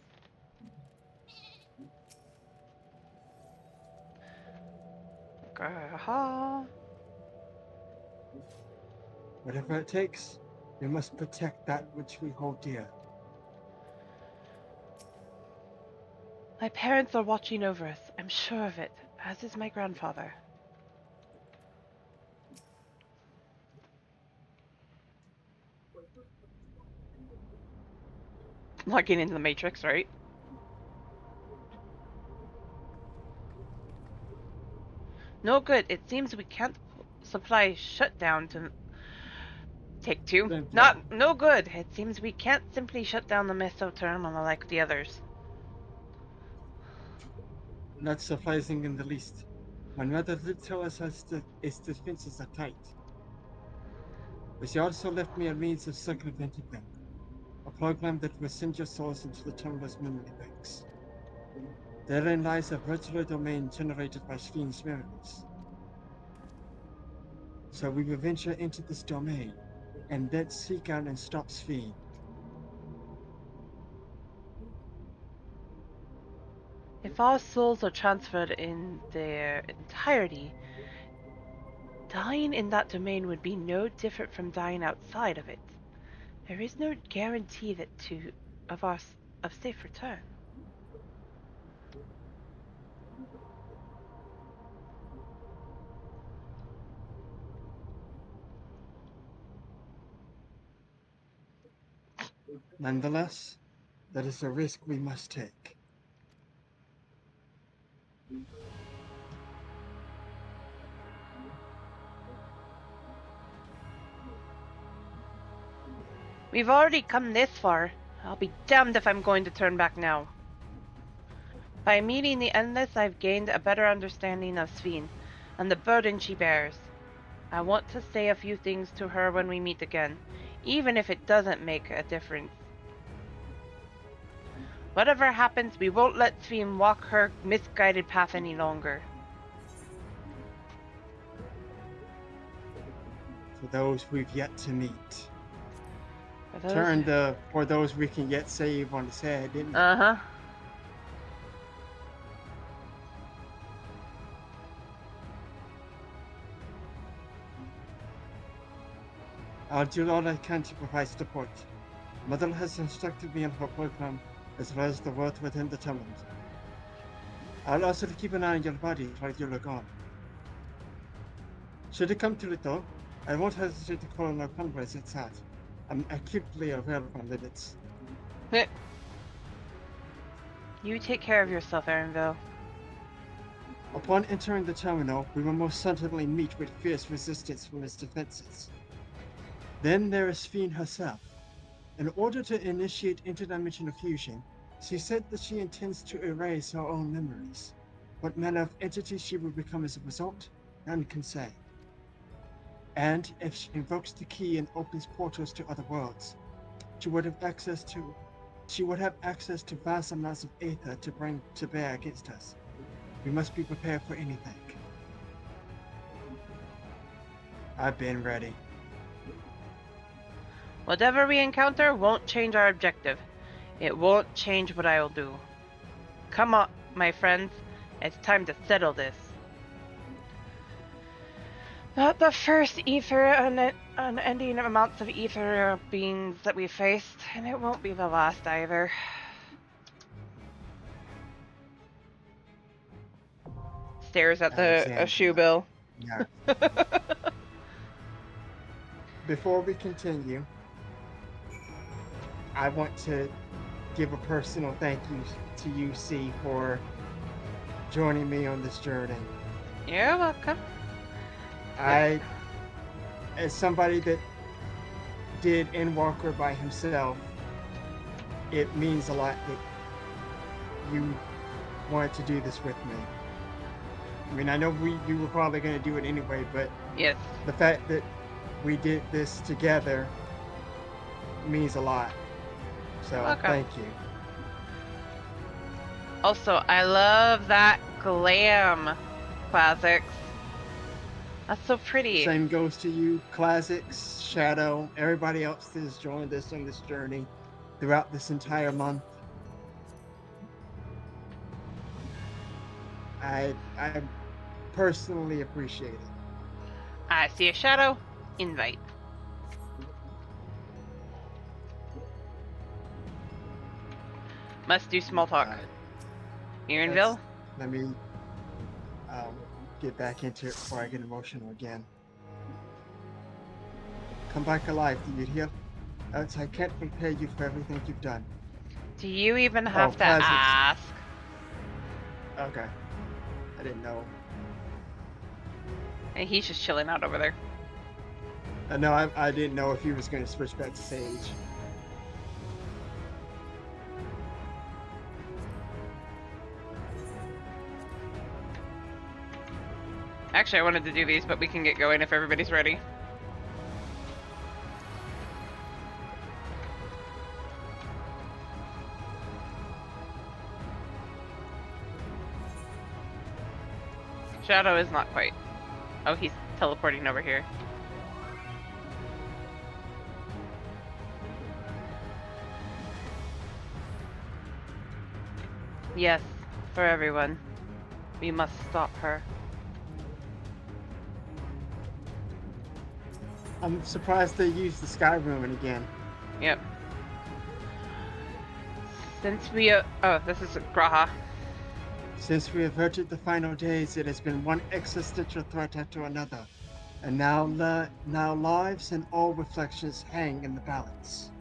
Whatever it takes, we must protect that which we hold dear. My parents are watching over us. I'm sure of it, as is my grandfather. Logging into the Matrix, right? No good. It seems we can't supply shutdown to... Take two. No good. It seems we can't simply shut down the Meso terminal like the others. Not surprising in the least. My mother did tell us its defenses are tight. But she also left me a means of circumventing them. A program that will send your souls into the terminal's memory banks. Therein lies a virtual domain generated by Fiend's memories. So we will venture into this domain, and then seek out and stop Fiend. If our souls are transferred in their entirety, dying in that domain would be no different from dying outside of it. There is no guarantee of safe return. Nonetheless, that is a risk we must take. We've already come this far. I'll be damned if I'm going to turn back now. By meeting the Endless, I've gained a better understanding of Sphene and the burden she bears. I want to say a few things to her when we meet again, even if it doesn't make a difference. Whatever happens, we won't let Sphene walk her misguided path any longer. For those we've yet to meet. Turned for those we can yet save on his head, didn't it? Uh-huh. I'll do all I can to provide support. Mother has instructed me on her program, as well as the world within the terminal. I'll also keep an eye on your body while you're gone. Should it come to it though, I won't hesitate to call on our convoys at Sat. I'm acutely aware of my limits. You take care of yourself, Aaronville. Upon entering the terminal, we will most certainly meet with fierce resistance from its defenses. Then there is Fiend herself. In order to initiate interdimensional fusion, she said that she intends to erase her own memories. What manner of entity she will become as a result, none can say. And if she invokes the key and opens portals to other worlds, she would have access to vast amounts of ether to bring to bear against us. We must be prepared for anything. I've been ready. Whatever we encounter won't change our objective. It won't change what I will do. Come on, my friends. It's time to settle this. Not the first unending amounts of ether beings that we faced, and it won't be the last either. Stares at the shoe bill. Yeah. Before we continue, I want to give a personal thank you to you, C, for joining me on this journey. You're welcome. As somebody that did Endwalker by himself, it means a lot that you wanted to do this with me. I mean, I know you were probably going to do it anyway, but yes, the fact that we did this together means a lot. So thank you. Also, I love that glam, Classics. That's so pretty. Same goes to you, Classics, Shadow, everybody else that has joined us on this journey throughout this entire month. I personally appreciate it. I see a shadow. Invite. Must do small talk. Aaronville? Let me get back into it before I get emotional again. Come back alive, do you hear? Else I can't prepare you for everything you've done. Do you even have to Classics. ask? Okay. I didn't know. And he's just chilling out over there. No, I didn't know if he was going to switch back to Sage. Actually, I wanted to do these, but we can get going if everybody's ready. Shadow is not quite. Oh, he's teleporting over here. Yes, for everyone. We must stop her. I'm surprised they used the Sky Ruin again. Yep. Since we oh, this is Graha. Since we averted the final days, it has been one existential threat after another, and now lives and all reflections hang in the balance.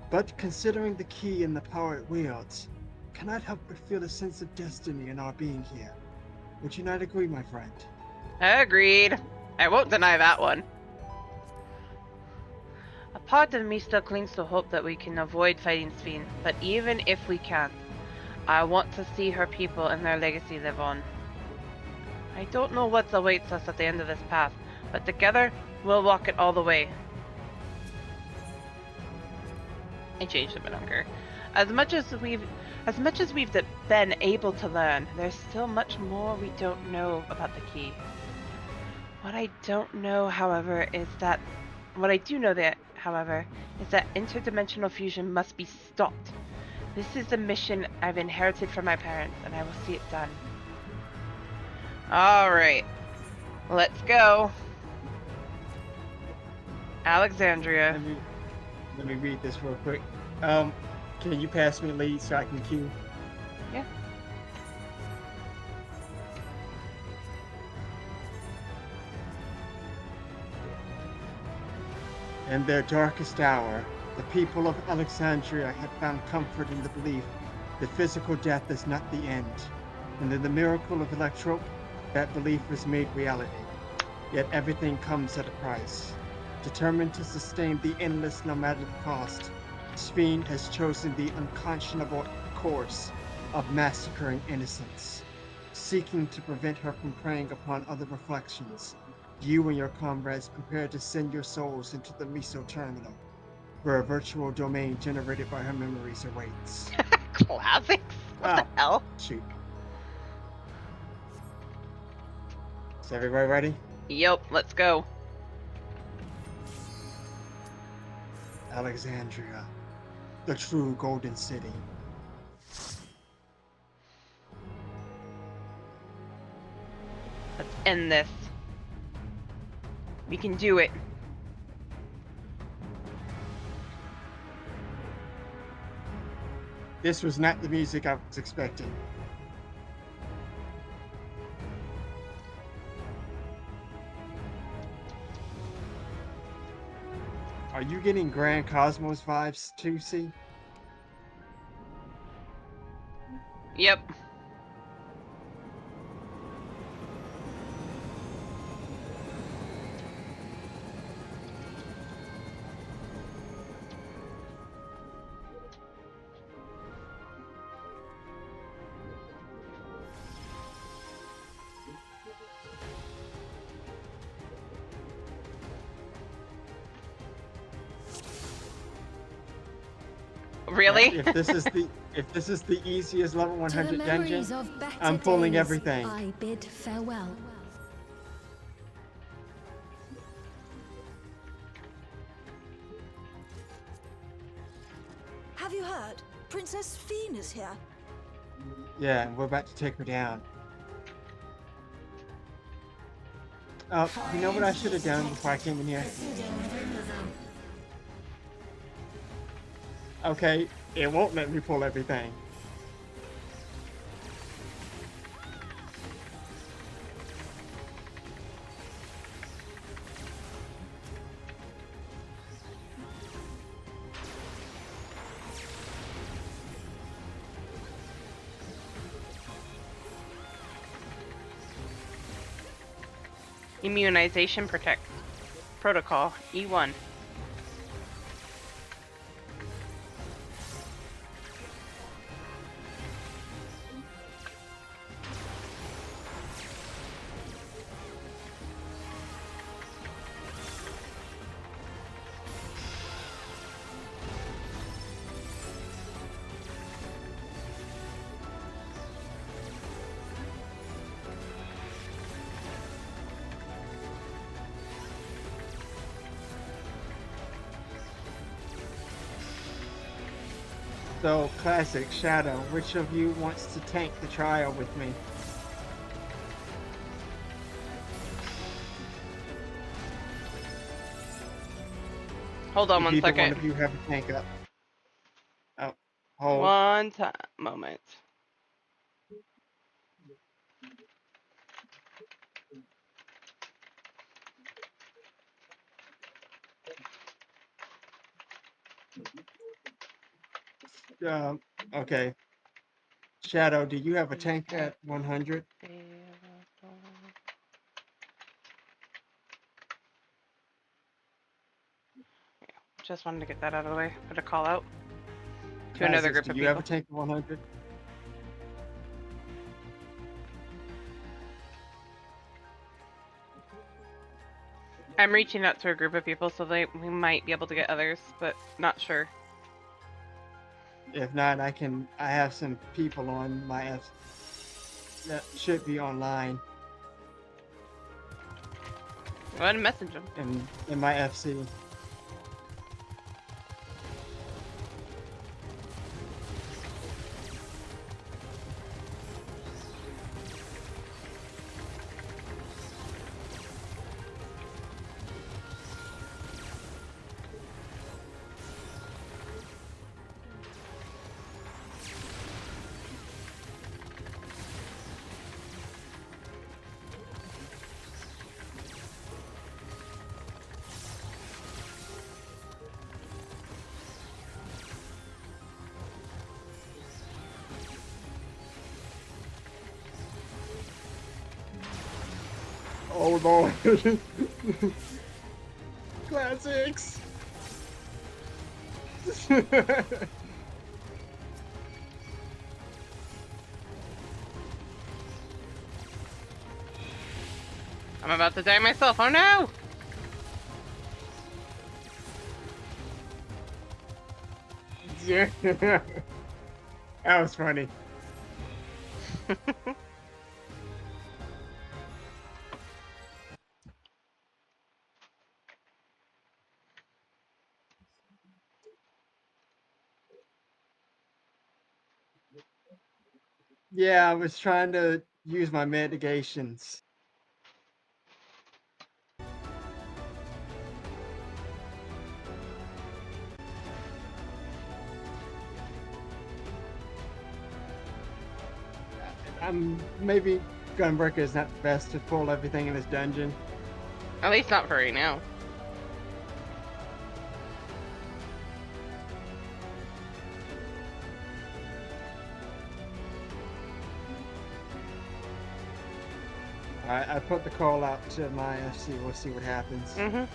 But considering the key and the power it wields, cannot help but feel a sense of destiny in our being here. Would you not agree, my friend? Agreed. I won't deny that one. A part of me still clings to hope that we can avoid fighting Sven, but even if we can't, I want to see her people and their legacy live on. I don't know what awaits us at the end of this path, but together, we'll walk it all the way. I changed it, but I don't care. As much as we've been able to learn, there's still much more we don't know about the key. What I don't know, however, is that interdimensional fusion must be stopped. This is the mission I've inherited from my parents, and I will see it done. Alright. Let's go. Alexandria. Let me read this real quick. Can you pass me lead so I can queue? Yeah. In their darkest hour, the people of Alexandria had found comfort in the belief that physical death is not the end, and in the miracle of Electrope, that belief was made reality. Yet everything comes at a price. Determined to sustain the endless no matter the cost, Speen has chosen the unconscionable course of massacring innocents. Seeking to prevent her from preying upon other reflections, you and your comrades prepare to send your souls into the Miso Terminal, where a virtual domain generated by her memories awaits. Classics? What the hell? Shoot. Is everybody ready? Yep, let's go. Alexandria, the true Golden City. Let's end this. We can do it. This was not the music I was expecting. Are you getting Grand Cosmos vibes too, C? Yep. Really? If this is the easiest level To the 100 dungeon, memories of better I'm pulling days, everything. I bid farewell. Have you heard? Princess Fiend is here. Yeah, we're about to take her down. You know what I should have done before I came in here? Okay, it won't let me pull everything. Immunization protocol E1. So, classic Shadow. Which of you wants to tank the trial with me? Hold on one Either second. one of you have a tank up. Oh, hold. One moment. Okay. Shadow, do you have a tank at 100? Just wanted to get that out of the way. Put a call out to Kazis, another group do of you people. have a tank at 100? I'm reaching out to a group of people, so we might be able to get others, but not sure. If not, I have some people on my F that should be online. Go ahead and message them. In my FC. Oh Lord. Classics. I'm about to die myself. Oh no! Yeah. That was funny. Yeah, I was trying to use my mitigations. I'm maybe Gunbreaker is not the best to pull everything in this dungeon. At least not for right now. I put the call out to my FC. We'll see what happens. Mm-hmm.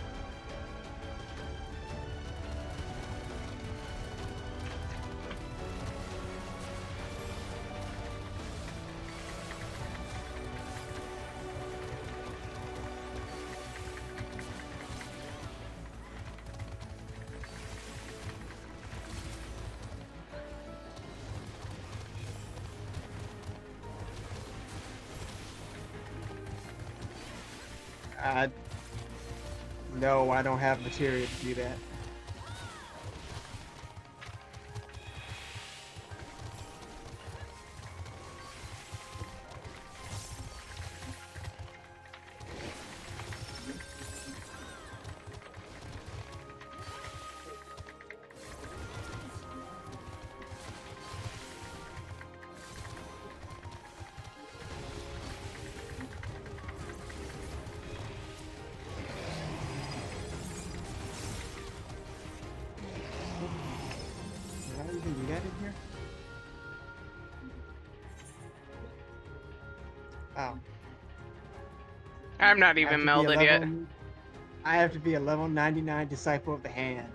No, I don't have material to do that. Did I even do that in here? Oh. I'm not I have even to be a melded yet. I have to be a level 99 Disciple of the Hand.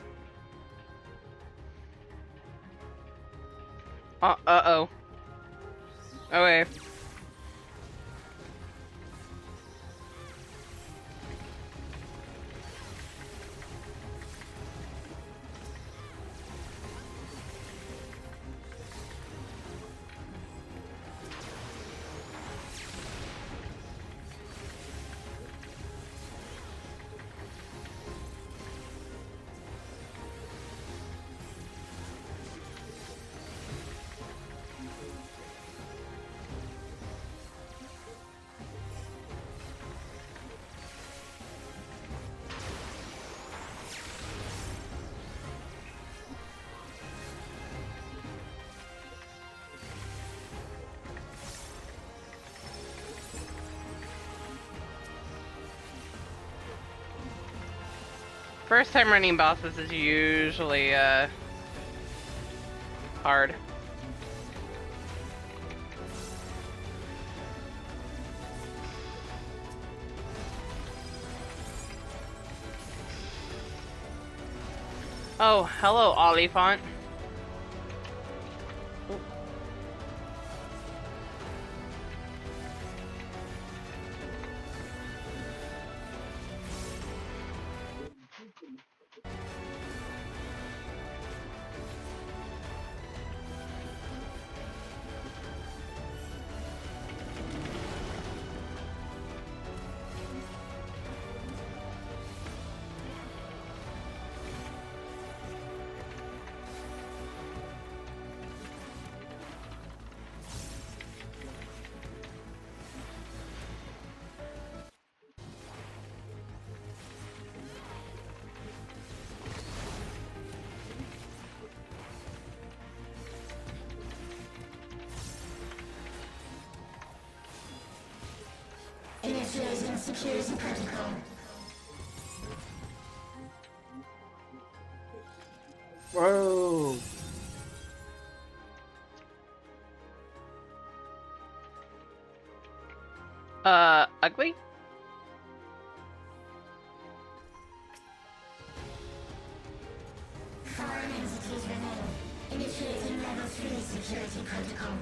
Uh-oh. Okay. First time running bosses is usually, hard. Oh, hello, Olifant. Initiating security protocol. Whoa. Ugly? security protocol.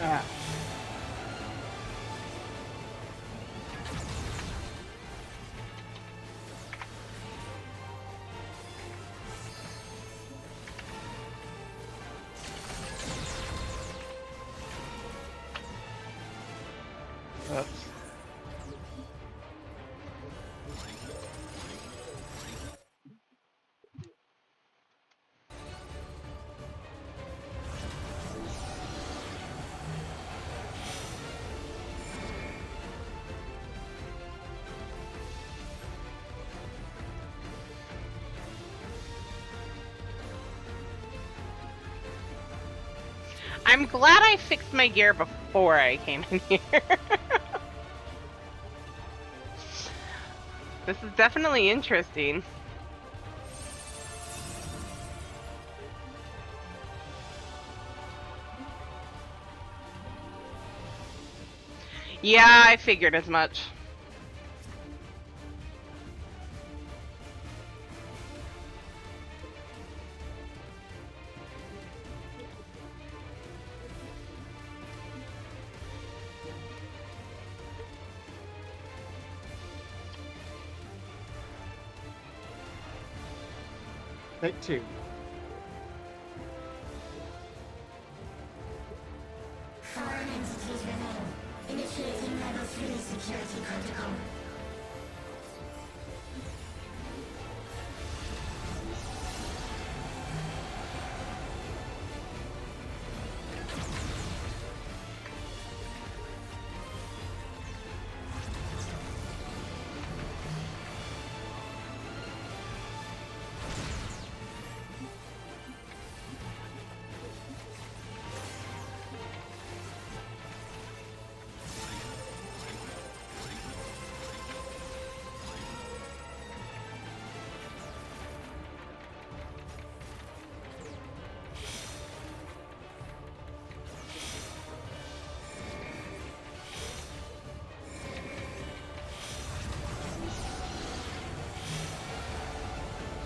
Ah. Oops. I'm glad I fixed my gear before I came in here. This is definitely interesting. Yeah, I figured as much. Take two. Foreign entities remain. Initiating level 3 security protocol.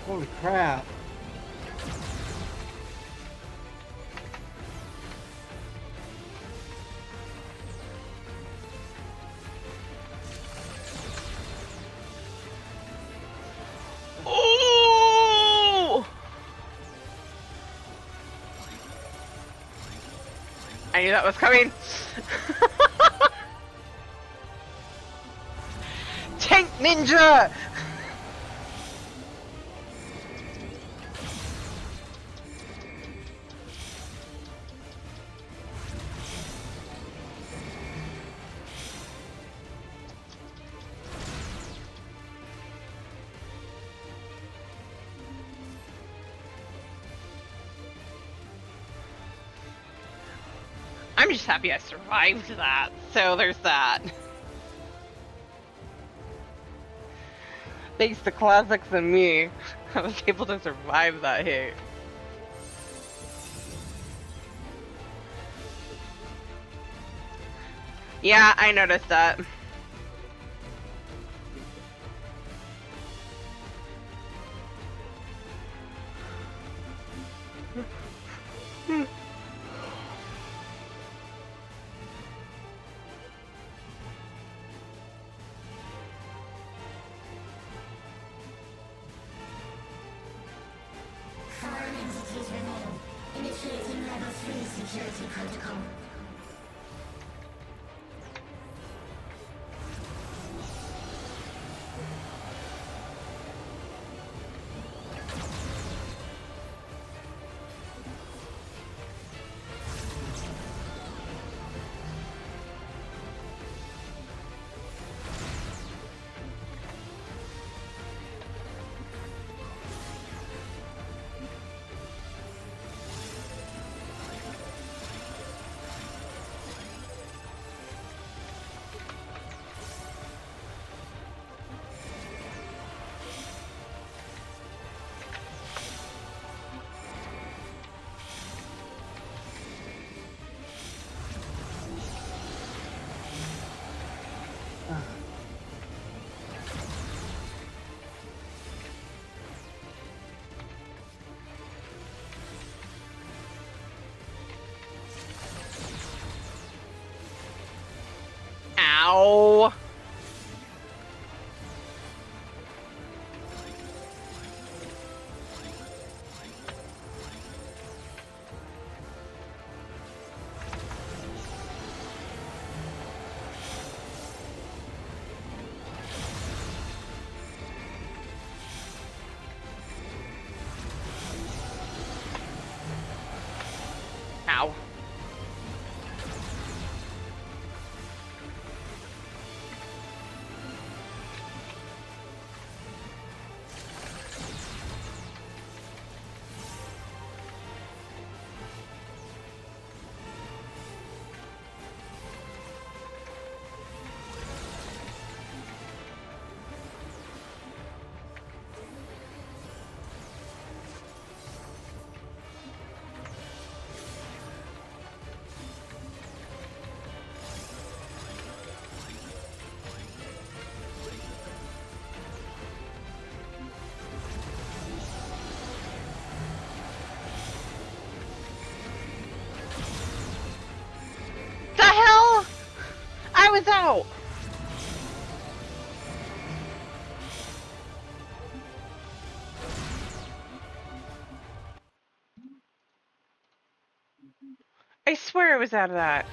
Holy crap. Ooh! I knew that was coming. Tank Ninja! I'm just happy I survived that. So there's that. Thanks to classics and me, I was able to survive that hit. Yeah, I noticed that. Foreign entities remain. Initiating level 3 security protocol. Ow! Ow. The hell? I was out. I swear I was out of that.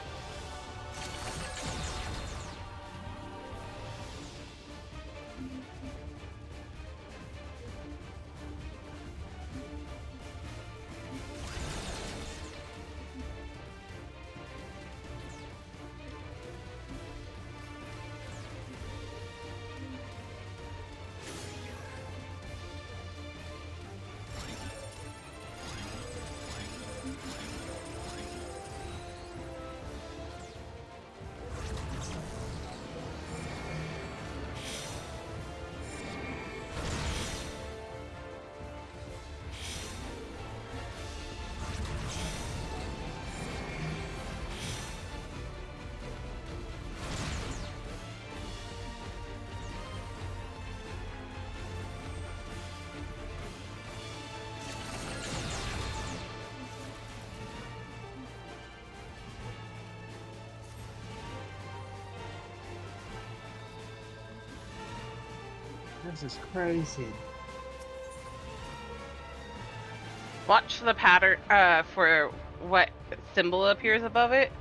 This is crazy. Watch the pattern for what symbol appears above it.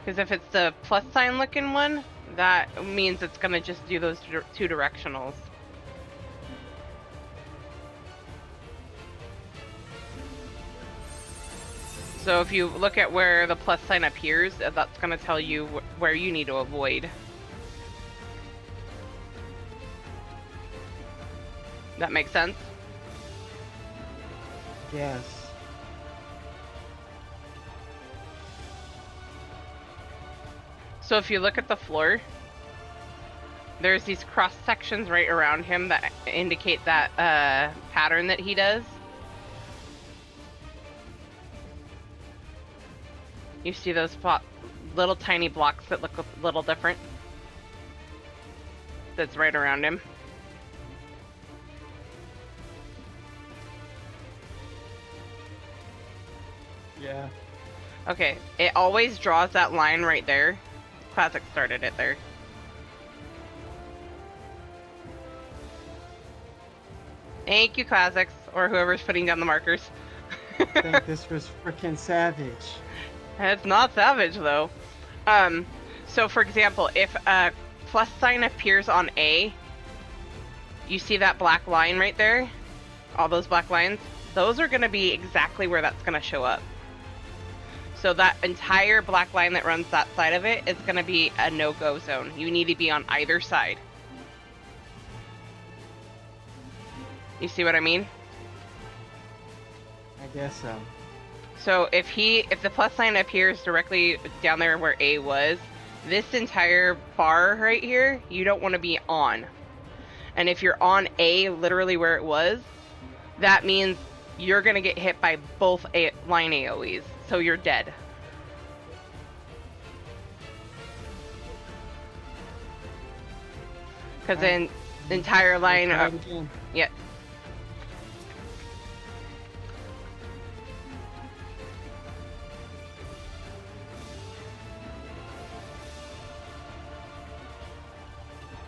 Because if it's the plus sign looking one, that means it's going to just do those two directionals. So if you look at where the plus sign appears, that's going to tell you where you need to avoid. That makes sense? Yes. So if you look at the floor, there's these cross sections right around him that indicate that pattern that he does. You see those little tiny blocks that look a little different? That's right around him. Yeah. Okay, it always draws that line right there. Classic started it there. Thank you, Classics, or whoever's putting down the markers. I think this was freaking savage. It's not savage, though. So for example, if a plus sign appears on A, you see that black line right there? All those black lines? Those are going to be exactly where that's going to show up. So that entire black line that runs that side of it is going to be a no-go zone. You need to be on either side. You see what I mean? I guess so. So if the plus sign appears directly down there where A was, this entire bar right here, you don't want to be on. And if you're on A, literally where it was, that means you're going to get hit by both line AoEs. So you're dead. Because the entire line try of... it again. Yeah.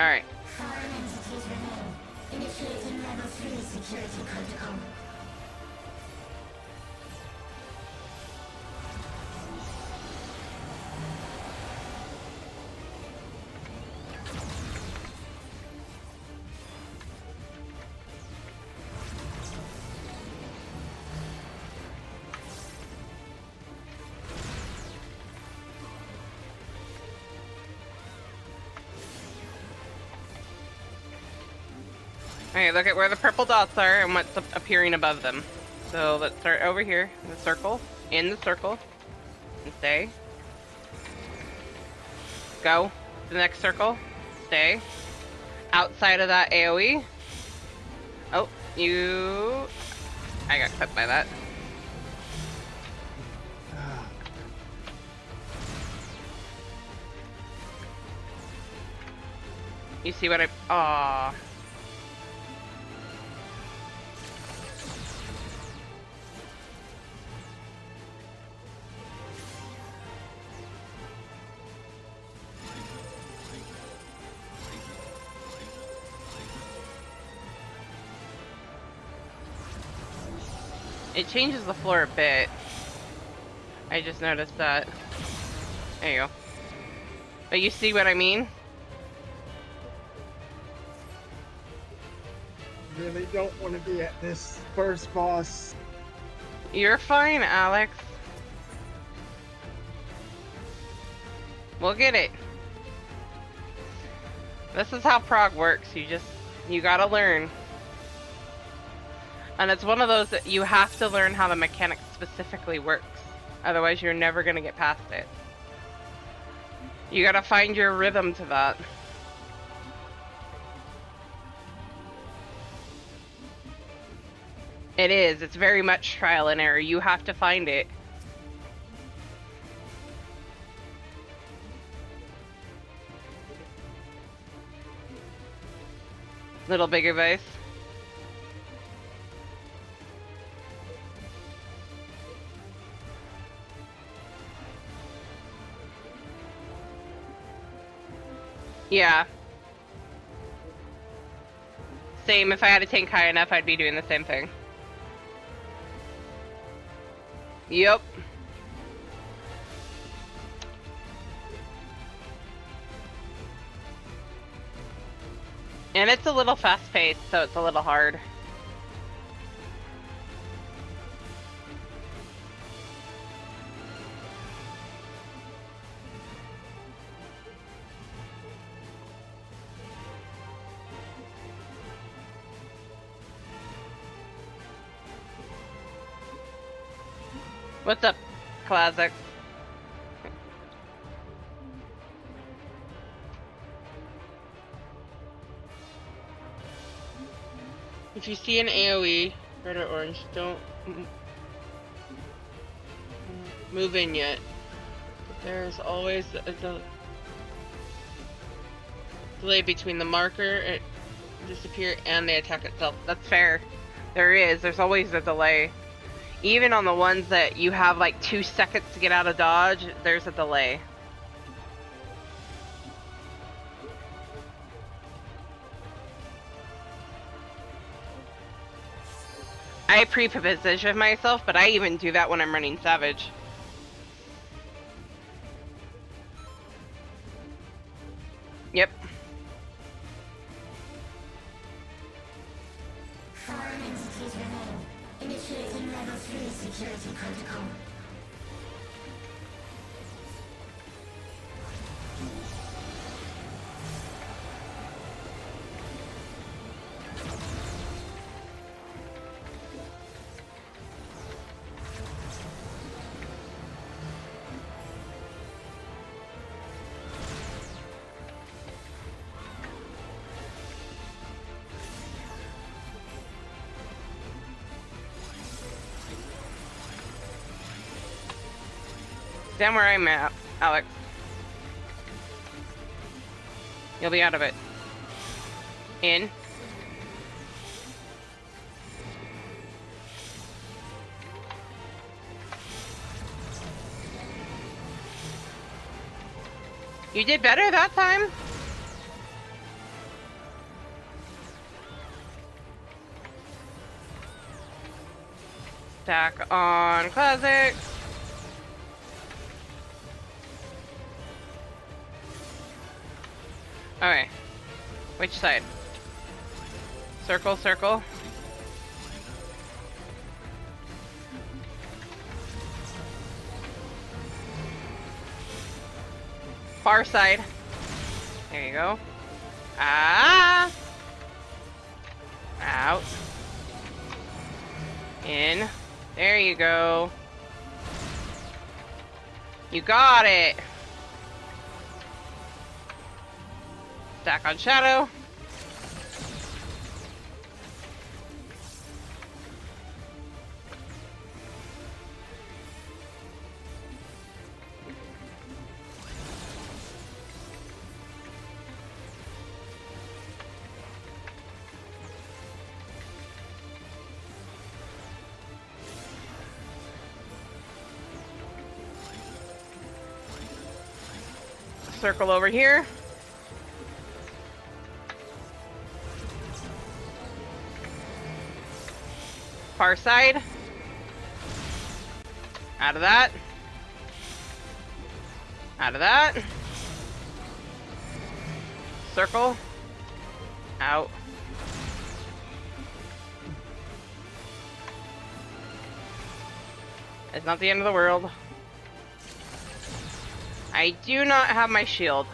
Alright. Foreign entities remain. Initiating level 3 security protocol. Alright, look at where the purple dots are and what's appearing above them. So let's start over here, in the circle, and stay. Go to the next circle, stay. Outside of that AoE. Oh, I got clipped by that. You see what Aww. It changes the floor a bit. I just noticed that. There you go. But you see what I mean? Really don't want to be at this first boss. You're fine, Alex. We'll get it. This is how prog works. You gotta learn. And it's one of those that you have to learn how the mechanic specifically works. Otherwise, you're never gonna get past it. You gotta find your rhythm to that. It is. It's very much trial and error. You have to find it. Little big advice. Yeah. Same. If I had a tank high enough, I'd be doing the same thing. Yep. And it's a little fast-paced, so it's a little hard. What's up, Classic? If you see an AoE, red or orange, don't move in yet. There's always a delay between the marker disappear and the attack itself. That's fair. There is. There's always a delay. Even on the ones that you have like 2 seconds to get out of dodge, there's a delay. I pre-position myself, but I even do that when I'm running Savage. Yep. Foreign entities remain. Initiating level 3 security protocol. Stand where I'm at, Alex. You'll be out of it. In. You did better that time. Stack on classic. Okay. Which side? Circle, circle. Far side. There you go. Ah! Out. In. There you go. You got it. Stack on shadow. Circle over here. Far side. Out of that. Out of that. Circle. Out. It's not the end of the world. I do not have my shield.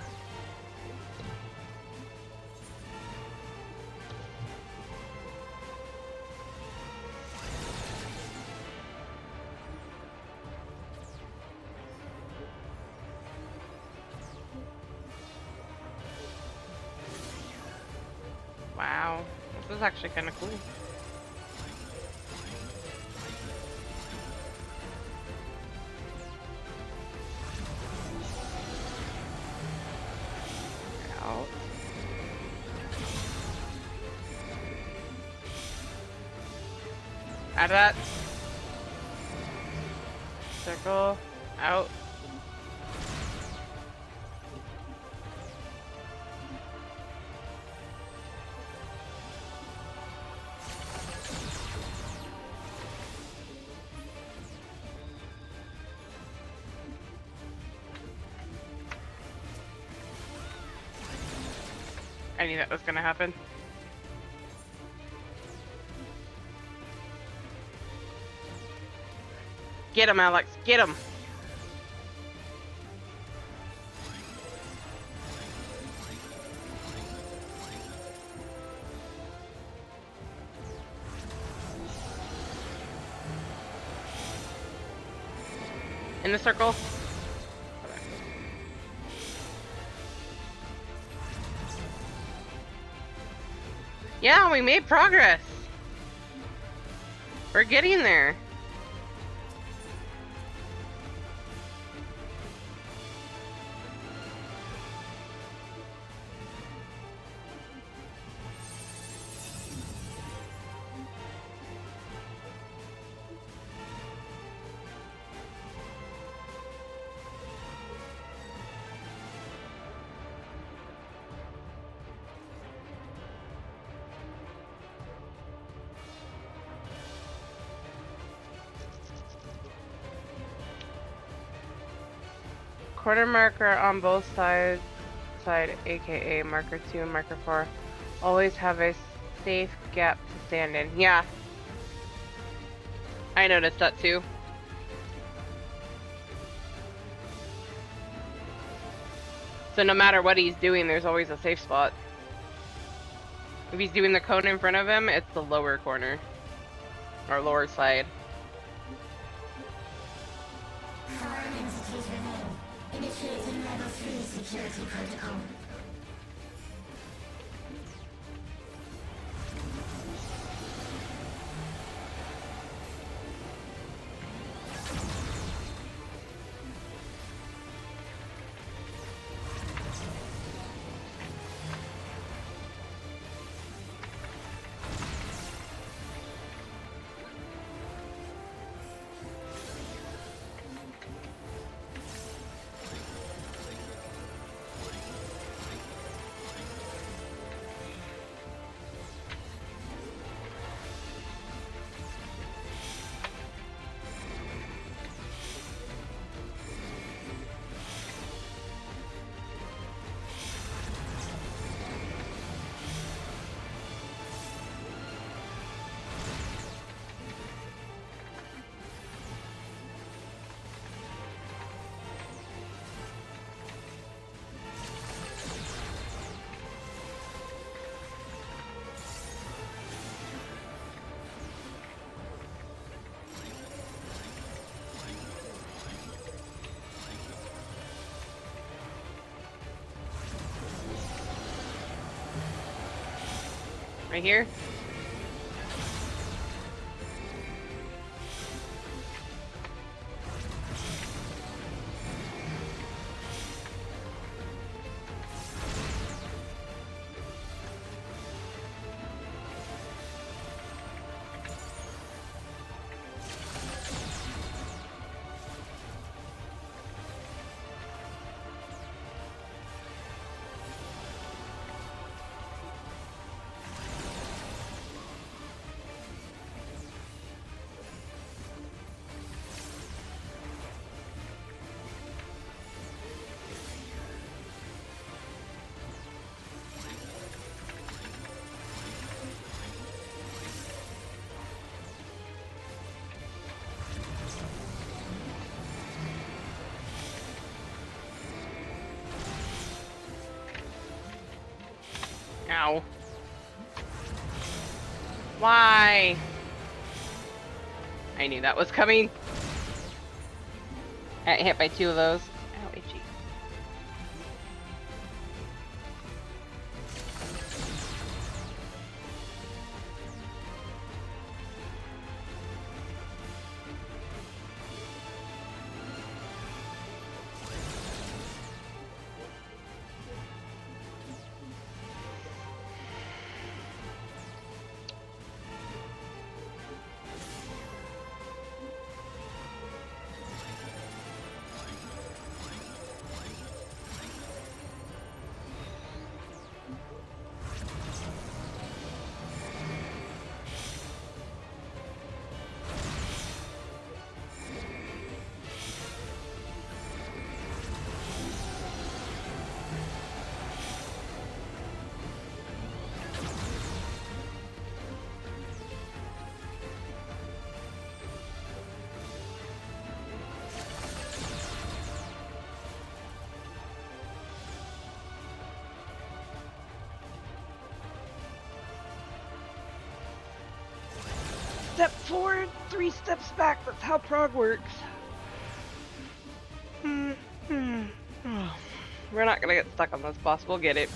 Wow, this is actually kind of cool. Out. Out of that. Circle. Out. I knew that was gonna happen. Get him, Alex. Get him. In the circle. Yeah, we made progress. We're getting there. Quarter marker on both sides, aka marker 2 and marker 4. Always have a safe gap to stand in. Yeah. I noticed that too. So no matter what he's doing, there's always a safe spot. If he's doing the cone in front of him, it's the lower corner. Or lower side. Foreign entities remain. Initiating level 3 security protocol. Right here? Ow. Why? I knew that was coming. Got hit by 2 of those. Ow, itchy. Step forward, 3 steps back. That's how prog works. We're not gonna get stuck on this boss. We'll get it.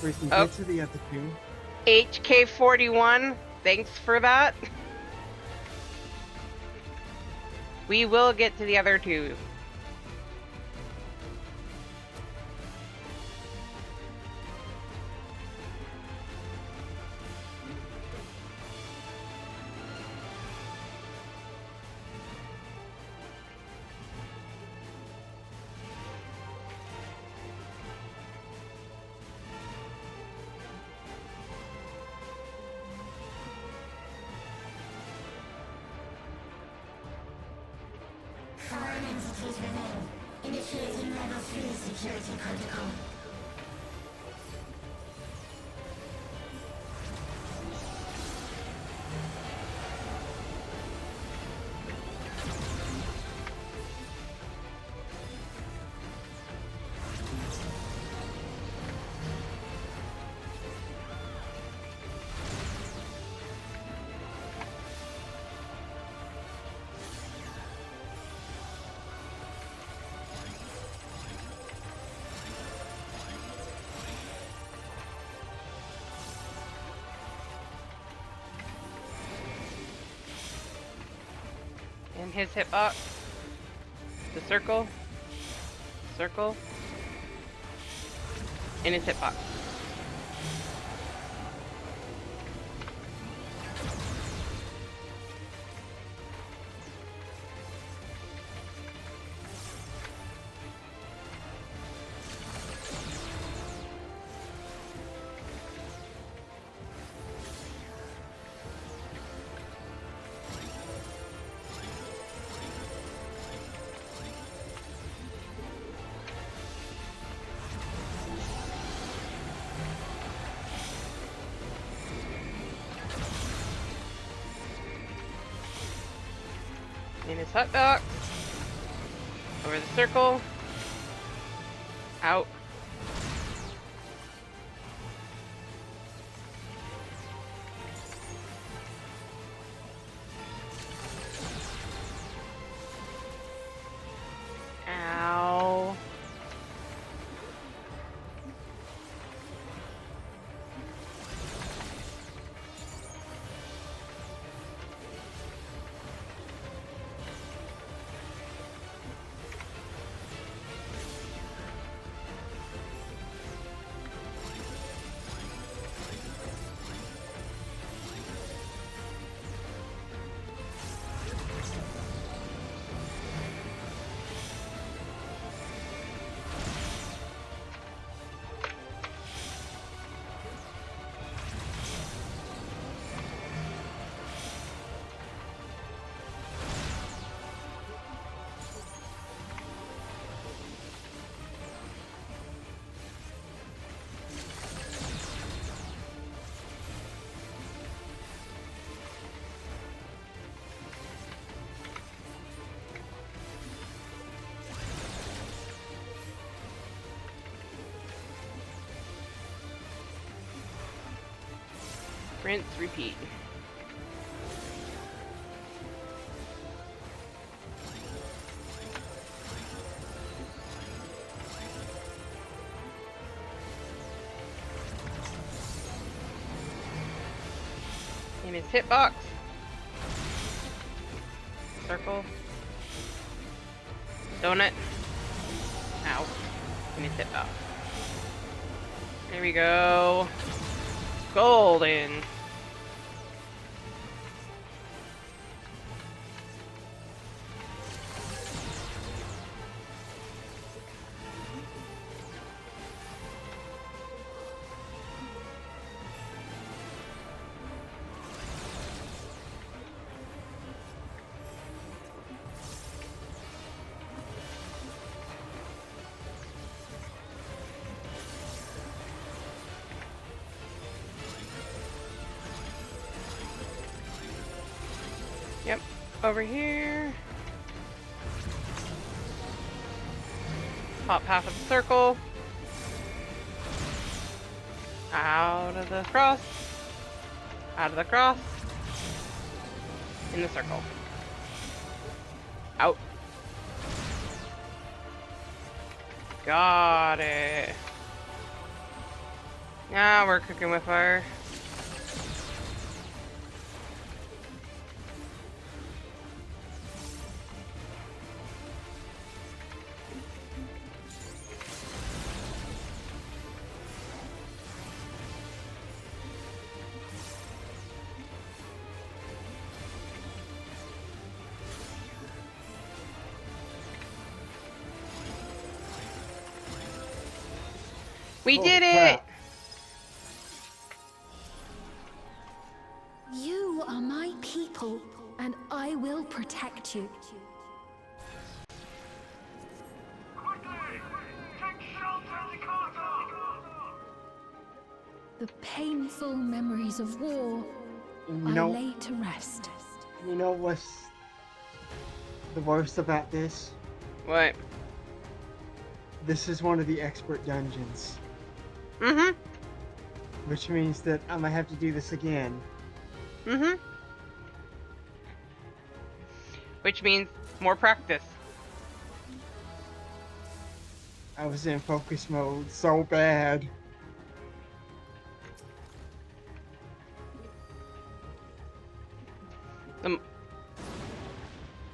We can Oh. get to the other 2. HK41, thanks for that. We will get to the other 2. Foreign entities remain. Initiating level 3 security protocol. And his hitbox. The circle. Circle. And his hitbox. In his hot box. Over the circle. Out. Ow. Rinse, repeat. In his hitbox. Circle. Donut. Ow. In his hitbox. There we go. Golden. Yep, over here. Hop half of the circle. Out of the cross. Out of the cross. In the circle. Out. Got it. Now we're cooking with fire. We did it! You are my people, and I will protect you. The painful memories of war I lay to rest. You know what's the worst about this? What? This is one of the expert dungeons. Mm-hmm. Which means that I'm gonna have to do this again. Mm-hmm. Which means more practice. I was in focus mode so bad.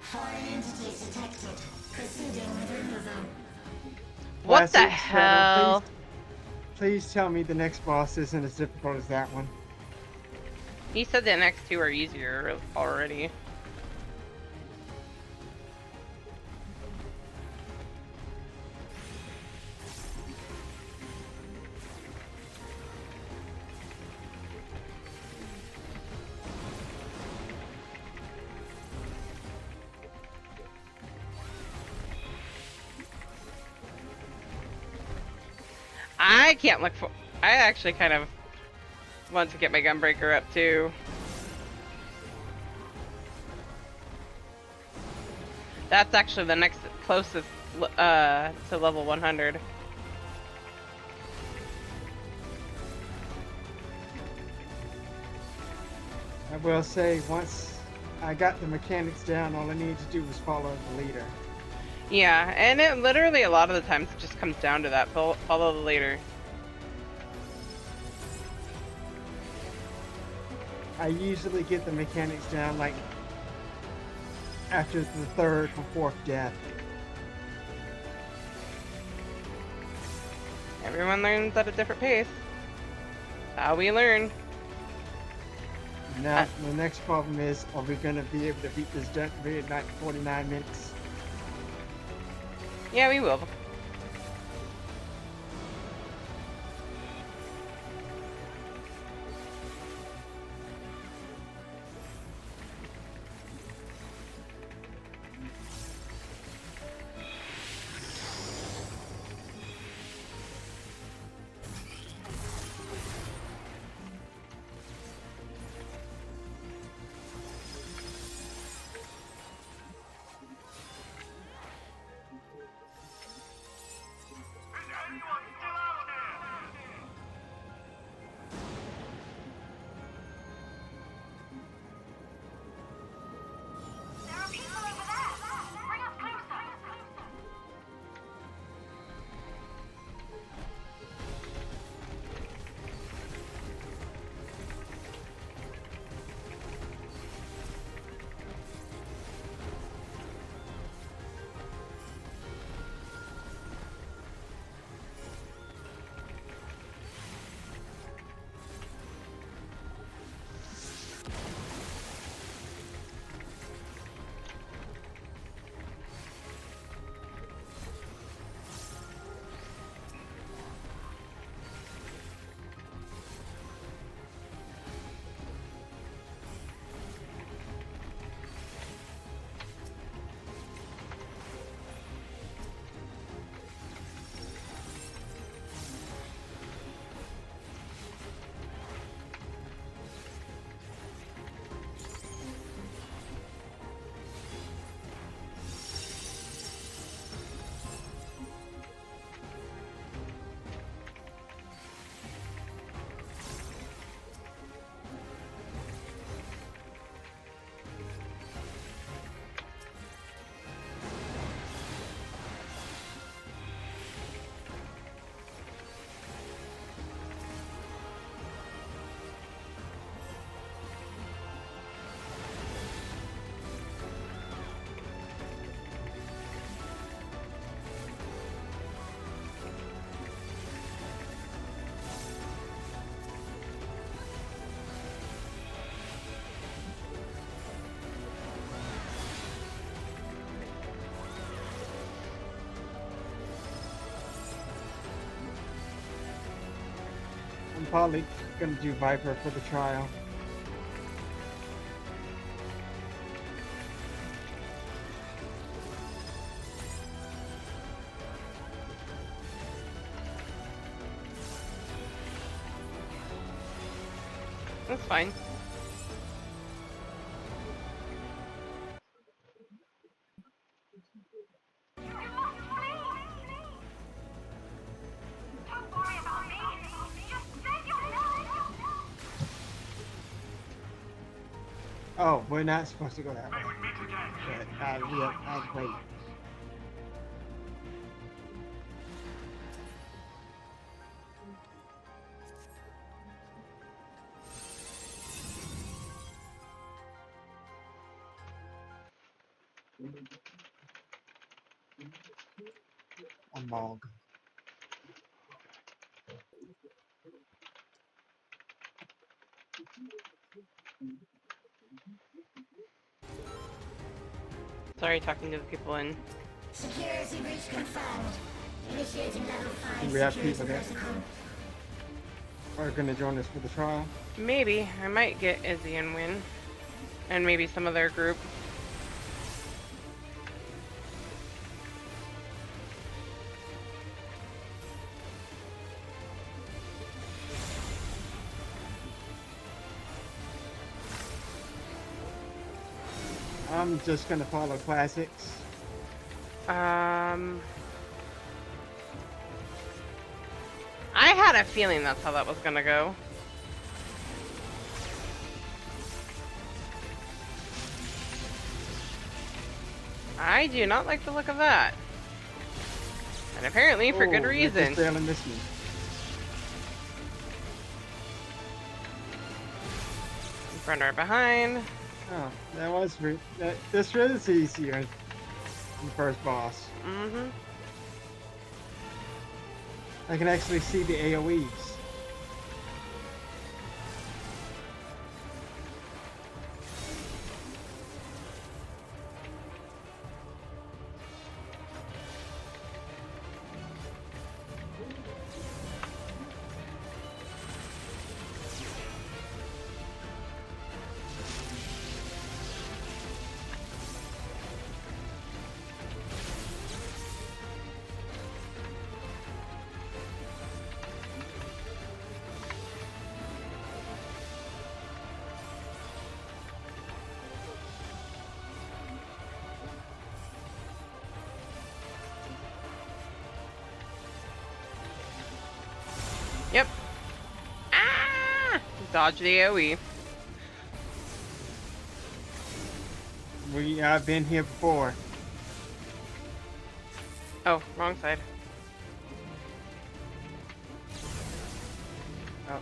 Foreign entities detected. Proceeding with removal. What the Classic hell? Shadow, please tell me the next boss isn't as difficult as that one. He said the next two are easier already. I can't look for. I actually kind of want to get my gunbreaker up too. That's actually the next closest to level 100. I will say, once I got the mechanics down, all I needed to do was follow the leader. Yeah, and it literally a lot of the times it just comes down to that. Follow the leader. I usually get the mechanics down like after the third or fourth death. Everyone learns at a different pace. How we learn. Now, the next problem is, are we going to be able to beat this dungeon in 49 minutes? Yeah, we will. I'm probably going to do Viper for the trial. That's fine. Oh, we're not supposed to go that way. But, yeah, I'll wait. A Mog. Sorry, talking to the people in. Security breach confirmed. Initiating level 5 We have security people there. protocol. Are going to join us for the trial? Maybe. I might get Izzy and win. And maybe some of their group. I'm just going to follow classics. I had a feeling that's how that was gonna go. I do not like the look of that. And apparently for good reason. That just barely missed me. In front or behind. Oh, that was this is easier than the first boss. Mm-hmm. I can actually see the AoEs. Yep. Ah! Dodge the AoE. I've been here before. Oh, wrong side. Oh.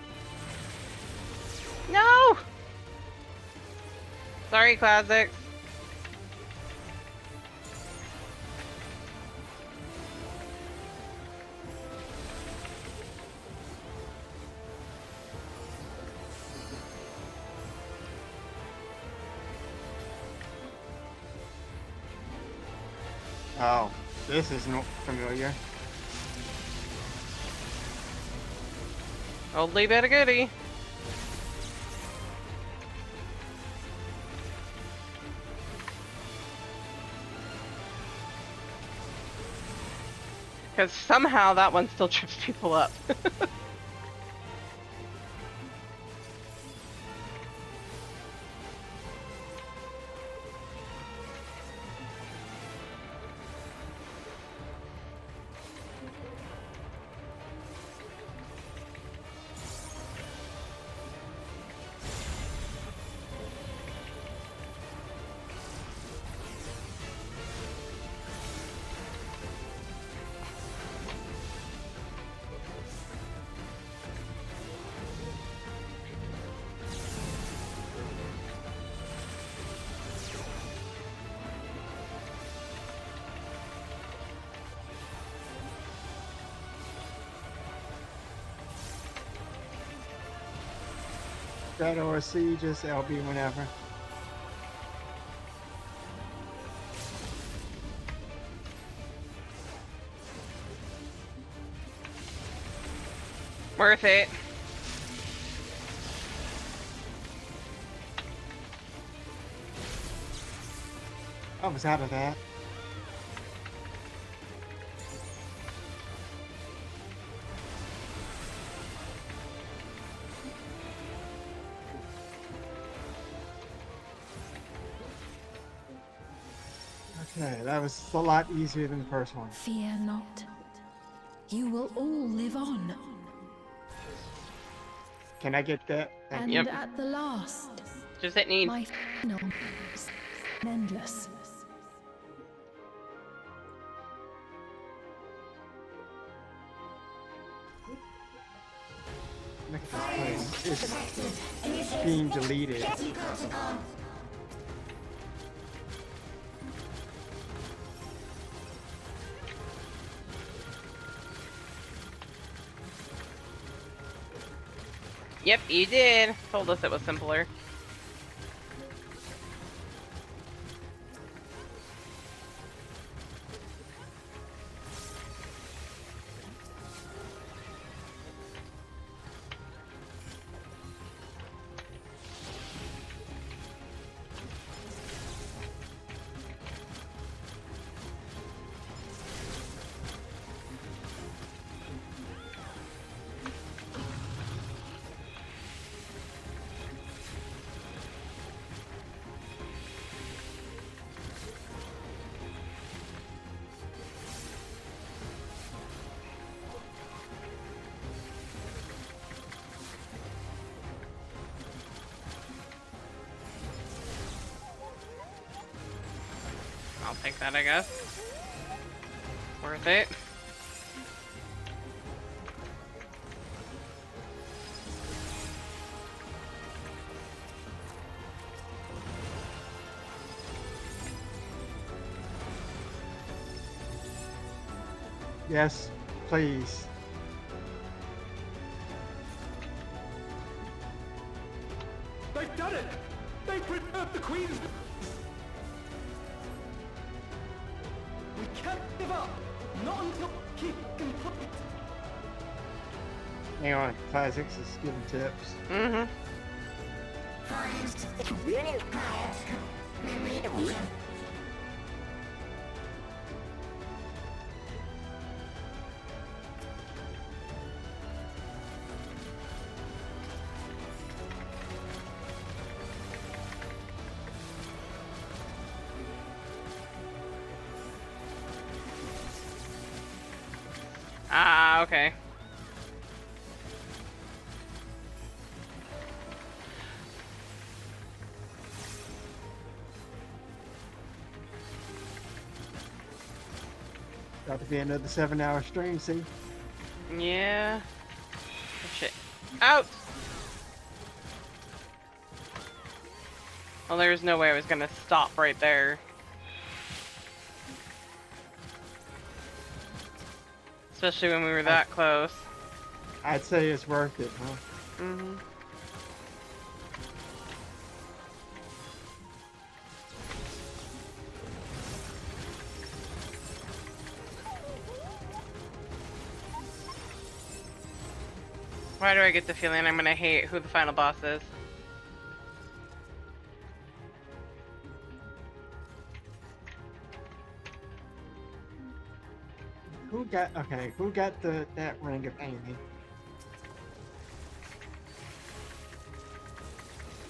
No! Sorry, Classic. Oh, this is not familiar. Oldie but a goodie. Because somehow that one still trips people up. That or C, just LB whenever. Worth it. I was out of that. Okay, that was a lot easier than the first one. Fear not. You will all live on. Can I get that? And Yep. at the last, Just hit need. my final is endless. Look at this place. It's being deleted. Yep, you did. Told us it was simpler. I'll take that, I guess. Worth it. Yes, please. They've done it! They've preserved the Queen's... We can't give up! Not until keep complete! Hang on, Classics is giving tips. Mm-hmm. Ah, okay. Got to be another 7-hour stream, see? Yeah. Oh, shit. Out! Well, there's no way I was gonna stop right there. Especially when we were that close. I'd say it's worth it, huh? Mm-hmm. Why do I get the feeling I'm gonna hate who the final boss is? Who got that ring of Amy?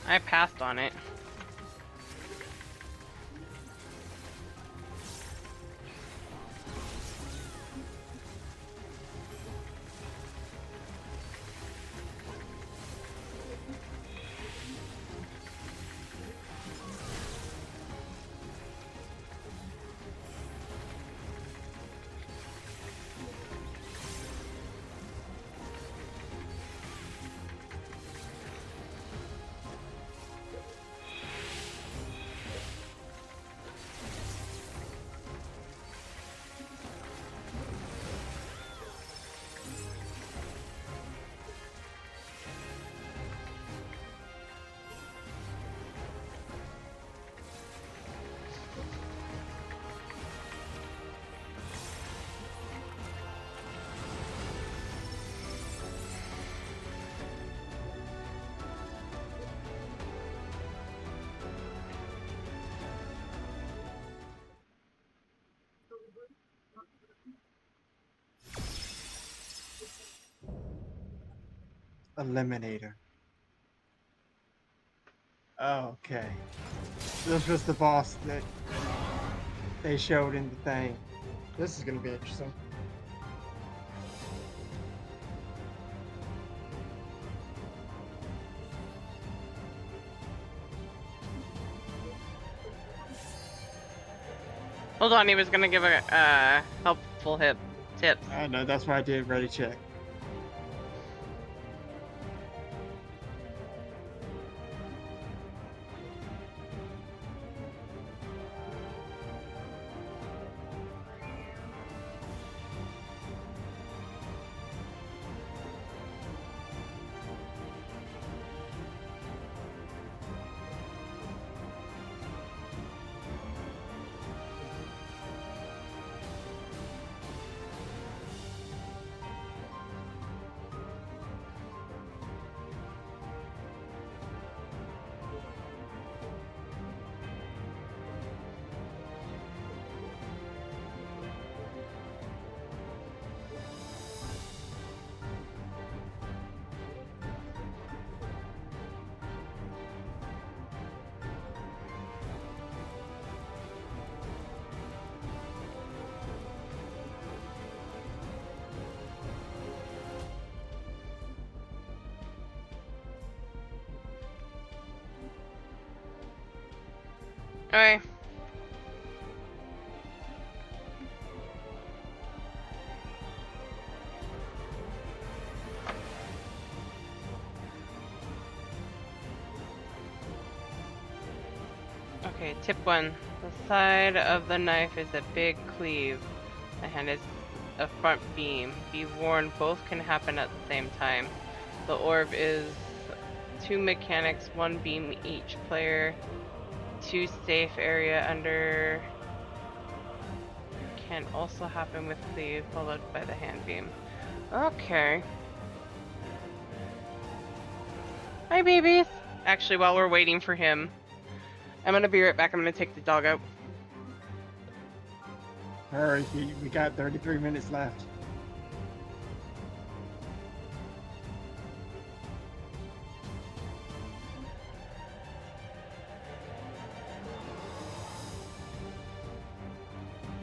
I passed on it. Eliminator. Okay. This was the boss that they showed in the thing. This is gonna be interesting. Hold on, he was gonna give a helpful tip. I know, that's why I did ready check. Okay. Okay, tip 1. The side of the knife is a big cleave. The hand is a front beam. Be warned, both can happen at the same time. The orb is 2 mechanics, 1 beam each player. 2 safe area under can also happen with cleave, followed by the hand beam. Okay. Hi, babies. Actually, while we're waiting for him, I'm gonna be right back. I'm gonna take the dog out. Alright, we got 33 minutes left.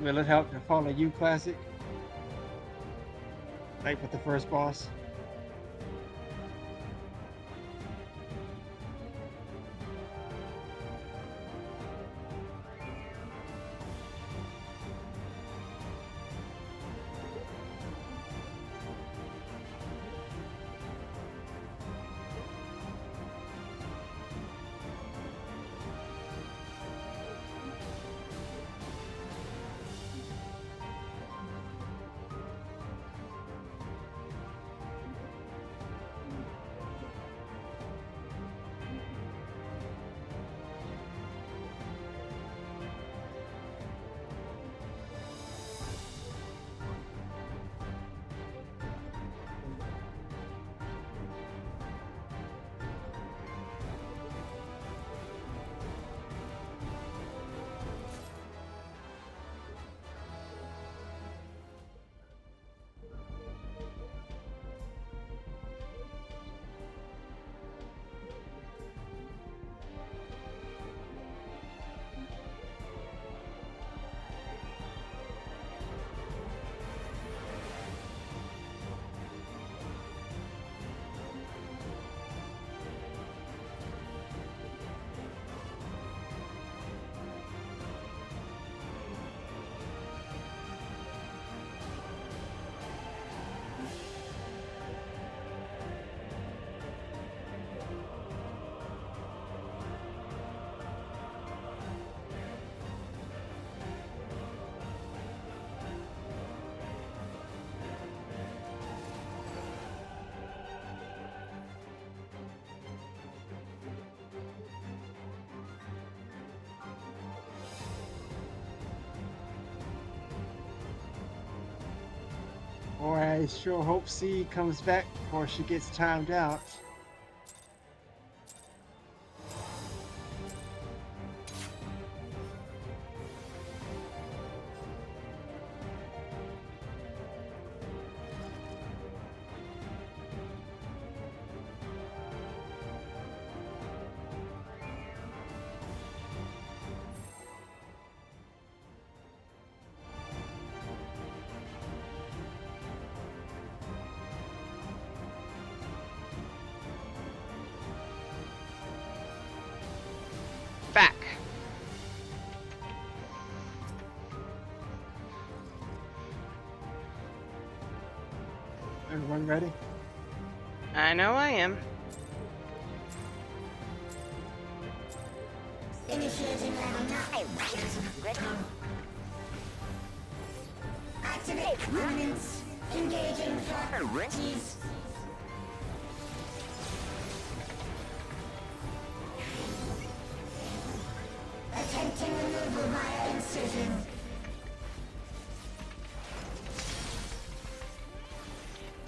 Will it help to follow you, Classic? Like with the first boss? Boy, I sure hope C comes back before she gets timed out. Back. Everyone ready? I know I am. Initiating level 9. Activate components. Engaging properties. Attempting removal via incision.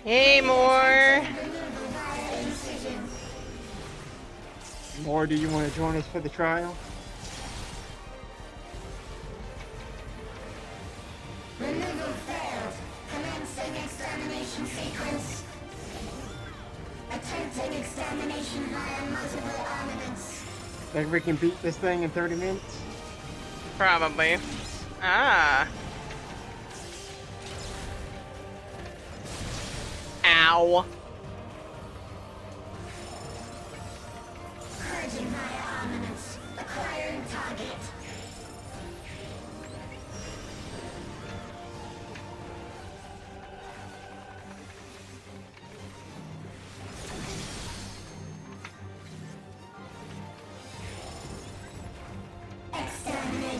Hey, more. Removal via incision. Or do you want to join us for the trial? Removal failed. Commencing extermination sequence. Attempting extermination via multiple armaments. Think we can beat this thing in 30 minutes? Probably. Ah. Ow. Purging via armaments. Acquiring target.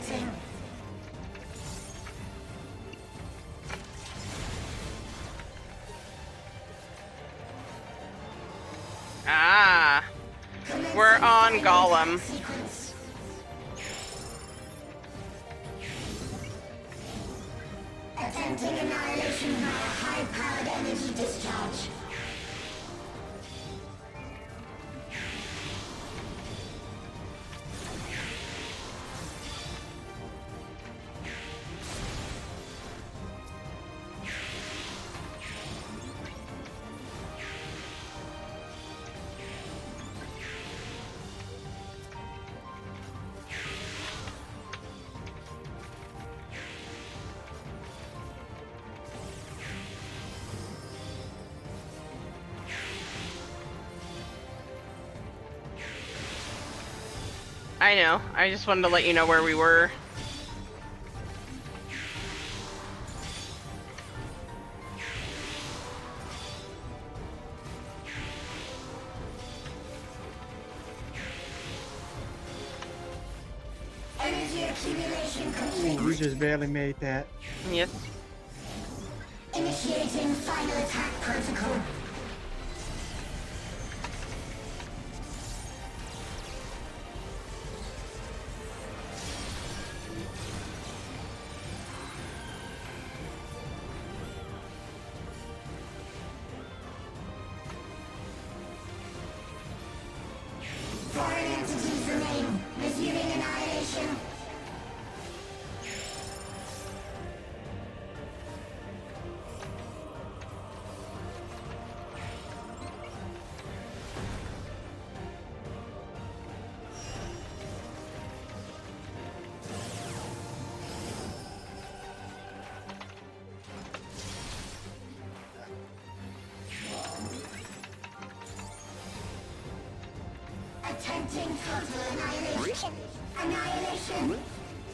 Initiating. Ah. We're on Golem. Sequence. Attempting annihilation via high-powered energy discharge. I know. I just wanted to let you know where we were. Energy accumulation complete. We just barely made that. Yes. Initiating final attack protocol. Foreign entities remain. Resuming annihilation. Attempting total annihilation. Annihilation.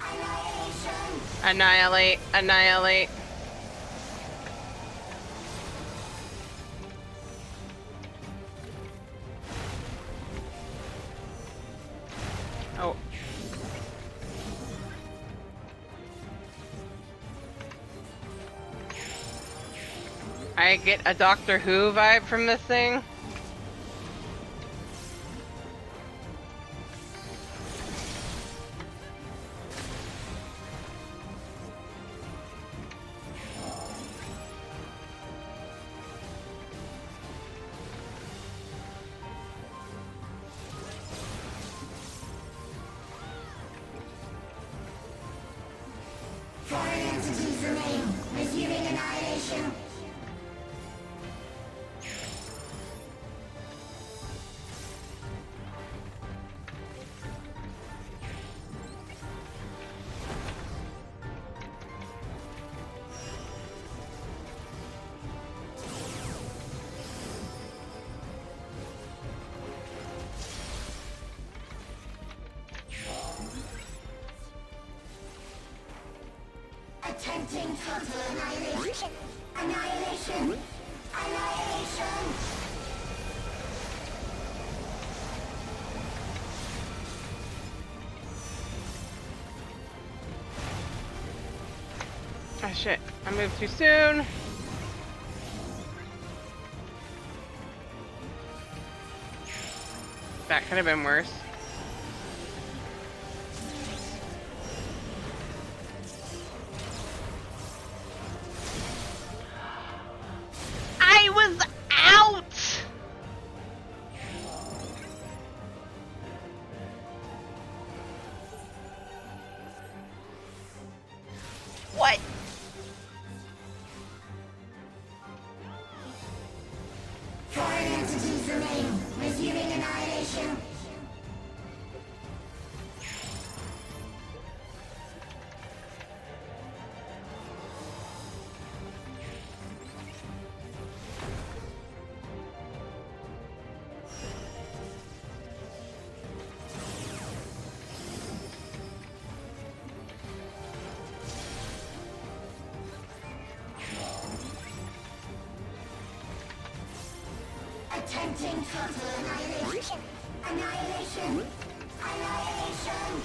Annihilation. Annihilate. Annihilate. Oh. I get a Doctor Who vibe from this thing. Foreign entities remain. Resuming annihilation. Attempting total annihilation. Annihilation. Annihilation. Oh shit, I moved too soon. That could have been worse. I was out! What? Foreign entities remain. Resuming annihilation. Attempting total annihilation. Annihilation. Annihilation.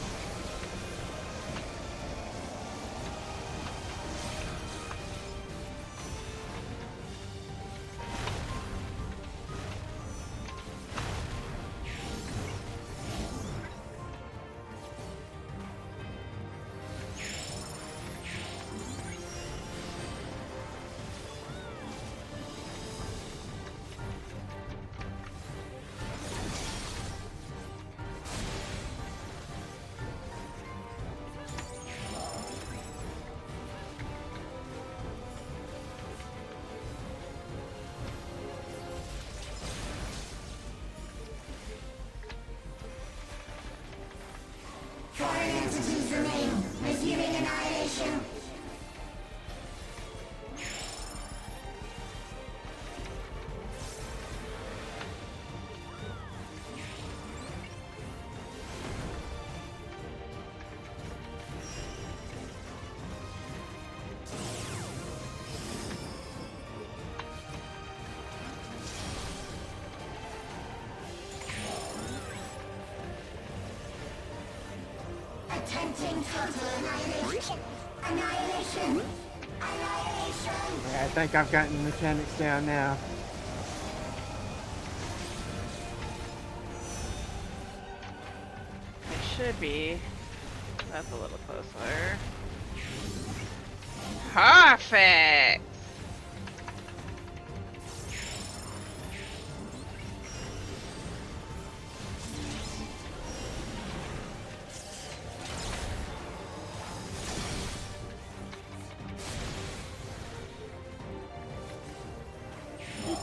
Reaching total annihilation. Annihilation. Annihilation. Okay, I think I've gotten the mechanics down now. It should be. That's a little closer. Perfect!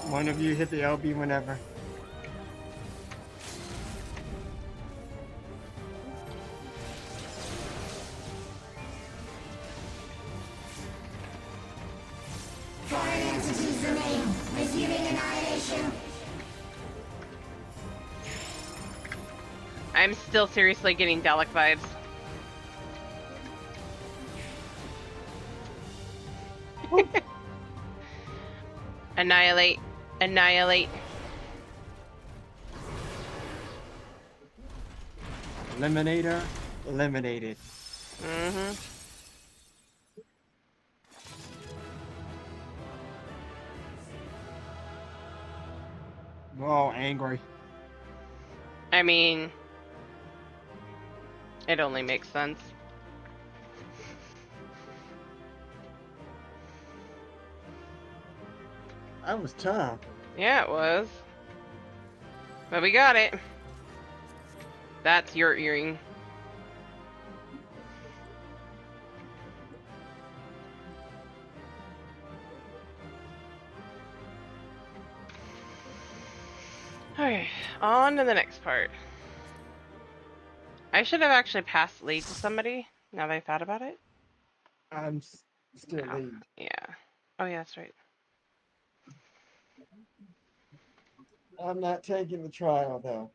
One of you hit the LB whenever. Foreign entities remain. Resuming annihilation. I'm still seriously getting Dalek vibes. Annihilate. Annihilate. Eliminator, eliminated. Mm-hmm. We're all angry. I mean, it only makes sense. That was tough. Yeah, it was. But we got it. That's your earring. Okay, on to the next part. I should have actually passed lead to somebody, now that I thought about it. I'm still No. lead. Yeah. Oh yeah, that's right. I'm not taking the trial though.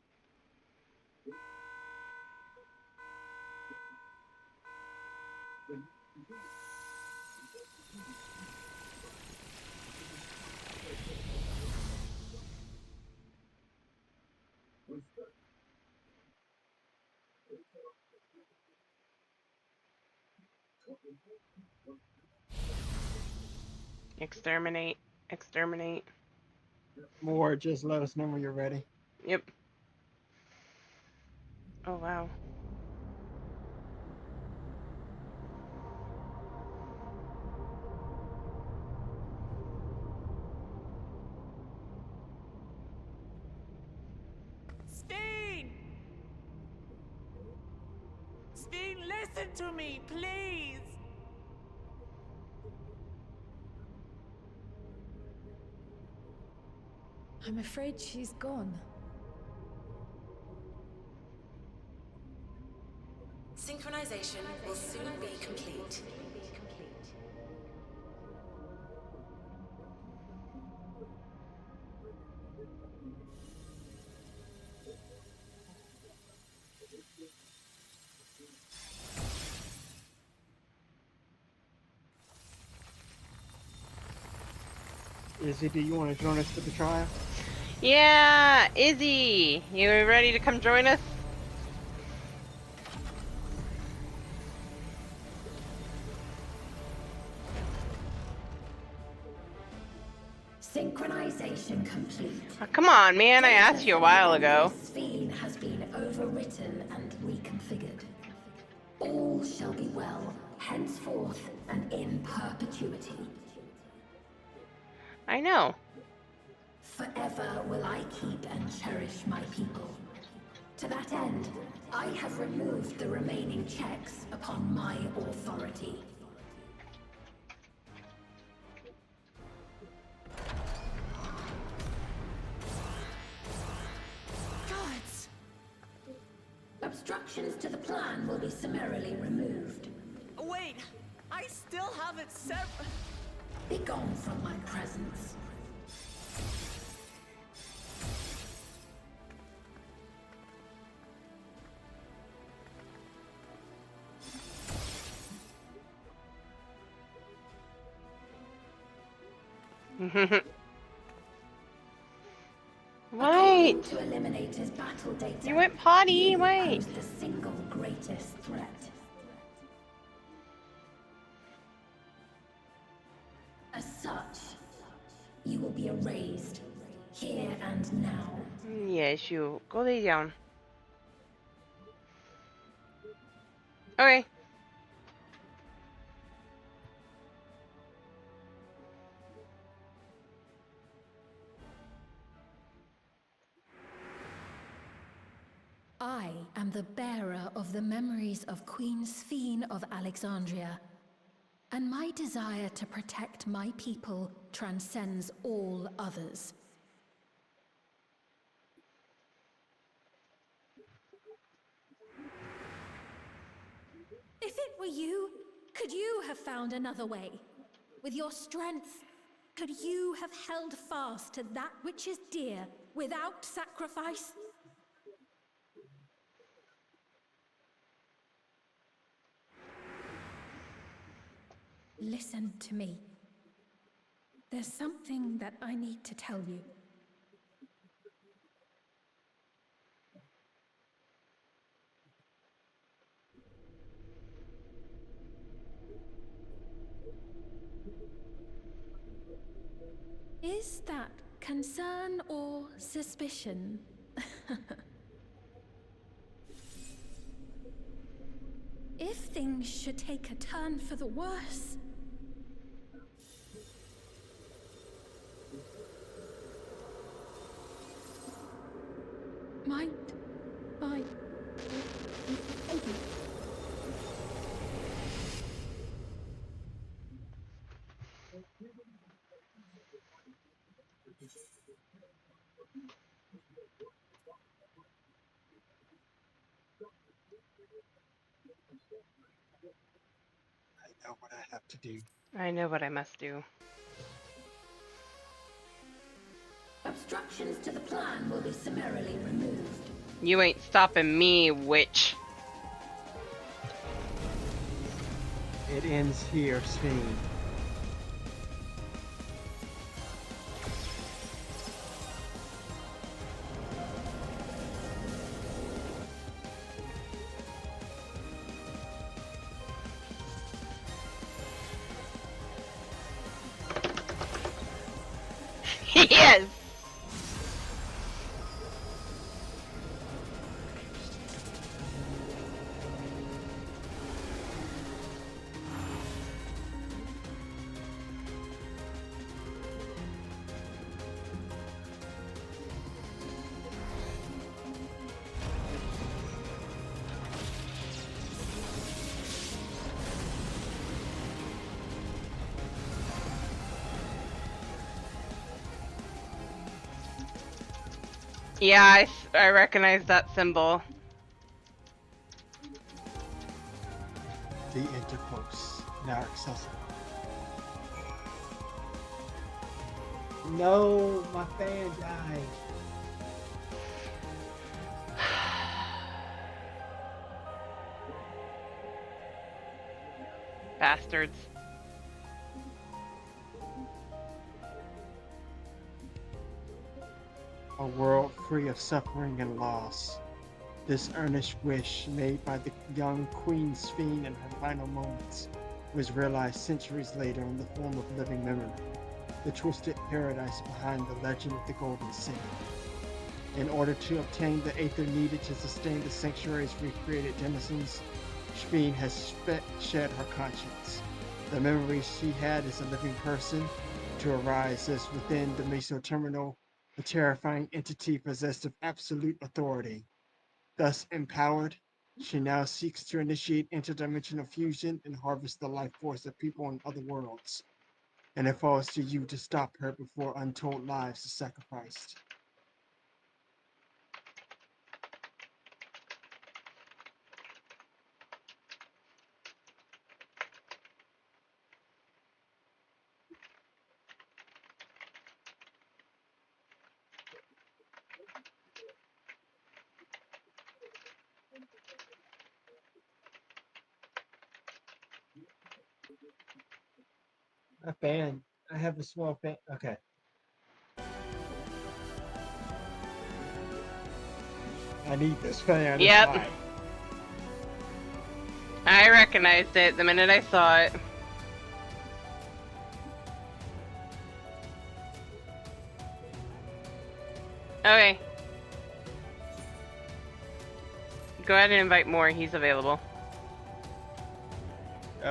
Exterminate. Exterminate. More, just let us know when you're ready. Yep. Oh wow. Steen! Steen, listen to me, please! I'm afraid she's gone. Synchronization will soon be complete. Izzy, do you want to join us for the trial? Yeah, Izzy, you ready to come join us? Synchronization complete. Oh, come on, man, I asked you a while ago. Sphere has been overwritten and reconfigured. All shall be well, henceforth and in perpetuity. I know. Forever will I keep and cherish my people. To that end, I have removed the remaining checks upon my authority. Gods! Obstructions to the plan will be summarily removed. Wait, I still have it set. Be gone from my presence. Wait! To eliminate his battle data, You went potty, you wait! pose the single greatest threat. memory will be erased, here and now. Yes, you. Go lay down. Okay. I am the bearer of the memories of Queen Sphene of Alexandria, and my desire to protect my people transcends all others. If it were you, could you have found another way? With your strength, could you have held fast to that which is dear without sacrifice? Listen to me. There's something that I need to tell you. Is that concern or suspicion? If things should take a turn for the worse... Might I... I know what I have to do. I know what I must do. Obstructions to the plan will be summarily removed. You ain't stopping me, witch. It ends here, Sphene. Yes! Yeah, I recognize that symbol. The intercourse, now accessible. No, my fan died. Bastards. A world free of suffering and loss. This earnest wish made by the young Queen Sphene in her final moments was realized centuries later in the form of living memory, the twisted paradise behind the legend of the Golden City. In order to obtain the aether needed to sustain the sanctuary's recreated denizens, Sphene has shed her conscience. The memories she had as a living person to arise as within the meso-terminal, a terrifying entity possessed of absolute authority. Thus empowered, she now seeks to initiate interdimensional fusion and harvest the life force of people in other worlds. And it falls to you to stop her before untold lives are sacrificed. A fan. I have a small fan. Okay. I need this fan. Yep. It's mine. I recognized it the minute I saw it. Okay. Go ahead and invite Moore. He's available.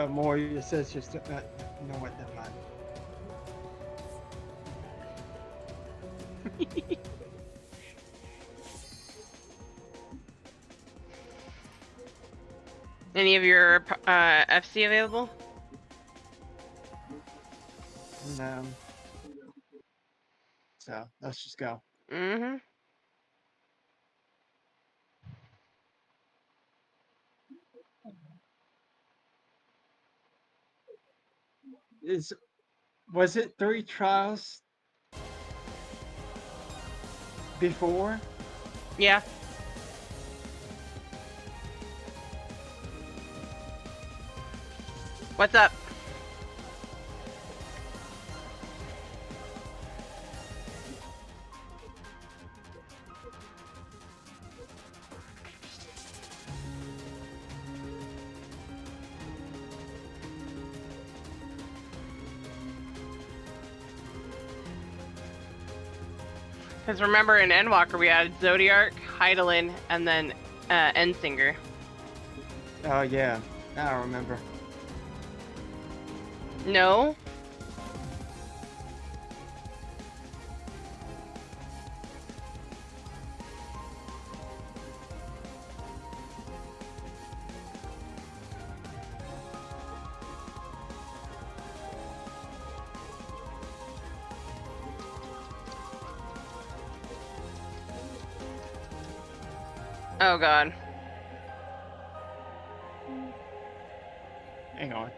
More, it says just, you know what, never mind. Any of your FC available? No. So, let's just go. Mm-hmm. Was it 3 trials before? Yeah. What's up? Because remember in Endwalker we had Zodiark, Heidelin, and then Endsinger. Oh, yeah. Now I remember. No? Oh god. Hang on.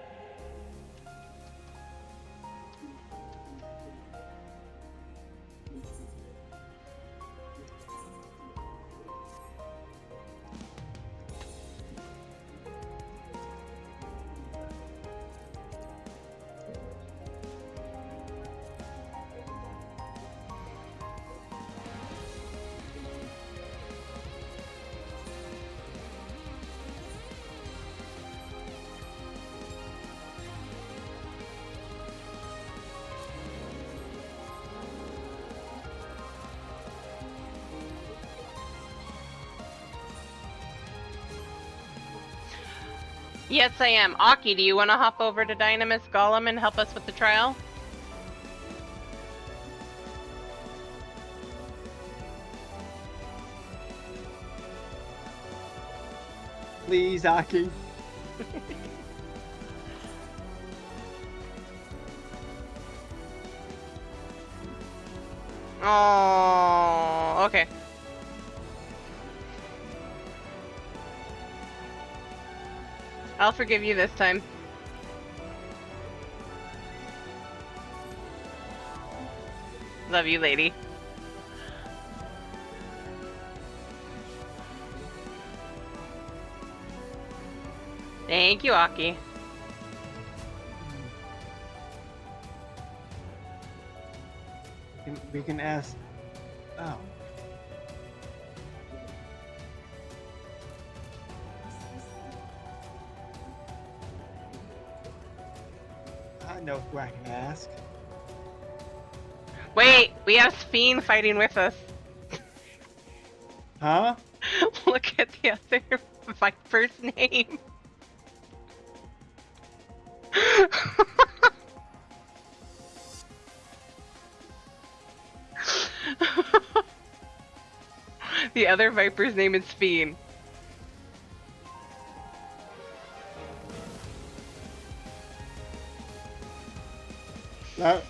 Yes, I am. Aki, do you want to hop over to Dynamis Golem and help us with the trial? Please, Aki. Oh, okay. I'll forgive you this time. Love you, lady. Thank you, Aki. We can ask. Oh. I know who I can ask. Wait, we have Sphene fighting with us. Huh? Look at the other Viper's name. The other Viper's name is Sphene. No.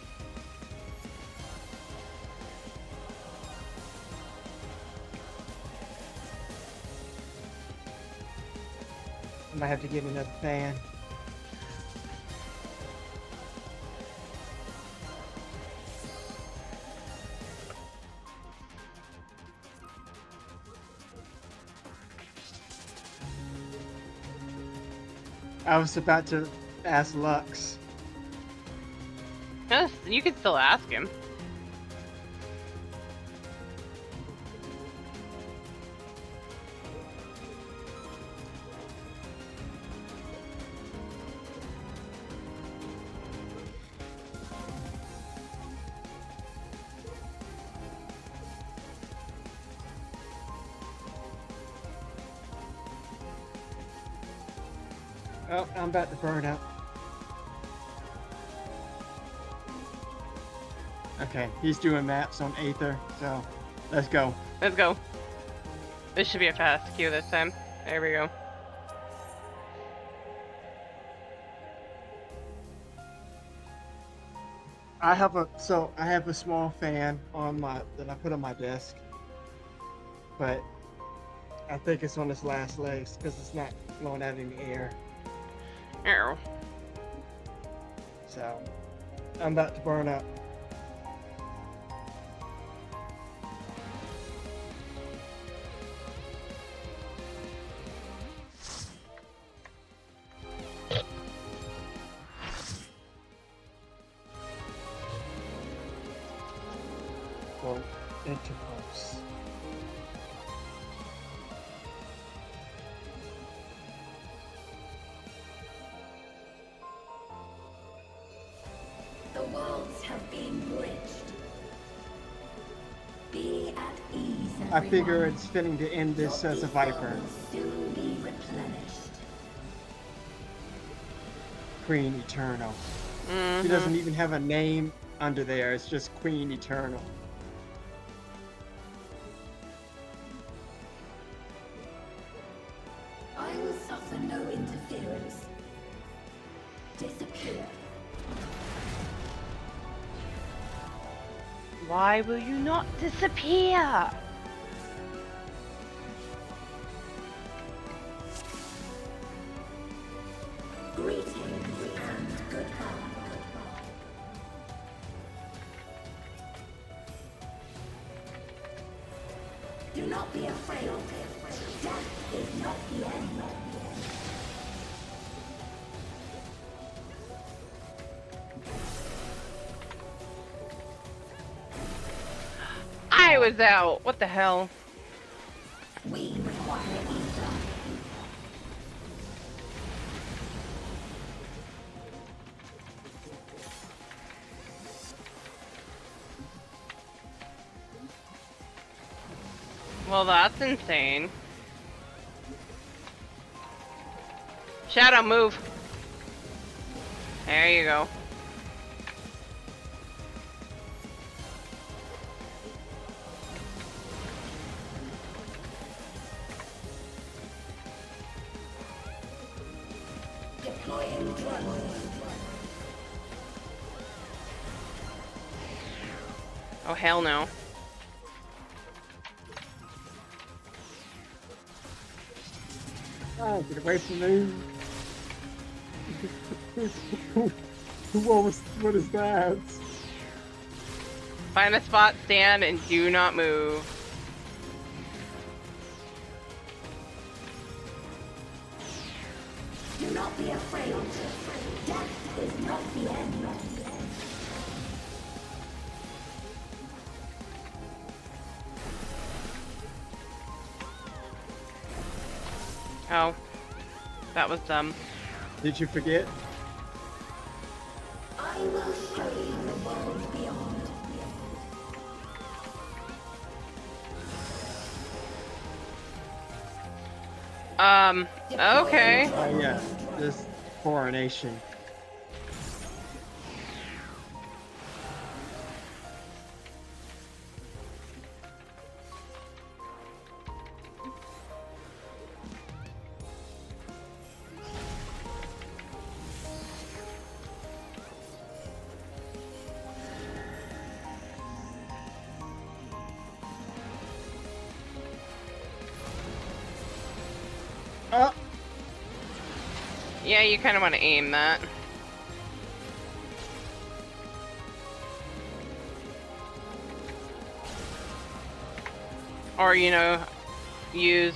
I might have to get another fan. I was about to ask Lux. Yes, you can still ask him. Oh, I'm about to burn up. Okay, he's doing maps on Aether, so let's go. Let's go. This should be a fast queue this time. There we go. I have a small fan on that I put on my desk, but I think it's on its last legs because it's not blowing out any air. Ow. So I'm about to burn up. For intercourse. The worlds have been bridged. Be at ease, I figure everyone. it's fitting to end this as a Viper. Will soon be replenished. Queen Eternal. Mm-hmm. She doesn't even have a name under there. It's just Queen Eternal. I will suffer no interference. Disappear. Why will you not disappear? Greetings and goodbye. Do not be afraid. Death is not the end. I was out. What the hell? We require ether. Well, that's insane. Shadow, move. There you go. Deploying drone. Oh, hell no. Oh, get away from me. What is that? Find a spot, stand, and do not move. Do not be afraid. Death is not the end. Oh. That was dumb. Did you forget? I will show you the world beyond. Okay. Oh yeah, this coronation. Oh. Yeah, you kind of want to aim that. Or, you know, use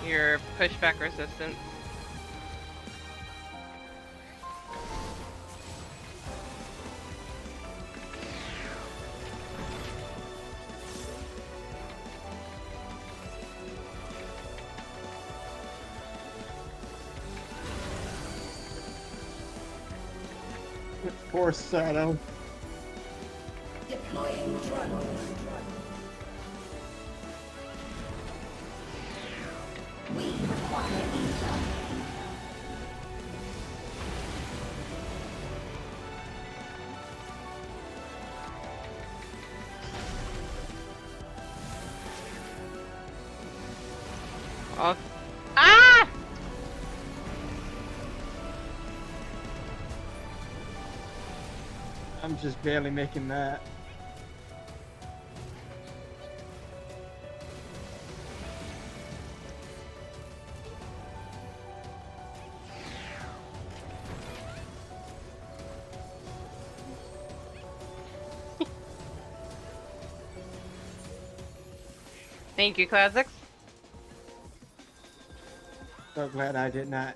your pushback resistance. Poor Shadow. Deploying drone. We require ether. I'm just barely making that. Thank you, Classics. So glad I did not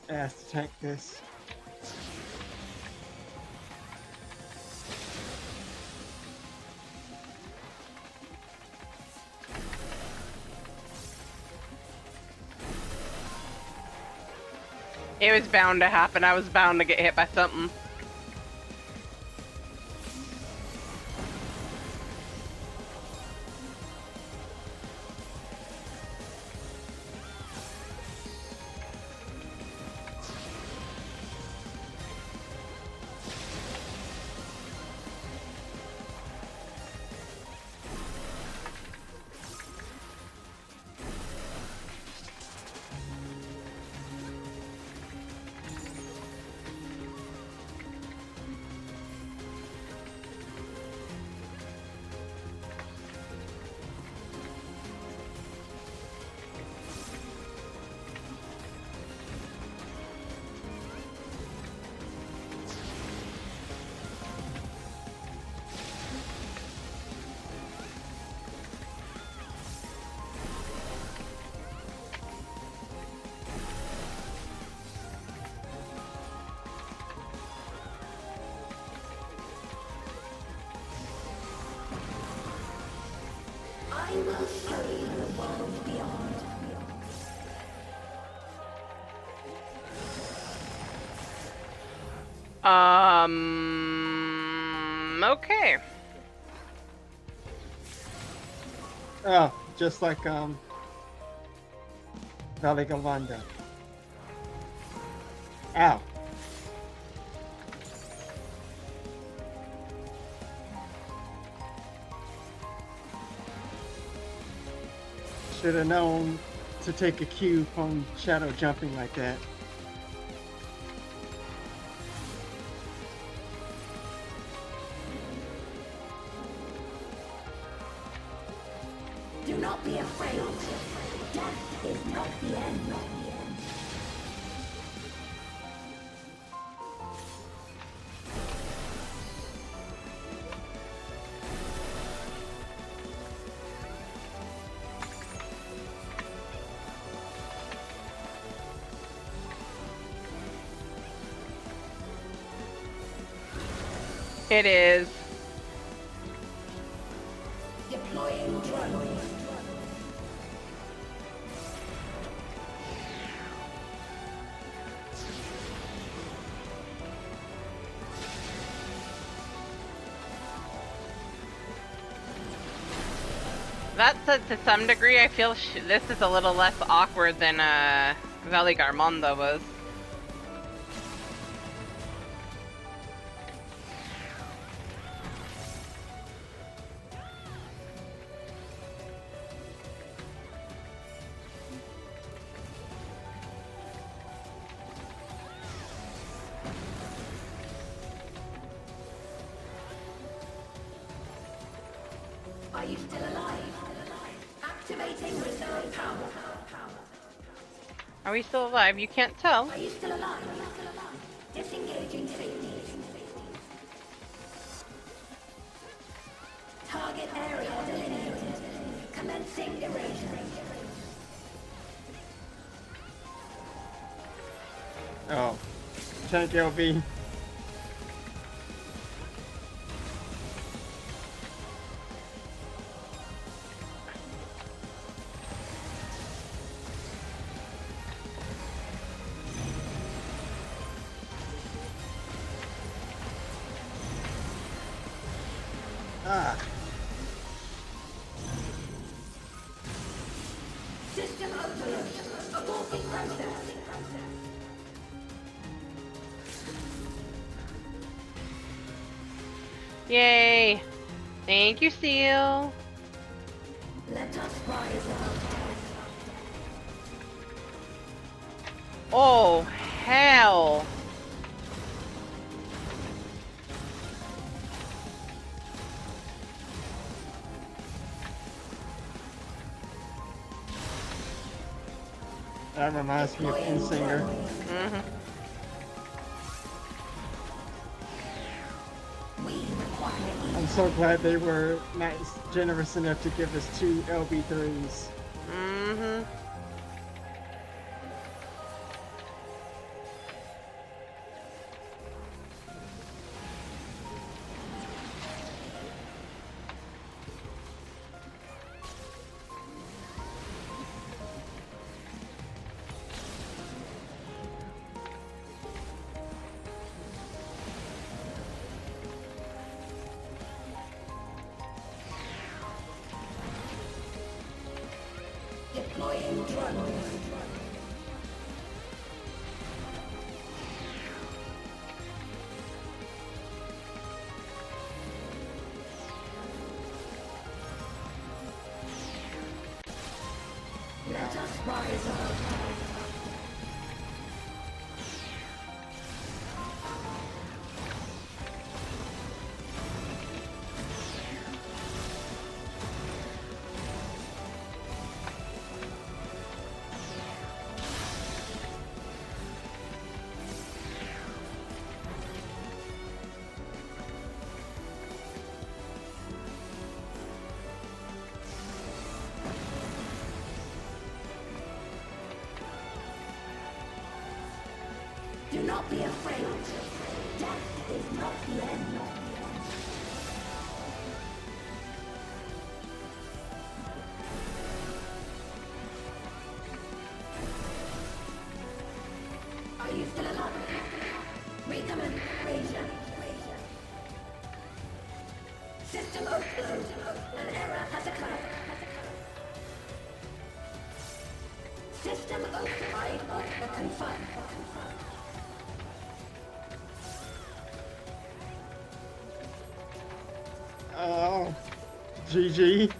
ask to tank this. It was bound to happen. I was bound to get hit by something. I will show you the world beyond. Okay. Oh, just like Valley Galvanda. Ow. Should have known to take a cue from shadow jumping like that. Do not be afraid. Death is not the end. It is. Deploying drone. That said, to some degree, I feel this is a little less awkward than Valley Garmonda was. Are you still alive? Activating reserve power. Are we still alive? You can't tell. Are you still alive? Disengaging safety. Target area delineated. Commencing erasure. Oh. Tank LV. Ah. System overload. Aborting process. Yay! Thank you, Seal. Let us rise up. Oh, hell. That reminds me of Insinger. Mm-hmm. I'm so glad they were nice, generous enough to give us 2 LB3s. Mm-hmm. Deploying drone. Let us rise up. Do not be afraid. Death is not the end. Are you still alive? Recommend Ranger. System overload. An error has occurred. System override confirmed. Oh, GG.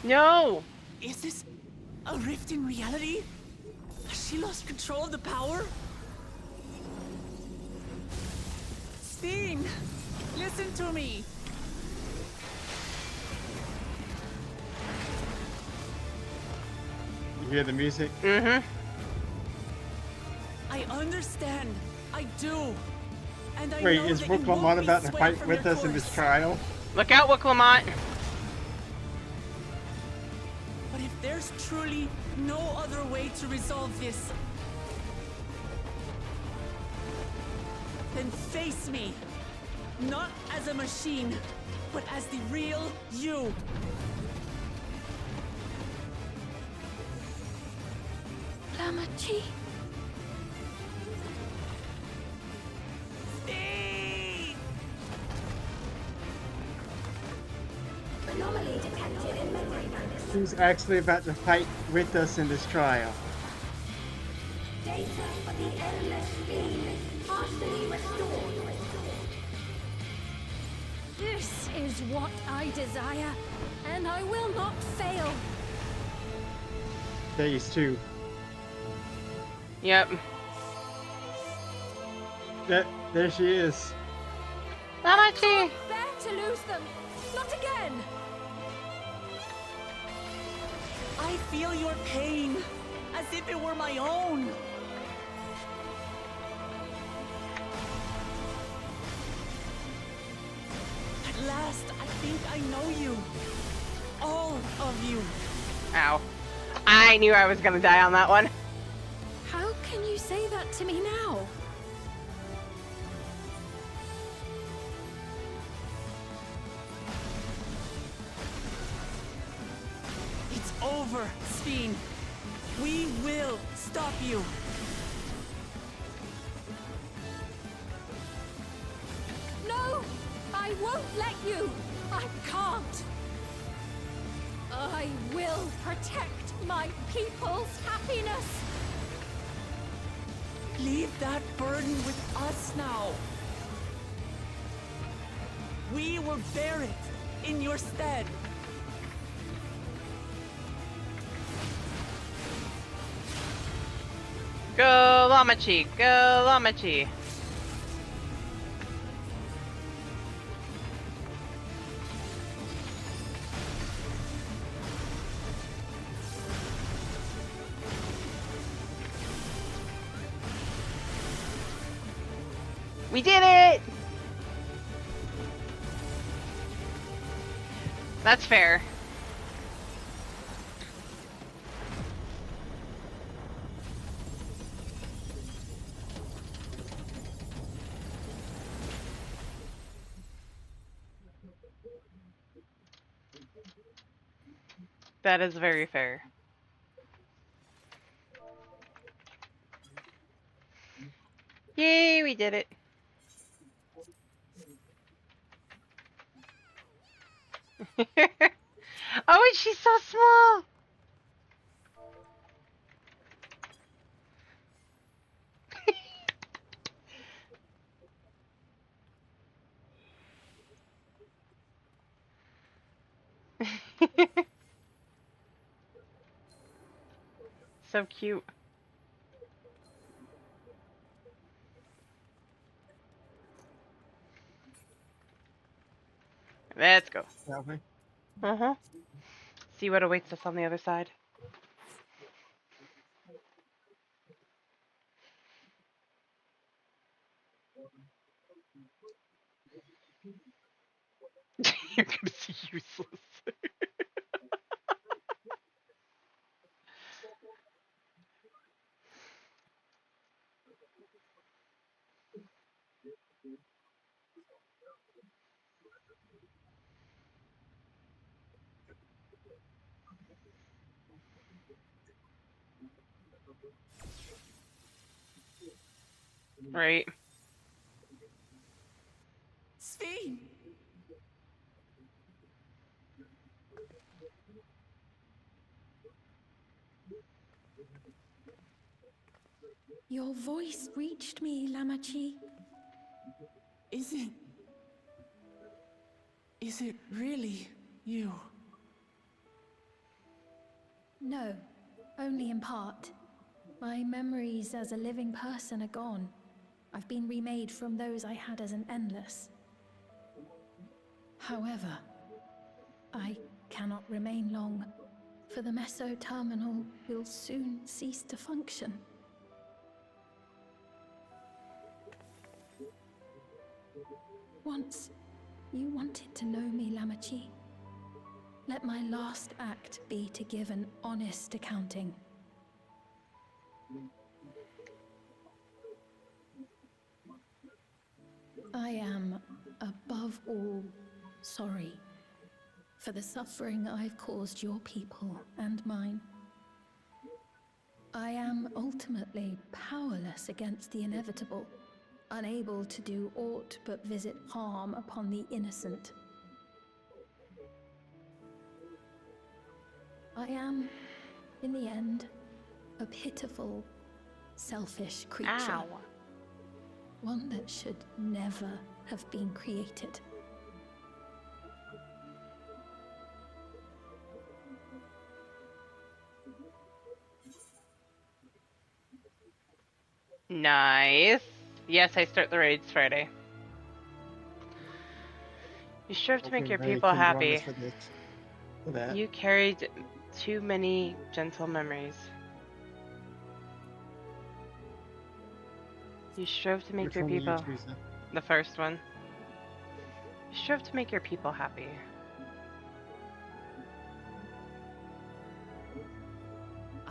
No! Is this a rift in reality? Has she lost control of the power? Steen, listen to me. You hear the music? Mm-hmm. I understand. I do. And I Wait, know is that Brooke you won't Lamont be about to swayed fight from with your us in this course. trial? Look out, Lamont. But if there's truly no other way to resolve this, then face me. Not as a machine, but as the real you. Lamachi. Anomaly detected in memory banks. Who's actually about to fight with us in this trial? Data for the endless beam partially restored. This is what I desire, and I will not fail. Phase 2. Yep. There she is. Lamachi! Bear to lose them. Not again. I feel your pain, as if it were my own. At last, I think I know you. All of you. Ow. I knew I was gonna die on that one. How can you say that to me now? It's over, Steen. We will stop you. No! I won't let you! I can't! I will protect my people's happiness! Leave that burden with us now. We will bear it in your stead. Go Lamachi! Go Lamachi! We did it! That's fair. That is very fair. Yay, we did it. Oh, and she's so small! So cute. Let's go. That way. Uh-huh. See what awaits us on the other side. You're gonna see useless. Right. Sphene! Your voice reached me, Lamachi. Is it really you? No, only in part. My memories as a living person are gone. I've been remade from those I had as an endless. However, I cannot remain long, for the meso-terminal will soon cease to function. Once, you wanted to know me, Lamachi. Let my last act be to give an honest accounting. I am, above all, sorry for the suffering I've caused your people and mine. I am ultimately powerless against the inevitable, unable to do aught but visit harm upon the innocent. I am, in the end, a pitiful, selfish creature. Ow. One that should never have been created. Nice. Yes, I start the raids Friday. You strive to make Okay, your Ray people can join us happy. for this. For that. You carried too many gentle memories. You strove to make Which your one are you people... choosing? The first one. You strove to make your people happy.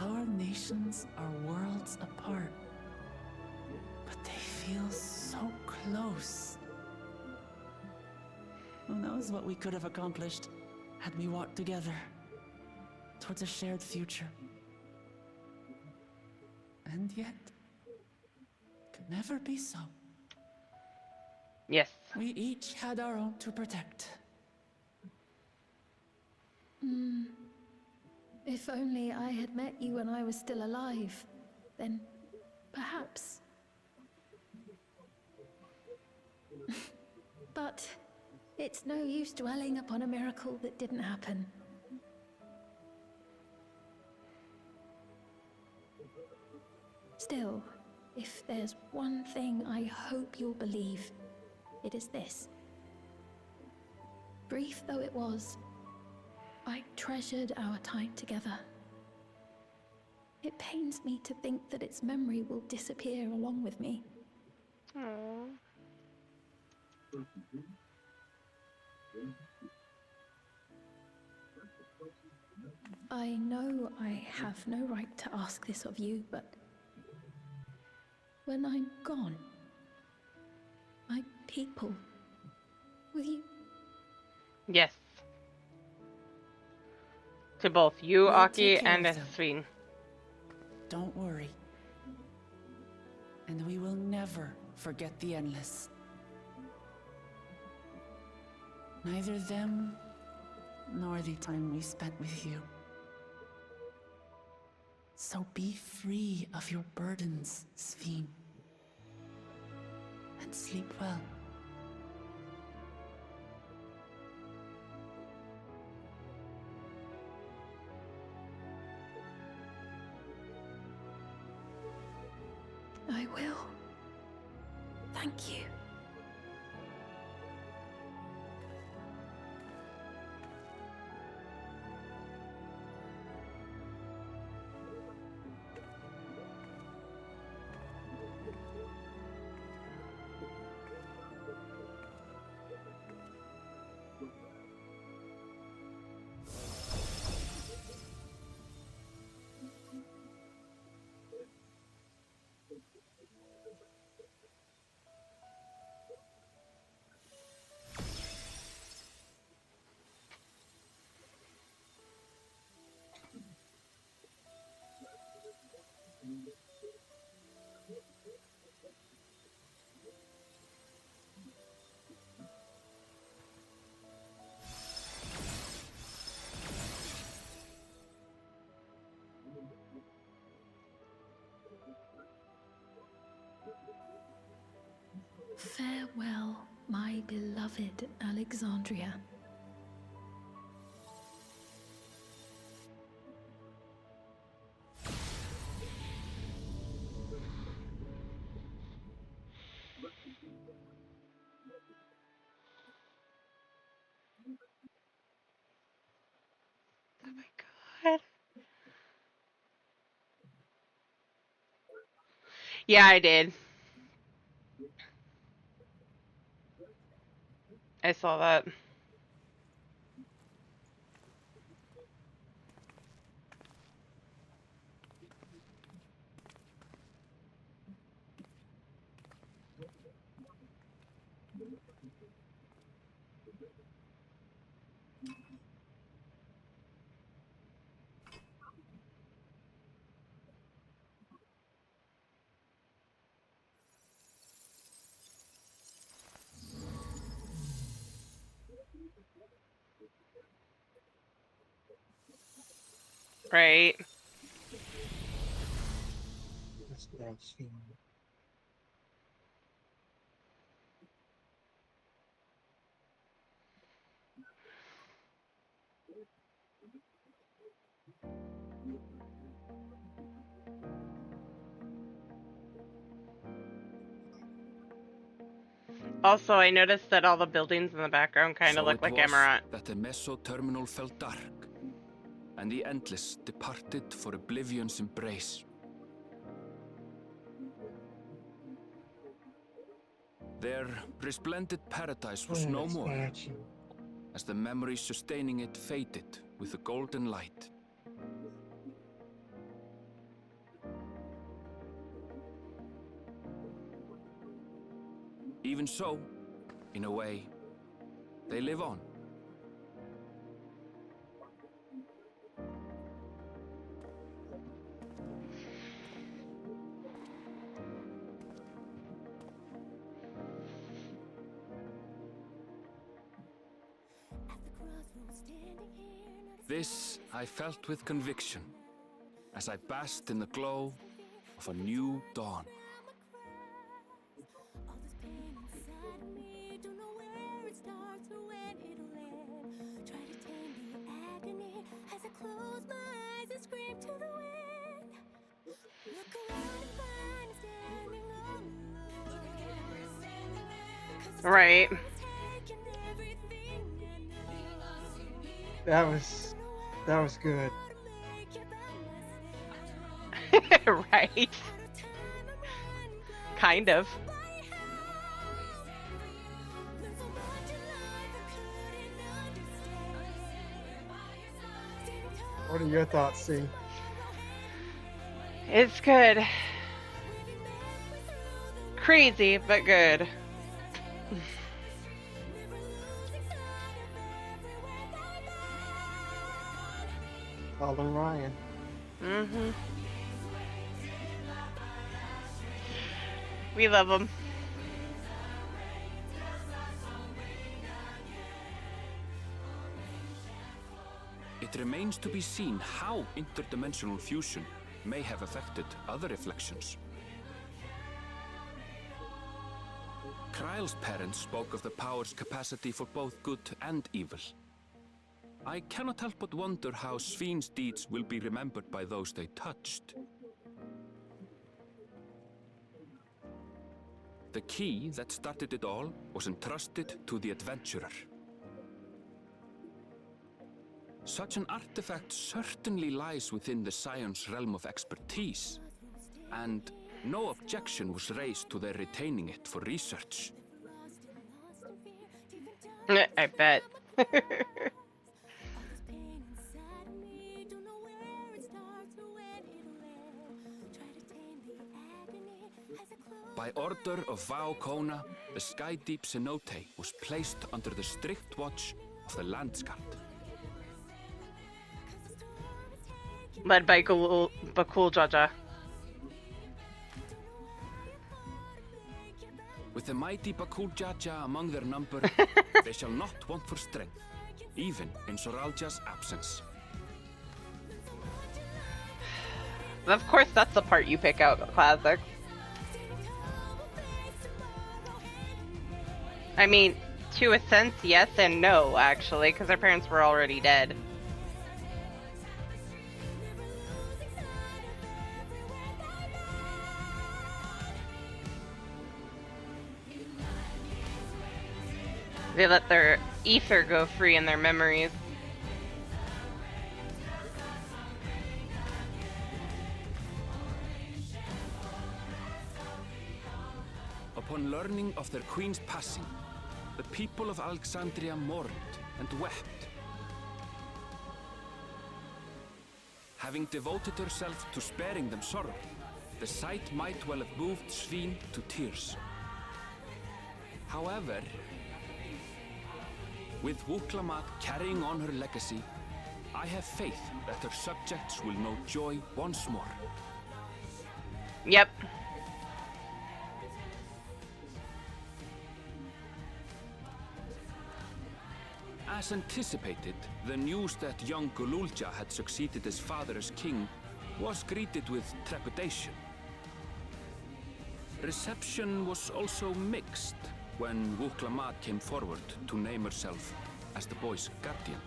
Our nations are worlds apart, but they feel so close. Who knows what we could have accomplished had we walked together towards a shared future. And yet, could never be so. Yes. We each had our own to protect. If only I had met you when I was still alive, then perhaps. But it's no use dwelling upon a miracle that didn't happen. Still, If there's one thing I hope you'll believe, it is this. Brief though it was, I treasured our time together. It pains me to think that its memory will disappear along with me. Aww. I know I have no right to ask this of you, but when I'm gone, my people, will you? Yes. To both you, We'll Aki, take care and of them. Eswin. Don't worry. And we will never forget the Endless. Neither them, nor the time we spent with you. So be free of your burdens, Sveen. And sleep well. I will. Thank you. Farewell, my beloved Alexandria. Oh my god. Yeah, I did. I saw that. Right. This girl's feeling it. Also, I noticed that all the buildings in the background kind of So look it like was Emerald. that the meso-terminal fell dark, and the Endless departed for oblivion's embrace. Their resplendent paradise was no more, as the memory sustaining it faded with the golden light. Even so, in a way, they live on. This I felt with conviction, as I basked in the glow of a new dawn. As I close my eyes and scream to the wind. Look around and find me standing Right. That was good. Right. Kind of. What are your thoughts, C? It's good. Crazy, but good. Colin Ryan. Mm-hmm. We love him. It remains to be seen how interdimensional fusion may have affected other reflections. Kryle's parents spoke of the power's capacity for both good and evil. I cannot help but wonder how Svin's deeds will be remembered by those they touched. The key that started it all was entrusted to the adventurer. Such an artifact certainly lies within the Scion's realm of expertise, and no objection was raised to their retaining it for research. I bet. By order of Vau Kona, the Skydeep cenote was placed under the strict watch of the Landsguard. Led by Bakul Jaja. With the mighty Bakul Jaja among their number, they shall not want for strength, even in Soralja's absence. Of course, that's the part you pick out, Classic. I mean, to a sense, yes and no, actually, because their parents were already dead. They let their ether go free in their memories. Upon learning of their queen's passing, the people of Alexandria mourned and wept. Having devoted herself to sparing them sorrow, the sight might well have moved Svin to tears. However, with Wuklamat carrying on her legacy, I have faith that her subjects will know joy once more. Yep. As anticipated, the news that young Gululja had succeeded his father as king was greeted with trepidation. Reception was also mixed when Wuklamat came forward to name herself as the boy's guardian.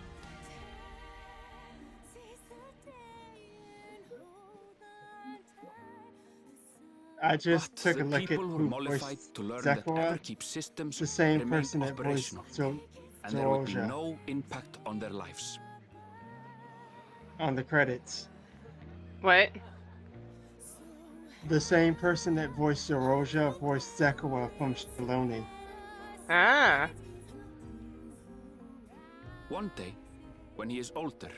I just took the a look at people were who mollified voiced to learn that Zekawa. Everkeep systems The same remained person that voiced operational, and there would be Zorja no impact on their lives. on the credits. What? The same person that voiced Zoroja voiced Zekawa from Shaloni. Ah. One day, when he is older,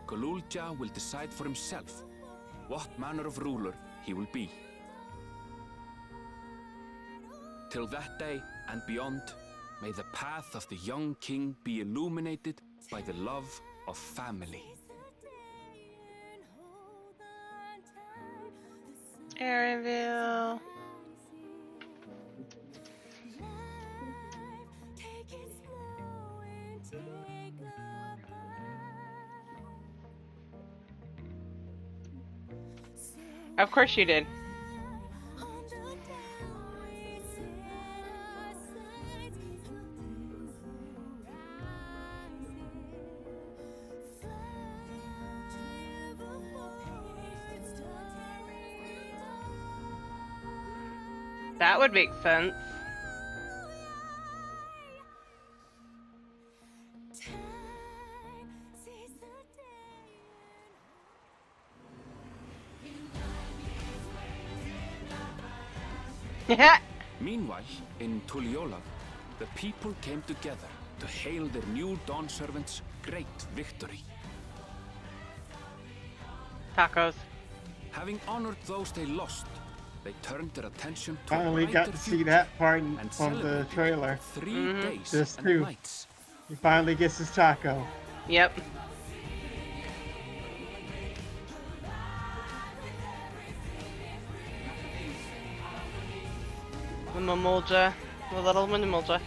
Gululja will decide for himself what manner of ruler he will be. Till that day and beyond, may the path of the young king be illuminated by the love of family. LVL. Of course you did. That would make sense. Meanwhile, in Tuliyola, the people came together to hail their new dawn servants' great victory. Tacos. Having honored those they lost, they turned their attention to Finally a got brighter to see future that part and on the celebrated trailer. for 3 days This and too. nights. He finally gets his taco. Yep. The Mamulja. The little Mamulja.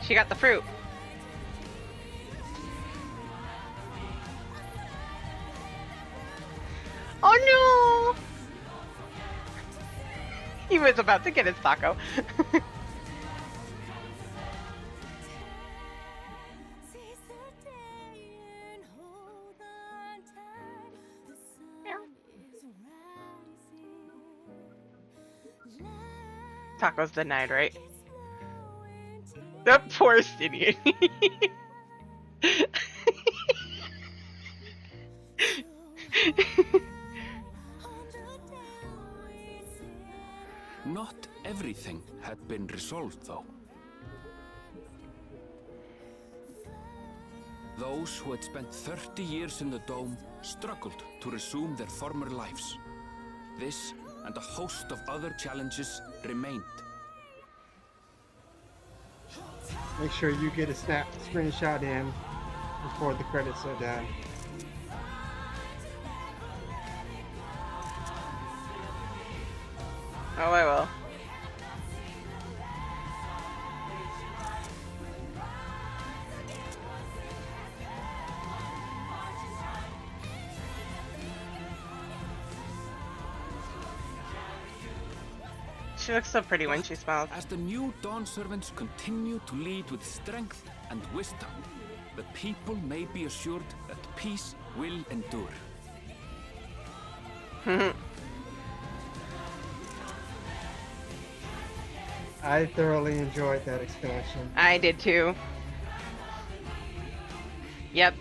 She got the fruit. Oh no! He was about to get his taco. Taco's denied, right? That poor Sidian. Not everything had been resolved, though. Those who had spent 30 years in the Dome struggled to resume their former lives. This and a host of other challenges remained. Make sure you get a screenshot in before the credits are done. Oh, I will. She looks so pretty when she smiles. As the new Dawn servants continue to lead with strength and wisdom, the people may be assured that peace will endure. I thoroughly enjoyed that expansion. I did too. Yep.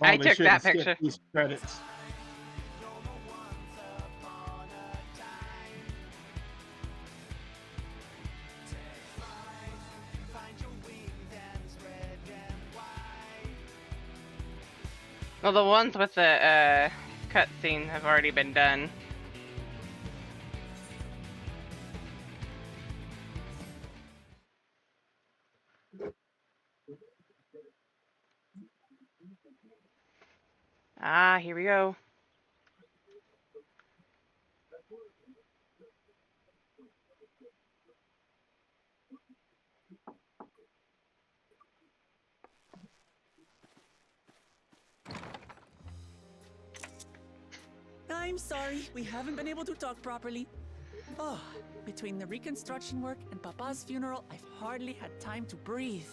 I Probably took that shouldn't skip picture. these credits. Well, the ones with the cutscene have already been done. Ah, here we go. I'm sorry, we haven't been able to talk properly. Oh, between the reconstruction work and Papa's funeral, I've hardly had time to breathe.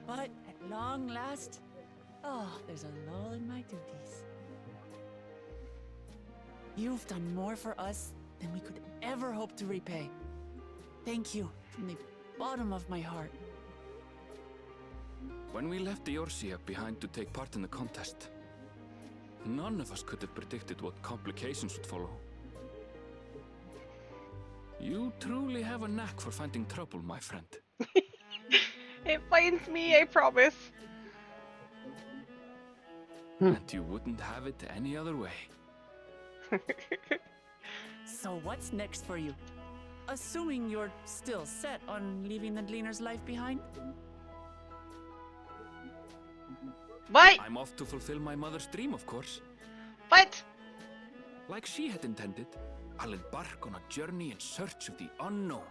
But at long last, oh, there's a lull in my duties. You've done more for us than we could ever hope to repay. Thank you from the bottom of my heart. When we left Eorzea behind to take part in the contest, none of us could have predicted what complications would follow. You truly have a knack for finding trouble, my friend. It finds me, I promise. And you wouldn't have it any other way. So what's next for you? Assuming you're still set on leaving the Gleaner's life behind? What? I'm off to fulfill my mother's dream, of course. What? Like she had intended, I'll embark on a journey in search of the unknown.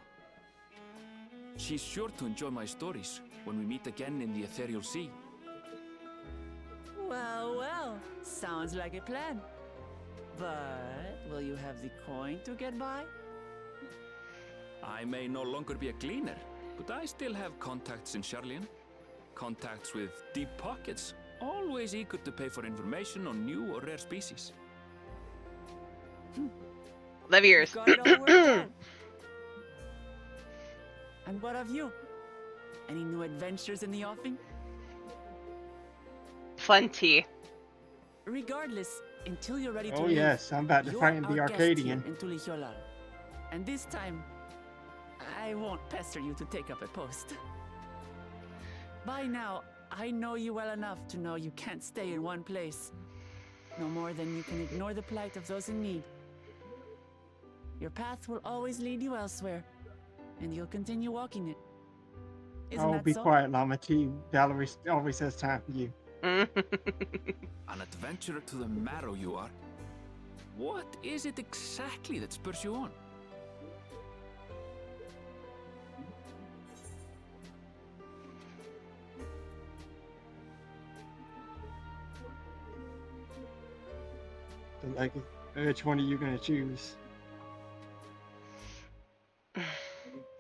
She's sure to enjoy my stories when we meet again in the ethereal sea. Well, well, sounds like a plan. But will you have the coin to get by? I may no longer be a gleaner, but I still have contacts in Charlian. Contacts with deep pockets, always eager to pay for information on new or rare species. Love yours. Got it all worked out. And what of you? Any new adventures in the offing? Plenty. Regardless, until you're ready to Oh leave, yes, I'm about to you're find the our guest Arcadian. here in Tulichola. And this time, I won't pester you to take up a post. By now, I know you well enough to know you can't stay in one place. No more than you can ignore the plight of those in need. Your path will always lead you elsewhere, and you'll continue walking it. Isn't Oh, that be so? quiet, Llama T. Valerie always has time for you. An adventurer to the marrow you are. What is it exactly that spurs you on? Like, which one are you gonna choose?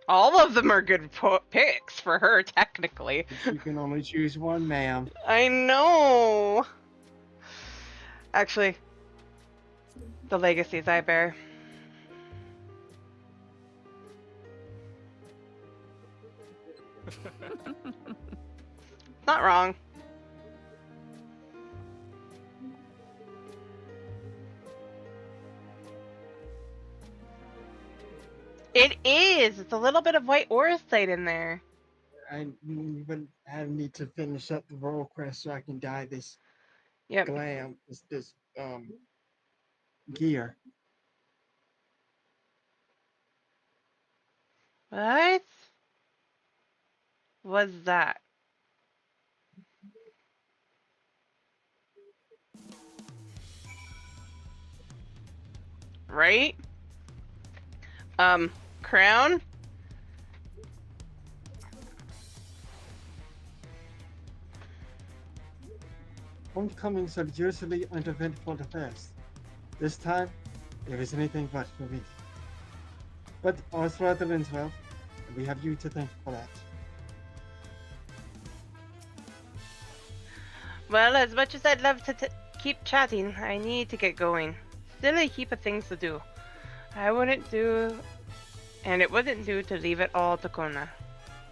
All of them are good picks for her, technically. You can only choose one, ma'am. I know. Actually, the legacies I bear. Not wrong. It is. It's a little bit of white orosite in there. I need to finish up the royal crest so I can dye this glam, this gear. What was that? Right? Crown? Homecomings are usually uneventful at first. This time, it was anything but for me. But all's well that ends well, and we have you to thank for that. Well, as much as I'd love to keep chatting, I need to get going. Still a heap of things to do. I wouldn't do, and it wouldn't do to leave it all to Kona.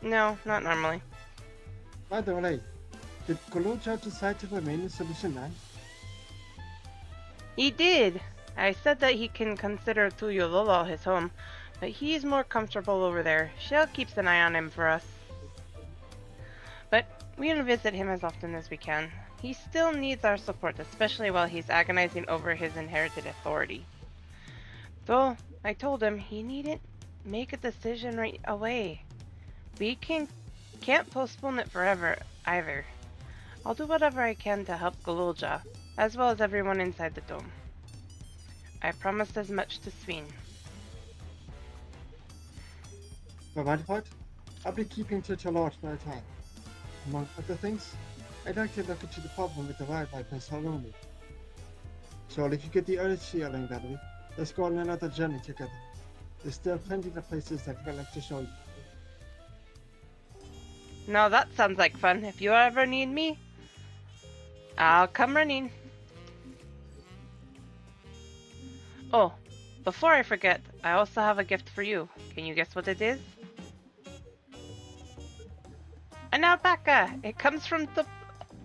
No, not normally. By the way, did Kolocha decide to remain in Solution 9? He did. I said that he can consider Tuyololo his home, but he's more comfortable over there. Shell keeps an eye on him for us. But we'll visit him as often as we can. He still needs our support, especially while he's agonizing over his inherited authority. Though, I told him he needn't make a decision right away. We can't postpone it forever, either. I'll do whatever I can to help Golulja, as well as everyone inside the dome. I promised as much to Sween. For my part, I'll be keeping touch a lot for a time. Among other things, I'd like to look into the problem with the wildlife in Salome. So if you get the urge feeling, Valerie, let's go on another journey together. There's still plenty of places that I'd like to show you. Now that sounds like fun. If you ever need me, I'll come running. Oh, before I forget, I also have a gift for you. Can you guess what it is? An alpaca! It comes from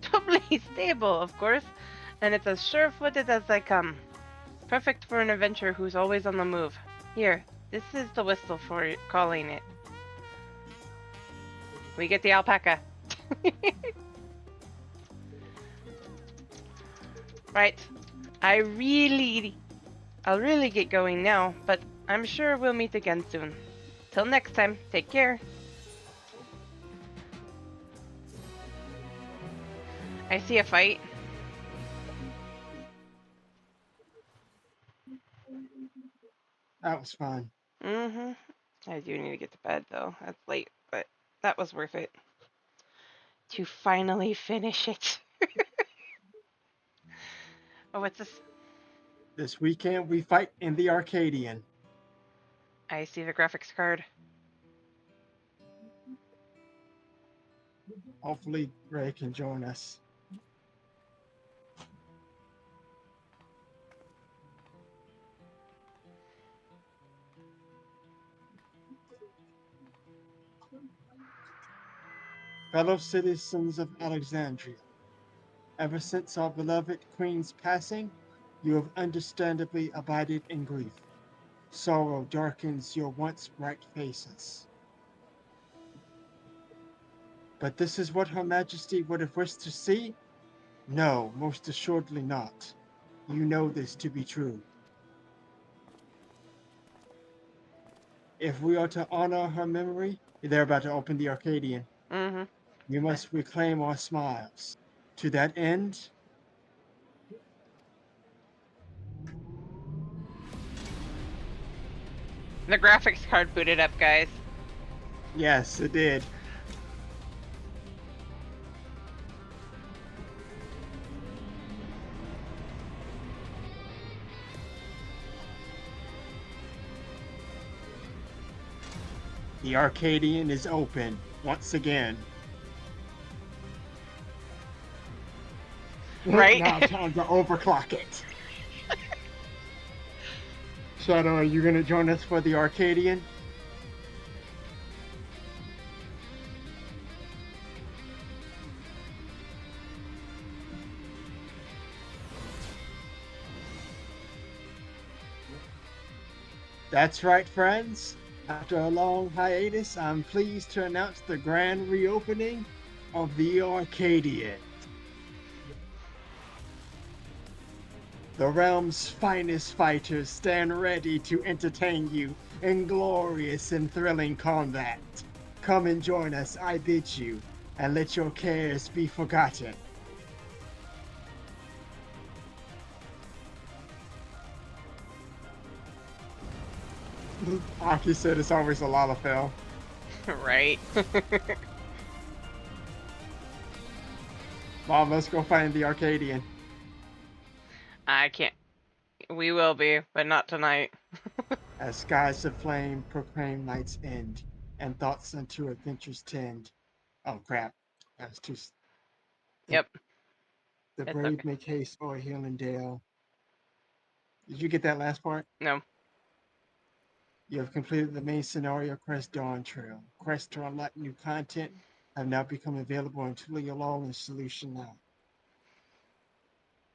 Tubley's stable, of course, and it's as sure-footed as they come. Perfect for an adventurer who's always on the move. Here, this is the whistle for calling it. We get the alpaca. Right. I'll really get going now, but I'm sure we'll meet again soon. Till next time, take care. I see a fight. That was fun. Mm-hmm. I do need to get to bed though. That's late, but that was worth it. To finally finish it. Oh, what's this? This weekend we fight in the Arcadian. I see the graphics card. Hopefully Ray can join us. Fellow citizens of Alexandria, ever since our beloved Queen's passing, you have understandably abided in grief. Sorrow darkens your once bright faces. But this is what Her Majesty would have wished to see? No, most assuredly not. You know this to be true. If we are to honor her memory, they're about to open the Arcadian. Mm-hmm. We must reclaim our smiles. To that end, The graphics card booted up, guys. yes, it did. The Arcadian is open once again. Right? Now time to overclock it. Shadow, are you going to join us for the Arcadian? That's right, friends. After a long hiatus, I'm pleased to announce the grand reopening of the Arcadian. The realm's finest fighters stand ready to entertain you in glorious and thrilling combat. Come and join us, I bid you, and let your cares be forgotten. Aki said it's always a Lalafell. Right. Mom, let's go find the Arcadian. I can't. We will be, but not tonight. As skies of flame proclaim night's end, and thoughts unto adventures tend. Oh crap. That's too. Yep. The It's brave okay. make haste o'er hill and dale. Did you get that last part? No. You have completed the main scenario quest Dawn Trail. Quests to unlock new content have now become available in Tulia Law and Solution now.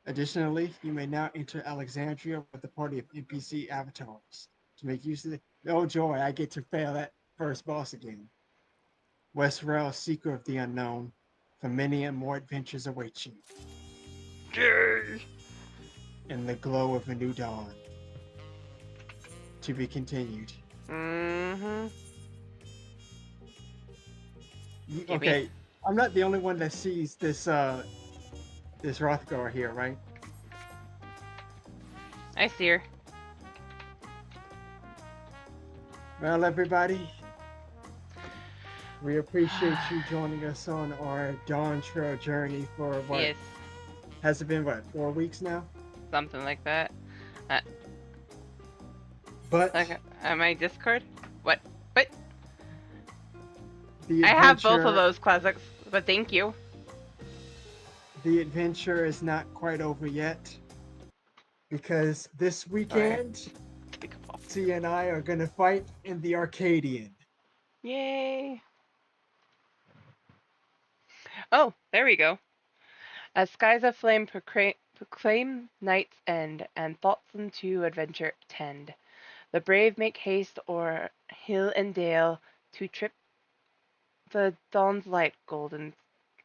Additionally, you may now enter Alexandria with a party of NPC avatars. To make use of it, oh joy, I get to fail that first boss again. Westral, seeker of the unknown, for many and more adventures await you. Yay! In the glow of a new dawn. To be continued. Mm-hmm. Okay, I'm not the only one that sees this this Rothgar here, right? I see her. Well, everybody, we appreciate you joining us on our Dawn Trail journey for what? Yes. Has it been, what, 4 weeks now? Something like that. But like, am I Discord? What? But the I have both of adventure- those classics, but thank you. The adventure is not quite over yet. Because this weekend, T and I are going to fight in the Arcadian. Yay! Oh, there we go. As skies of flame proclaim night's end, and thoughts unto adventure tend, the brave make haste o'er hill and dale to trip the dawn's light golden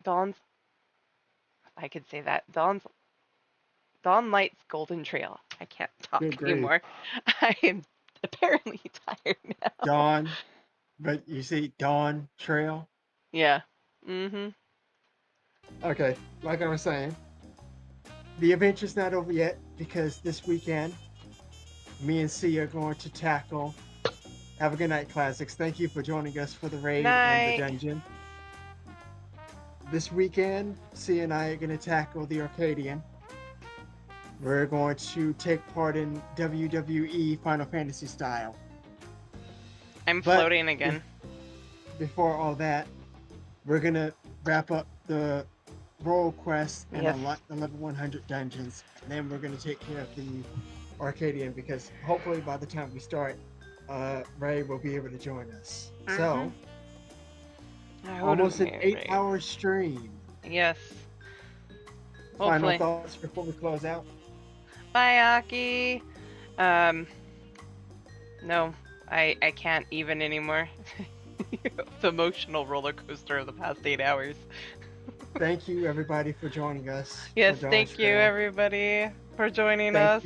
dawn's. I could say that dawn light's golden trail. I can't talk anymore. I am apparently tired now. Dawn, but you see Dawn Trail. Yeah. Mm-hmm. Okay, like I was saying, the adventure's not over yet because this weekend me and C are going to tackle. Have a good night, Classics. Thank you for joining us for the raid and the Night. dungeon. This weekend, C and I are going to tackle the Arcadian. We're going to take part in WWE Final Fantasy style. I'm But floating again. Before all that, we're going to wrap up the role quest and Yes. unlock the level 100 dungeons. And then we're going to take care of the Arcadian because hopefully by the time we start, Ray will be able to join us. So, almost an 8-hour stream. Yes. Final Hopefully. thoughts before we close out? Bye, Aki. No, I can't even anymore. It's an emotional roller coaster of the past 8 hours. Thank you, everybody, for joining us. Yes, for Dawn's thank you, Trail. everybody, for joining us.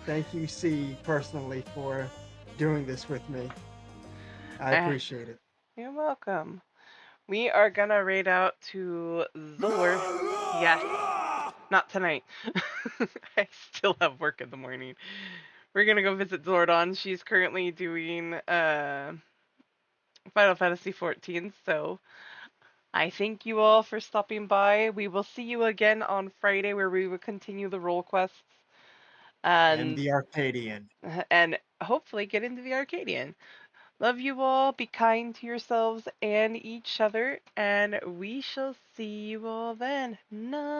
Thank you, C, personally, for doing this with me. I appreciate it. You're welcome. We are gonna raid out to Zor. Yes. Not tonight. I still have work in the morning. We're gonna go visit Zordon. She's currently doing Final Fantasy XIV, so I thank you all for stopping by. We will see you again on Friday where we will continue the role quests. And the Arcadian. And hopefully get into the Arcadian. Love you all. Be kind to yourselves and each other. And we shall see you all then. Night.